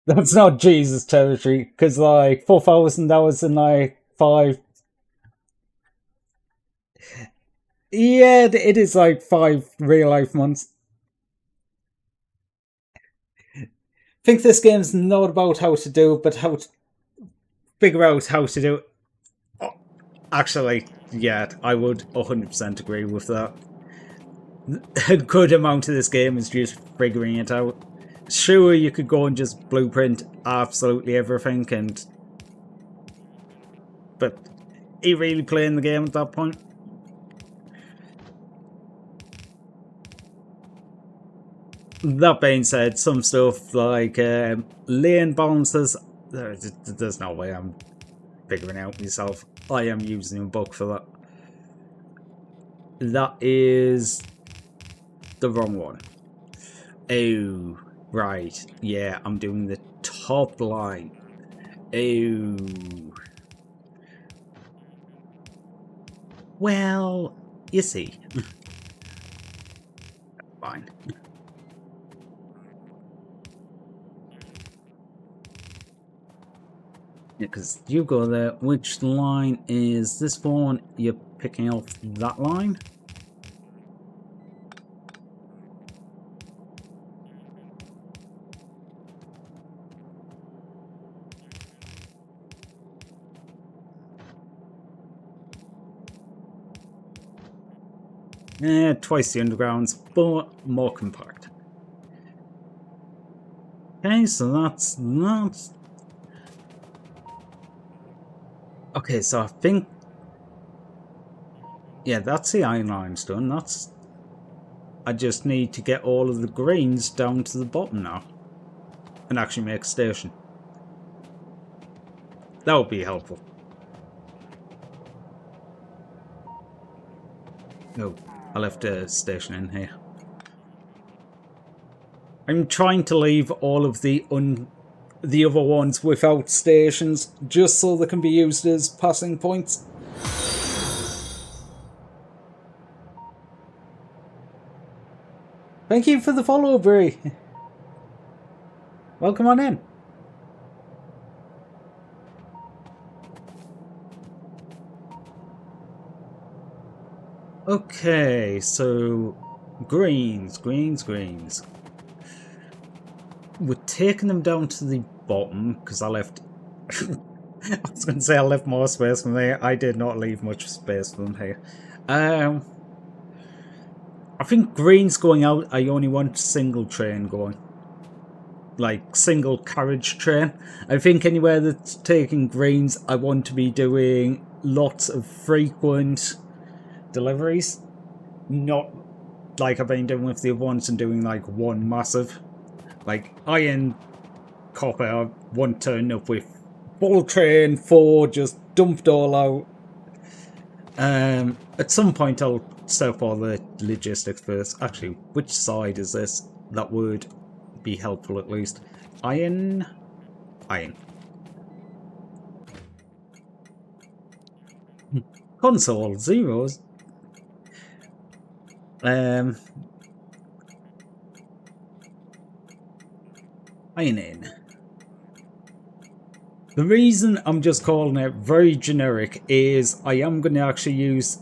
That's not Jesus territory, because like 4,000 hours and like 5. Yeah, it is like 5 real life months. I think this game's not about how to do it, but how to figure out how to do it. Oh, actually, yeah, I would 100% agree with that. A good amount of this game is just figuring it out. Sure, you could go and just blueprint absolutely everything, but are you really playing the game at that point? That being said, some stuff like lane balances, there's no way I'm figuring out myself. I am using a book for that. That is the wrong one. Oh, right. Yeah, I'm doing the top line. Oh. Well, you see. Fine. Yeah, because you go there. Which line is this one? You're picking off that line? Twice the undergrounds, but more compact. Okay, so that's that. Okay, so I think... yeah, that's the iron lines done. That's... I just need to get all of the greens down to the bottom now. And actually make a station. That would be helpful. No, I left a station in here. I'm trying to leave all of the other ones without stations, just so they can be used as passing points. Thank you for the follow, Brie. Welcome on in. Okay, so greens. We're taking them down to the bottom because I left. I was going to say I left more space from there. I did not leave much space from here. I think greens going out. I only want single train going, like single carriage train. I think anywhere that's taking greens, I want to be doing lots of frequent deliveries, not like I've been doing with the other ones and doing like one massive. Like iron, copper, I want to turn up with full train 4, just dumped all out. At some point I'll set up all the logistics first. Actually, which side is this? That would be helpful at least. Iron. Console, zeros. iron in. The reason I'm just calling it very generic is I am going to actually use...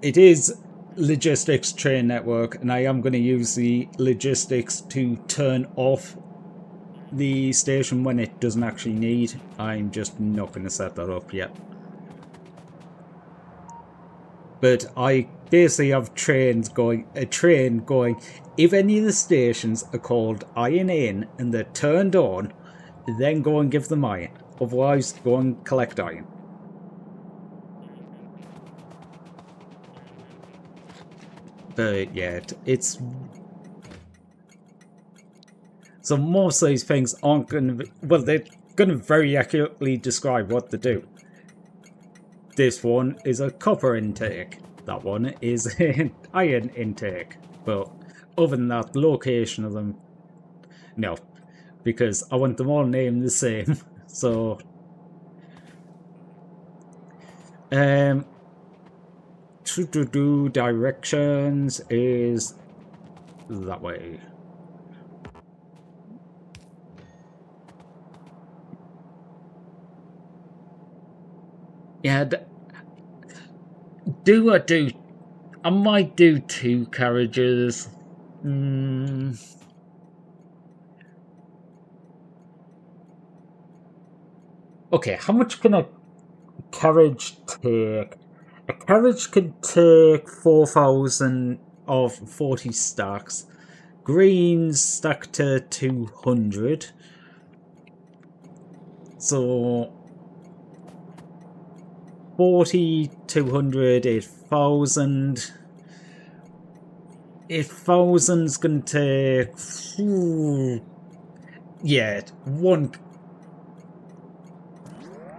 It is logistics train network, and I am going to use the logistics to turn off the station when it doesn't actually need. I'm just not going to set that up yet. But I basically have a train going, if any of the stations are called iron in and they're turned on, then go and give them iron. Otherwise, go and collect iron. But yeah, it's... So most of these things aren't going to be... Well, they're going to very accurately describe what they do. This one is a copper intake. That one is an iron intake. But other than that, the location of them... No. Because I want them all named the same. So... directions is that way. Yeah, I might do 2 carriages. Okay, how much can a carriage take? A carriage can take 4,000 of 40 stacks. Greens stack to 200. So 40, 200, 8,000. 8,000's gonna take... yeah, one...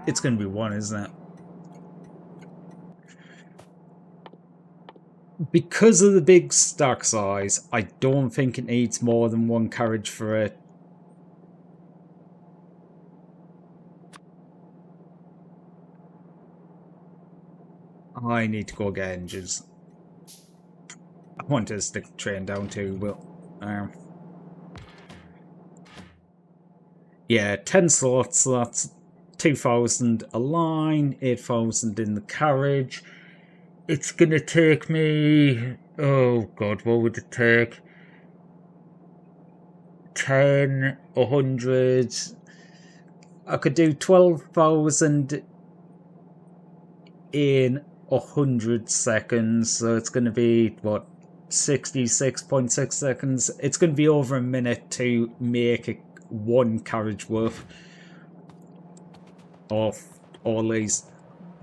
It's gonna be one, isn't it? Because of the big stack size, I don't think it needs more than 1 carriage for it. I need to go get engines. I want to stick the train down too, but... yeah, 10 slots, so that's 2,000 a line, 8,000 in the carriage. It's gonna take me... Oh god, what would it take? 10, 100... I could do 12,000 in 100 seconds, so it's gonna be, what, 66.6 seconds? It's gonna be over a minute to make 1 carriage worth of all these.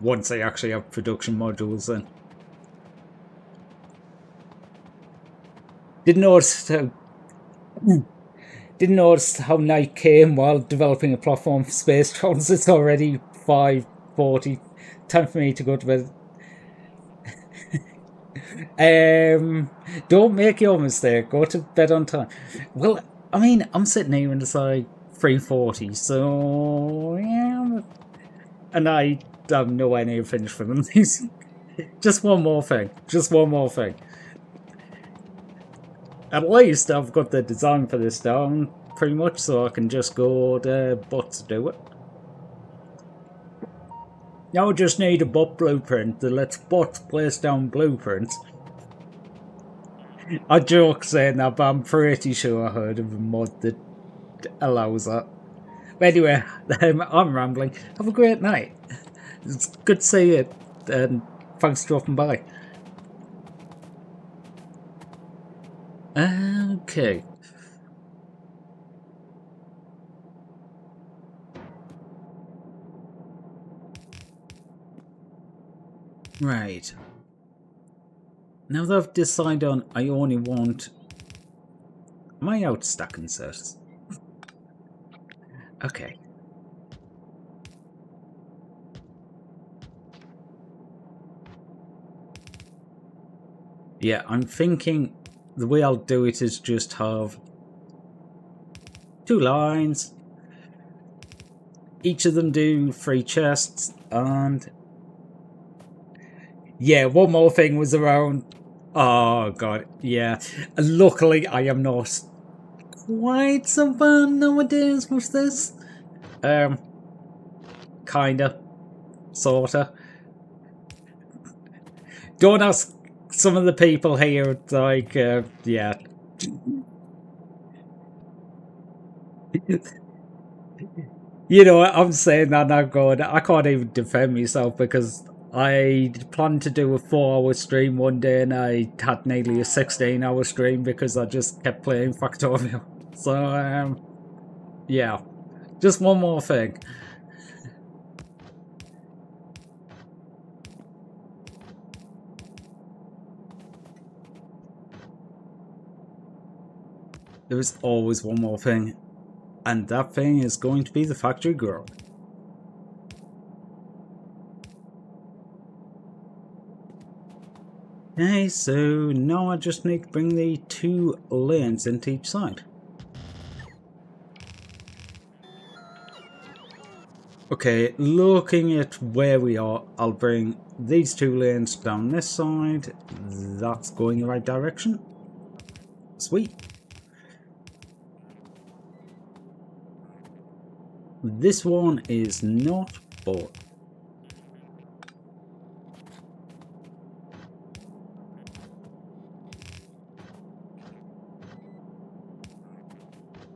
Once I actually have production modules in. Didn't notice how night came while developing a platform for space travels. It's already 5:40. Time for me to go to bed. Don't make your mistake. Go to bed on time. Well, I mean, I'm sitting here and it's like 3:40, so yeah. And I have nowhere near finished for them. Just one more thing. Just one more thing. At least I've got the design for this down pretty much, so I can just go to bots to do it. Now I just need a bot blueprint that lets bots place down blueprints. I joke saying that, but I'm pretty sure I heard of a mod that allows that. But anyway, I'm rambling. Have a great night. It's good to see you, and thanks for dropping by. Okay. Right. Now that I've decided on I only want... Am I out stack inserts? Okay. Yeah, I'm thinking the way I'll do it is just have 2 lines. Each of them do 3 chests, and... yeah, one more thing was around... Oh god, yeah. Luckily, I am not quite so fun nowadays with this. Kinda. Sorta. Don't ask some of the people here, like, yeah. You know, I'm saying that now going, I can't even defend myself because I planned to do a 4-hour stream one day and I had nearly a 16-hour stream because I just kept playing Factorio. So, yeah. Just one more thing. There is always one more thing. And that thing is going to be the factory girl. Okay, so now I just need to bring the 2 lanes into each side. Okay, looking at where we are, I'll bring these 2 lanes down this side. That's going in the right direction. Sweet. This one is not, but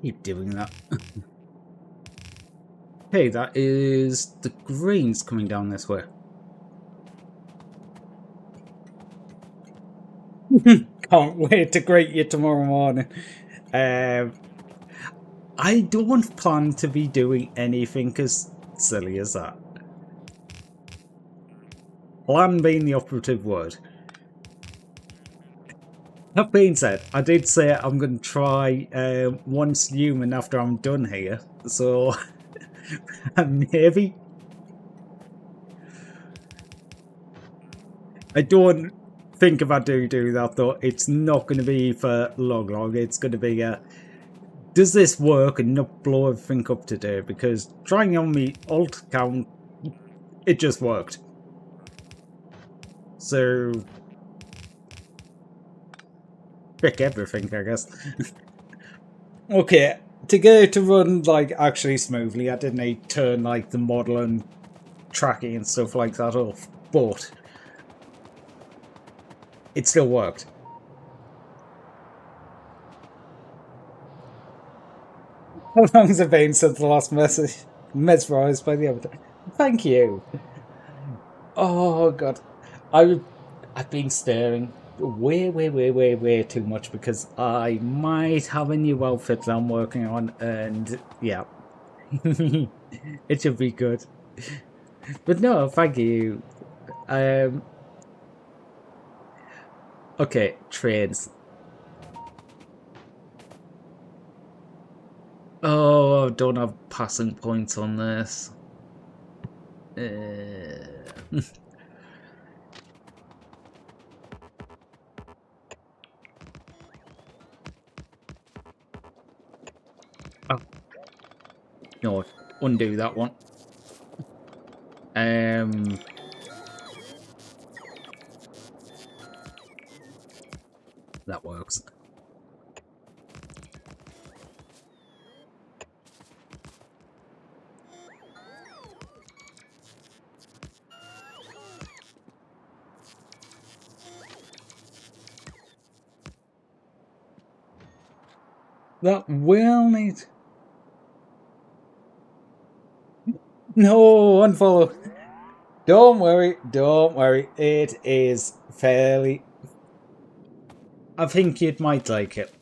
keep doing that. Hey, that is the greens coming down this way. Can't wait to greet you tomorrow morning. I don't plan to be doing anything as silly as that. Plan being the operative word. That being said, I did say I'm going to try once human after I'm done here, so maybe. I don't think if I do that though, it's not going to be for long. It's going to be does this work and not blow everything up today? Because trying on me alt account, it just worked. So pick everything, I guess. Okay, to get it to run like actually smoothly, I did need to turn like the model and tracking and stuff like that off, but it still worked. How long has it been since the last message? Mesmerized by the avatar. Thank you. Oh god, I've been staring way too much because I might have a new outfit that I'm working on, and yeah, it should be good. But no, thank you. Okay, trains. Oh, I don't have passing points on this. Oh. No, undo that one. That works. That will need... No, unfollow. Don't worry. It is fairly... I think you might like it.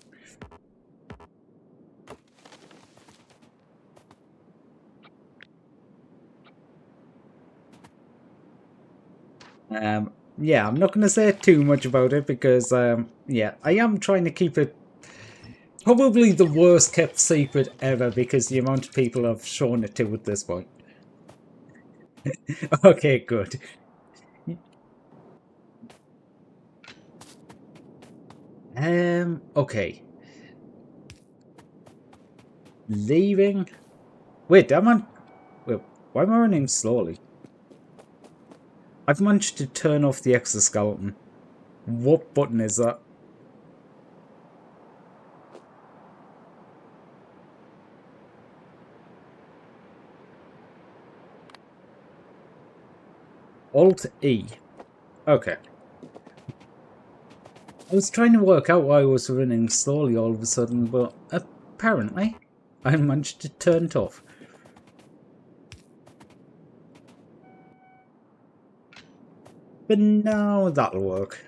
Yeah, I'm not going to say too much about it because, yeah, I am trying to keep it probably the worst kept secret ever because the amount of people I've shown it to at this point. Okay, good. Okay. Leaving. Wait, am I... Wait, why am I running slowly? I've managed to turn off the exoskeleton. What button is that? Alt E. Okay. I was trying to work out why I was running slowly all of a sudden, but apparently I managed to turn it off. But now that'll work.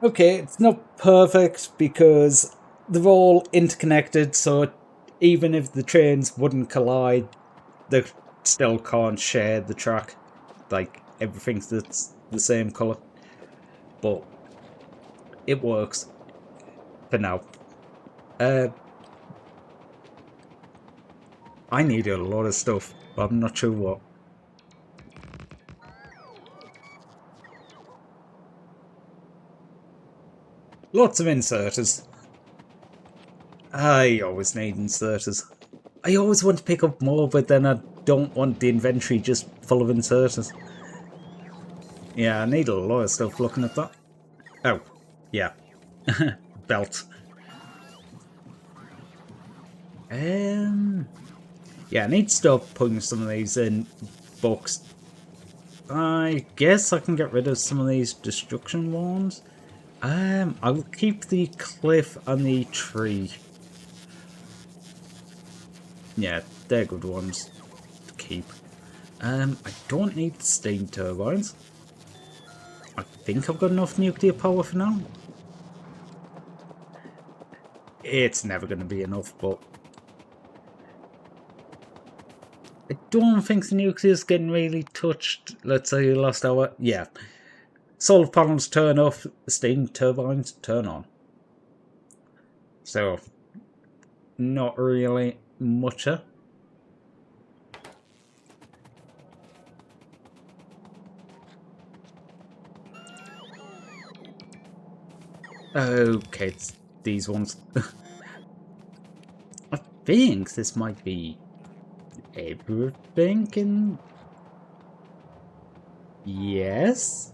Okay, it's not perfect because they're all interconnected, so even if the trains wouldn't collide, they still can't share the track. Like, everything's the same colour. But it works for now. I need a lot of stuff, but I'm not sure what. Lots of inserters. I always need inserters. I always want to pick up more, but then I don't want the inventory just full of inserters. Yeah, I need a lot of stuff looking at that. Oh, yeah. Belt. Yeah, I need to start putting some of these in books. I guess I can get rid of some of these destruction ones. I will keep the cliff and the tree. Yeah, they're good ones to keep. I don't need steam turbines. I think I've got enough nuclear power for now. It's never going to be enough, but I don't think the nuclear's getting really touched. Let's say last hour. Yeah. Solar panels turn off, steam turbines turn on. So, not really much. Okay, it's these ones. I think this might be everything in... Yes?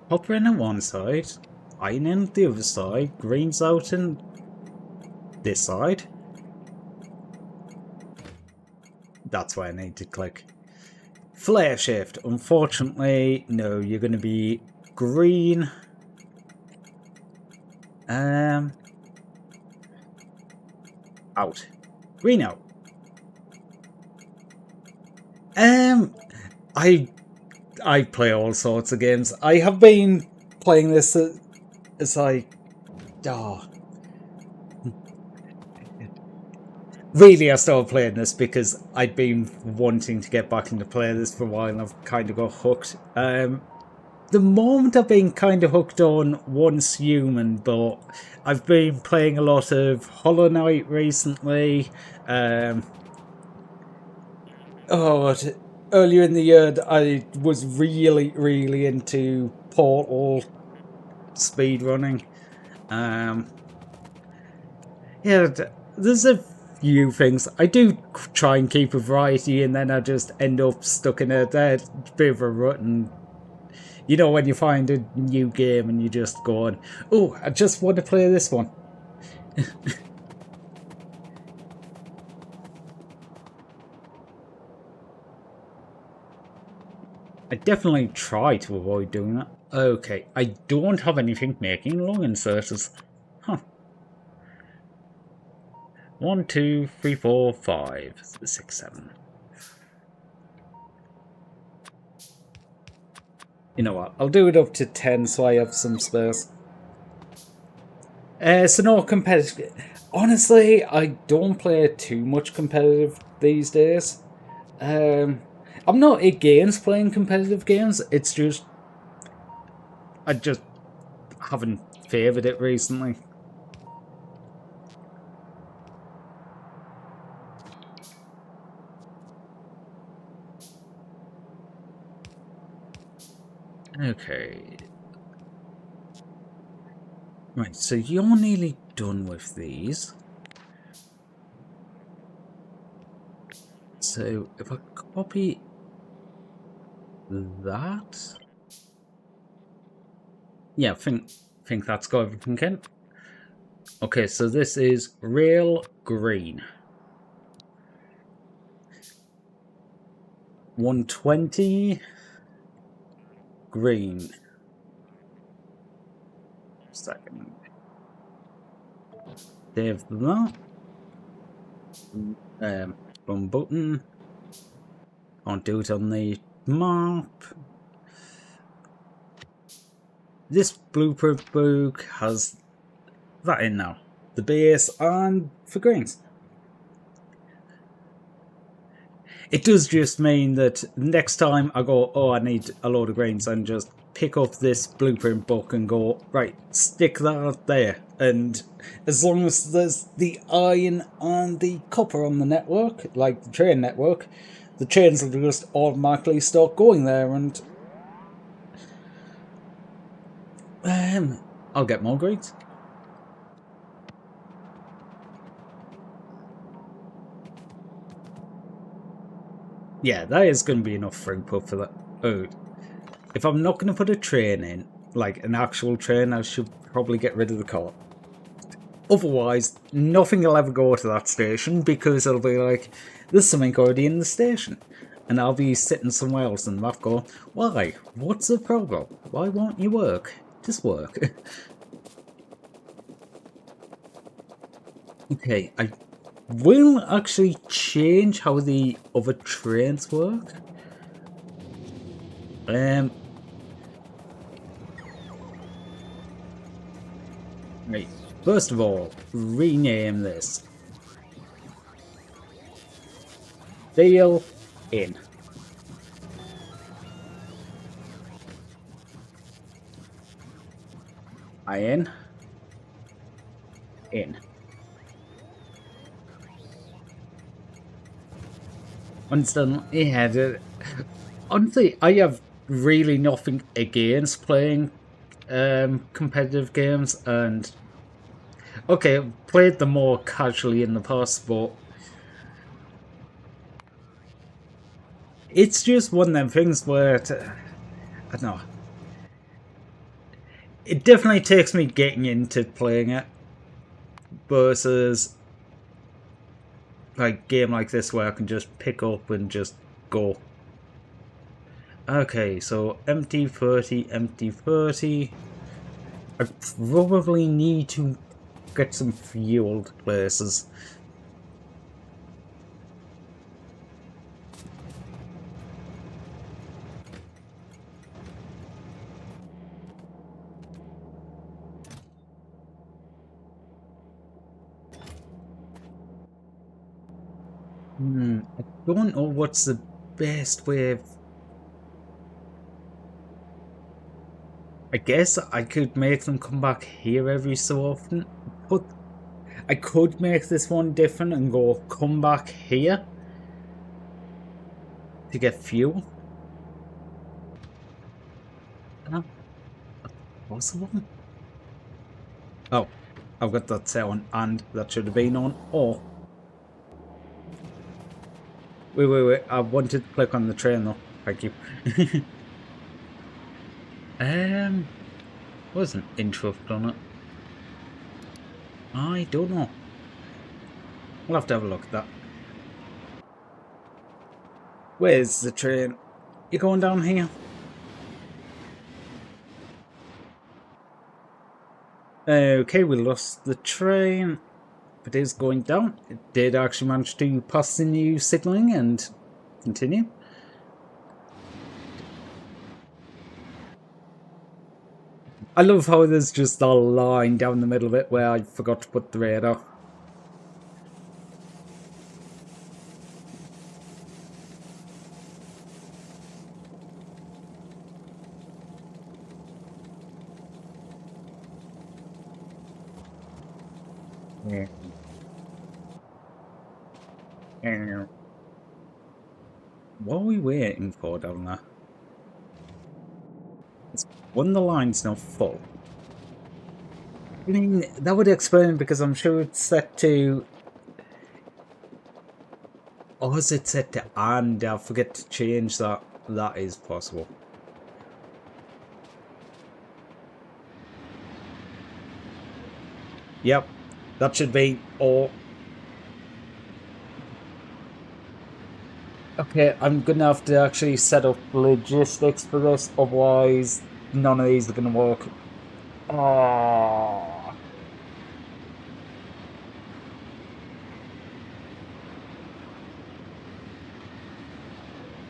Copper in on one side, iron in the other side, green's out in this side. That's why I need to click. Flare shift. Unfortunately, no, you're going to be green. Out. Green out. I play all sorts of games. I have been playing this as I... Oh. Really, I started playing this because I'd been wanting to get back into play this for a while and I've kind of got hooked. The moment I've been kind of hooked on Once Human, but I've been playing a lot of Hollow Knight recently. Earlier in the year, I was really into Portal speedrunning. Yeah, there's a few things. I do try and keep a variety, and then I just end up stuck in a bit of a rut. And you know, when you find a new game and you just go on, oh, I just want to play this one. I definitely try to avoid doing that. Okay, I don't have anything making long inserters. Huh. 1, 2, 3, 4, 5, 6, 7. You know what? I'll do it up to 10 so I have some space. So no competitive. Honestly, I don't play too much competitive these days. I'm not against playing competitive games. It's just I just haven't favoured it recently. Okay. Right, so you're nearly done with these. So if I copy that. Yeah, think that's got everything in. Okay, so this is real green. 120 green. Second. Save that. One button. I'll do it on the map. This blueprint book has that in now. The base and for greens. It does just mean that next time I go, oh, I need a load of greens, and just pick up this blueprint book and go, right, stick that there. And as long as there's the iron and the copper on the network, like the train network, the trains will just automatically start going there, and I'll get more greens. Yeah, that is going to be enough throughput for that. Oh, if I'm not going to put a train in, like an actual train, I should probably get rid of the car. Otherwise, nothing will ever go to that station because it'll be like, there's something already in the station. And I'll be sitting somewhere else and I'll go, why? What's the problem? Why won't you work? Just work. Okay, I will actually change how the other trains work. Right, first of all, rename this. Deal in. Iron in. Understand? Yeah, honestly, I have really nothing against playing competitive games, and okay, I've played them more casually in the past, but it's just one of them things where I don't know. It definitely takes me getting into playing it versus like game like this where I can just pick up and just go. Okay, so empty 30, empty 30. I probably need to get some fueled places. I don't know what's the best way of... I guess I could make them come back here every so often, but I could make this one different and go come back here to get fuel. That's possible. Oh, I've got that set on, and that should have been on. Oh. Wait. I wanted to click on the train though. Thank you. Wasn't interrupt on it. I don't know. We'll have to have a look at that. Where's the train? You going down here? Okay, we lost the train. It is going down. It did actually manage to pass the new signalling and continue. I love how there's just a line down the middle of it where I forgot to put the radar. Yeah. What are we waiting for down there? It's when the line's not full. I mean, that would explain because I'm sure it's set to... Or is it set to and? I forget to change that. that is possible. Yep, that should be all. Okay, I'm gonna have to actually set up logistics for this, otherwise none of these are gonna work. Oh.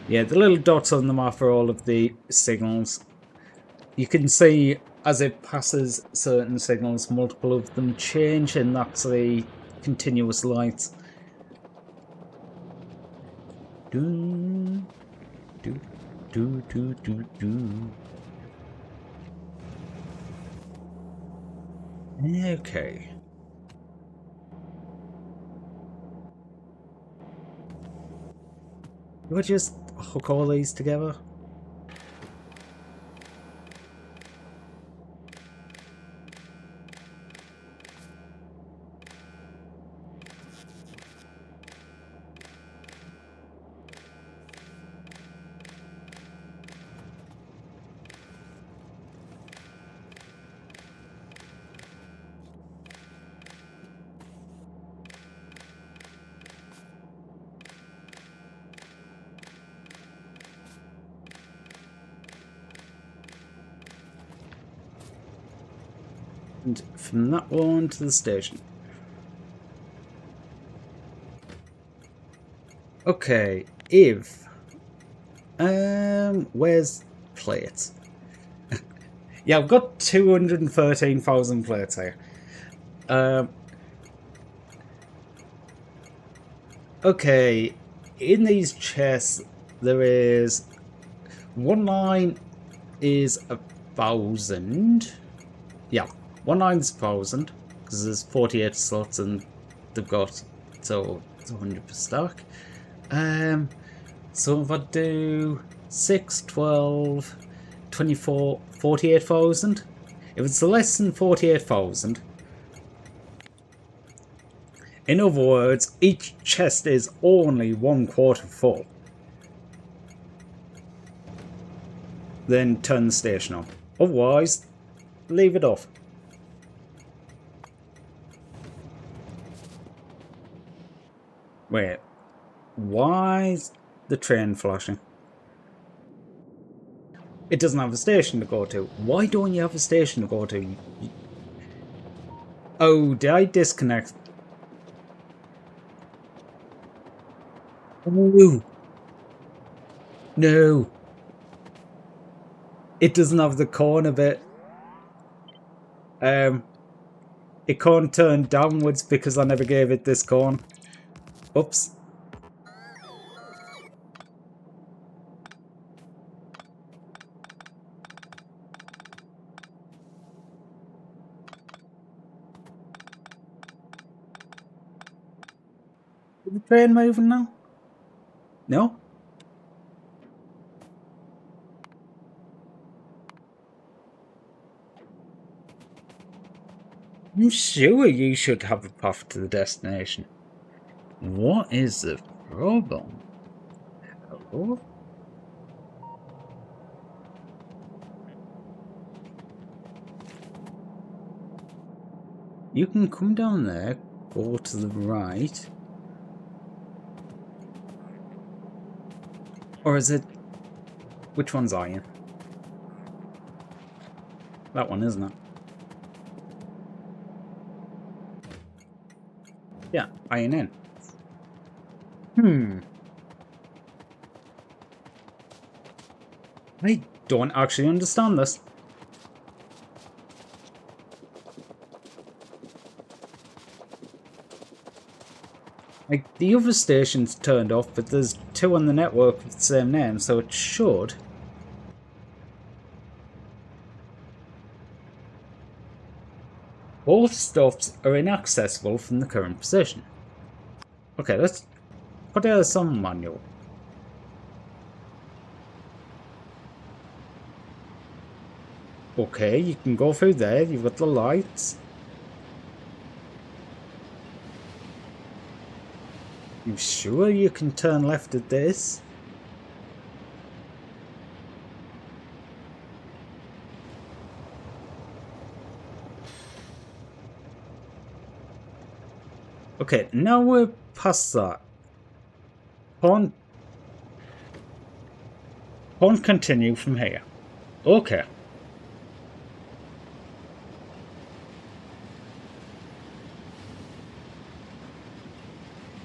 Yeah, the little dots on the map are all of the signals. You can see as it passes certain signals, multiple of them change, and that's the continuous lights. Do, do, do. Okay. Do I just hook all these together? And from that one to the station. Okay, if where's plates? Yeah, I've got 213,000 plates here. Okay, in these chests there is one line is 1,000. Yeah, one line's 1,000 because there's 48 slots and they've got so it's 100 per stack. So if I do 6, 12, 24, 48,000. If it's less than 48,000, in other words, each chest is only 1/4 full, then turn the station on. Otherwise, leave it off. Wait, why is the train flashing? It doesn't have a station to go to. Why don't you have a station to go to? Oh, did I disconnect? Oh, no. It doesn't have the corner bit. It can't turn downwards because I never gave it this corn. Oops. Is the train moving now? No? I'm sure you should have a path to the destination. What is the problem? Hello? You can come down there, go to the right. Or is it... Which one's iron? That one, isn't it? Yeah, iron in. I don't actually understand this. Like, the other station's turned off, but there's 2 on the network with the same name, so it should. Both stops are inaccessible from the current position. Okay, let's put out some manual. Okay, you can go through there, you've got the lights. You sure you can turn left at this? Okay, now we're past that. Can't continue from here. Okay.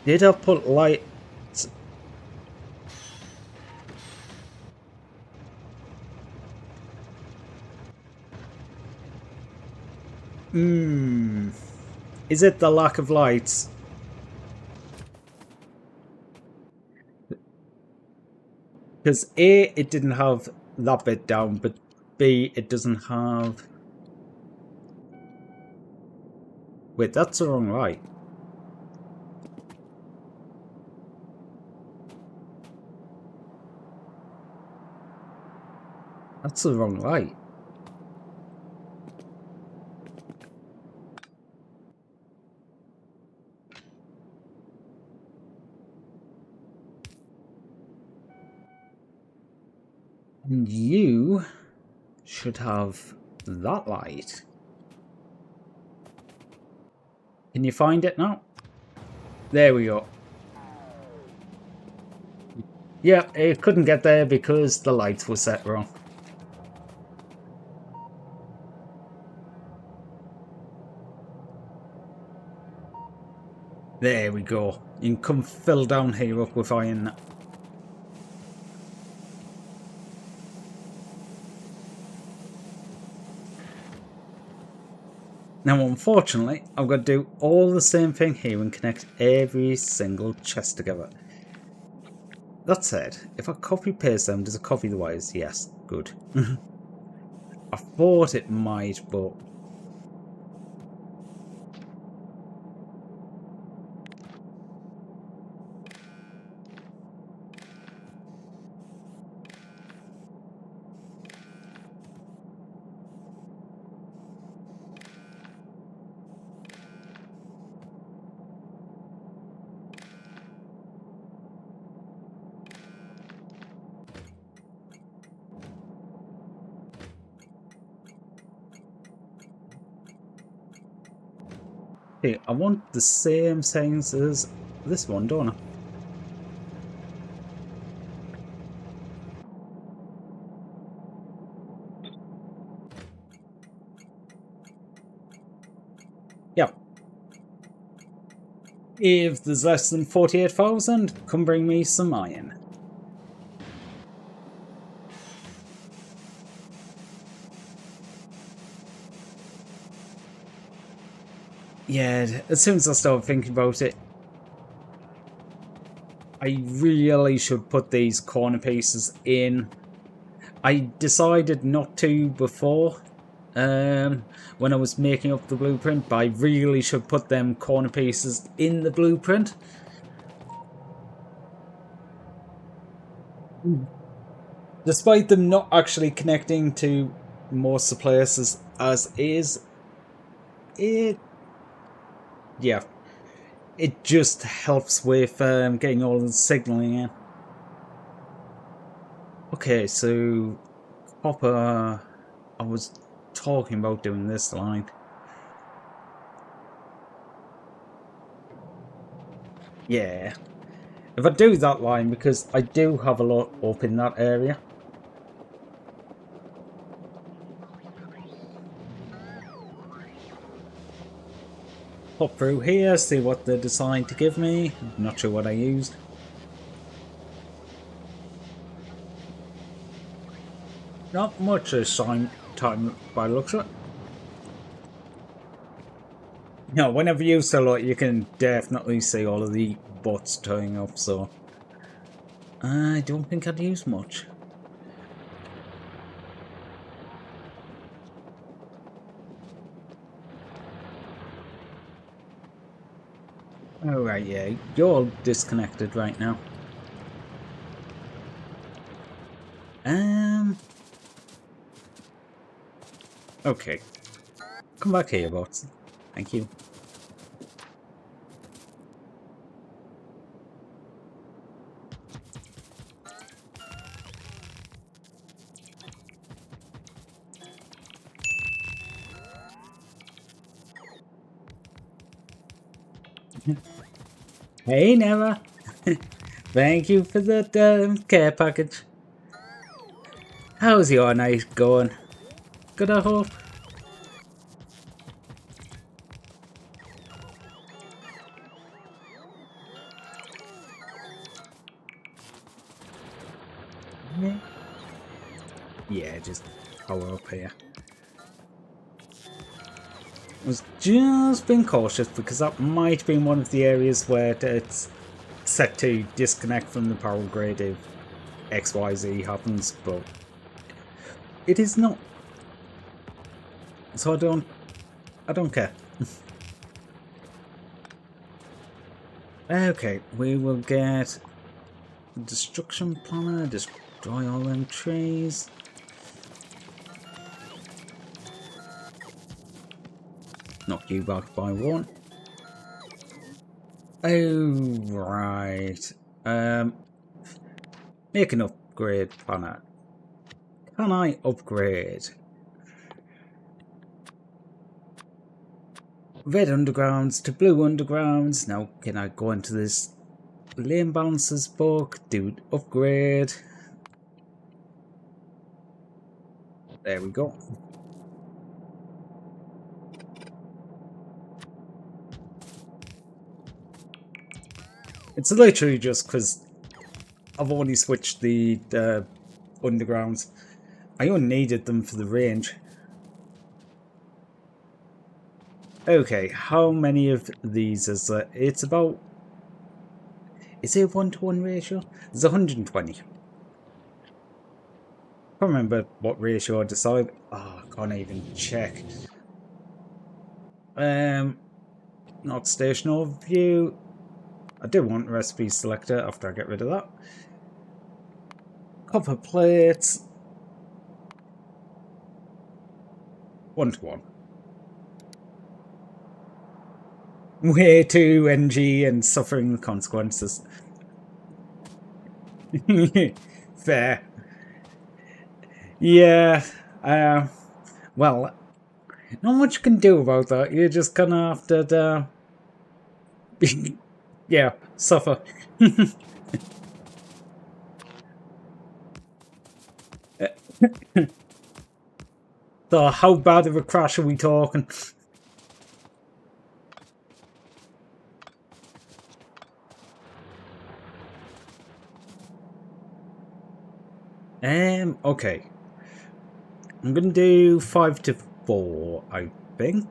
Did I put lights? Is it the lack of lights? Because A, it didn't have that bit down, but B, it doesn't have... Wait, that's the wrong light. That's the wrong light. And you should have that light. Can you find it now? There we go. Yeah, it couldn't get there because the lights were set wrong. There we go. You can come fill down here up with iron. Now, unfortunately, I've got to do all the same thing here and connect every single chest together. That said, if I copy paste them, does it copy the wires? Yes, good. I thought it might, but... Hey, I want the same settings as this one, don't I? Yeah. If there's less than 48,000, come bring me some iron. Yeah, as soon as I start thinking about it, I really should put these corner pieces in. I decided not to before, when I was making up the blueprint, but I really should put them corner pieces in the blueprint. Despite them not actually connecting to most of the places as is, it... yeah. It just helps with getting all the signaling in. Okay, so copper. I was talking about doing this line. Yeah. If I do that line, because I do have a lot up in that area. Pop through here, see what they decide to give me. Not sure what I used. Not much this time by the looks of it. No, whenever you sell it, you can definitely see all of the bots turning up, so I don't think I'd use much. Alright, yeah, you're disconnected right now. Okay. Come back here, bots. Thank you. Hey, Neva. Thank you for that care package. How's your night going? Good, I hope. Yeah, just power up here. I was just being cautious because that might have been one of the areas where it's set to disconnect from the power grid if XYZ happens, but it is not. So I don't care. Okay, we will get a destruction planner, destroy all them trees. Knock you back by one. Oh, right. Make an upgrade planner. Can I upgrade? Red undergrounds to blue undergrounds. Now, can I go into this lane balances book? Do upgrade. There we go. It's literally just because I've only switched the undergrounds. I only needed them for the range. Okay, how many of these is there? It's about... Is it a 1-to-1 ratio? There's 120. Can't remember what ratio I decided. Oh, I can't even check. Not station overview. I do want recipe selector after I get rid of that. Copper plates. 1-to-1. Way too NG and suffering the consequences. Fair. Yeah. Well, not much you can do about that. You're just gonna have to yeah, suffer. So how bad of a crash are we talking? Okay. I'm gonna do 5 to 4, I think.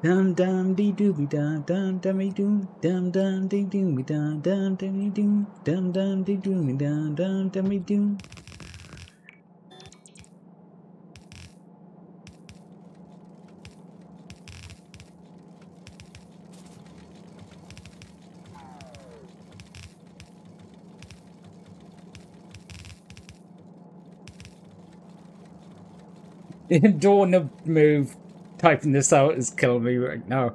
Dum dum dee dooby dum dum dummy doo dum dum dee dooby dum dum dummy doo dum dum dee dooby dum dum dummy doo. Don't want to move. Typing this out is killing me right now.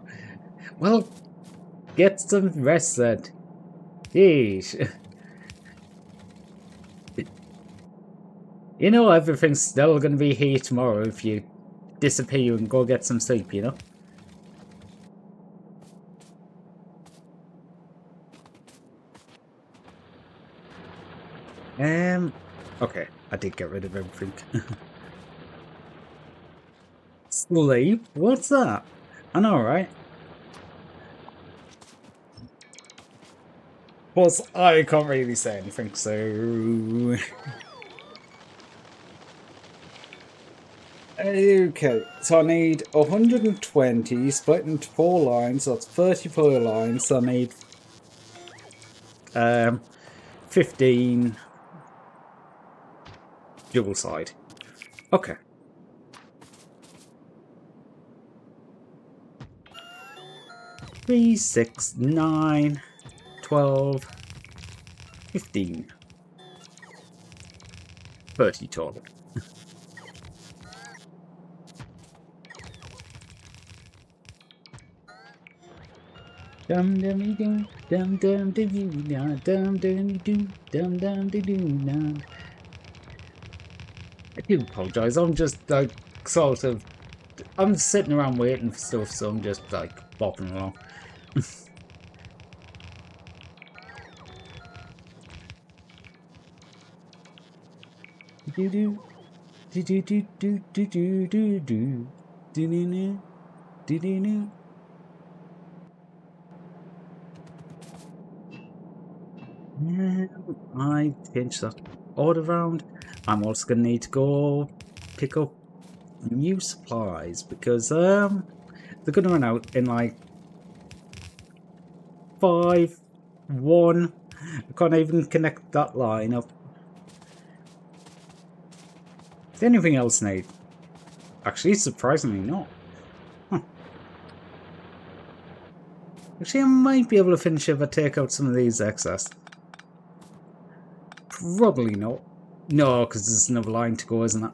Well, get some rest then. Jeez. You know everything's still going to be here tomorrow if you disappear and go get some sleep, you know? Okay, I did get rid of everything. Sleep? What's that? I know, right? Plus, I can't really say anything, so... Okay, so I need 120 split into 4 lines, so that's 34 lines, so I need 15 dual side. Okay. 3, 6, 9, 12, 15. 30 total. Dum dum dum dum dum dum dum dum dum dum dum dum. I do apologise. I'm just like sort of I'm sitting around waiting for stuff, so I'm just like bopping along. Do do do do do do do do do do do do do do. I changed that order around. I'm also gonna need to go pick up new supplies because they're gonna run out in like 5, 1. I can't even connect that line up. Is there anything else need? Actually, surprisingly not. Huh. Actually, I might be able to finish if I take out some of these excess. Probably not. No, because there's another line to go, isn't it?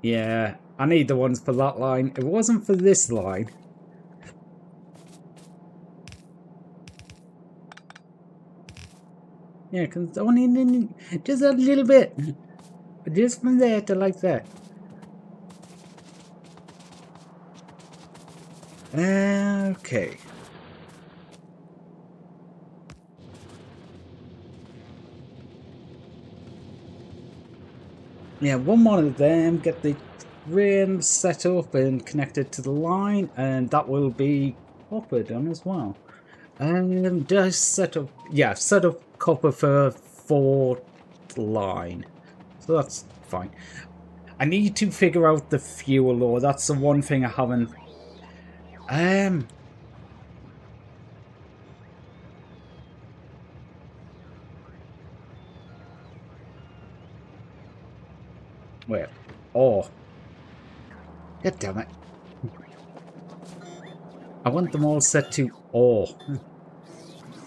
Yeah, I need the ones for that line. If it wasn't for this line... Yeah, because only just a little bit. Just from there to like that. Okay. Yeah, one more of them, get the rim set up and connected to the line, and that will be copper done as well. Just set up, yeah, set up copper for 4th line. So that's fine. I need to figure out the fuel though, that's the one thing I haven't... Wait. Oh. God damn it. I want them all set to or.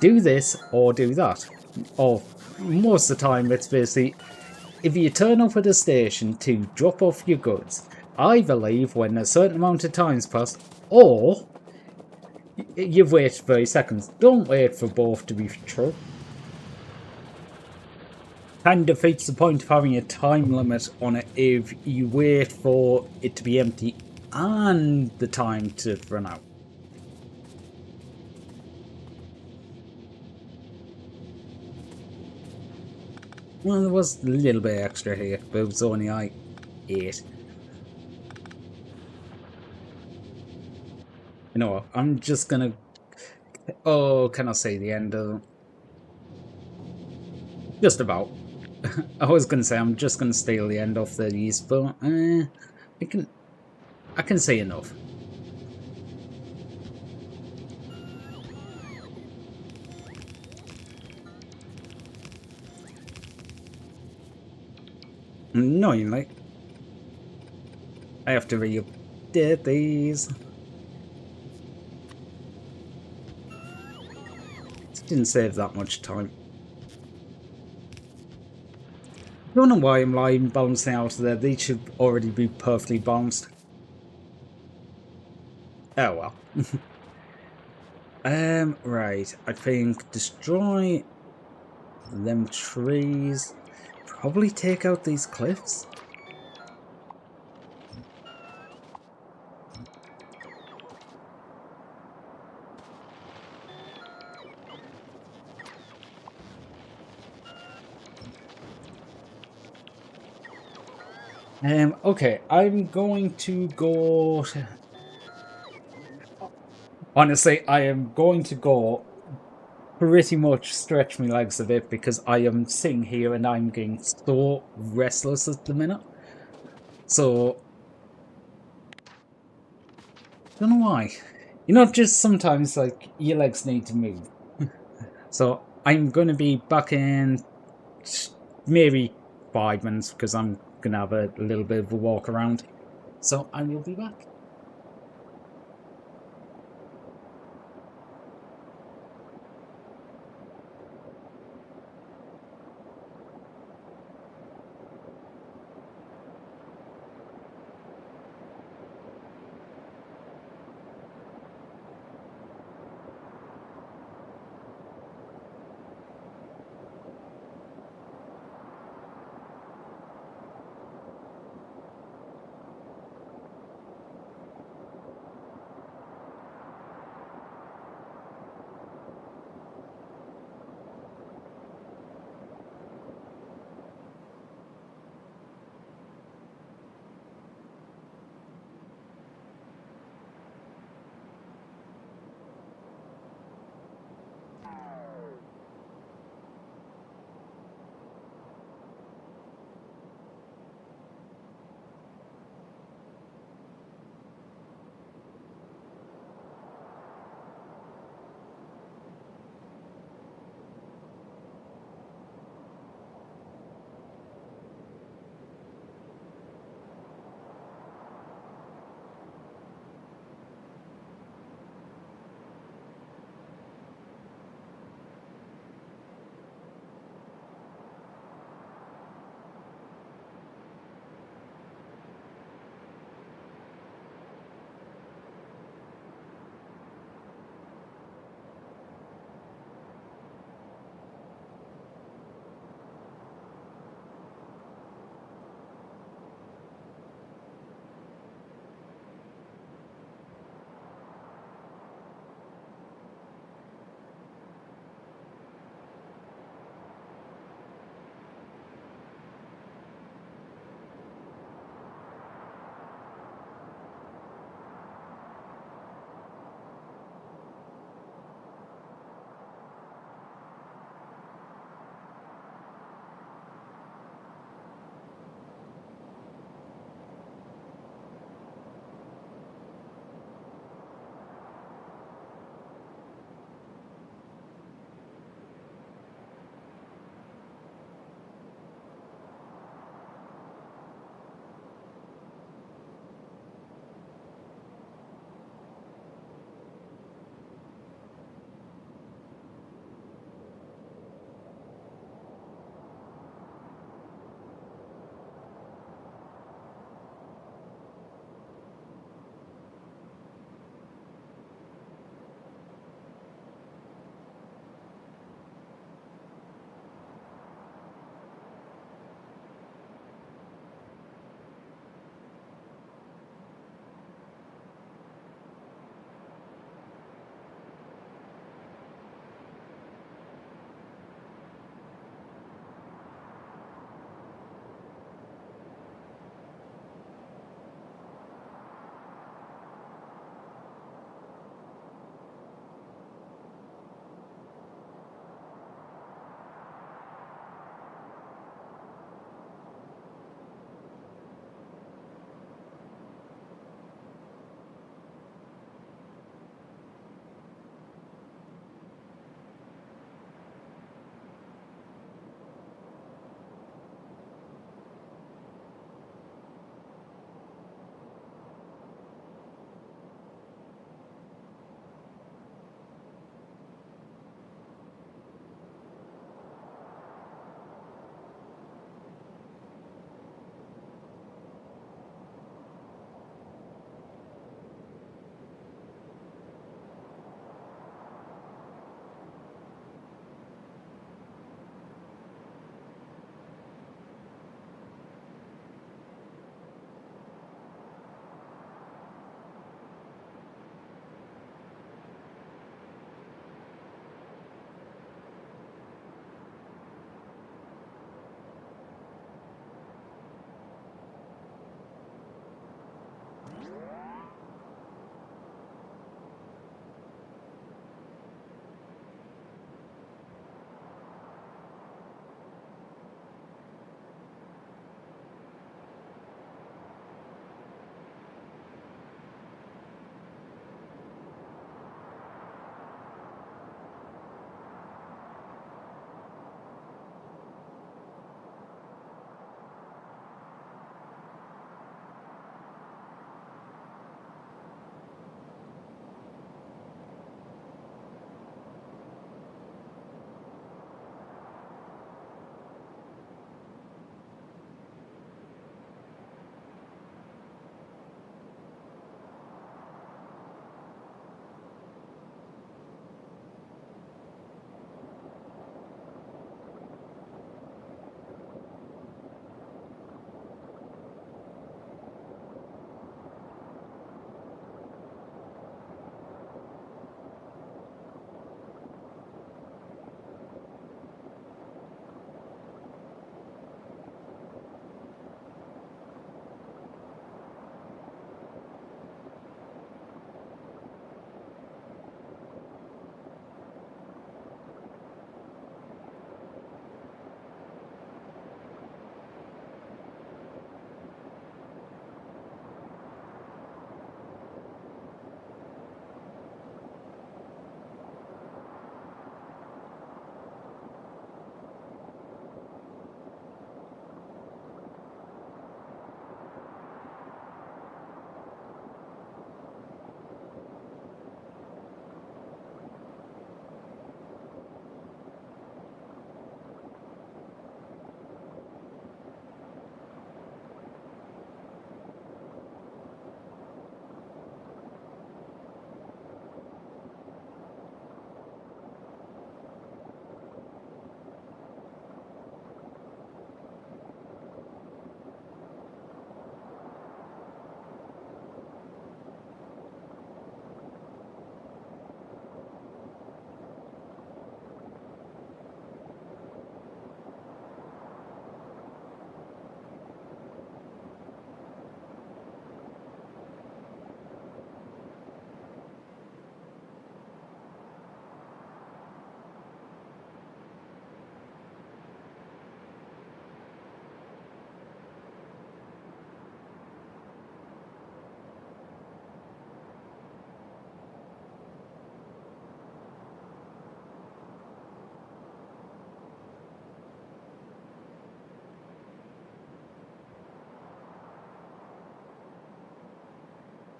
Do this or do that. Or most of the time it's basically, if you turn up at a station to drop off your goods, either leave when a certain amount of time's passed, or you've waited 30 seconds. Don't wait for both to be true. Kind of defeats the point of having a time limit on it if you wait for it to be empty and the time to run out. Well, there was a little bit extra here, but it was only like 8. You know what? I'm just gonna... Oh, can I say the end of... Just about. I was gonna say I'm just gonna steal the end off these, but I can say enough. Annoyingly, I have to re-update these. Didn't save that much time. I don't know why I'm lying balancing out there. These should already be perfectly balanced. Oh well. Right. I think destroy them trees. Probably take out these cliffs. Okay, I'm going to go... Honestly, I am going to go pretty much stretch my legs a bit because I am sitting here and I'm getting so restless at the minute. So, don't know why. You know, just sometimes, like, your legs need to move. So, I'm going to be back in maybe 5 minutes because I'm going to have a little bit of a walk around. So, I will be back.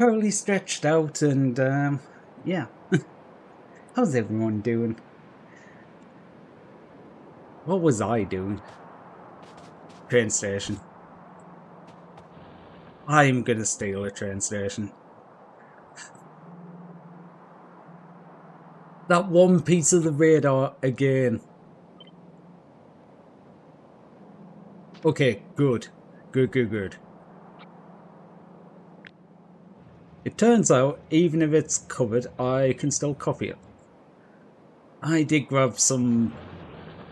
Thoroughly stretched out, and yeah. How's everyone doing? What was I doing? Train station. I'm gonna steal a train station. That one piece of the radar again. Okay, good. Good. It turns out, even if it's covered, I can still copy it. I did grab some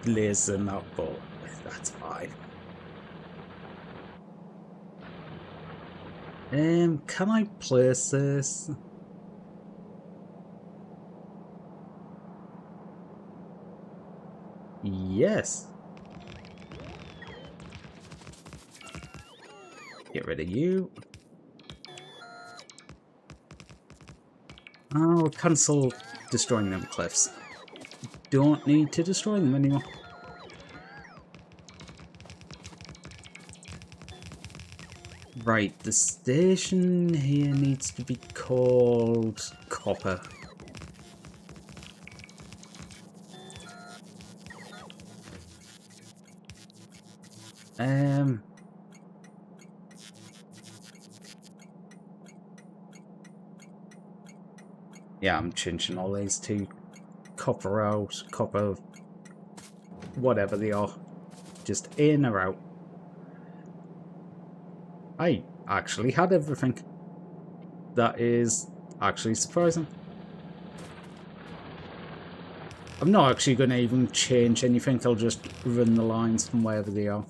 layers in that, but that's fine. Can I place this? Yes. Get rid of you. I'll cancel destroying them cliffs. Don't need to destroy them anymore. Right, the station here needs to be called Copper. Yeah, I'm changing all these to Copper out, Copper, whatever they are. Just in or out. I actually had everything. That is actually surprising. I'm not actually going to even change anything, I'll just run the lines from wherever they are.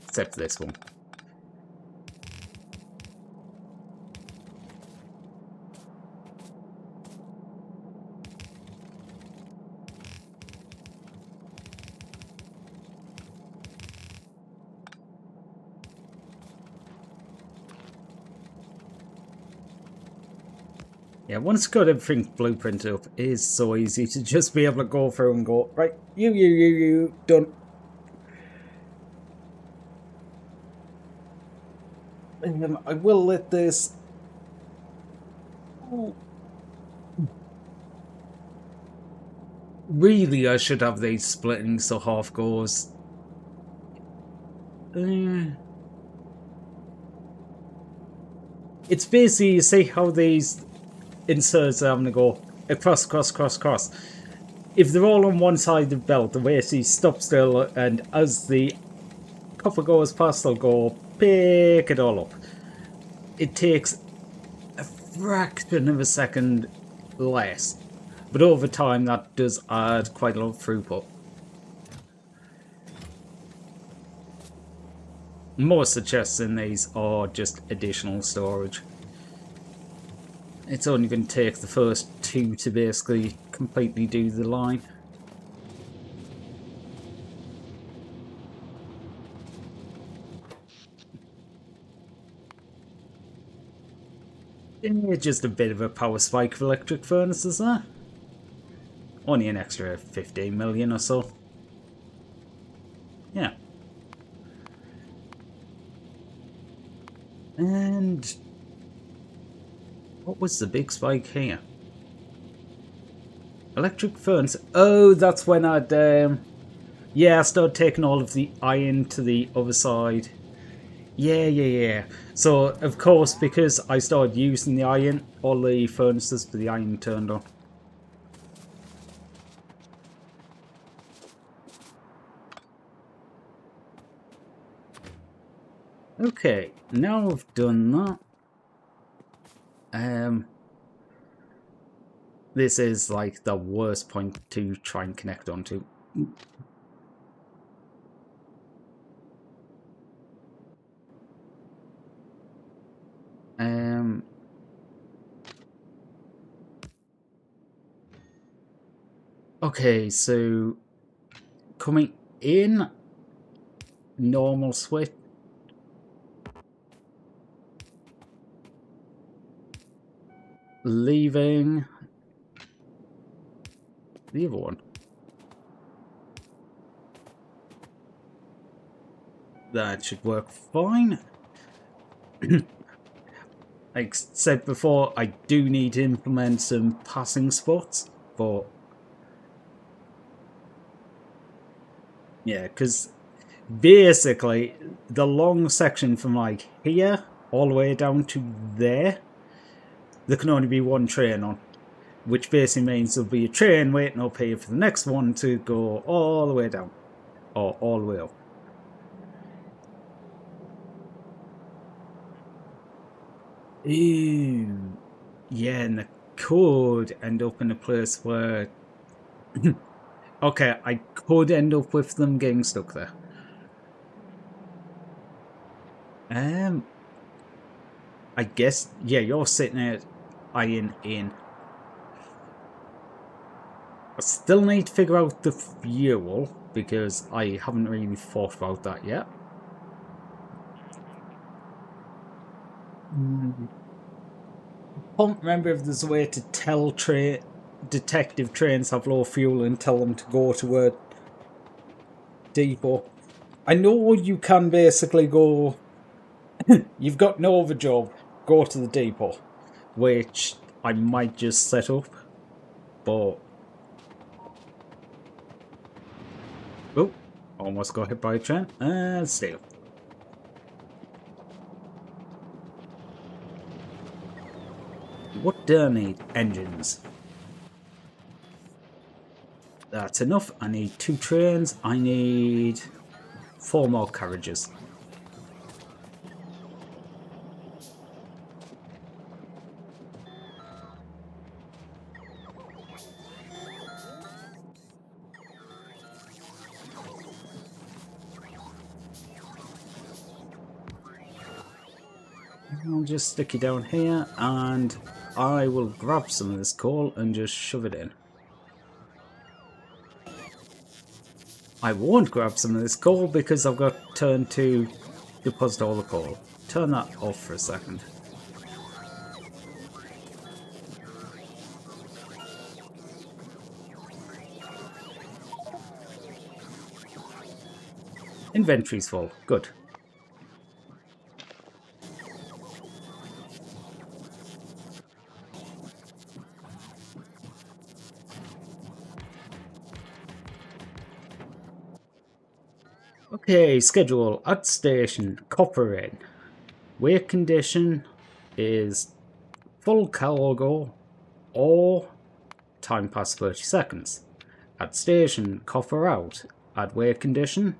Except this one. Yeah, once got everything blueprinted up, it is so easy to just be able to go through and go, right, you, done. I will let this... Really, I should have these splitting so half goes. It's basically, you see how these inserts are having to go across. If they're all on one side of the belt, the basically stop still, and as the copper goes past, they'll go pick it all up. It takes a fraction of a second less, but over time that does add quite a lot of throughput. Most of the chests in these are just additional storage. It's only going to take the first two to basically completely do the line. Just a bit of a power spike for electric furnaces there. Only an extra 15 million or so. Yeah. And what was the big spike here? Electric furnace. Oh, that's when I'd yeah, I started taking all of the iron to the other side. Yeah. So, of course, because I started using the iron, all the furnaces for the iron turned on. Okay, now I've done that. This is like the worst point to try and connect onto. Okay, so coming in, normal switch. Leaving the other one. That should work fine. Like said before, I do need to implement some passing spots, but yeah, because basically the long section from like here all the way down to there, there can only be one train on, which basically means there'll be a train waiting up here for the next one to go all the way down, or all the way up. Ooh, yeah, and it could end up in a place where okay, I could end up with them getting stuck there. I guess, yeah, you're sitting at Iron In. I still need to figure out the fuel, because I haven't really thought about that yet. I can't remember if there's a way to tell detective trains have low fuel and tell them to go to a depot. I know you can basically go, you've got no other job, go to the depot, which I might just set up, but... Oh, almost got hit by a train, and still. What do I need? Engines. That's enough. I need 2 trains. I need 4 more carriages. I'll just stick it down here, and I will grab some of this coal and just shove it in. I won't grab some of this coal because I've got turn to deposit all the coal. Turn that off for a second. Inventory's full. Good. Okay, schedule at station, copper in. Weight condition is full cargo or time past 30 seconds. At station, copper out. At weight condition,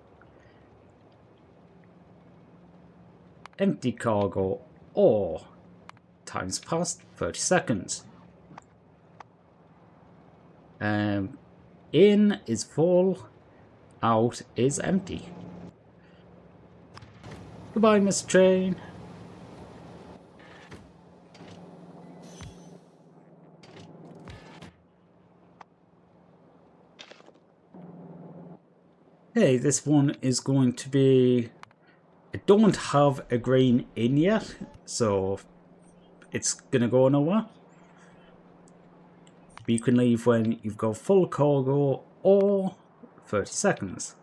empty cargo or times past 30 seconds. In is full, out is empty. Goodbye, Mr. Train. Hey, this one is going to be... I don't have a green in yet, so it's gonna go nowhere. You can leave when you've got full cargo or 30 seconds.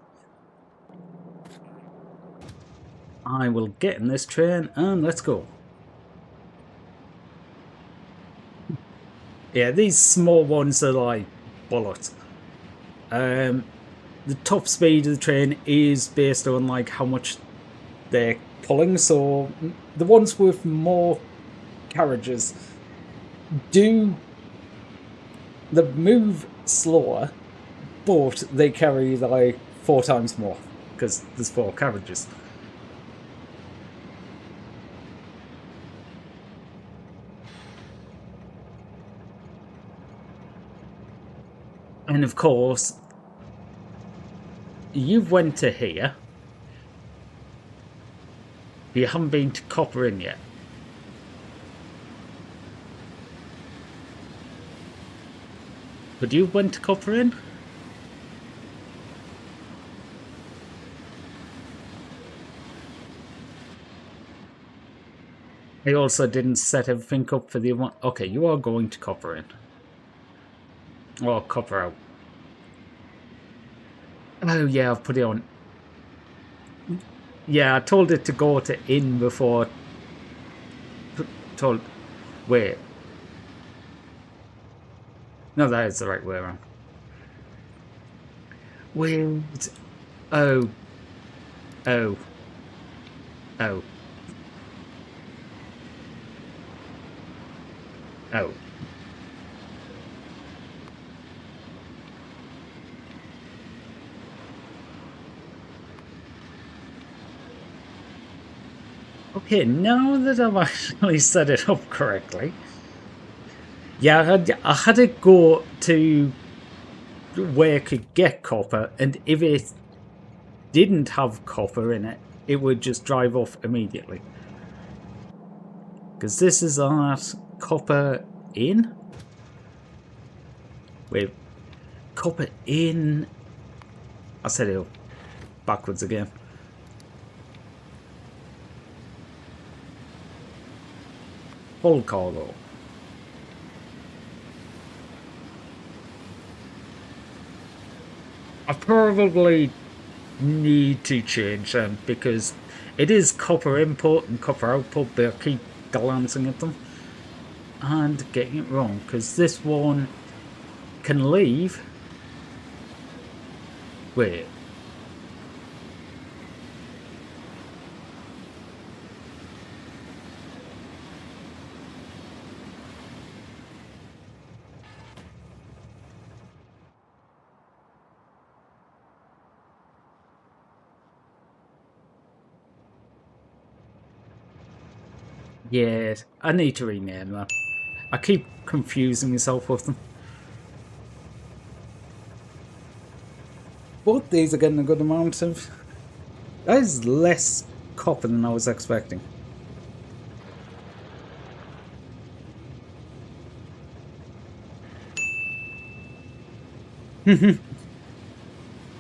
I will get in this train and let's go. Yeah, these small ones are like bullets. The top speed of the train is based on like how much they're pulling, so the ones with more carriages they move slower, but they carry like 4 times more because there's 4 carriages. And of course, you've went to here. You haven't been to Copper Inn yet. But you went to Copper Inn? I also didn't set everything up for the one. Okay, you are going to Copper Inn. Or Copper Out. Oh yeah, I've put it on. Yeah, I told it to go to in before told. Wait. No, that is the right way around. Wait. Oh. Oh. Oh. Oh. Okay, now that I've actually set it up correctly. Yeah, I had to go to where I could get copper, and if it didn't have copper in it, it would just drive off immediately. Because this is at copper in? Wait, copper in... I set it up backwards again. Full cargo. I probably need to change them because it is copper input and copper output, but I keep glancing at them and getting it wrong because this one can leave. Wait. Yes, I need to rename them. I keep confusing myself with them. But these are getting a good amount of... That is less copper than I was expecting.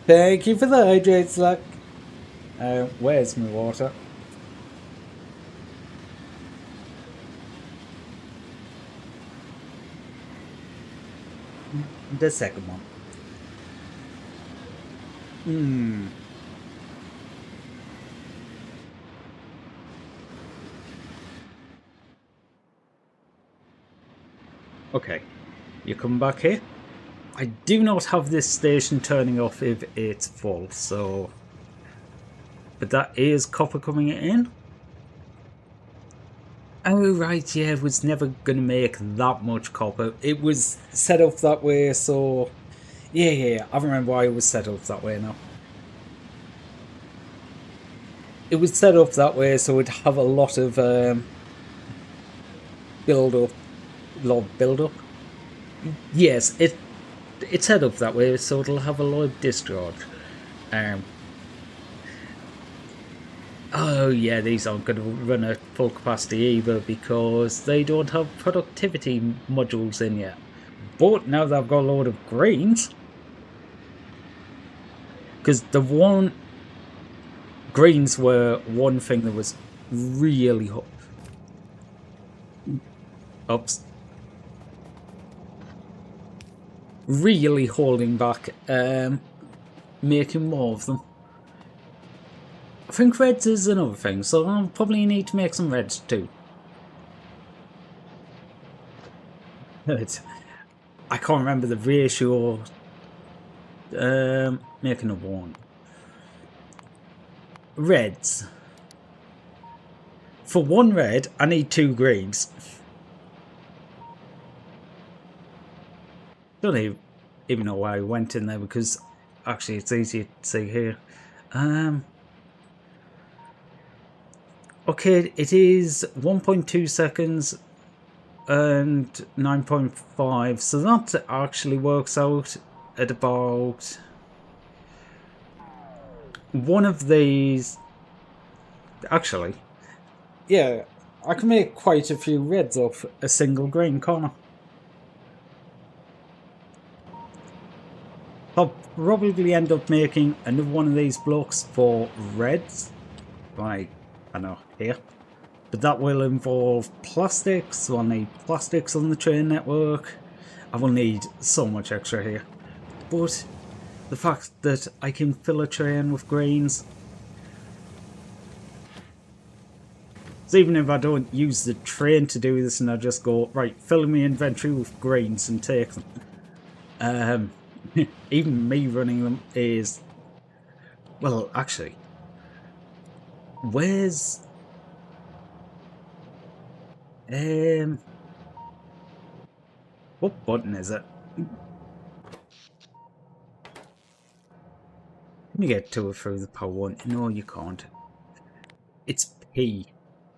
Thank you for the hydrate, Slack. Where's my water? The second one. Okay, you come back here. I do not have this station turning off if it's full, so... But that is copper coming in. Oh, right, yeah, it was never going to make that much copper. It was set up that way, so... Yeah, I remember why it was set up that way now. It was set up that way so it'd have a lot of build-up. Yes, it's set up that way so it'll have a lot of discharge. Oh yeah, these aren't going to run at full capacity either because they don't have productivity modules in yet. But now they've got a load of greens, because the one greens were one thing that was really hot. Oops. Really holding back making more of them. I think reds is another thing, so I'll probably need to make some reds too. I can't remember the ratio. Make another one. Reds. For one red, I need 2 greens. Don't even know why I went in there because actually it's easier to see here. Okay, it is 1.2 seconds and 9.5, so that actually works out at about one of these. Actually, yeah, I can make quite a few reds off a single green corner. I'll probably end up making another one of these blocks for reds, like, I know, here. But that will involve plastics, so I'll need plastics on the train network. I will need so much extra here. But the fact that I can fill a train with greens... So even if I don't use the train to do this and I just go, right, fill my inventory with grains and take them. Even me running them is... Well, actually, where's... What button is it? Can you get to it through the power one? No, you can't. It's P.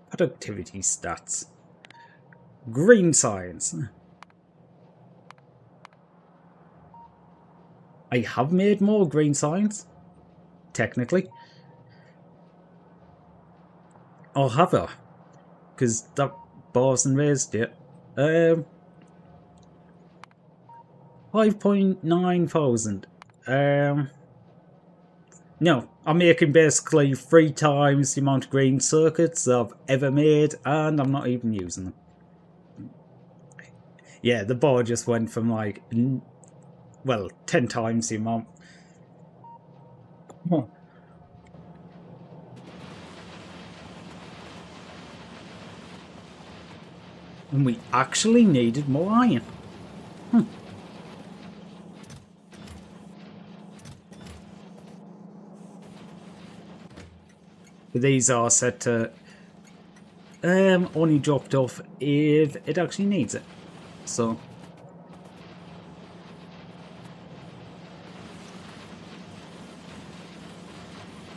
Productivity stats. Green science. I have made more green science, technically. Or have I? Because that bar's and raised it. 5.9 thousand. No, I'm making basically 3 times the amount of green circuits I've ever made, and I'm not even using them. Yeah, the bar just went from like, well, 10 times the amount. Huh. And we actually needed more iron. But these are set to only dropped off if it actually needs it. So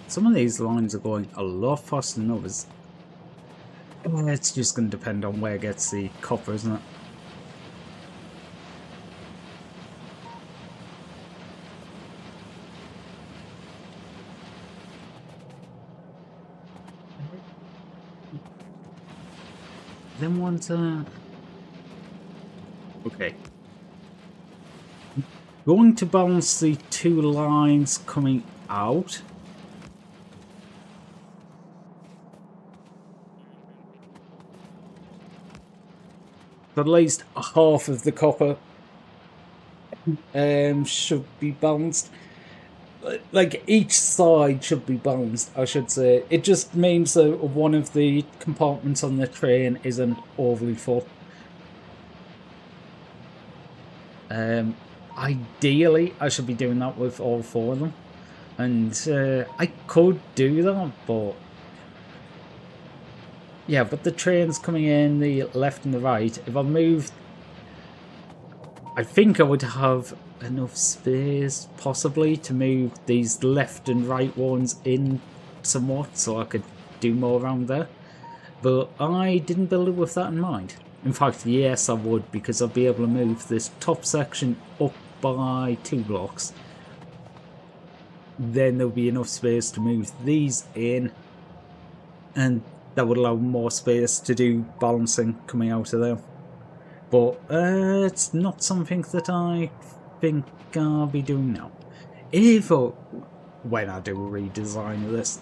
some of these lines are going a lot faster than others. It's just going to depend on where it gets the copper, isn't it? Then one's okay. Going to balance the 2 lines coming out. At least half of the copper should be balanced. Like, each side should be balanced, I should say. It just means that one of the compartments on the train isn't overly full. Ideally, I should be doing that with all 4 of them. And I could do that, but... Yeah, but the train's coming in the left and the right. If I move... I think I would have enough space, possibly, to move these left and right ones in somewhat, so I could do more around there. But I didn't build it with that in mind. In fact, yes, I would, because I'd be able to move this top section up by 2 blocks. Then there'll be enough space to move these in, and that would allow more space to do balancing coming out of there. But it's not something that I think I'll be doing now. When I do a redesign of this.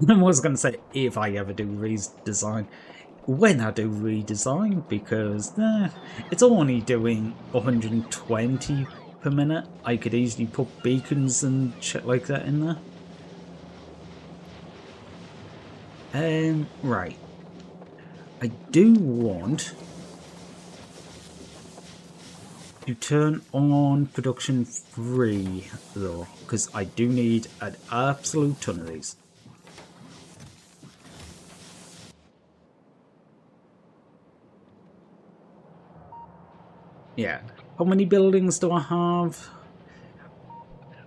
I was going to say if I ever do redesign. When I do redesign, because it's only doing 120 per minute. I could easily put beacons and shit like that in there. Right. I do want to turn on production 3 though, because I do need an absolute ton of these. Yeah. How many buildings do I have?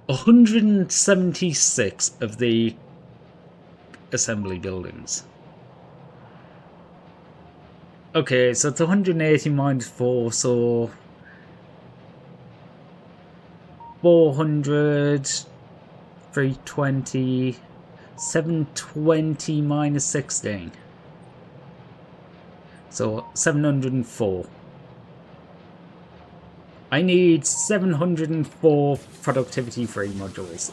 176 of the assembly buildings. Okay, so it's 180 minus 4, so 400, 320, 720 minus 16. So 704. I need 704 productivity free modules.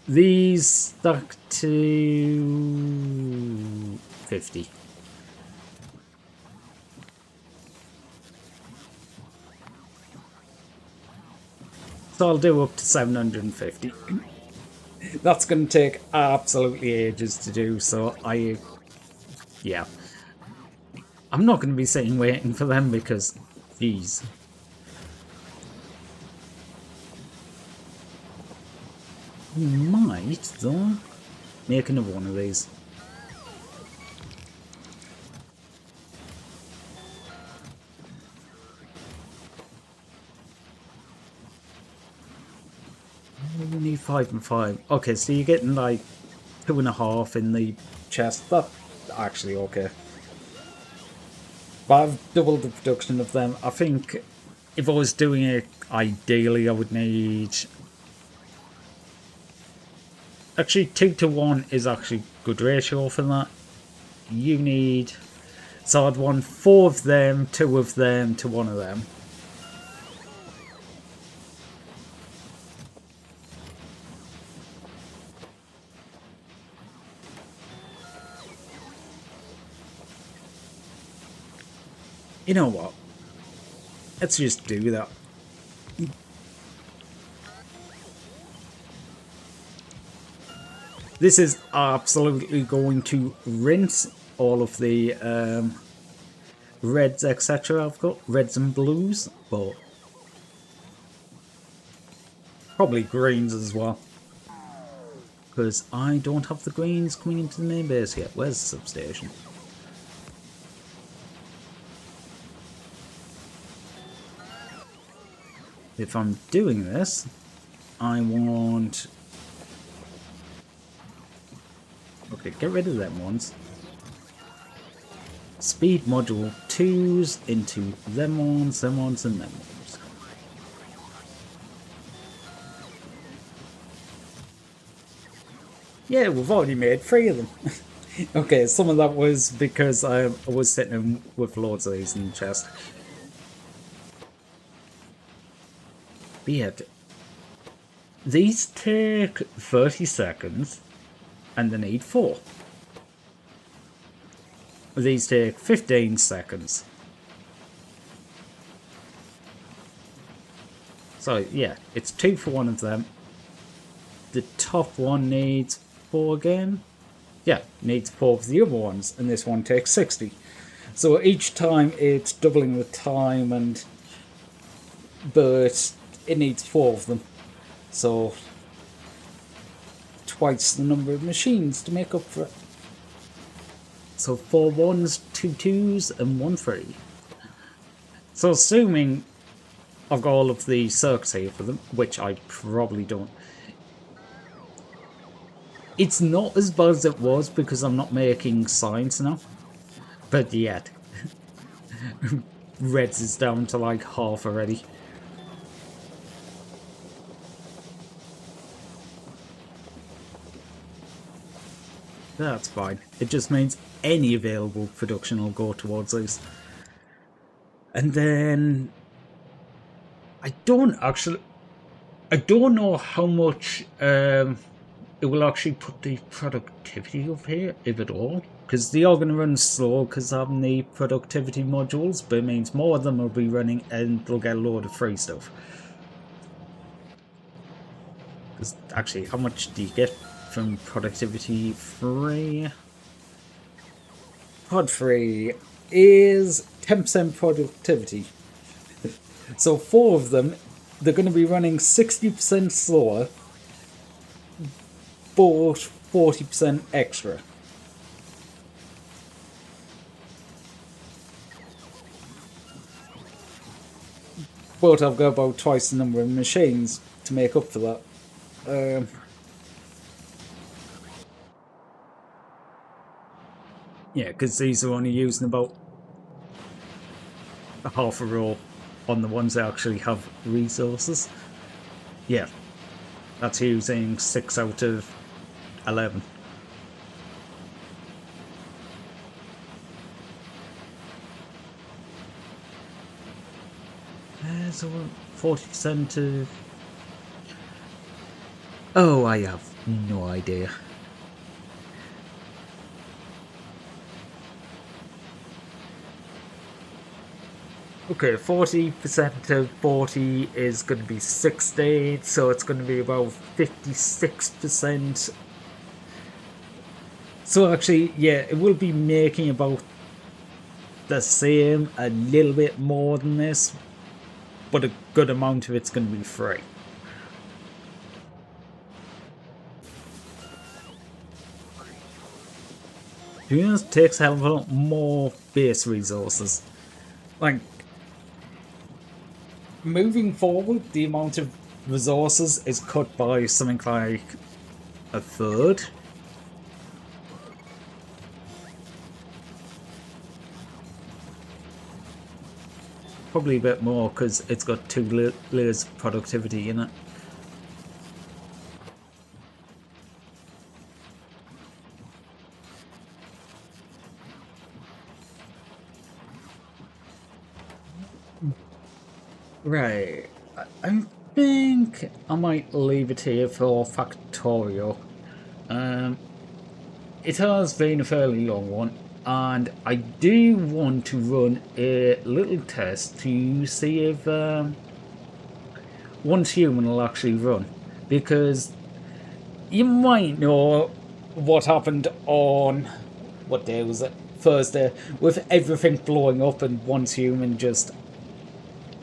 These stuck to 50. So I'll do up to 750. That's going to take absolutely ages to do, so yeah. I'm not going to be sitting waiting for them because, geez. We might, though, make another one of these. We need 5 and 5. Okay, so you're getting like 2.5 in the chest. That's actually okay. But I've doubled the production of them. I think if I was doing it, ideally I would need... Actually, 2 to 1 is actually good ratio for that. You need... So I'd want 4 of them, 2 of them to 1 of them. You know what? Let's just do that. This is absolutely going to rinse all of the reds, etc. I've got reds and blues, but probably greens as well. Because I don't have the greens coming into the main base yet. Where's the substation? If I'm doing this, I want... Okay, get rid of them ones. Speed module 2s into them ones, and them ones. Yeah, we've already made 3 of them. Okay, some of that was because I was sitting with loads of these in the chest. But yeah, these take 30 seconds and they need 4. These take 15 seconds. So yeah, it's 2 for one of them. The top one needs 4 again. Yeah, needs 4 of the other ones, and this one takes 60. So each time it's doubling the time, but it needs 4 of them. So twice the number of machines to make up for it. So 4 1s, 2 2s, and 1 3. So assuming I've got all of the circuits here for them, which I probably don't. It's not as bad as it was because I'm not making signs now. But yet, Reds is down to like half already. That's fine. It just means any available production will go towards these. And then I don't know how much it will actually put the productivity up here, if at all. Because they are going to run slow because having the productivity modules, but it means more of them will be running and they'll get a load of free stuff. Because actually, how much do you get from productivity free? Pod free is 10% productivity. So 4 of them, they're going to be running 60% slower, but 40% extra. But I've got about twice the number of machines to make up for that. Yeah, because these are only using about a half a row on the ones that actually have resources. Yeah, that's using 6 out of 11. So 40% of... Oh, I have no idea. Okay, 40% of 40 is going to be 60, so it's going to be about 56%. So actually, yeah, it will be making about the same, a little bit more than this, but a good amount of it's going to be free. To be honest, it takes a hell of a lot more base resources. Like, moving forward, the amount of resources is cut by something like a third. Probably a bit more because it's got 2 layers of productivity in it. Right. I think I might leave it here for Factorio. Um, it has been a fairly long one, and I do want to run a little test to see if Once Human will actually run. Because you might know what happened on, what day was it? Thursday, with everything blowing up and Once Human just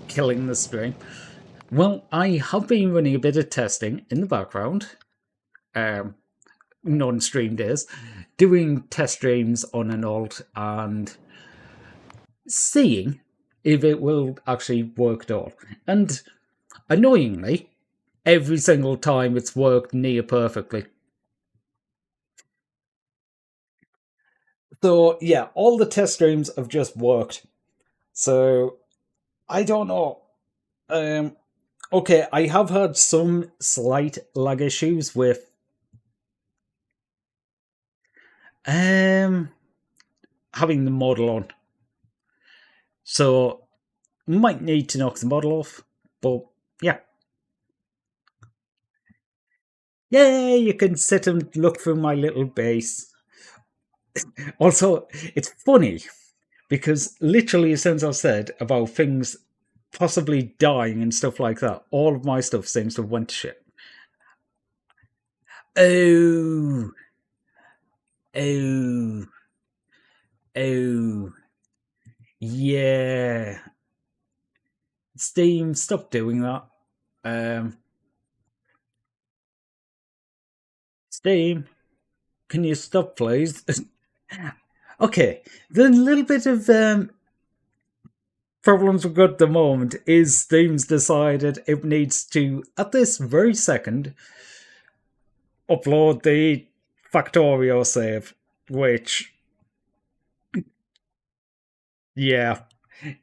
killing the stream. Well, I have been running a bit of testing in the background, um, non-stream days, doing test streams on an alt and seeing if it will actually work at all. And annoyingly, every single time it's worked near perfectly. So yeah, all the test streams have just worked. So I don't know. Um, okay, I have had some slight lag issues with um having the model on. So might need to knock the model off. But yeah. Yay, you can sit and look through my little base. Also, it's funny because literally as soon as I've said about things possibly dying and stuff like that, all of my stuff seems to have went to shit. Oh, oh, oh, yeah. Steam, stop doing that. Um, Steam, can you stop, please? Okay, the little bit of problems we've got at the moment is Steam's decided it needs to, at this very second, upload the Factorio save, which, yeah,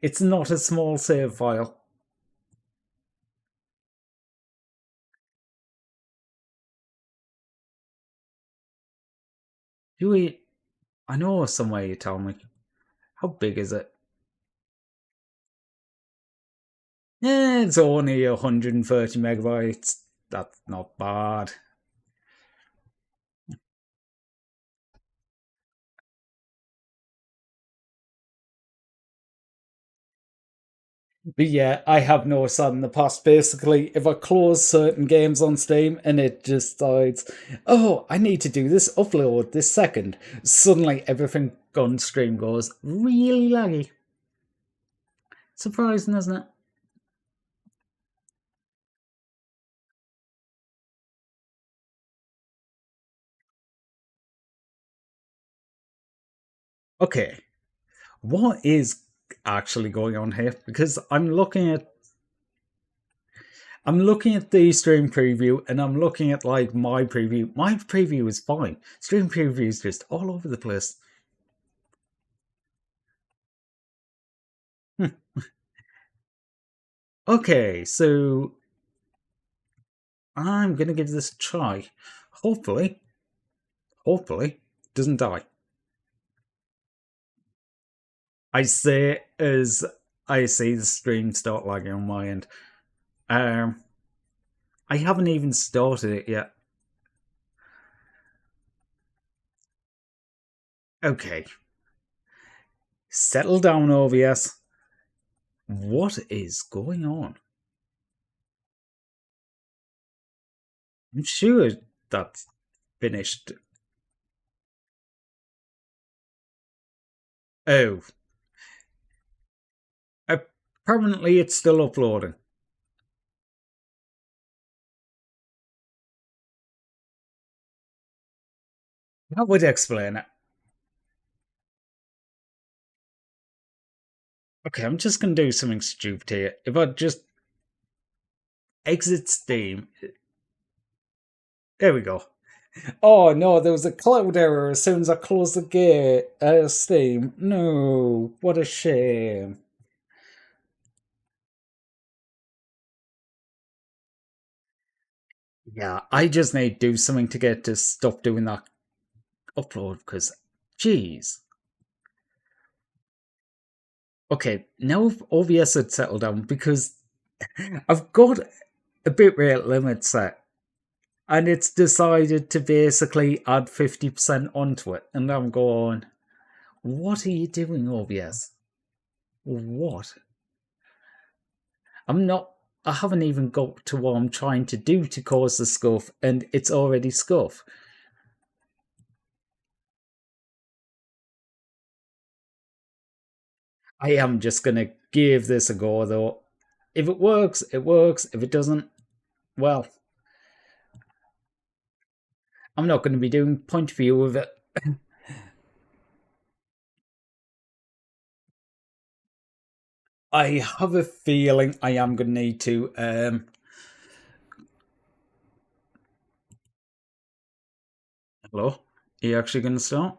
it's not a small save file. Do we? I know somewhere you tell me. How big is it? It's only 130 megabytes. That's not bad. But yeah, I have noticed that in the past. Basically, if I close certain games on Steam and it decides, oh, I need to do this upload this second, suddenly everything on stream goes really laggy. Surprising, isn't it? Okay, what is actually going on here? Because I'm looking at the stream preview and I'm looking at like my preview. My preview is fine. Stream preview is just all over the place. Okay, so I'm gonna give this a try. Hopefully, doesn't die. I say as I see the stream start lagging on my end. Um, I haven't even started it yet. Okay, settle down, OBS. What is going on? I'm sure that's finished. Oh, apparently it's still uploading. That would explain it. Okay, I'm just gonna do something stupid here. If I just exit Steam, there we go. Oh no, there was a cloud error as soon as I closed the gate. Steam. No, what a shame. Yeah, I just need to do something to get to stop doing that upload because, jeez. Okay, now OBS had settled down because I've got a bitrate limit set and it's decided to basically add 50% onto it. And I'm going, what are you doing, OBS? What? I haven't even got to what I'm trying to do to cause the scuff, and it's already scuff. I am just gonna give this a go, though. If it works, it works. If it doesn't, well, I'm not going to be doing point of view of it. I have a feeling I am going to need to. Hello? Are you actually going to start?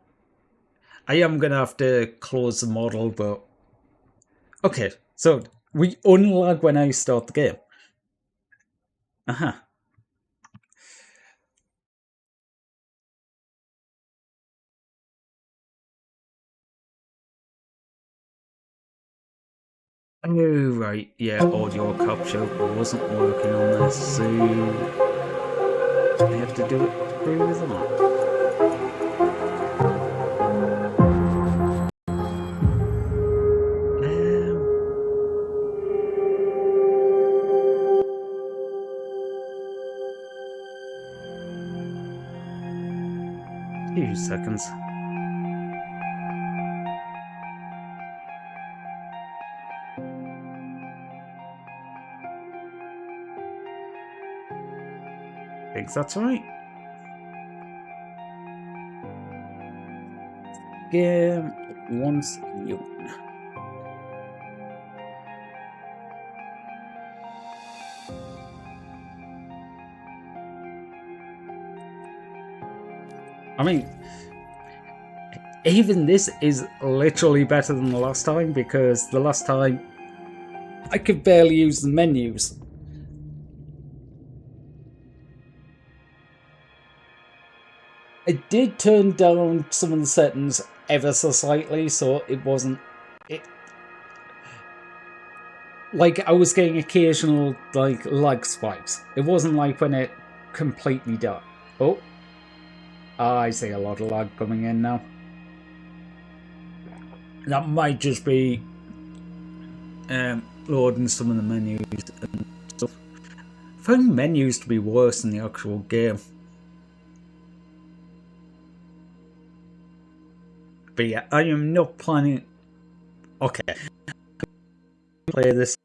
I am going to have to close the model, but. Okay, so we unlag when I start the game. Uh huh. Oh, right. Yeah, audio capture wasn't working on this, so I have to do it through that. Um, 2 seconds. Thinks that's right. Game once you. I mean, even this is literally better than the last time because the last time I could barely use the menus. I did turn down some of the settings ever so slightly, so it wasn't. It, like, I was getting occasional, like, lag spikes. It wasn't like when it completely died. Oh, I see a lot of lag coming in now. That might just be loading some of the menus and stuff. I found menus to be worse than the actual game. But yeah, I am not planning. Okay, play this.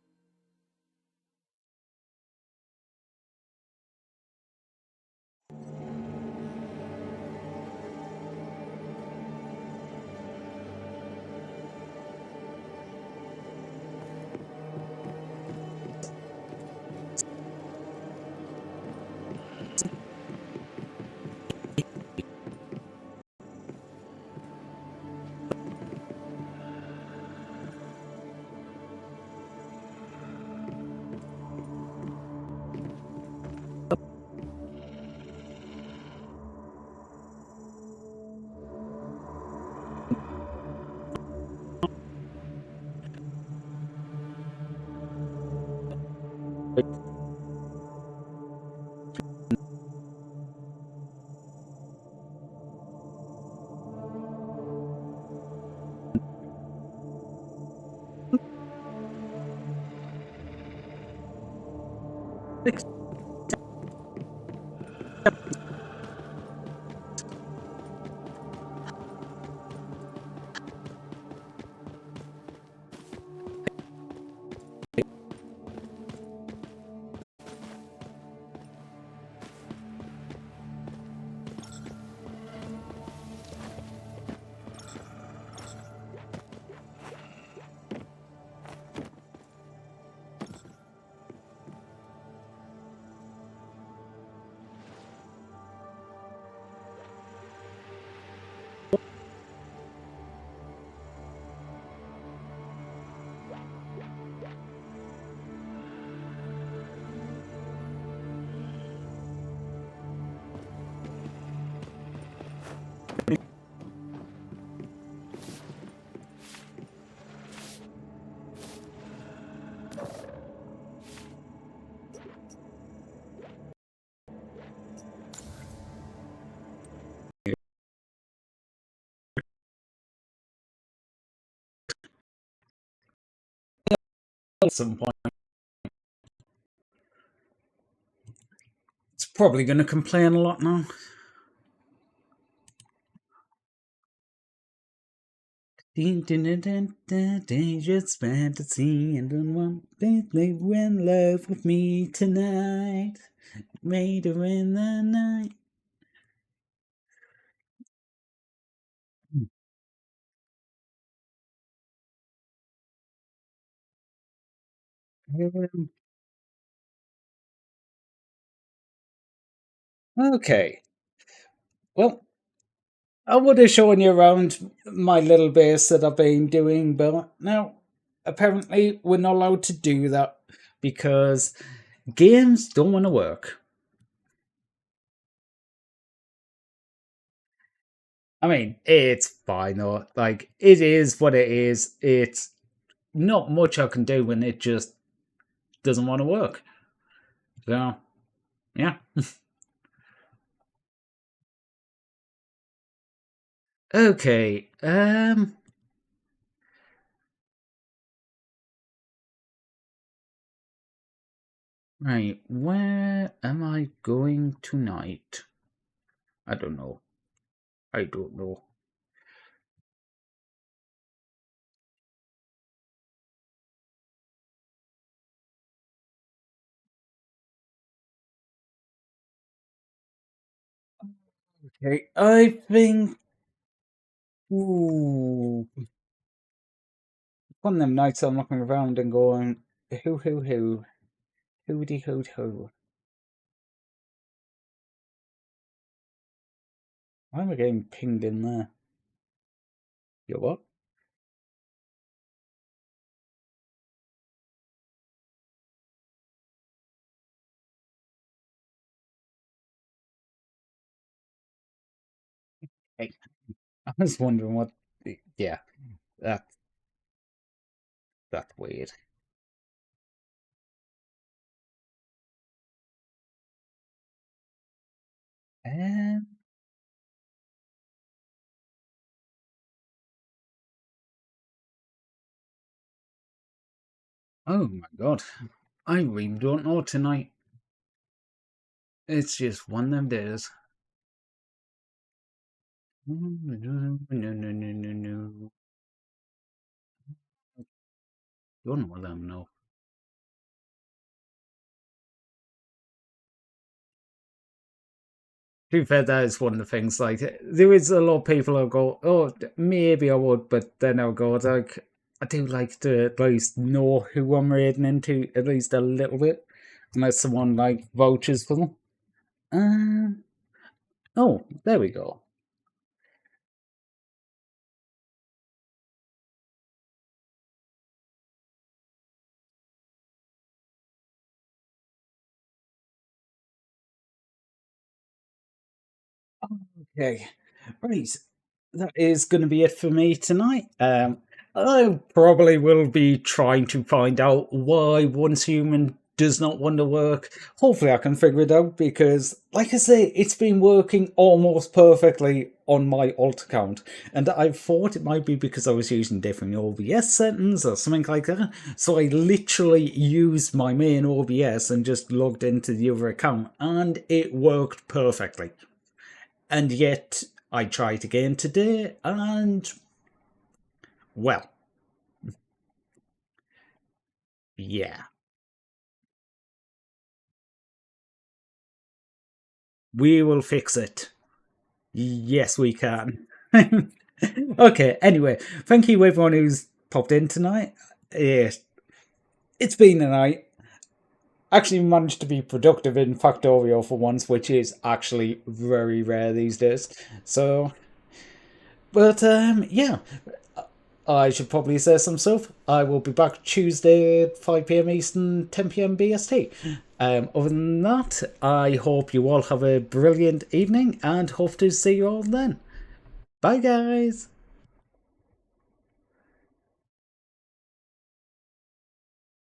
At some point, it's probably going to complain a lot now. Dangerous fantasy, and don't want to live in love with me tonight. Later in the night. Okay. Well, I would have shown you around my little base that I've been doing, but now apparently we're not allowed to do that because games don't want to work. I mean, it's fine though. Like, it is what it is. It's not much I can do when it just doesn't want to work. So, yeah. Okay. Right. Where am I going tonight? I don't know. I don't know. Okay. I think. Ooh. One of them nights I'm looking around and going, who, hooty hoot ho. Why am I getting pinged in there? You what? Hey, I was wondering what. Yeah, that that's weird. Um. Oh my god, I really don't know tonight. It's just one of them days. No, no, no, no, no. Don't know them, no. To be fair, that is one of the things. Like, there is a lot of people who go, "Oh, maybe I would," but then I'll go, like, I do like to at least know who I'm raiding into at least a little bit, unless someone like vouches for them. Um. Oh, there we go. Okay, right. That is going to be it for me tonight. I probably will be trying to find out why once human does not want to work. Hopefully I can figure it out because, like I say, it's been working almost perfectly on my alt account. And I thought it might be because I was using different OBS settings or something like that. So I literally used my main OBS and just logged into the other account and it worked perfectly. And yet I tried again today and, well, yeah. We will fix it. Yes, we can. Okay, anyway, thank you everyone who's popped in tonight. It's been a night. Actually managed to be productive in Factorio for once, which is actually very rare these days. So, but yeah, I should probably say some stuff. I will be back Tuesday at 5 p.m. Eastern, 10 p.m. BST. Other than that, I hope you all have a brilliant evening and hope to see you all then. Bye, guys.